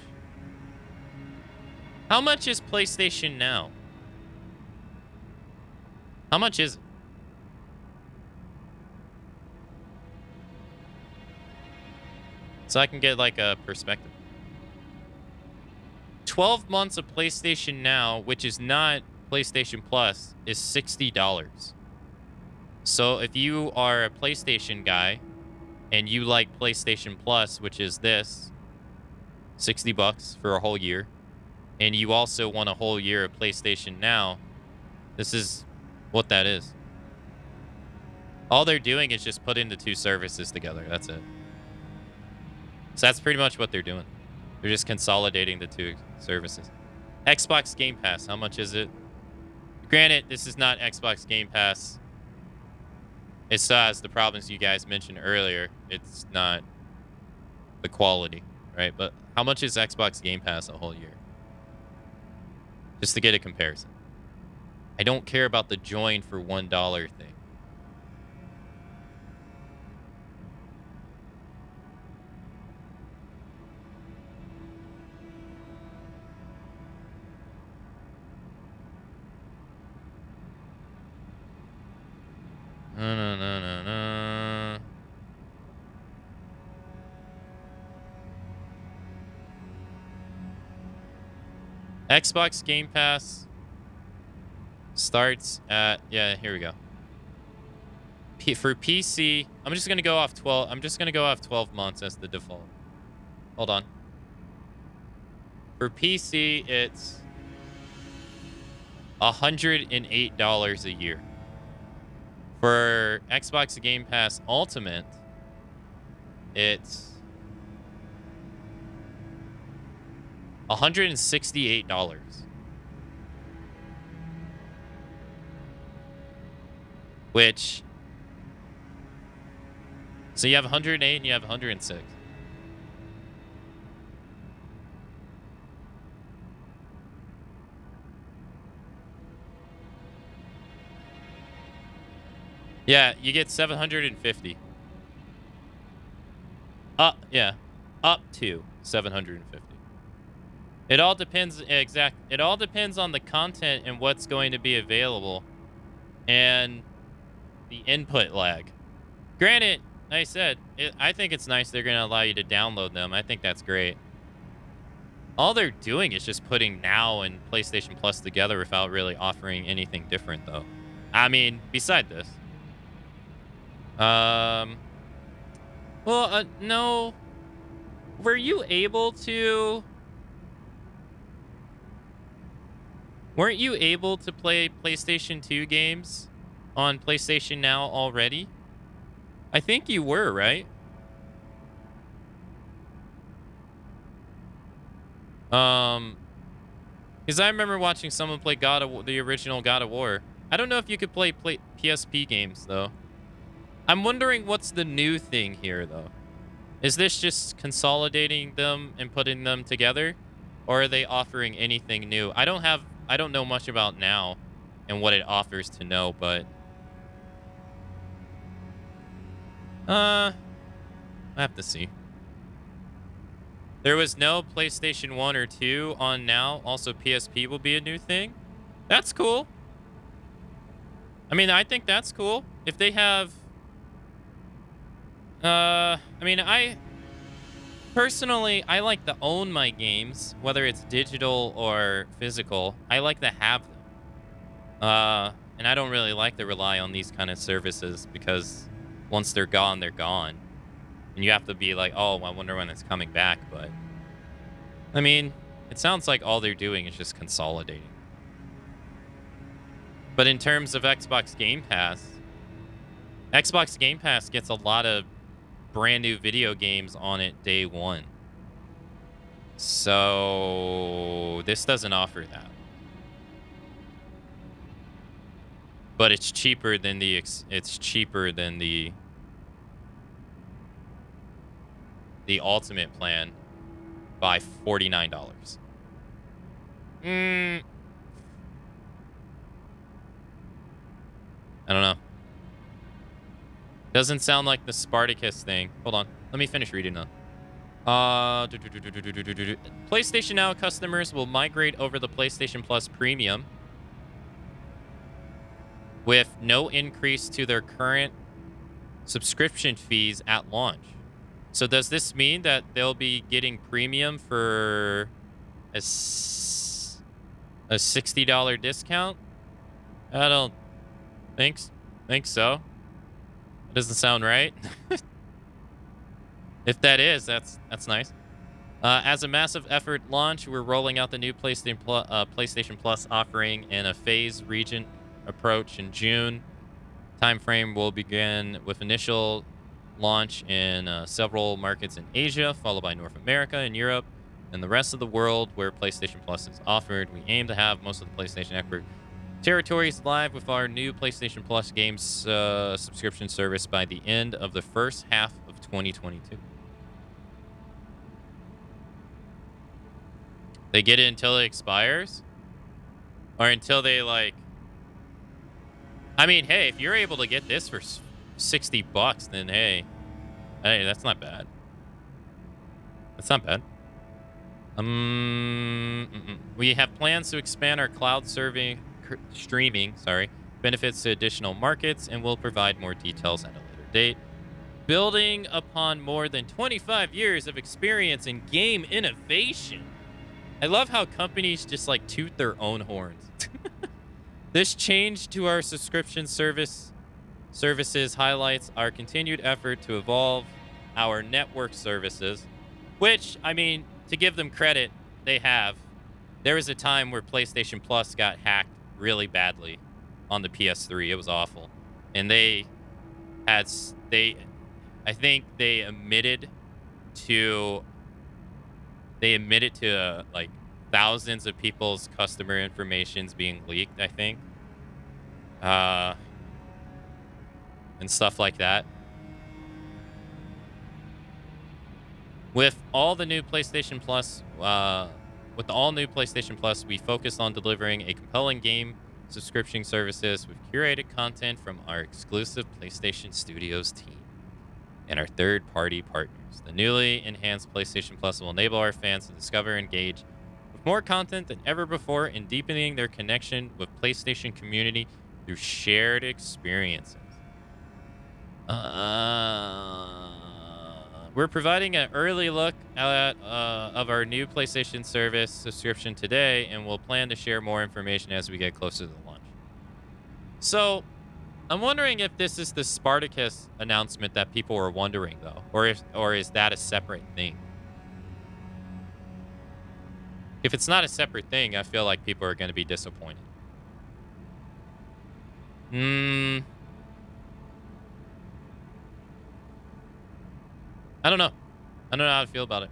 How much is PlayStation Now? How much is it? So I can get like a perspective. 12 months of PlayStation Now, which is not PlayStation Plus, is $60. So if you are a PlayStation guy and you like PlayStation Plus, which is this, $60 for a whole year, and you also want a whole year of PlayStation Now, this is what that is. All they're doing is just putting the two services together. That's it. So that's pretty much what they're doing. They're just consolidating the two services. Xbox Game Pass, how much is it? Granted, this is not Xbox Game Pass. It still has the problems you guys mentioned earlier. It's not the quality, right? But how much is Xbox Game Pass a whole year? Just to get a comparison. I don't care about the join for $1 thing. No. Xbox Game Pass starts at, yeah, here we go. For PC, I'm just going to go off 12. I'm just going to go off 12 months as the default. Hold on. For PC, it's $108 a year. For Xbox Game Pass Ultimate, it's $168. Which, so you have 108 and you have 106. Yeah, you get 750. Yeah, up to 750. It all depends it all depends on the content and what's going to be available and the input lag. Granted, like I said, I think it's nice they're going to allow you to download them. I think that's great. All they're doing is just putting Now and PlayStation Plus together without really offering anything different, though. I mean, beside this. Well, no. Were you able to... Weren't you able to play PlayStation 2 games on PlayStation Now already? I think you were, right? Because I remember watching someone play the original God of War. I don't know if you could play PSP games, though. I'm wondering what's the new thing here, though. Is this just consolidating them and putting them together? Or are they offering anything new? I don't know much about Now and what it offers to know, but... I have to see. There was no PlayStation 1 or 2 on Now. Also, PSP will be a new thing. That's cool. I mean, I think that's cool. If they have... I mean, personally, I like to own my games, whether it's digital or physical. I like to have them. And I don't really like to rely on these kind of services because once they're gone, they're gone. And you have to be like, oh, I wonder when it's coming back. But, I mean, it sounds like all they're doing is just consolidating. But in terms of Xbox Game Pass gets a lot of brand new video games on it day one. So this doesn't offer that. But it's cheaper than the ultimate plan by $49. I don't know. Doesn't sound like the Spartacus thing. Hold on. Let me finish reading though. PlayStation Now customers will migrate over the PlayStation Plus Premium with no increase to their current subscription fees at launch. So does this mean that they'll be getting premium for a $60 discount? I don't think so. It doesn't sound right. If that is, that's nice. As a massive effort launch, we're rolling out the new PlayStation Plus offering in a phased region approach in June. Timeframe will begin with initial launch in several markets in Asia, followed by North America and Europe, and the rest of the world where PlayStation Plus is offered. We aim to have most of the PlayStation Network territories live with our new PlayStation Plus games subscription service by the end of the first half of 2022. They get it until it expires? Or until they, like... I mean, hey, if you're able to get this for $60, then hey, that's not bad. That's not bad. We have plans to expand our cloud streaming benefits to additional markets, and we'll provide more details at a later date. Building upon more than 25 years of experience in game innovation, I love how companies just like toot their own horns. This change to our subscription services highlights our continued effort to evolve our network services, which, I mean, to give them credit, they have. There was a time where PlayStation Plus got hacked really badly on the PS3. It was awful. And I think to they admitted to like thousands of people's customer information's being leaked, I think. Uh and stuff like that. With all the new PlayStation Plus, with the all new PlayStation Plus, we focused on delivering a compelling game subscription services with curated content from our exclusive PlayStation Studios team and our third-party partners. The newly enhanced PlayStation Plus will enable our fans to discover and engage with more content than ever before in deepening their connection with PlayStation community through shared experiences. We're providing an early look at of our new PlayStation service subscription today, and we'll plan to share more information as we get closer to the launch. So, I'm wondering if this is the Spartacus announcement that people were wondering, though, or is that a separate thing? If it's not a separate thing, I feel like people are going to be disappointed. I don't know. I don't know how to feel about it.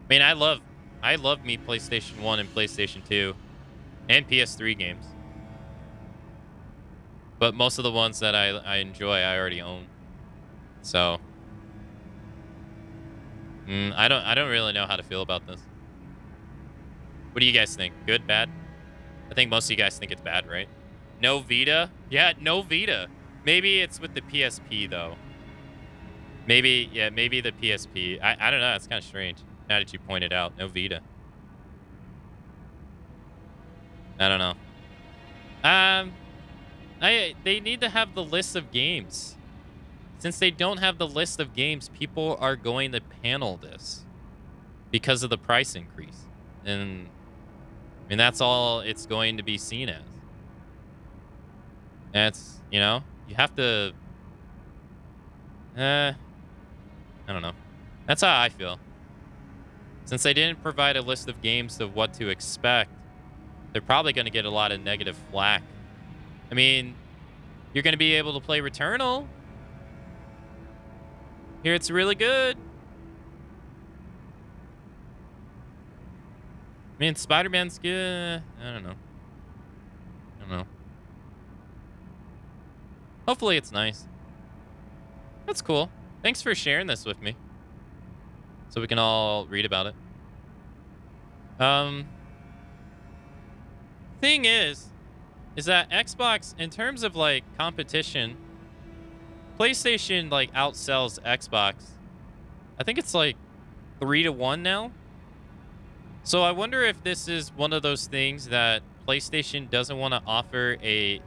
I mean, I love me PlayStation 1 and PlayStation 2 and PS3 games. But most of the ones that I enjoy, I already own. So, I don't really know how to feel about this. What do you guys think? Good, bad? I think most of you guys think it's bad, right? No Vita? Yeah, no Vita. Maybe it's with the PSP, though. Maybe the PSP. I don't know. It's kind of strange. Now that you pointed out, no Vita. I don't know. They need to have the list of games. Since they don't have the list of games, people are going to panel this because of the price increase, and I mean that's all it's going to be seen as. And it's you have to. I don't know. That's how I feel. Since they didn't provide a list of games of what to expect, they're probably going to get a lot of negative flack. I mean, you're going to be able to play Returnal. Here it's really good. I mean, Spider-Man's good. I don't know. Hopefully it's nice. That's cool. Thanks for sharing this with me, so we can all read about it. Thing is that Xbox, in terms of like competition, PlayStation like outsells Xbox. I think it's like 3-1 now. So I wonder if this is one of those things that PlayStation doesn't want to offer the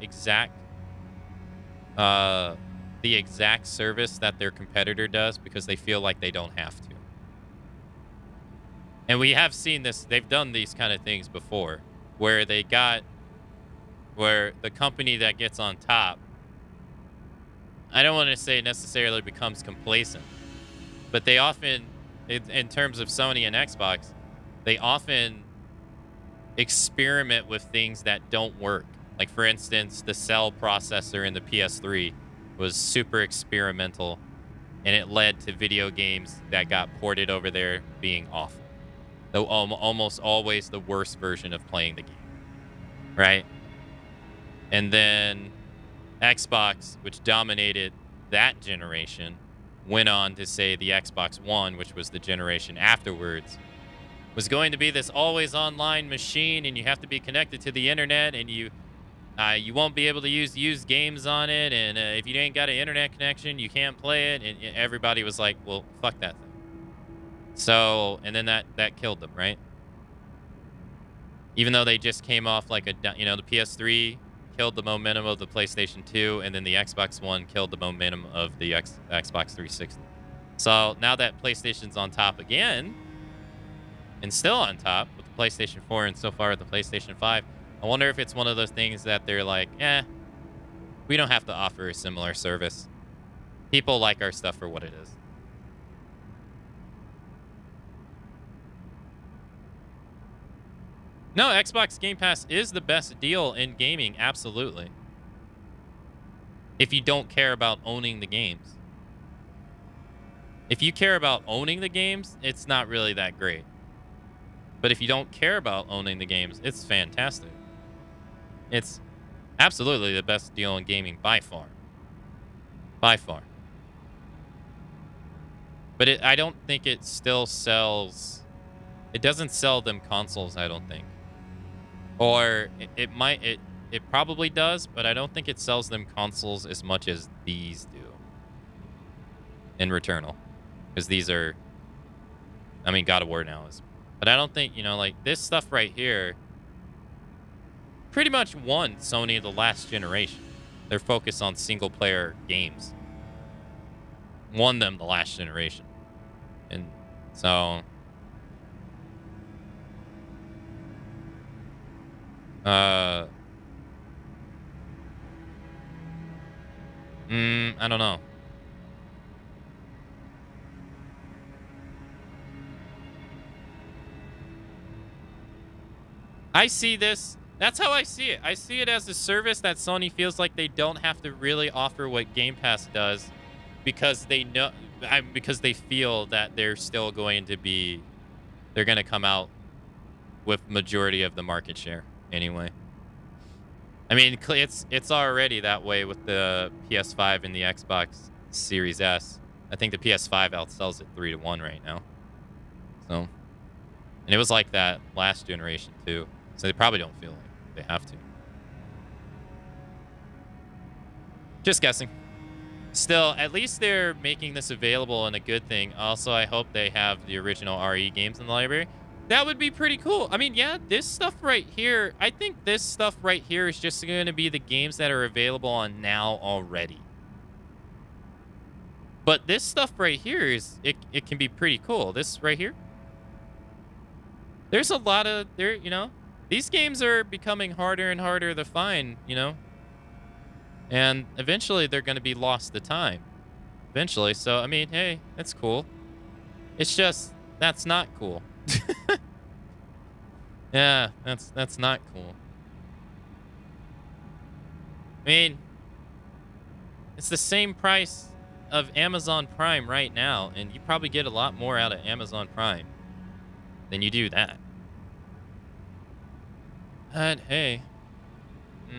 exact service that their competitor does because they feel like they don't have to. And we have seen this. They've done these kind of things before where the company that gets on top, I don't want to say necessarily becomes complacent, but they often, in terms of Sony and Xbox, they often experiment with things that don't work. Like, for instance, the cell processor in the PS3 was super experimental, and it led to video games that got ported over there being awful. Though almost always the worst version of playing the game, right? And then Xbox, which dominated that generation, went on to say the Xbox One, which was the generation afterwards, was going to be this always online machine, and you have to be connected to the internet, and you won't be able to use used games on it, and if you ain't got an internet connection, you can't play it. And everybody was like, well, fuck that thing. So, and then that killed them, right? Even though they just came off like the PS3 killed the momentum of the PlayStation 2, and then the Xbox One killed the momentum of the Xbox 360. So now that PlayStation's on top again, and still on top with the PlayStation 4 and so far with the PlayStation 5. I wonder if it's one of those things that they're like, we don't have to offer a similar service. People like our stuff for what it is. No, Xbox Game Pass is the best deal in gaming, absolutely. If you don't care about owning the games. If you care about owning the games, it's not really that great. But if you don't care about owning the games, it's fantastic. It's absolutely the best deal in gaming by far. By far. But I don't think it still sells. It doesn't sell them consoles, I don't think. Or it might, it probably does, but I don't think it sells them consoles as much as these do. In Returnal. Because these are, I mean, God of War now is. But I don't think, like this stuff right here pretty much won Sony the last generation. Their focus on single player games won them the last generation. And so I don't know. I see this. That's how I see it. I see it as a service that Sony feels like they don't have to really offer what Game Pass does because they know, because they feel that they're still going to be, they're going to come out with majority of the market share anyway. I mean, it's already that way with the PS5 and the Xbox Series S. I think the PS5 outsells it 3-1 right now. So, and it was like that last generation too. So they probably don't feel like they have to. Just guessing. Still, at least they're making this available and a good thing. Also, I hope they have the original RE games in the library. That would be pretty cool. I mean, yeah, this stuff right here, I think this stuff right here is just going to be the games that are available on now already. But this stuff right here is, it can be pretty cool. This right here. There's a lot of, these games are becoming harder and harder to find, and eventually they're going to be lost to time. Eventually. So, I mean, hey, that's cool. It's just, that's not cool. Yeah, that's not cool. I mean, it's the same price of Amazon Prime right now, and you probably get a lot more out of Amazon Prime than you do that. But hey, I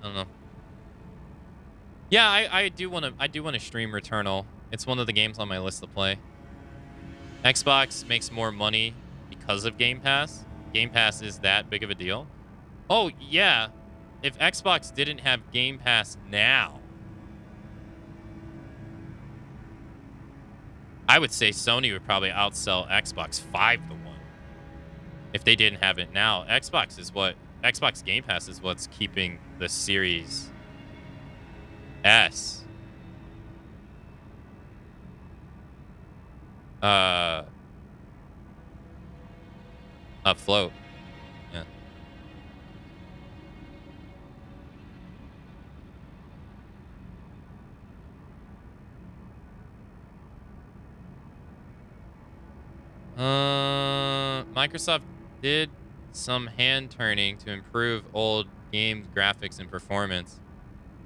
don't know. Yeah, I do want to stream Returnal. It's one of the games on my list to play. Xbox makes more money because of Game Pass. Game Pass is that big of a deal. Oh, yeah. If Xbox didn't have Game Pass now, I would say Sony would probably outsell Xbox 5-1. If they didn't have it now, Xbox Game Pass is what's keeping the Series S afloat. Yeah. Microsoft did some hand turning to improve old game graphics and performance.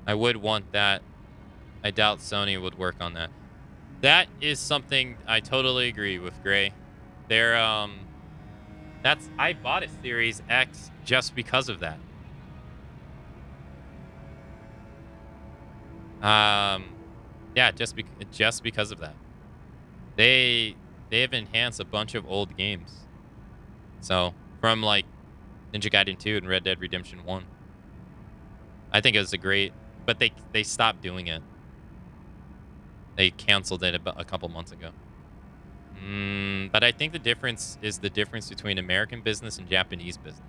I would want that. I doubt Sony would work on that. That is something I totally agree with, Gray. I bought a Series X just because of that. Yeah, just because of that. They have enhanced a bunch of old games. So, from like Ninja Gaiden 2 and Red Dead Redemption 1. I think it was but they stopped doing it. They canceled it about a couple months ago. But I think the difference is the difference between American business and Japanese business.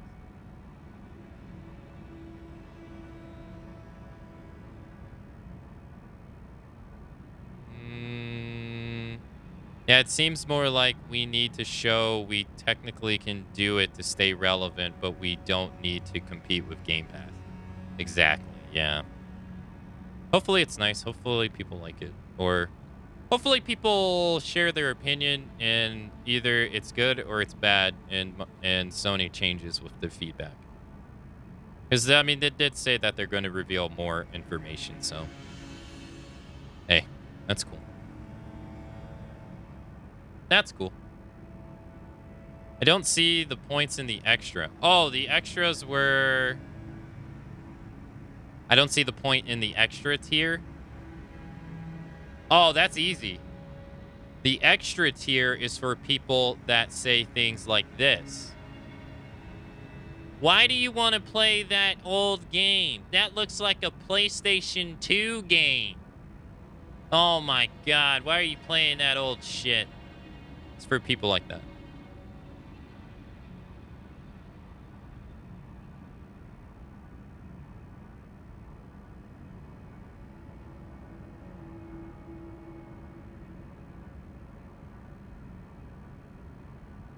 Yeah, it seems more like we need to show we technically can do it to stay relevant, but we don't need to compete with Game Pass. Exactly, yeah. Hopefully it's nice. Hopefully people like it. Or hopefully people share their opinion and either it's good or it's bad and Sony changes with the feedback. Because, I mean, they did say that they're going to reveal more information, so... Hey, that's cool. That's cool. I don't see the points in the extra. Oh, the extras were... I don't see the point in the extra tier. Oh, that's easy. The extra tier is for people that say things like this. Why do you want to play that old game? That looks like a PlayStation 2 game. Oh my god, why are you playing that old shit? It's for people like that.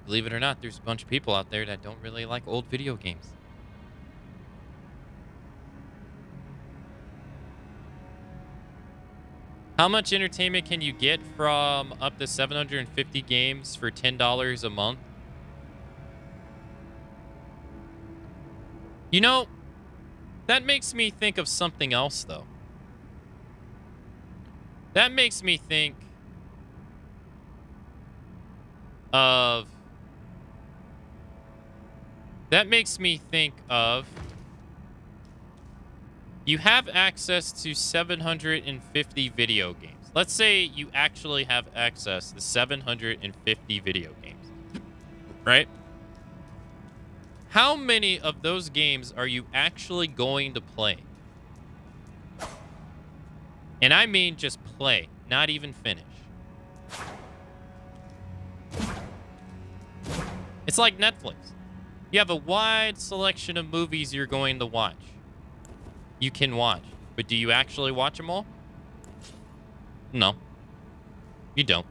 Believe it or not, there's a bunch of people out there that don't really like old video games. How much entertainment can you get from up to 750 games for $10 a month? You know, that makes me think of something else, though. That makes me think of... That makes me think of... You have access to 750 video games. Let's say you actually have access to 750 video games, right? How many of those games are you actually going to play? And I mean just play, not even finish. It's like Netflix. You have a wide selection of movies you're going to watch. You can watch. But do you actually watch them all? No. You don't.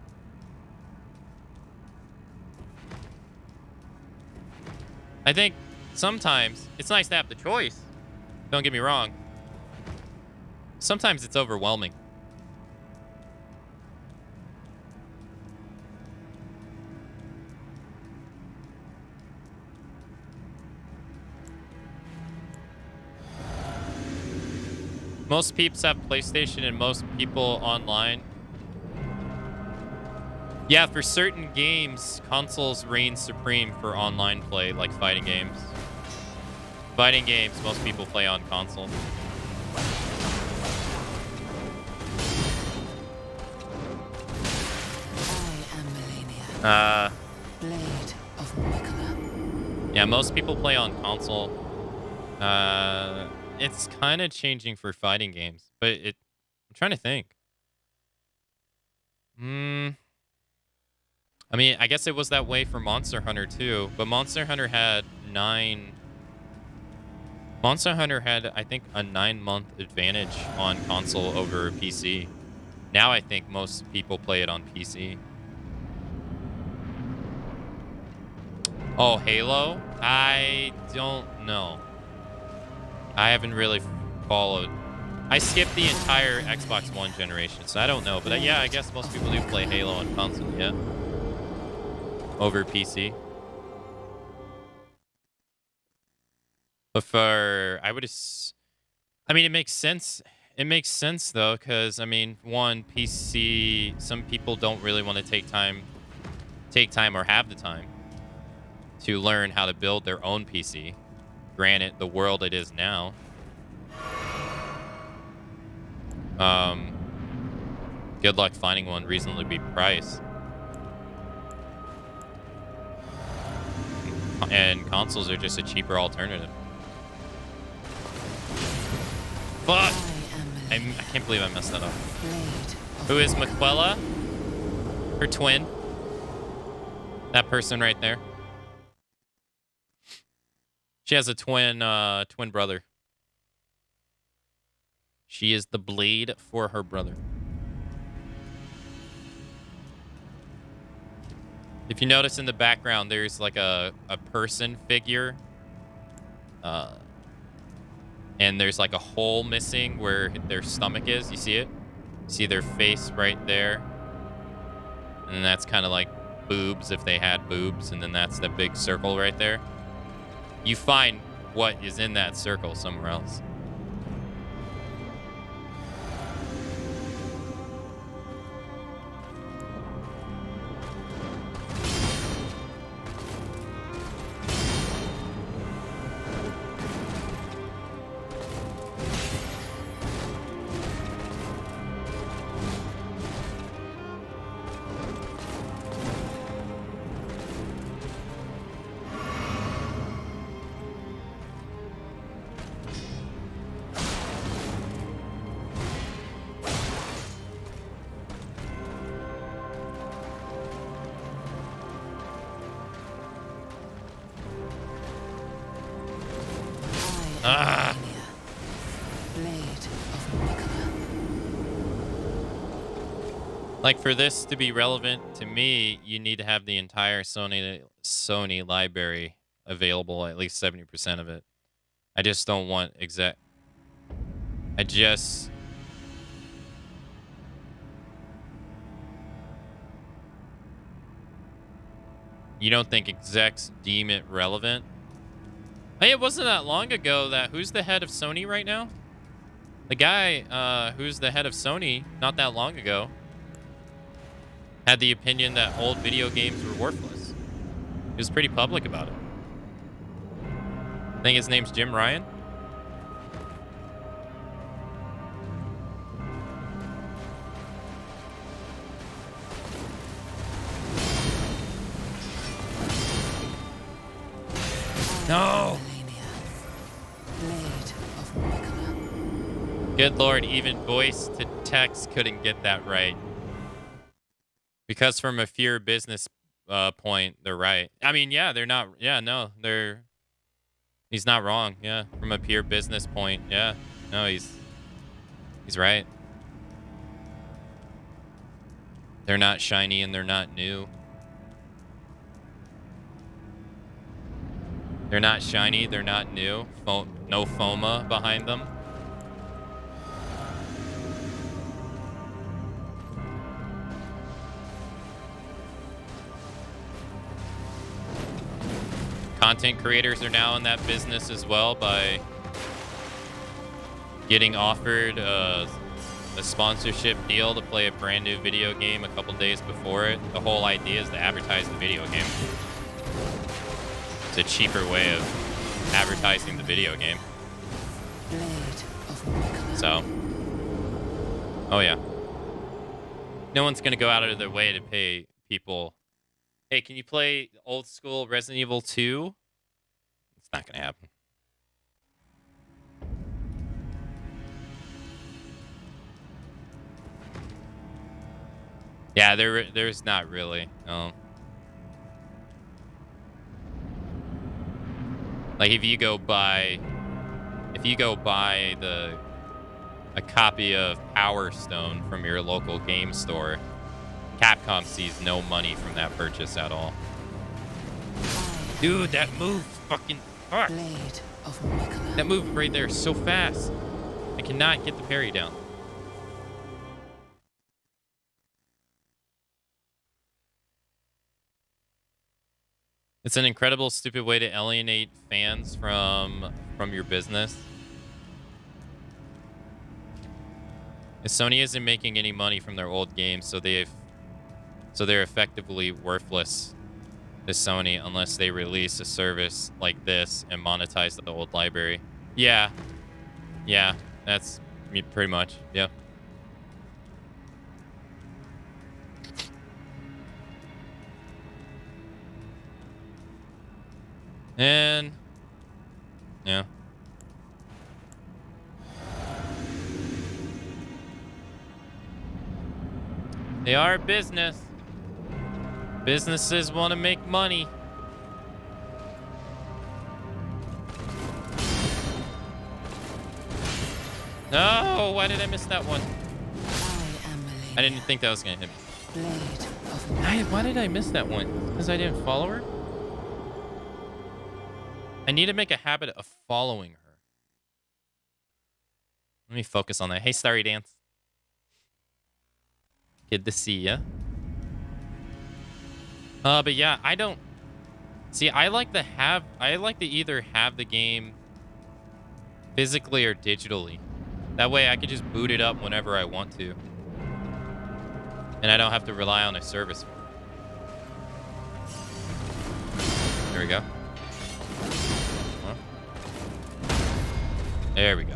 I think sometimes it's nice to have the choice. Don't get me wrong. Sometimes it's overwhelming. Most peeps have PlayStation and most people online. Yeah, for certain games, consoles reign supreme for online play, like fighting games. Fighting games, most people play on console. I am Melania, Blade of Mikola. Yeah, most people play on console. It's kind of changing for fighting games, but I'm trying to think. I mean, I guess it was that way for Monster Hunter too, but Monster Hunter had 9... Monster Hunter had, I think, a 9-month advantage on console over PC. Now I think most people play it on PC. Oh, Halo? I don't know. I haven't really followed. I skipped the entire Xbox One generation, so I don't know. But yeah, I guess most people do play Halo on console, yeah. Over PC. But I mean, it makes sense. It makes sense, though, because, I mean, one, PC, some people don't really want to take time or have the time to learn how to build their own PC. Granted, the world it is now. Good luck finding one reasonably priced. And consoles are just a cheaper alternative. Fuck! I can't believe I messed that up. Who is Maquella? Her twin. That person right there. She has a twin brother. She is the blade for her brother. If you notice in the background, there's like a person figure. And there's like a hole missing where their stomach is. You see it? You see their face right there? And then that's kind of like boobs if they had boobs. And then that's the big circle right there. You find what is in that circle somewhere else. Ah. Like for this to be relevant to me, you need to have the entire Sony library available, at least 70% of it. I just don't want exact. I just. You don't think execs deem it relevant? Hey, it wasn't that long ago that who's the head of Sony right now? The guy who's the head of Sony not that long ago had the opinion that old video games were worthless. He was pretty public about it. I think his name's Jim Ryan. No! Good lord, even voice to text couldn't get that right. Because from a pure business point, they're right. I mean, yeah, they're not. Yeah, no, they're. He's not wrong. Yeah, from a pure business point, yeah, no, he's right. They're not shiny and they're not new. They're not shiny. They're not new. No FOMA behind them. Content creators are now in that business as well by getting offered a sponsorship deal to play a brand new video game a couple days before it. The whole idea is to advertise the video game. It's a cheaper way of advertising the video game. So, oh yeah. No one's going to go out of their way to pay people. Hey, can you play old school Resident Evil 2? It's not going to happen. Yeah, there's not really. No. Like if you go buy a copy of Power Stone from your local game store, Capcom sees no money from that purchase at all. Dude, that move fucking fuck. That move right there is so fast. I cannot get the parry down. It's an incredible, stupid way to alienate fans from your business. Sony isn't making any money from their old games, so they're effectively worthless to Sony unless they release a service like this and monetize the old library. Yeah, that's pretty much. Yeah. And yeah. They are a business. Businesses want to make money. No, why did I miss that one? I didn't think that was going to hit me. Blade of Why did I miss that one? Because I didn't follow her? I need to make a habit of following her. Let me focus on that. Hey, Starry Dance. Good to see ya. But yeah, I don't... See, I like to either have the game physically or digitally. That way I could just boot it up whenever I want to. And I don't have to rely on a service. There we go. Huh? There we go.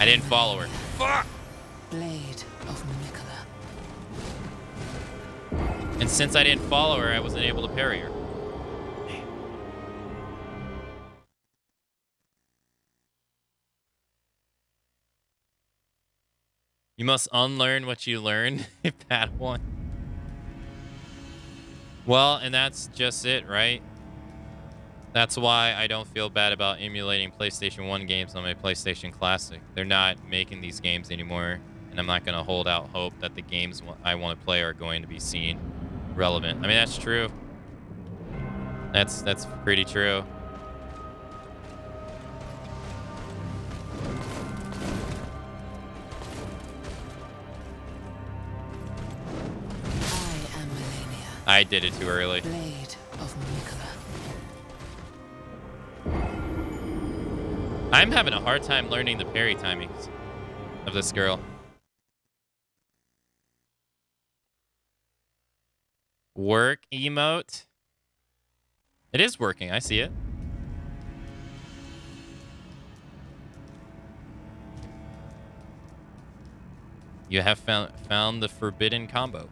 I didn't follow her. Fuck! Blade of Mikola. And since I didn't follow her, I wasn't able to parry her. You must unlearn what you learned, Padawan. Well, and that's just it, right? That's why I don't feel bad about emulating PlayStation 1 games on my PlayStation Classic. They're not making these games anymore, and I'm not going to hold out hope that the games I want to play are going to be seen relevant. I mean, that's true. That's pretty true. I am Melania. I did it too early. Blade of Mikola. I'm having a hard time learning the parry timings of this girl. Work emote. It is working. I see it. You have found the forbidden combo.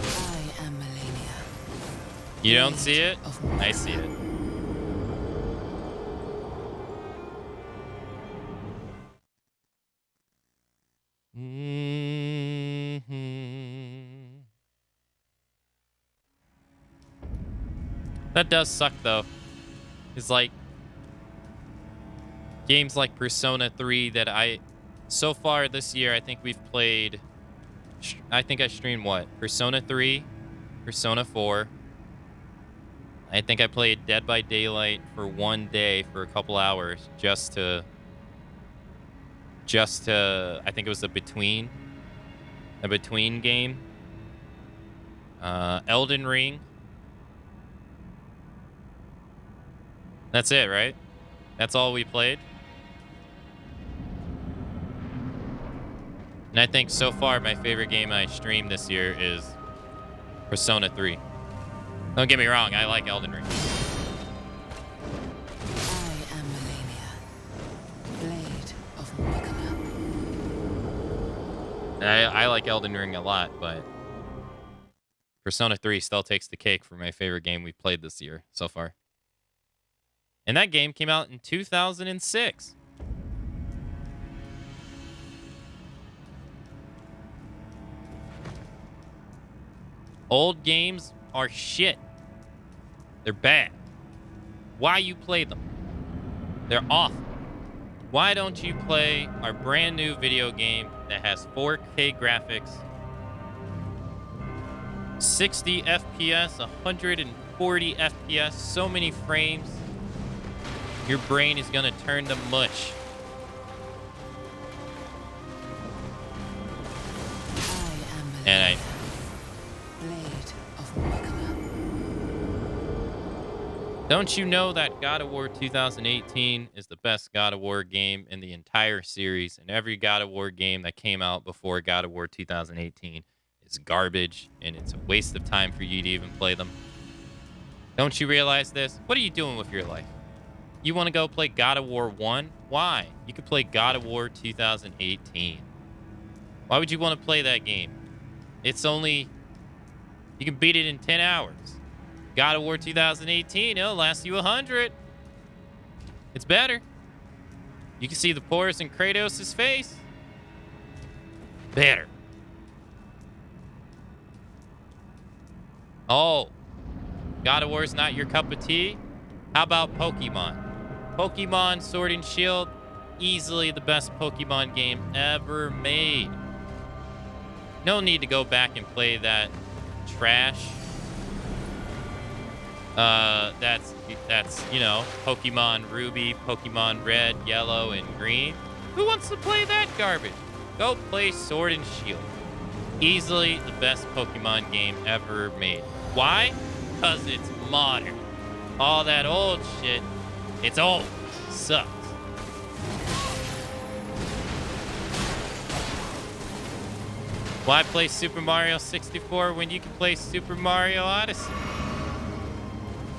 I am Melania. You don't see it? I see it. That does suck, though. It's like games like Persona 3 that so far this year, I think we've played. I think I streamed what? Persona 3, Persona 4. I think I played Dead by Daylight for one day for a couple hours just to I think it was a between game. Elden Ring. That's it, right? That's all we played. And I think so far my favorite game I streamed this year is Persona 3. Don't get me wrong, I like Elden Ring. I am Melania. Blade of Mikola. And I like Elden Ring a lot, but Persona 3 still takes the cake for my favorite game we've played this year so far. And that game came out in 2006. Old games are shit. They're bad. Why you play them? They're awful. Why don't you play our brand new video game that has 4K graphics, 60 FPS, 140 FPS, so many frames? Your brain is gonna turn to mush. I am Melania. And Blade of Mikola. don't you know that God of War 2018 is the best God of War game in the entire series, and every God of War game that came out before God of War 2018 is garbage, and it's a waste of time for you to even play them? Don't you realize this? What are you doing with your life? You want to go play God of War 1? Why? You could play God of War 2018. Why would you want to play that game? It's only... You can beat it in 10 hours. God of War 2018, it'll last you 100. It's better. You can see the pores in Kratos' face. Better. Oh. God of War's not your cup of tea? How about Pokemon? Pokemon Sword and Shield, easily the best Pokemon game ever made. No need to go back and play that trash. That's you know, Pokemon Ruby, Pokemon Red, Yellow, and Green. Who wants to play that garbage? Go play Sword and Shield. Easily the best Pokemon game ever made. Why? Because it's modern. All that old shit, it's old. Sucks. Why play Super Mario 64 when you can play Super Mario Odyssey?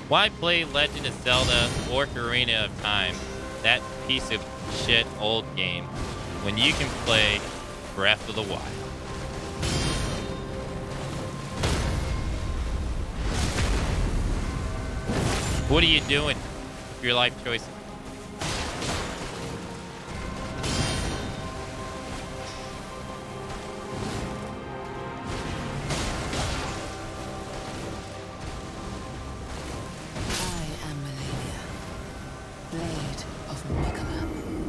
Why play Legend of Zelda or Ocarina of Time, that piece of shit old game, when you can play Breath of the Wild? What are you doing with your life choices?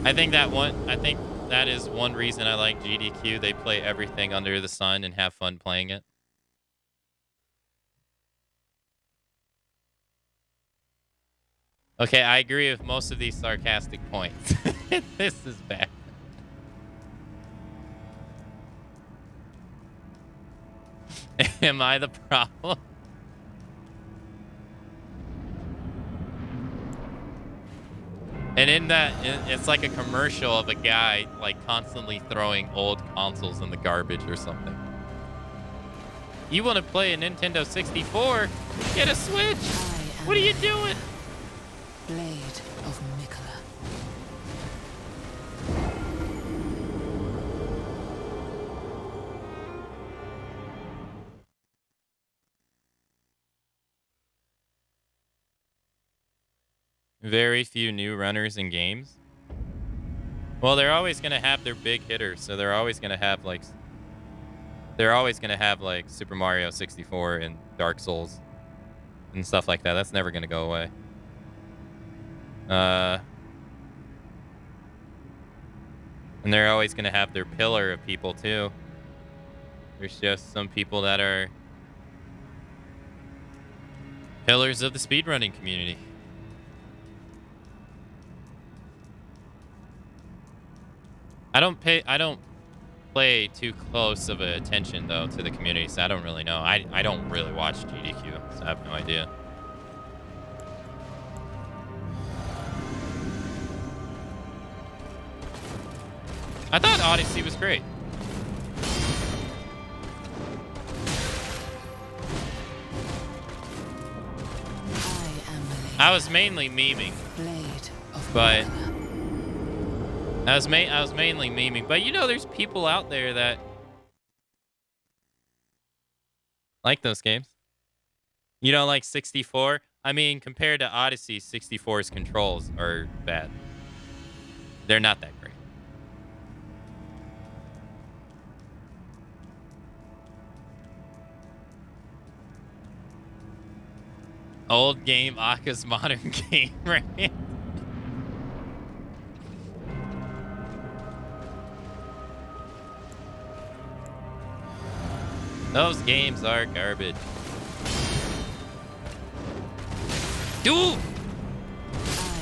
I think that is one reason I like GDQ. They play everything under the sun and have fun playing it. Okay, I agree with most of these sarcastic points. This is bad. Am I the problem? And in that, it's like a commercial of a guy like constantly throwing old consoles in the garbage or something. You want to play a Nintendo 64? Get a Switch. What are you doing? Blade of Mikola. Very few new runners in games. Well, they're always going to have their big hitters, so they're always going to have like Super Mario 64 and Dark Souls and stuff like that. That's never going to go away. And they're always going to have their pillar of people too. There's just some people that are pillars of the speedrunning community. I don't play too close of attention though to the community, so I don't really know. I don't really watch GDQ, so I have no idea. I thought Odyssey was great. I was mainly memeing, but I was mainly memeing. But you know, there's people out there that like those games. You know, like 64. I mean, compared to Odyssey, 64's controls are bad. They're not that great. Old game, Aka's modern game, right? Those games are garbage. Dude!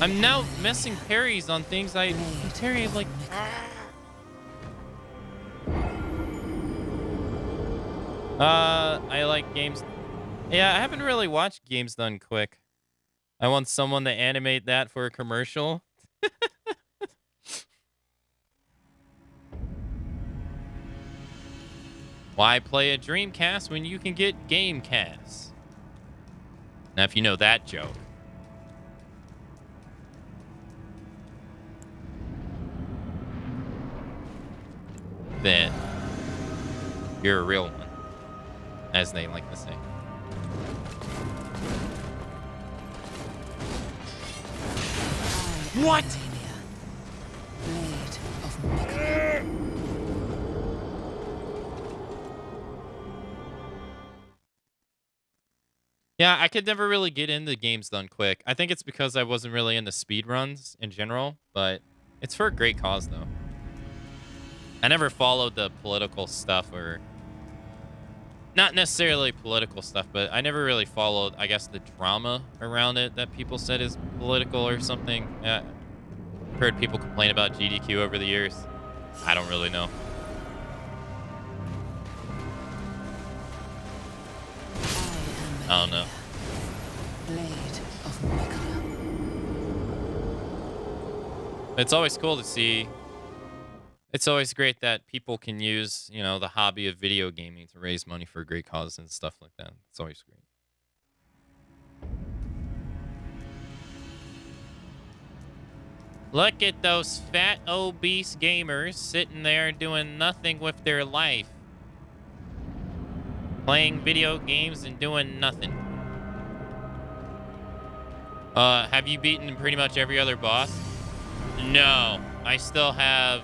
I'm now missing parries on things I parry like... I like games... Yeah, I haven't really watched games done quick. I want someone to animate that for a commercial. Why play a Dreamcast when you can get Gamecast? Now, if you know that joke. Then you're a real one, as they like to say. What? Melania, blade of Mikola. Yeah, I could never really get into games done quick. I think it's because I wasn't really into speed runs in general, but it's for a great cause, though. I never followed the political stuff, or not necessarily political stuff, but I never really followed, I guess, the drama around it that people said is political or something. I've heard people complain about GDQ over the years. I don't really know. I don't know. Blade of Mikola. It's always cool to see. It's always great that people can use, you know, the hobby of video gaming to raise money for great causes and stuff like that. It's always great. Look at those fat, obese gamers sitting there doing nothing with their life. Playing video games and doing nothing. Have you beaten pretty much every other boss? No. I still have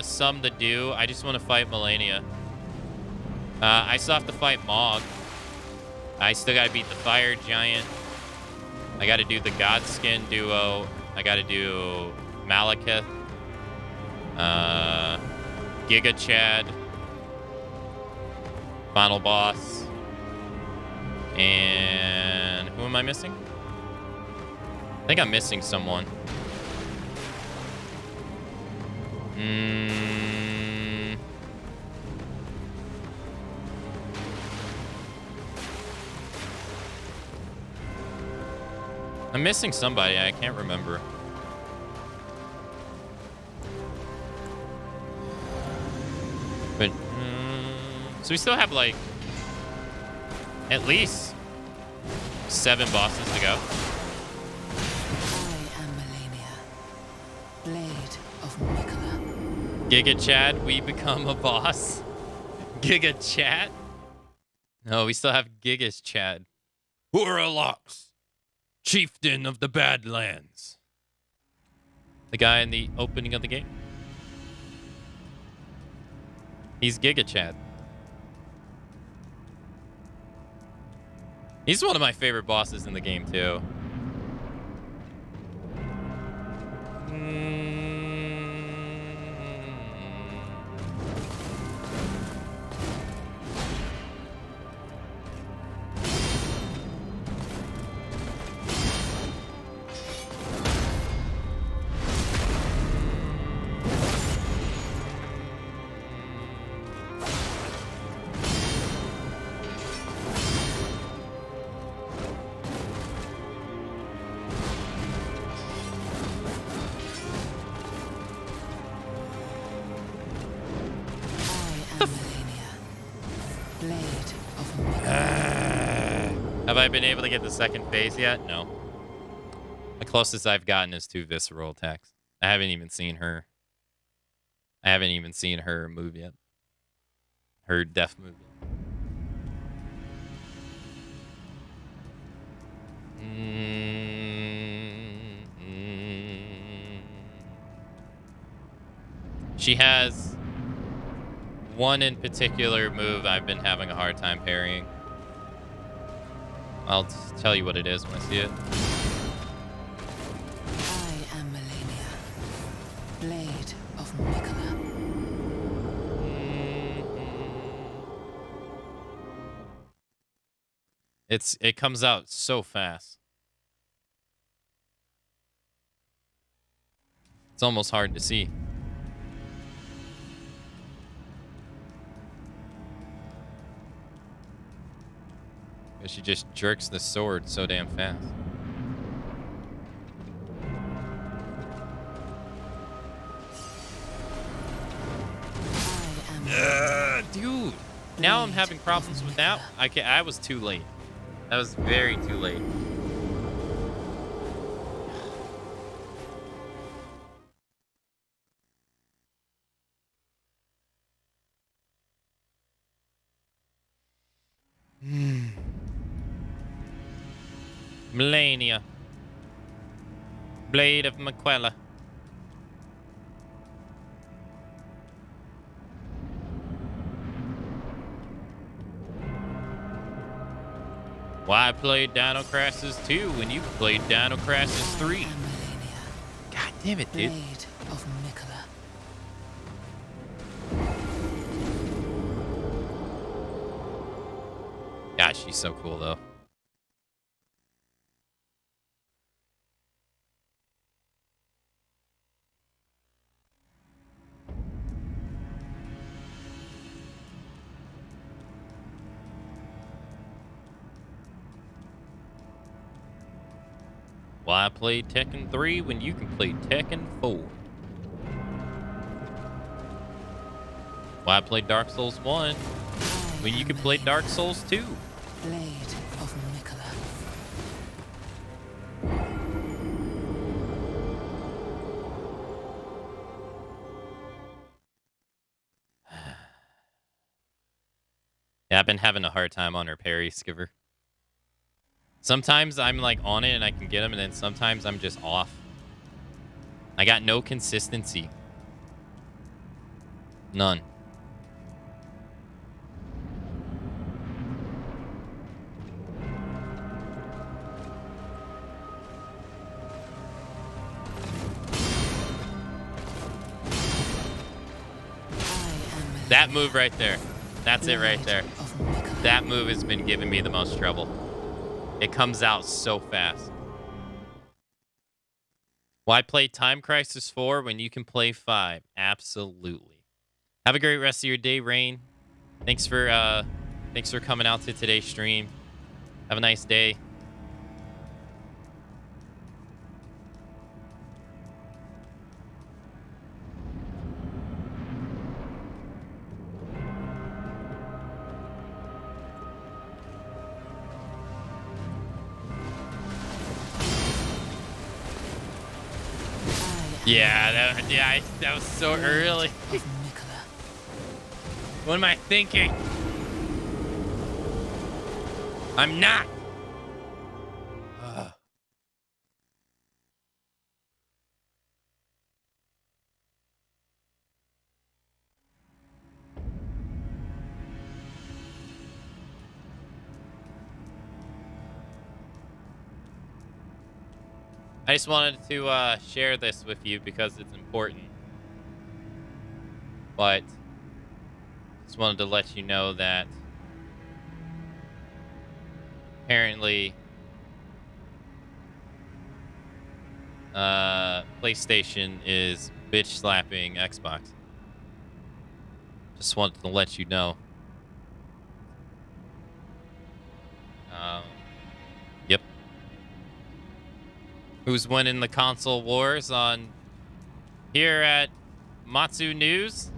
some to do. I just want to fight Melania. I still have to fight Mog. I still got to beat the Fire Giant. I got to do the Godskin duo. I got to do Malekith. Giga Chad. Final boss. And who am I missing? I think I'm missing someone. I'm missing somebody. I can't remember. But, so we still have, like, at least 7 bosses to go. I am Melania, blade of Mikola. Giga Chad, we become a boss. Giga Chat? No, we still have Giga's Chad. Uralox, chieftain of the Badlands. The guy in the opening of the game. He's Giga Chad. He's one of my favorite bosses in the game, too. Have I been able to get the second phase yet? No. The closest I've gotten is 2 visceral attacks. I haven't even seen her. I haven't even seen her move yet. Her death move. She has one in particular move I've been having a hard time parrying. I'll tell you what it is when I see it. I am Melania, blade of Mikola. It comes out so fast. It's almost hard to see. She just jerks the sword so damn fast. Dude, now I'm having problems with that. I was too late. I was very too late. Melania. Blade of Maquella. Why play Dino Crisis 2 when you played Dino Crisis 3? God damn it, dude. Blade of Mikola. God, she's so cool, though. Why play Tekken 3 when you can play Tekken 4? Why play Dark Souls 1 when you can play Dark Souls 2? Blade of Mikola. Yeah, I've been having a hard time on her parry, Skiver. Sometimes I'm like on it and I can get them, and then sometimes I'm just off. I got no consistency. None. That move right there. That's it right there. That move has been giving me the most trouble. It comes out so fast. Why play Time Crisis 4 when you can play 5? Absolutely. Have a great rest of your day, Rain. Thanks for coming out to today's stream. Have a nice day. Yeah, that was so early. What am I thinking? I'm not. I just wanted to share this with you because it's important. But just wanted to let you know that apparently PlayStation is bitch slapping Xbox. Just wanted to let you know. Yep. Who's winning the console wars on here at Matsu News?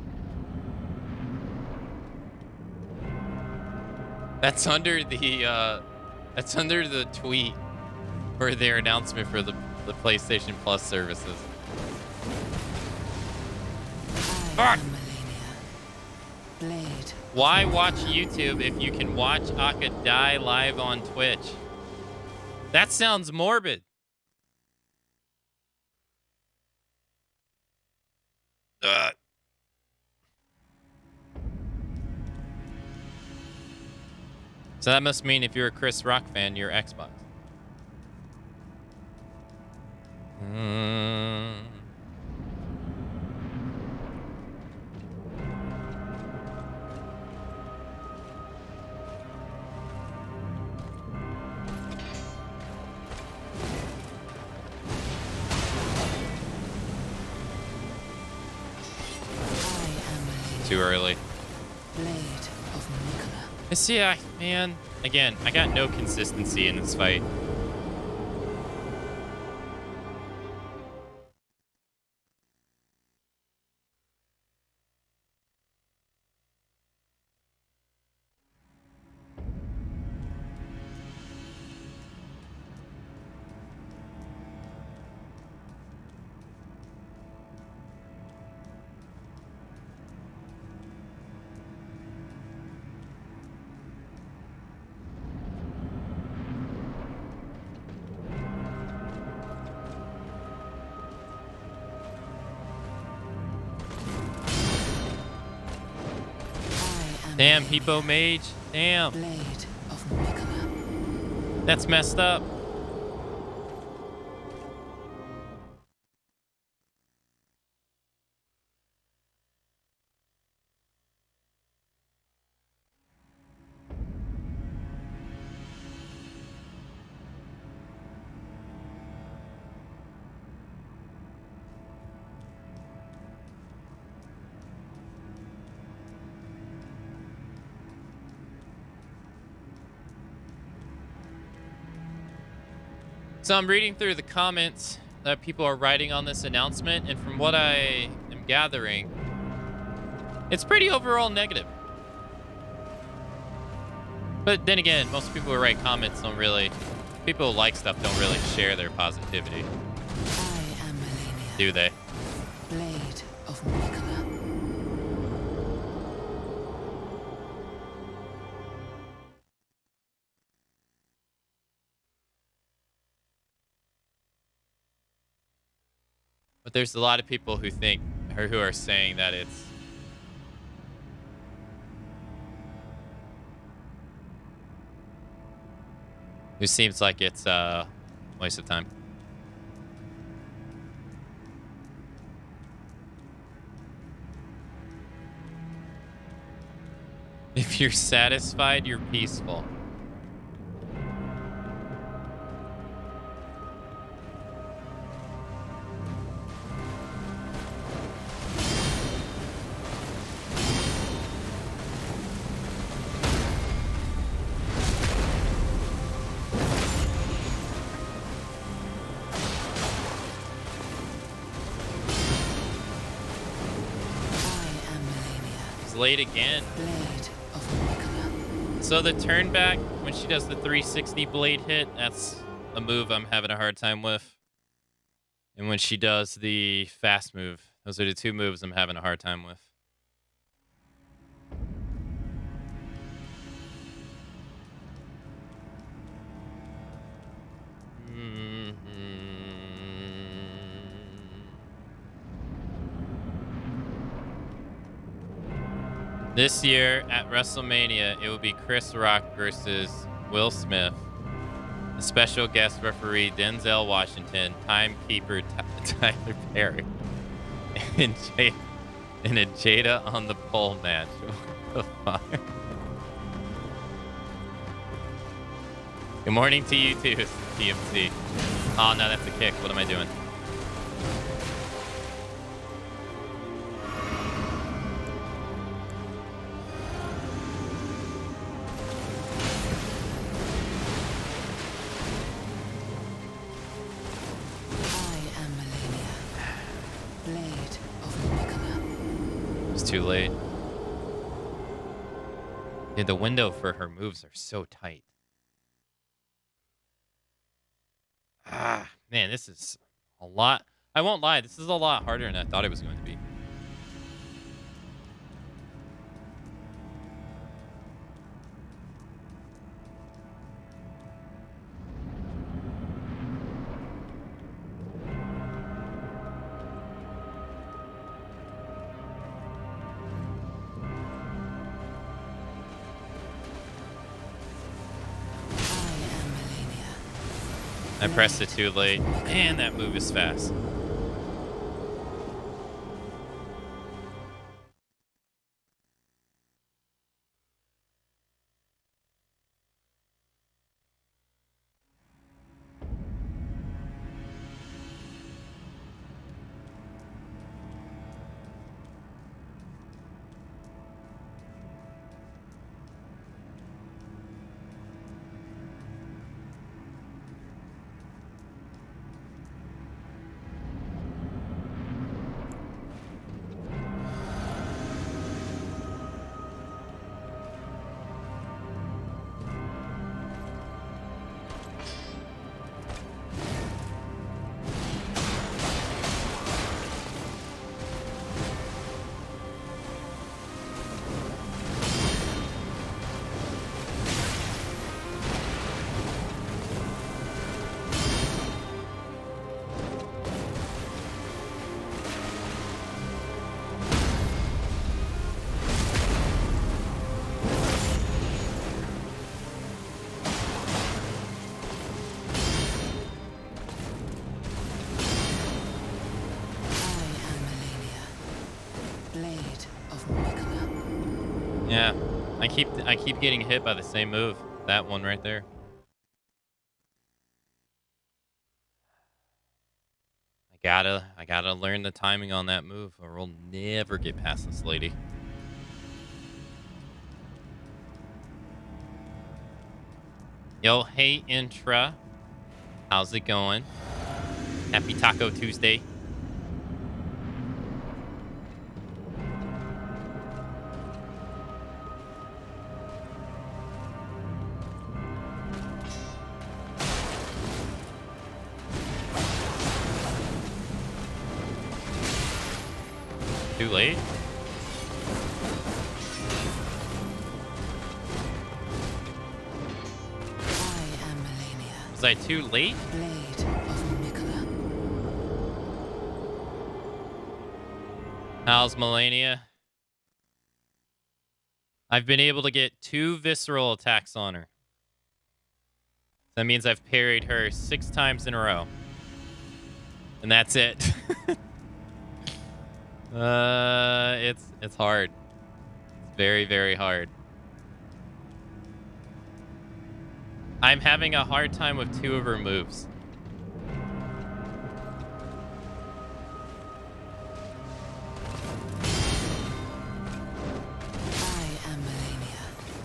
That's under the tweet for their announcement for the PlayStation Plus services. Fuck! Why watch YouTube if you can watch Aka die live on Twitch? That sounds morbid. So that must mean if you're a Chris Rock fan, you're Xbox. Too early. See, man, again, I got no consistency in this fight. Damn, Hippo Mage. Damn. Blade of Mikola. That's messed up. So I'm reading through the comments that people are writing on this announcement, and from what I am gathering, it's pretty overall negative. But then again, most people who write comments don't really... People who like stuff don't really share their positivity. I am Melania. Do they? Blade of Mikola. But there's a lot of people who think, or who are saying that it's... It seems like it's a waste of time. If you're satisfied, you're peaceful. I am Melania. It's late again. Blade of Mikola. So the turn back, when she does the 360 blade hit, that's a move I'm having a hard time with. And when she does the fast move, those are the two moves I'm having a hard time with. This year at WrestleMania, it will be Chris Rock versus Will Smith. A special guest referee, Denzel Washington, timekeeper Tyler Perry, and a Jada on the pole match. What the fuck? Good morning to you too, TMC. Oh no, that's a kick. What am I doing? I am Melania. Blade of Mikola. It's too late. Yeah, the window for her moves are so tight. Ah, man, this is a lot. I won't lie, this is a lot harder than I thought it was going to be. I am Melania. I pressed it too late. Man, that move is fast. Yeah. I keep getting hit by the same move. That one right there. I gotta learn the timing on that move, or we'll never get past this lady. Yo, hey Intra. How's it going? Happy Taco Tuesday. Too late? I am Melania, Was I too late? blade of Mikola. How's Melania? I've been able to get 2 visceral attacks on her. That means I've parried her 6 times in a row. And that's it. It's hard. It's very, very hard. I'm having a hard time with 2 of her moves. I am Melania,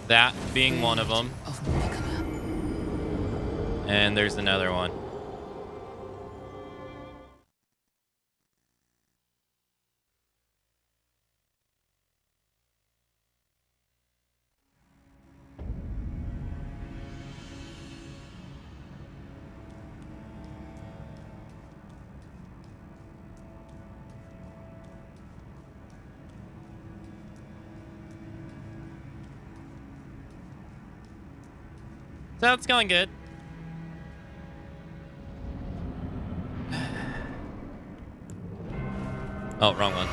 That being one of blade them. of Mikola. And there's another one. So it's going good. Oh, wrong one.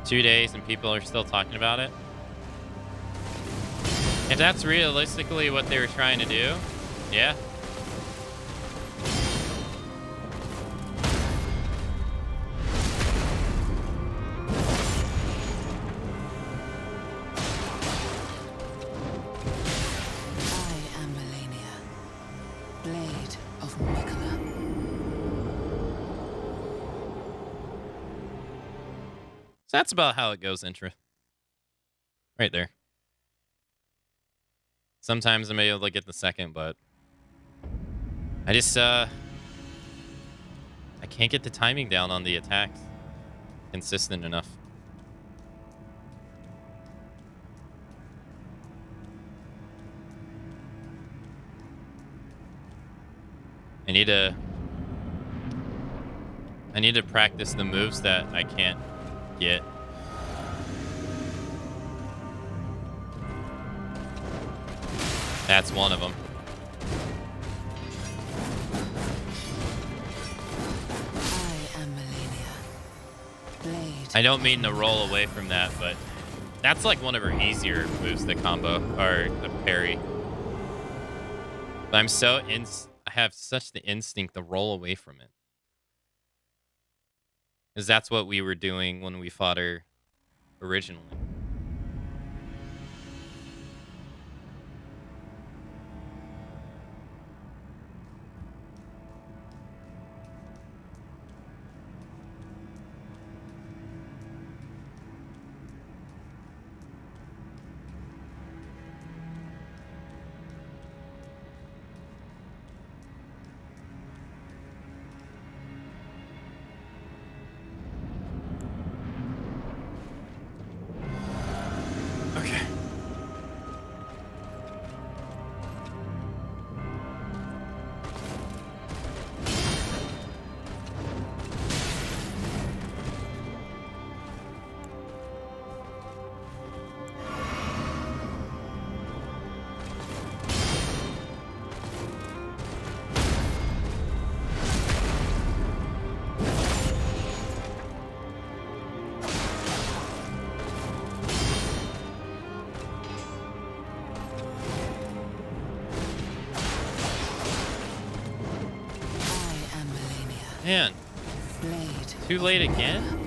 Two days and people are still talking about it. If that's realistically what they were trying to do, yeah. I am Melania, blade of Mikola. So that's about how it goes, Intra. Right there. Sometimes I'm able to get the second, but I just I can't get the timing down on the attacks consistent enough. I need to practice the moves that I can't get. That's one of them. I am Melania, blade. I don't mean to roll away from that, but that's like one of her easier moves to combo or to parry. But I have such the instinct to roll away from it. Because that's what we were doing when we fought her originally. Okay. I am Melania, Man, blade Too late again?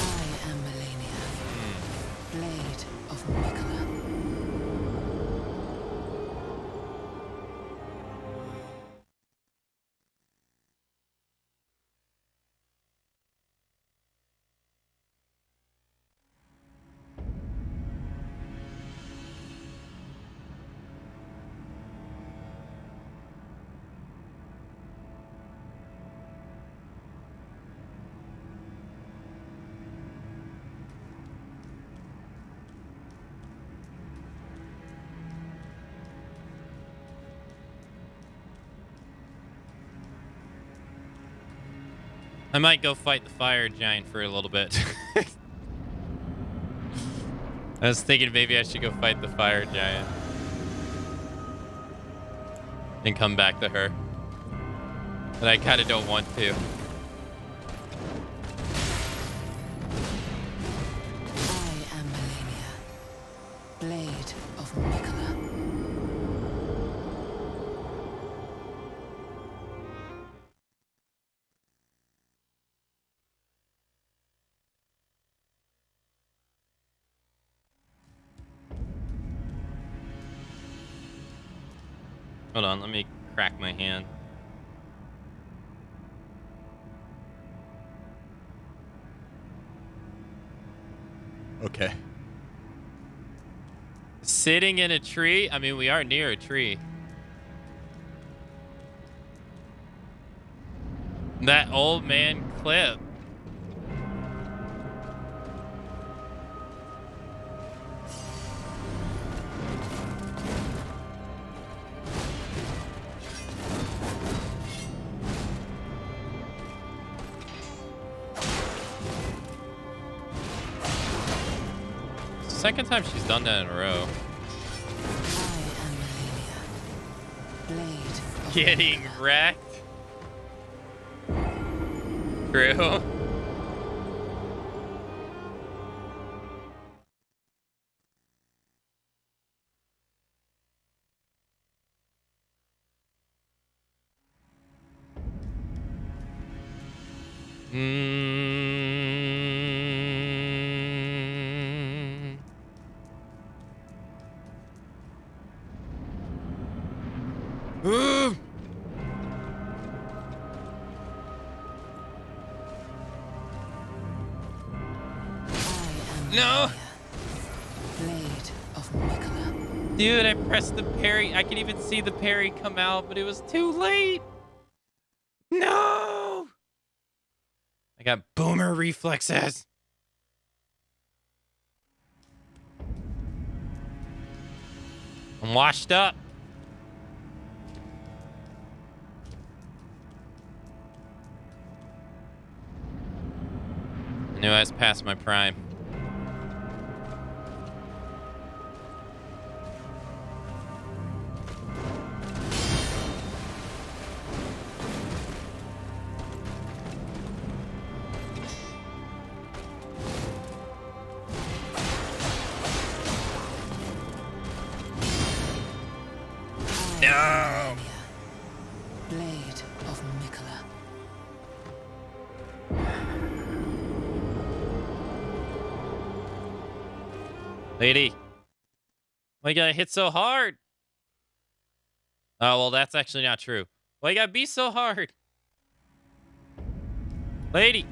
I am Melania, Blade of Mikola. I might go fight the fire giant for a little bit. I was thinking maybe I should go fight the fire giant. And come back to her. But I kind of don't want to. I am Melania, Blade of Mikola. Hold on, let me crack my hand. Okay. Sitting in a tree? I mean, we are near a tree. That old man clip. Second time she's done that in a row. I am Melania, Blade of Getting Mikola. wrecked. True. Ooh. No. Blade of Mikola. Dude, I pressed the parry. I could even see the parry come out, but it was too late. No. I got boomer reflexes. I'm washed up. I knew I was past my prime. No. Blade of Mikola. Lady, why you gotta hit so hard? Oh, well, that's actually not true. Why you gotta be so hard? Lady.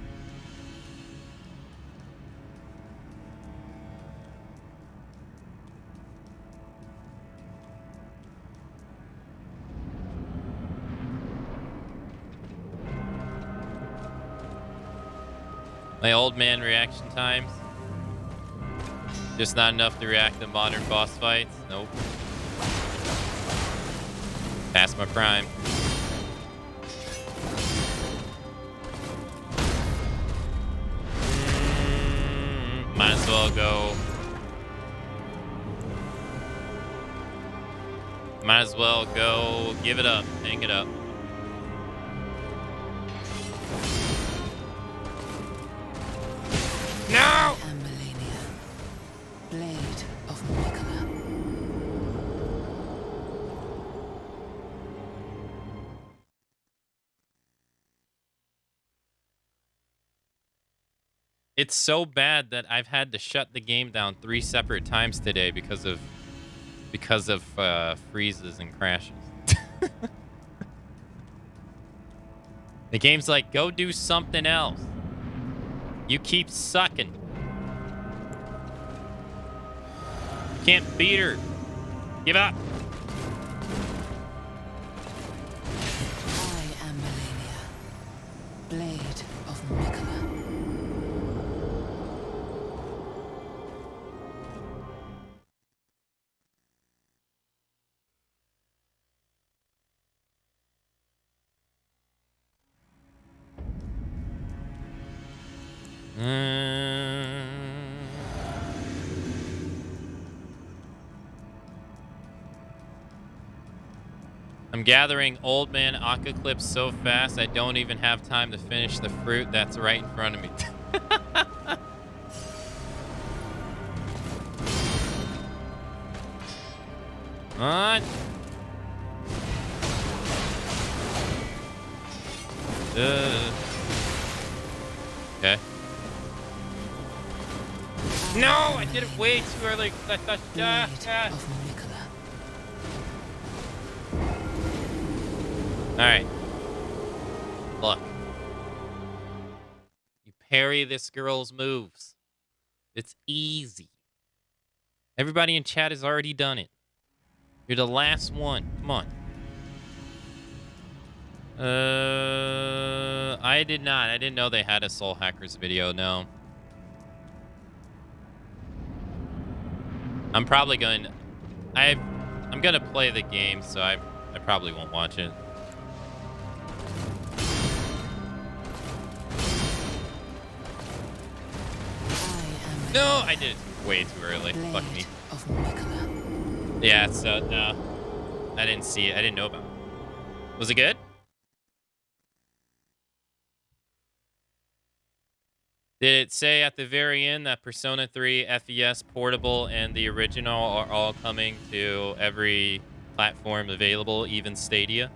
My old man reaction times. Just not enough to react to modern boss fights. Nope. Past my prime. Might as well go. Might as well go give it up. Hang it up. No! I am Melania, blade of Mikola. It's so bad that I've had to shut the game down 3 separate times today because of freezes and crashes. The game's like, go do something else. You keep sucking. You can't beat her. Give up. I am Melania, blade of Mikola. I'm gathering old man Akka clips so fast I don't even have time to finish the fruit that's right in front of me. On. Okay. No, I did it way too early because I thought. Blade of Mikola. All right. Look. You parry this girl's moves. It's easy. Everybody in chat has already done it. You're the last one. Come on. I did not. I didn't know they had a Soul Hackers video. No. I'm probably going. I'm gonna play the game, so I probably won't watch it. No, I did it way too early. Fuck me. Of Mikola. Yeah, so no, I didn't see it. I didn't know about it. Was it good? Did it say at the very end that Persona 3, FES, Portable, and the original are all coming to every platform available, even Stadia?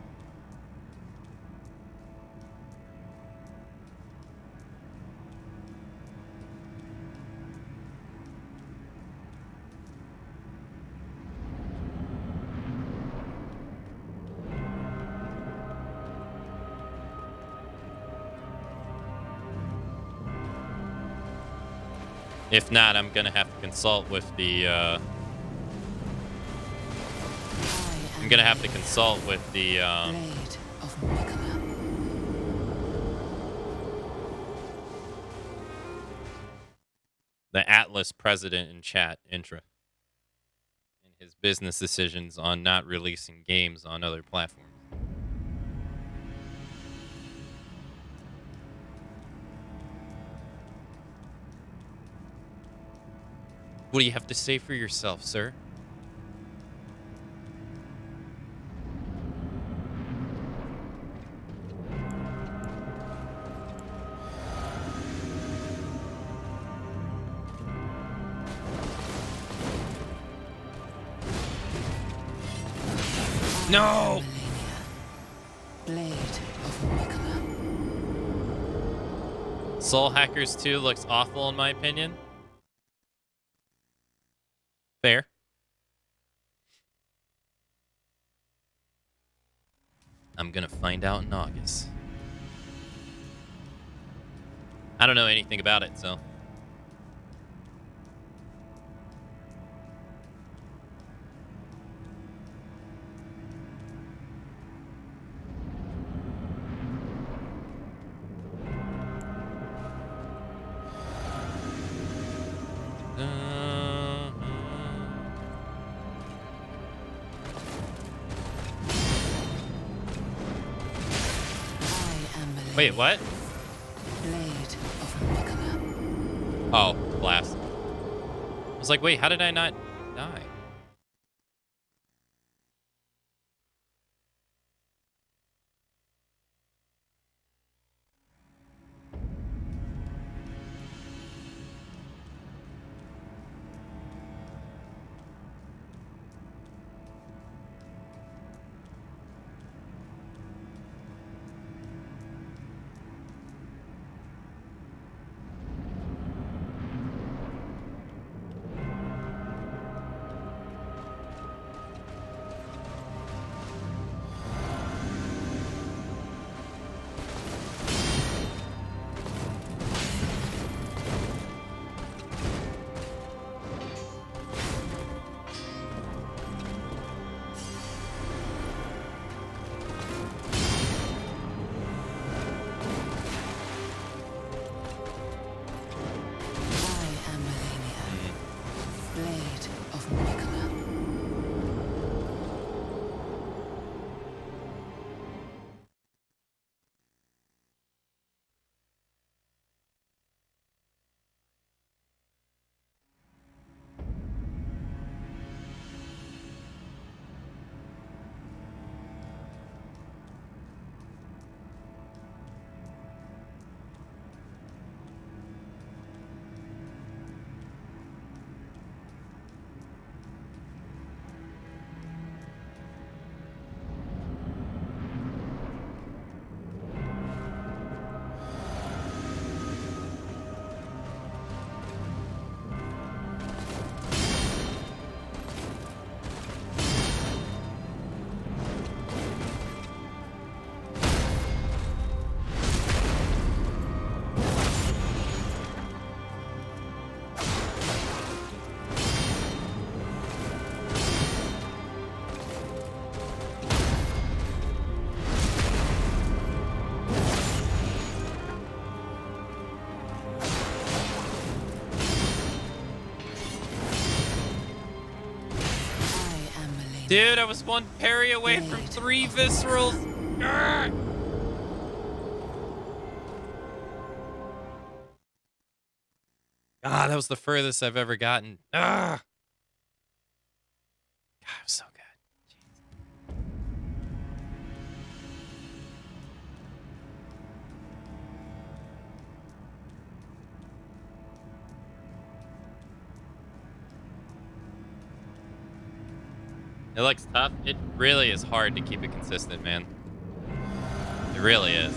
If not, I'm gonna have to consult with the. I'm gonna have to consult with the. Blade of Mikola. The Atlas president in chat, Intra, and his business decisions on not releasing games on other platforms. What do you have to say for yourself, sir? No! Blade of Mikola. Soul Hackers 2 looks awful in my opinion. Fair. I'm gonna find out in August. I don't know anything about it, so. Wait, what? Blade of Mikola. Oh, blast. I was like, wait, how did I not die? Blade of Mikola. Dude, I was one parry away from 3 viscerals. Arrgh! Ah, that was the furthest I've ever gotten. Ah, God, it was so good. It looks tough. It really is hard to keep it consistent, man. It really is.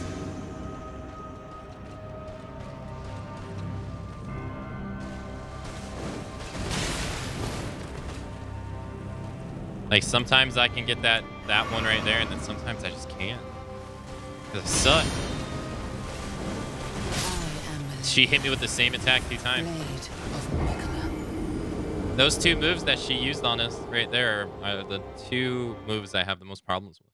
Like, sometimes I can get that one right there, and then sometimes I just can't. Because I suck. She hit me with the same attack 2 times. Those 2 moves that she used on us right there are the 2 moves I have the most problems with.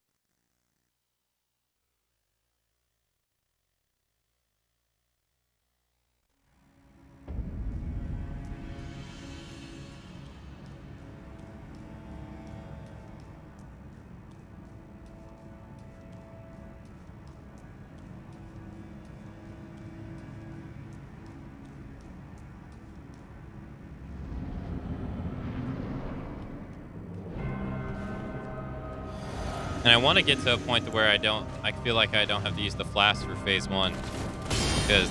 And I want to get to a point to where I feel like I don't have to use the flask for phase 1. Because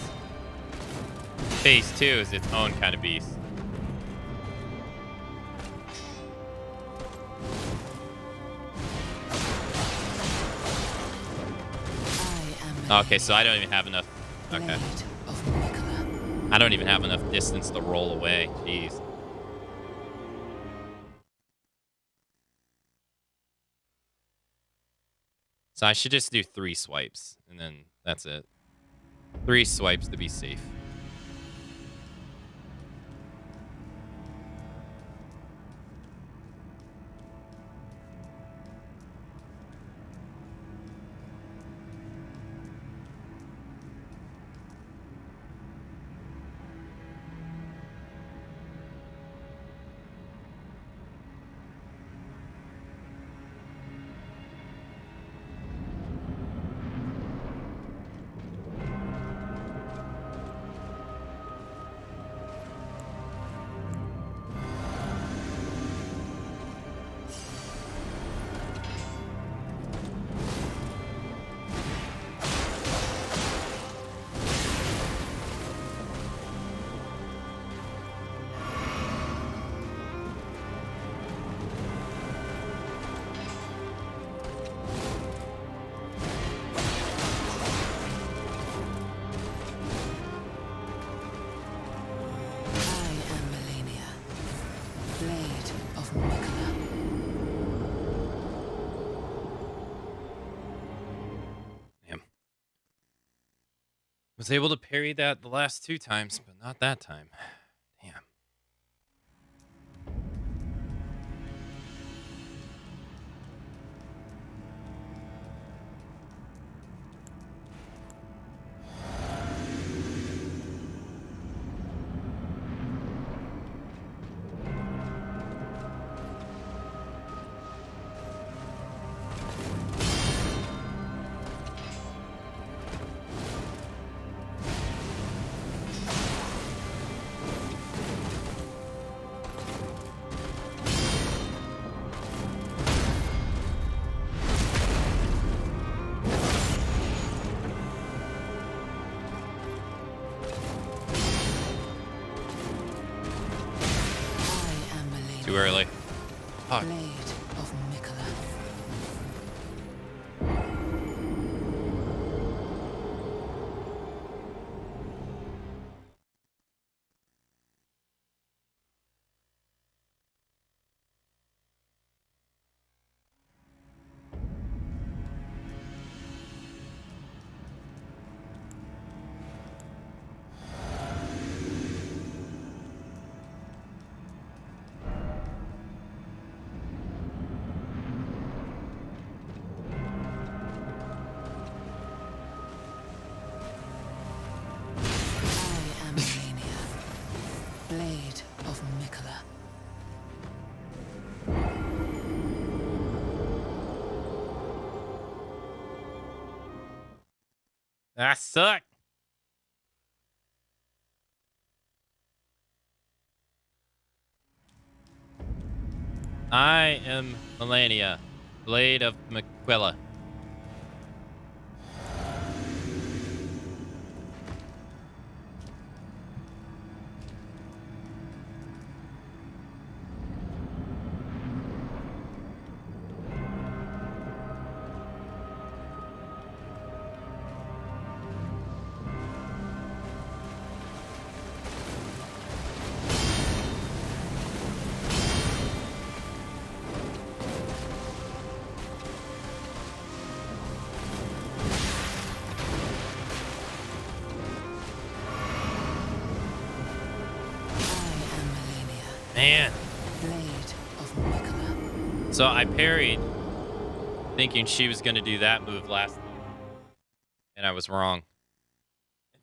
phase 2 is its own kind of beast. Okay, so I don't even have enough. Okay. I don't even have enough distance to roll away. Jeez. So I should just do 3 swipes, and then that's it. 3 swipes to be safe. Was able to parry that the last 2 times, but not that time. Damn. Too early. Fuck. Blade of Mikola. Blade of Mikola. That sucked. I am Melania, Blade of Miquella. Man. Blade of Mikola. So I parried, thinking she was going to do that move last time, and I was wrong.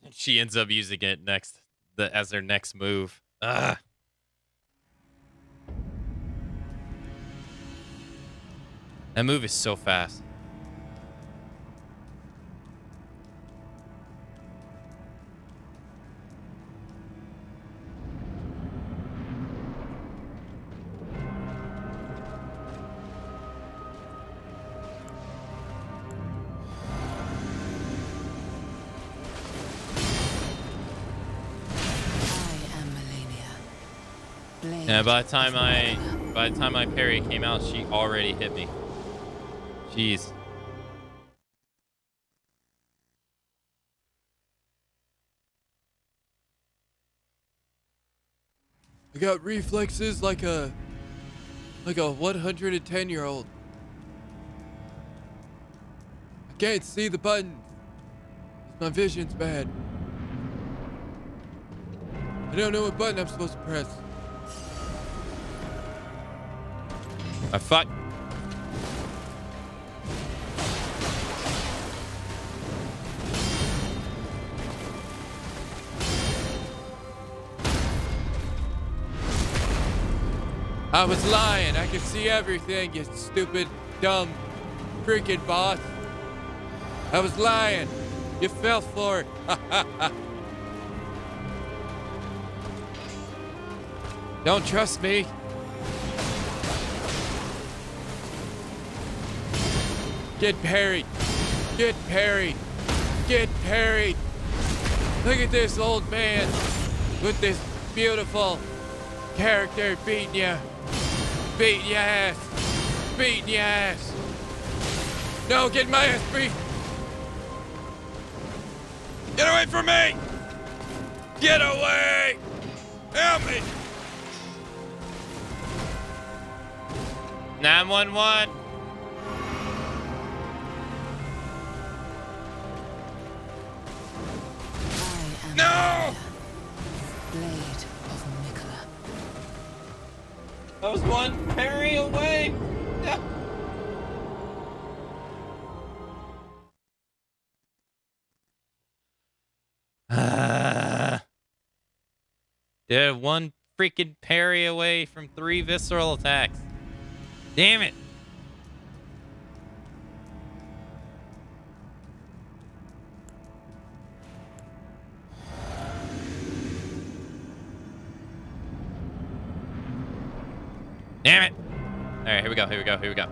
And she ends up using it as her next move. Ugh. That move is so fast. Yeah, by the time I parry came out, she already hit me. Jeez. I got reflexes like a 110-year-old. can't see the buttons. My vision's bad. I don't know what button I'm supposed to press. Fuck. I was lying. I could see everything, you stupid, dumb, freaking boss. I was lying. You fell for it. Don't trust me. Get parried. Get parried. Get parried. Look at this old man with this beautiful character beating you. Beating your ass. Beating your ass. No, get my ass beat. Get away from me. Get away. Help me. 911. No! Blade of Mikola. That was one parry away. No. Dude, one freaking parry away from 3 visceral attacks. Damn it. Damn it. All right, here we go. Here we go. Here we go.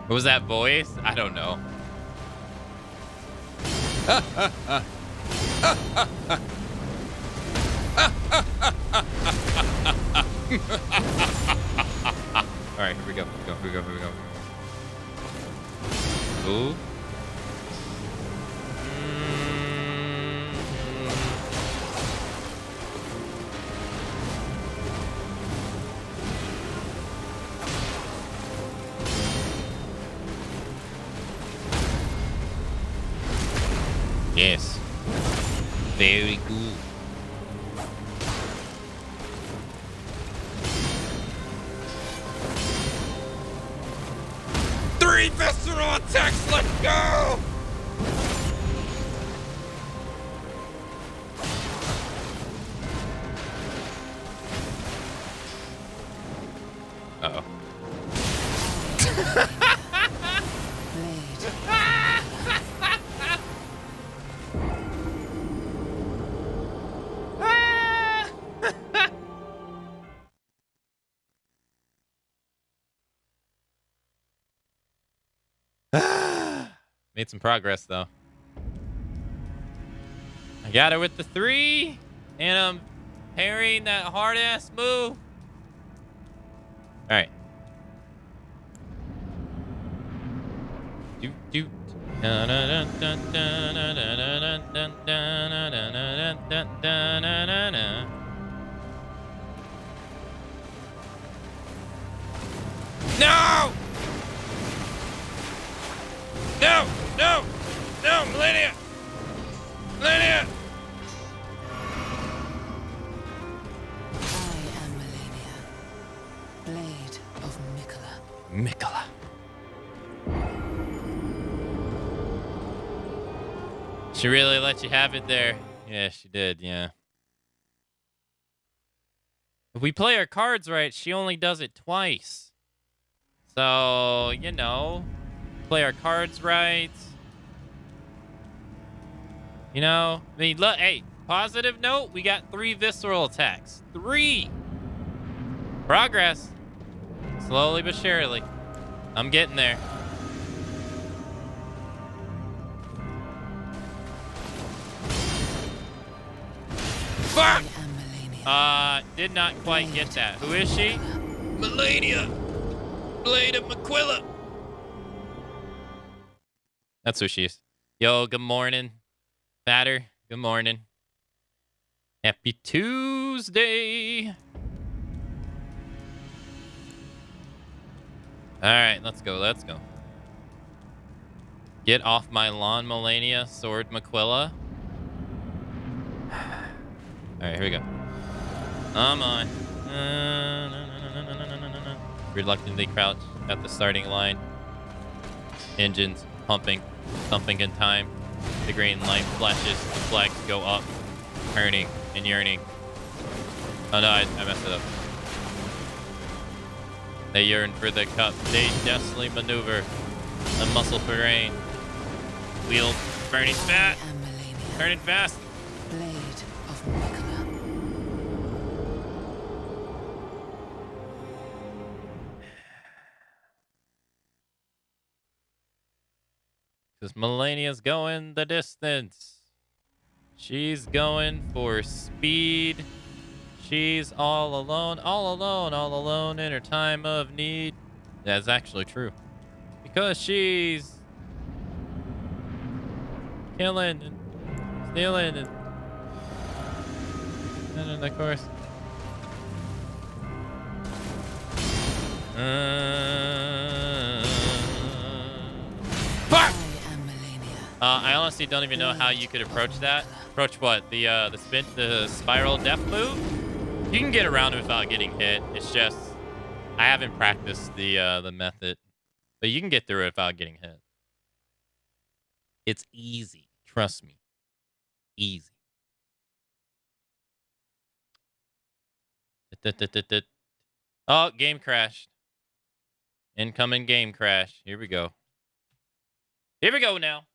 What was that voice? I don't know. All right, here we go. Here we go. Here we go. Here we go. Ooh. Yes. Very good. Three visceral attacks, let's go! Uh-oh. Made some progress, though. I got her with the 3, and I'm parrying that hard-ass move. All right. No! No! No! No! Millennia! Millennia! I am Melania, Blade of Mikola. Mikola. She really let you have it there. Yeah, she did, yeah. If we play our cards right, she only does it twice. So, you know, play our cards right. You know, I mean, look, hey, positive note, we got 3 visceral attacks. 3! Progress. Slowly but surely. I'm getting there. Fuck! I am Melania. Did not quite get that. Who is she? Melania. Blade of Aquila. That's who she is. Yo, good morning. Fatter, good morning. Happy Tuesday. All right, let's go. Let's go. Get off my lawn, Melania. Sword Maquilla. Alright, here we go. Come on. Reluctantly crouch at the starting line. Engines pumping, thumping in time. The green light flashes, the flags go up, turning and yearning. Oh no, I messed it up. They yearn for the cup. They deftly maneuver the muscle terrain. Wheel burning fast. I am Melania, Turning fast. blade of Mikola. Because Melania's going the distance. She's going for speed. She's all alone, all alone, all alone in her time of need. That's actually true. Because she's killing and stealing and of course. Fuck! I am Melania. I honestly don't even know how you could approach that. Approach what? The spiral death move? You can get around it without getting hit. It's just I haven't practiced the method. But you can get through it without getting hit. It's easy. Trust me. Easy. Oh, game crashed. Incoming game crash. Here we go. Here we go now.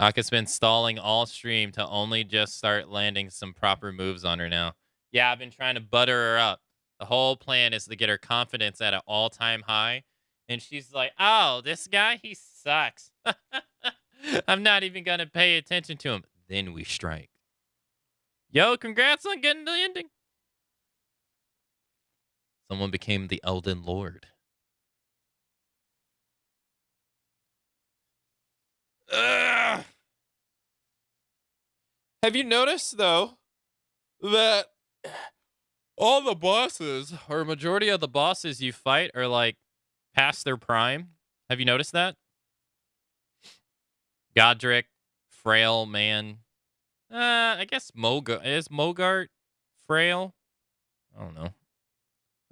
Aka's been stalling all stream to only just start landing some proper moves on her now. Yeah, I've been trying to butter her up. The whole plan is to get her confidence at an all-time high. And she's like, oh, this guy, he sucks. I'm not even going to pay attention to him. Then we strike. Yo, congrats on getting the ending. Someone became the Elden Lord. Ugh. Have you noticed, though, that all the bosses, or a majority of the bosses you fight are, like, past their prime? Have you noticed that? Godric, frail man. I guess is Mogart frail? I don't know.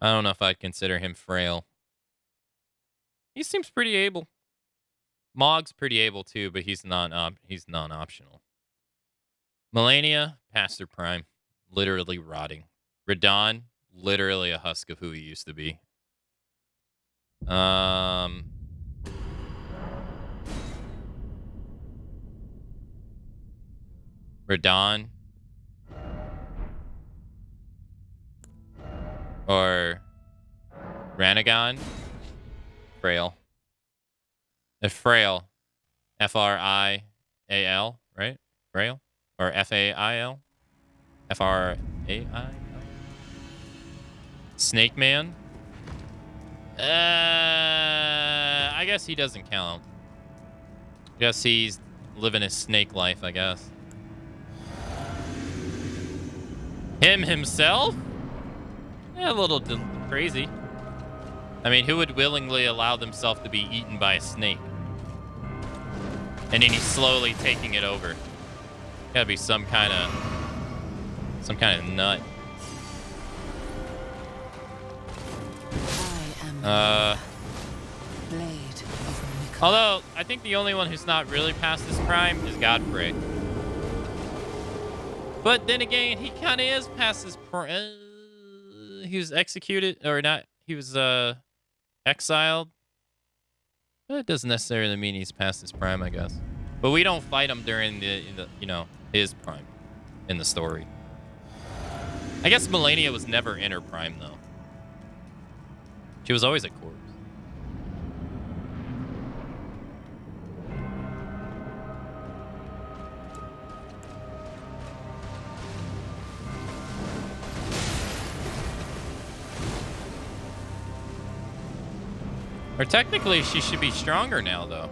I don't know if I'd consider him frail. He seems pretty able. Mog's pretty able too, but he's non-optional. Melania, past her prime, literally rotting. Radon, literally a husk of who he used to be. Radon. Or Ranagon. Frail. Frail. F-R-I-A-L, right? Frail? Or F-A-I-L? F-R-A-I-L? Snake Man? I guess he doesn't count. Guess he's living his snake life, I guess. Him himself? Yeah, a little crazy. I mean, who would willingly allow themselves to be eaten by a snake? And then he's slowly taking it over. Gotta be some kind of nut. I am blade of Mikola. Although, I think the only one who's not really past his prime is Godfrey. But then again, he kind of is past his prime. He was executed, or not, he was exiled. That doesn't necessarily mean he's past his prime, I guess. But we don't fight him during his prime in the story. I guess Melania was never in her prime, though. She was always a corpse. Or technically, she should be stronger now, though.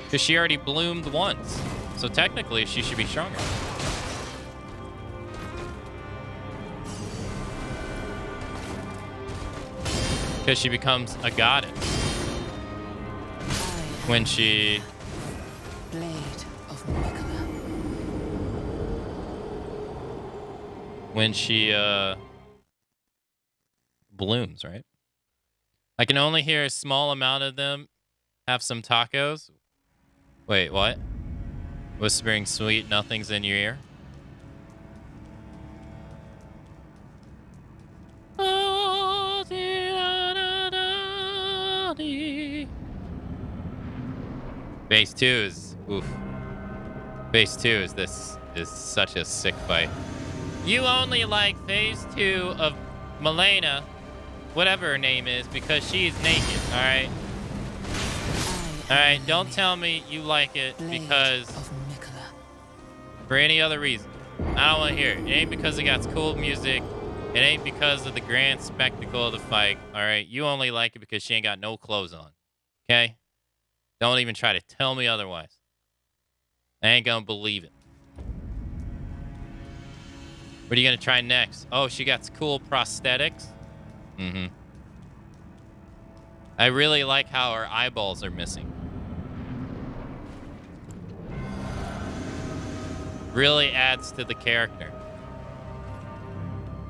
Because she already bloomed once. So technically, she should be stronger. because she becomes a goddess when she Blade of Nicola. blooms, right? I can only hear a small amount of them have some tacos. Wait, what? Whispering sweet nothings in your ear. Phase 2 is oof. Phase 2 is such a sick fight. You only like phase 2 of Milena, whatever her name is, because she's naked, alright? Alright, don't tell me you like it because for any other reason. I don't want to hear it. It ain't because it got cool music. It ain't because of the grand spectacle of the fight. Alright, you only like it because she ain't got no clothes on. Okay? Don't even try to tell me otherwise. I ain't gonna believe it. What are you gonna try next? Oh, she got cool prosthetics? Mm-hmm. I really like how her eyeballs are missing. Really adds to the character.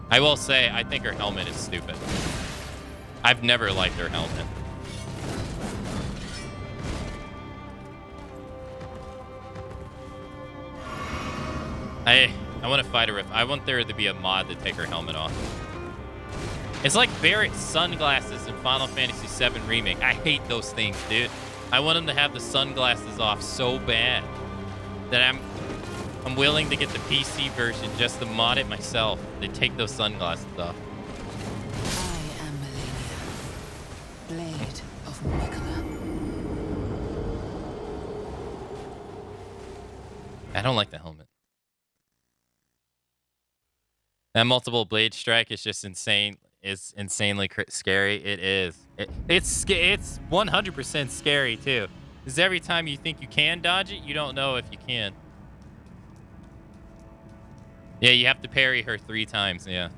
I will say, I think her helmet is stupid. I've never liked her helmet. I want to fight her if I want there to be a mod to take her helmet off. It's like Barrett's sunglasses in Final Fantasy VII Remake. I hate those things, dude. I want him to have the sunglasses off so bad that I'm willing to get the PC version just to mod it myself. They take those sunglasses off. I am Melania, Blade of Nicola. I don't like the helmet. That multiple blade strike is just insane. It's insanely scary. It is. It's 100% scary too. Because every time you think you can dodge it, you don't know if you can. Yeah, you have to parry her 3 times. Yeah.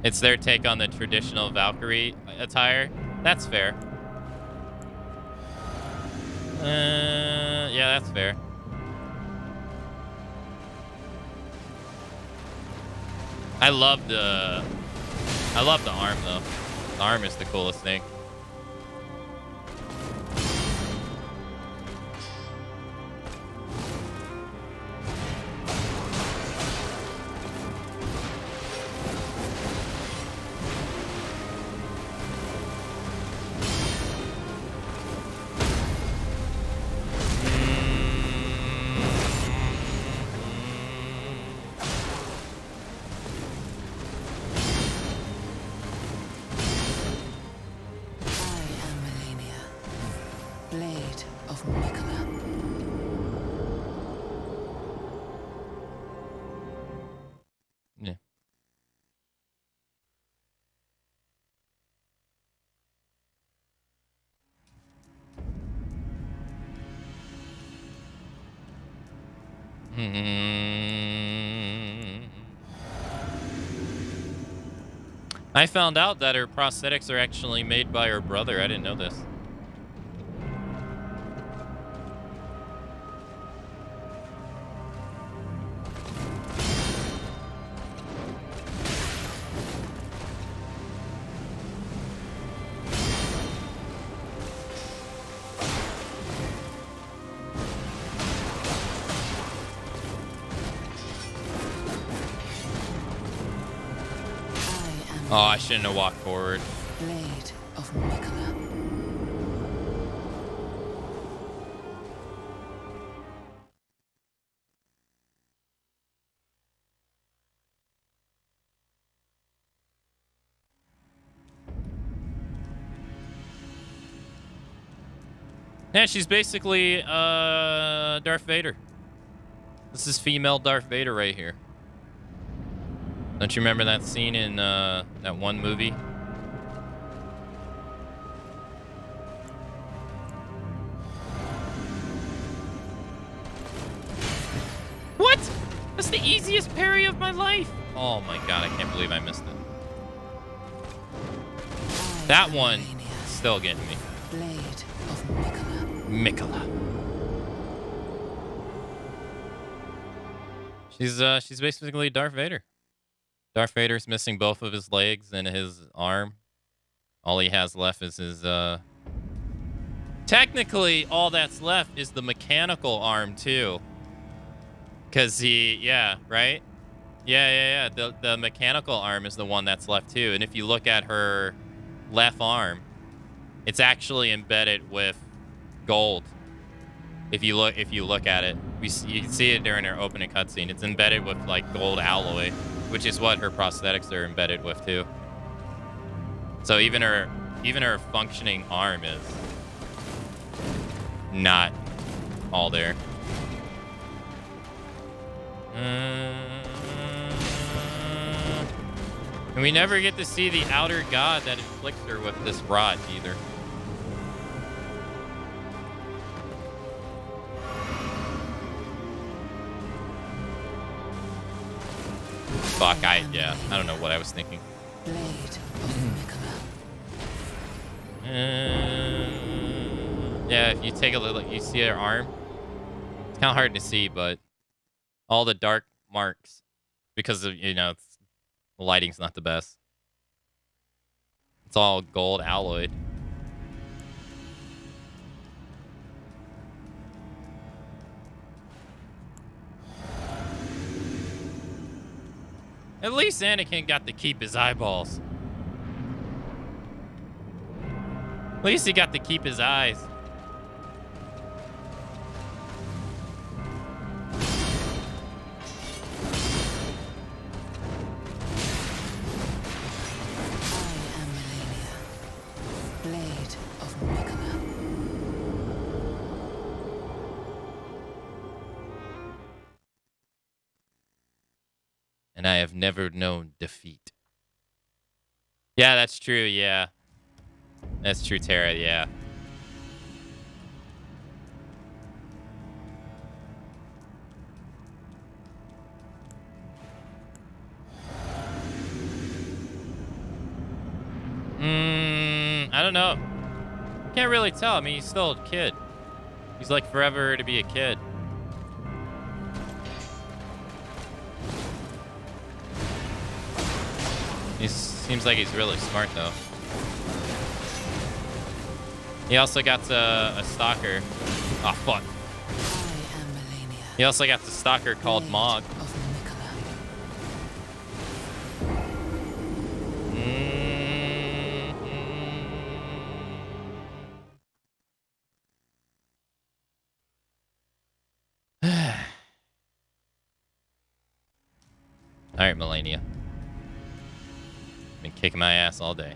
It's their take on the traditional Valkyrie attire. That's fair. Yeah, that's fair. I love the arm though. The arm is the coolest thing. Yeah. I found out that her prosthetics are actually made by her brother. I didn't know this. Oh, I shouldn't have walked forward. Blade of Nicola. Yeah, she's basically Darth Vader. This is female Darth Vader right here. Don't you remember that scene in that one movie? What? That's was the easiest parry of my life. Oh my god, I can't believe I missed it. That one is still getting me. Blade of Mikola. Mikola. She's basically Darth Vader. Darth Vader's missing both of his legs and his arm. All he has left is his technically all that's left is the mechanical arm too. Cause right? Yeah. The mechanical arm is the one that's left too. And if you look at her left arm, it's actually embedded with gold. If you look at it, you can see it during her opening cutscene. It's embedded with like gold alloy, which is what her prosthetics are embedded with too. So even her functioning arm is not all there. And we never get to see the outer god that inflicts her with this rod either. Fuck, I don't know what I was thinking. Blade of Mikola. Yeah, if you take a look, you see her arm. It's kind of hard to see, but all the dark marks, because of, the lighting's not the best. It's all gold alloyed. At least Anakin got to keep his eyeballs. At least he got to keep his eyes. I am Melania. Blade of Mikola. And I have never known defeat. Yeah, that's true, yeah. That's true, Tara, yeah. I don't know. Can't really tell. I mean, he's still a kid. He's like forever to be a kid. He seems like he's really smart, though. He also got a stalker. Oh, fuck. I am Melania. He also got the stalker called Blade Mog. of Mikola. All right, Melania. Been kicking my ass all day.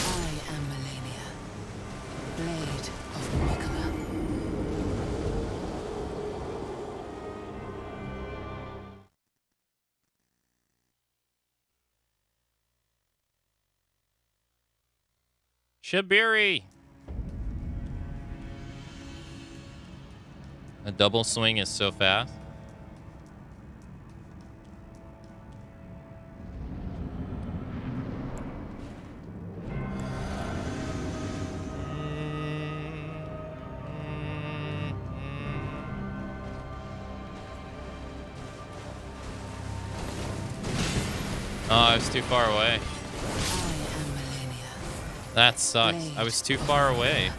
I am Melania. Blade of Mikola. Shabiri. A double swing is so fast. Oh, I was too far away. I am Melania. That sucks. I was too far away.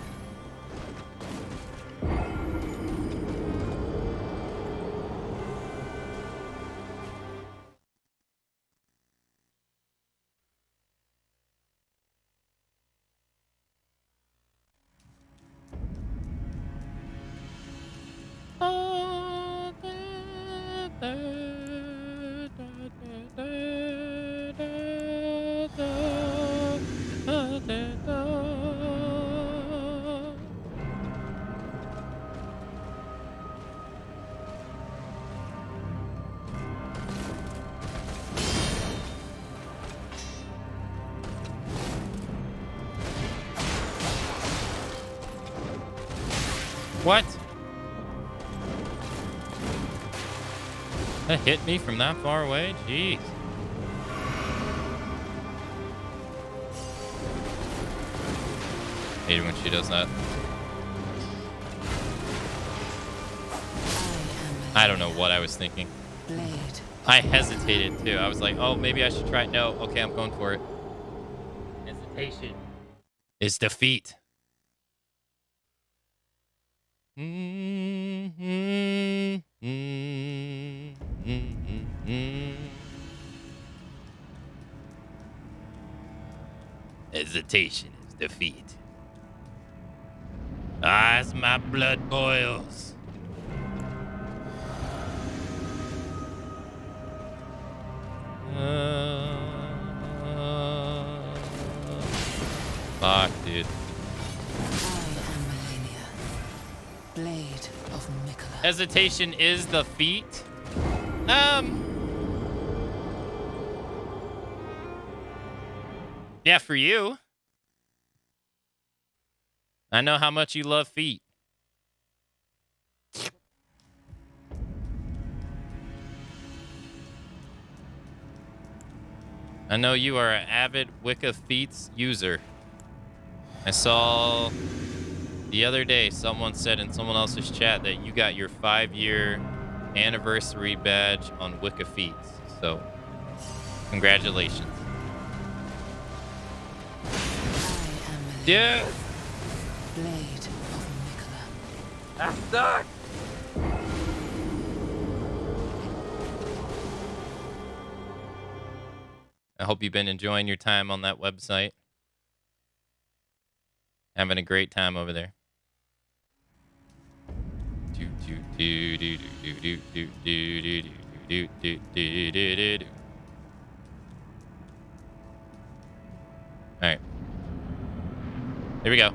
What? That hit me from that far away? Jeez. Hate it when she does that. I don't know what I was thinking. I hesitated too. I was like, oh, maybe I should try it. No, okay, I'm going for it. Hesitation is defeat. Hesitation is defeat. As my blood boils. Fuck, dude. Blade of Mikola. Hesitation is the feat. Yeah, for you. I know how much you love feet. I know you are an avid Wicca Feats user. I saw the other day someone said in someone else's chat that you got your 5-year anniversary badge on Wicca Feats. So, congratulations. Yeah. Blade of Mikola. That sucks. I hope you've been enjoying your time on that website. Having a great time over there. All right. Here we go.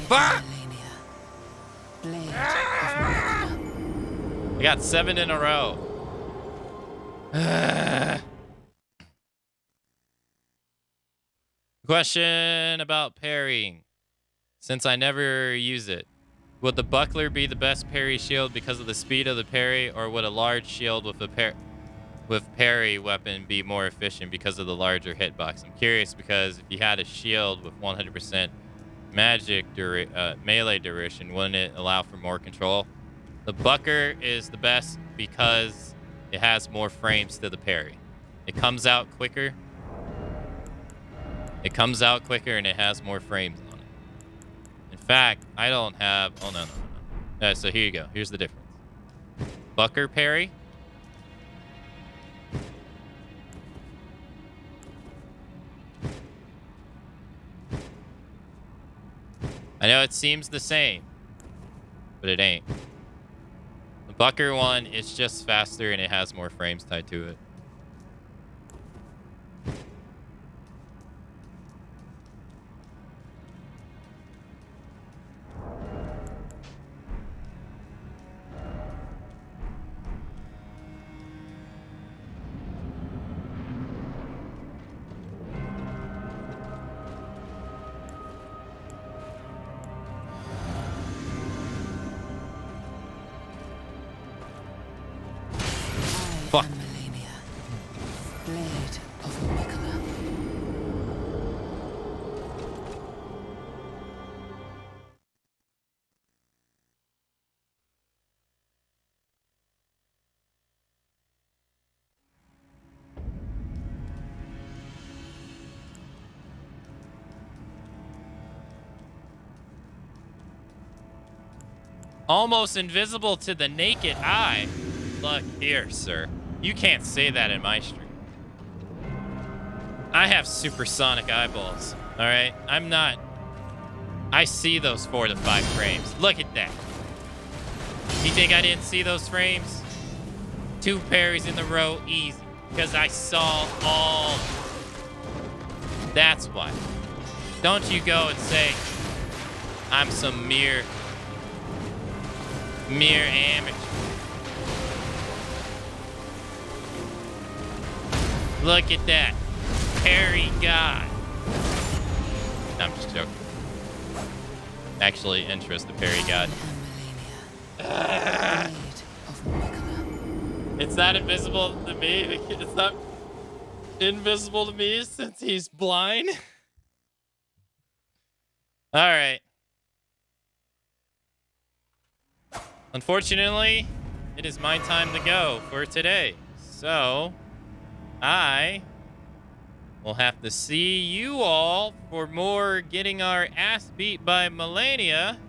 Fuck! I got 7 in a row. Question about parrying. Since I never use it, would the buckler be the best parry shield because of the speed of the parry, or would a large shield with a parry weapon be more efficient because of the larger hitbox? I'm curious because if you had a shield with 100% magic melee duration, wouldn't it allow for more control? The buckler is the best because it has more frames to the parry. It comes out quicker. It comes out quicker and it has more frames on it. In fact, I don't have... Oh, no. So here you go. Here's the difference. Buckler parry. I know it seems the same, but it ain't. The buckler one, it's just faster and it has more frames tied to it. Almost invisible to the naked eye. Look here, sir. You can't say that in my stream. I have supersonic eyeballs, all right? I'm not... I see those 4 to 5 frames. Look at that. You think I didn't see those frames? 2 parries in the row, easy. Because I saw all... That's why. Don't you go and say, I'm some mere amateur. Look at that. Parry God. No, I'm just joking. Actually, interested parry God. It's not invisible to me. It's not invisible to me since he's blind. All right. Unfortunately, it is my time to go for today. So, I will have to see you all for more getting our ass beat by Melania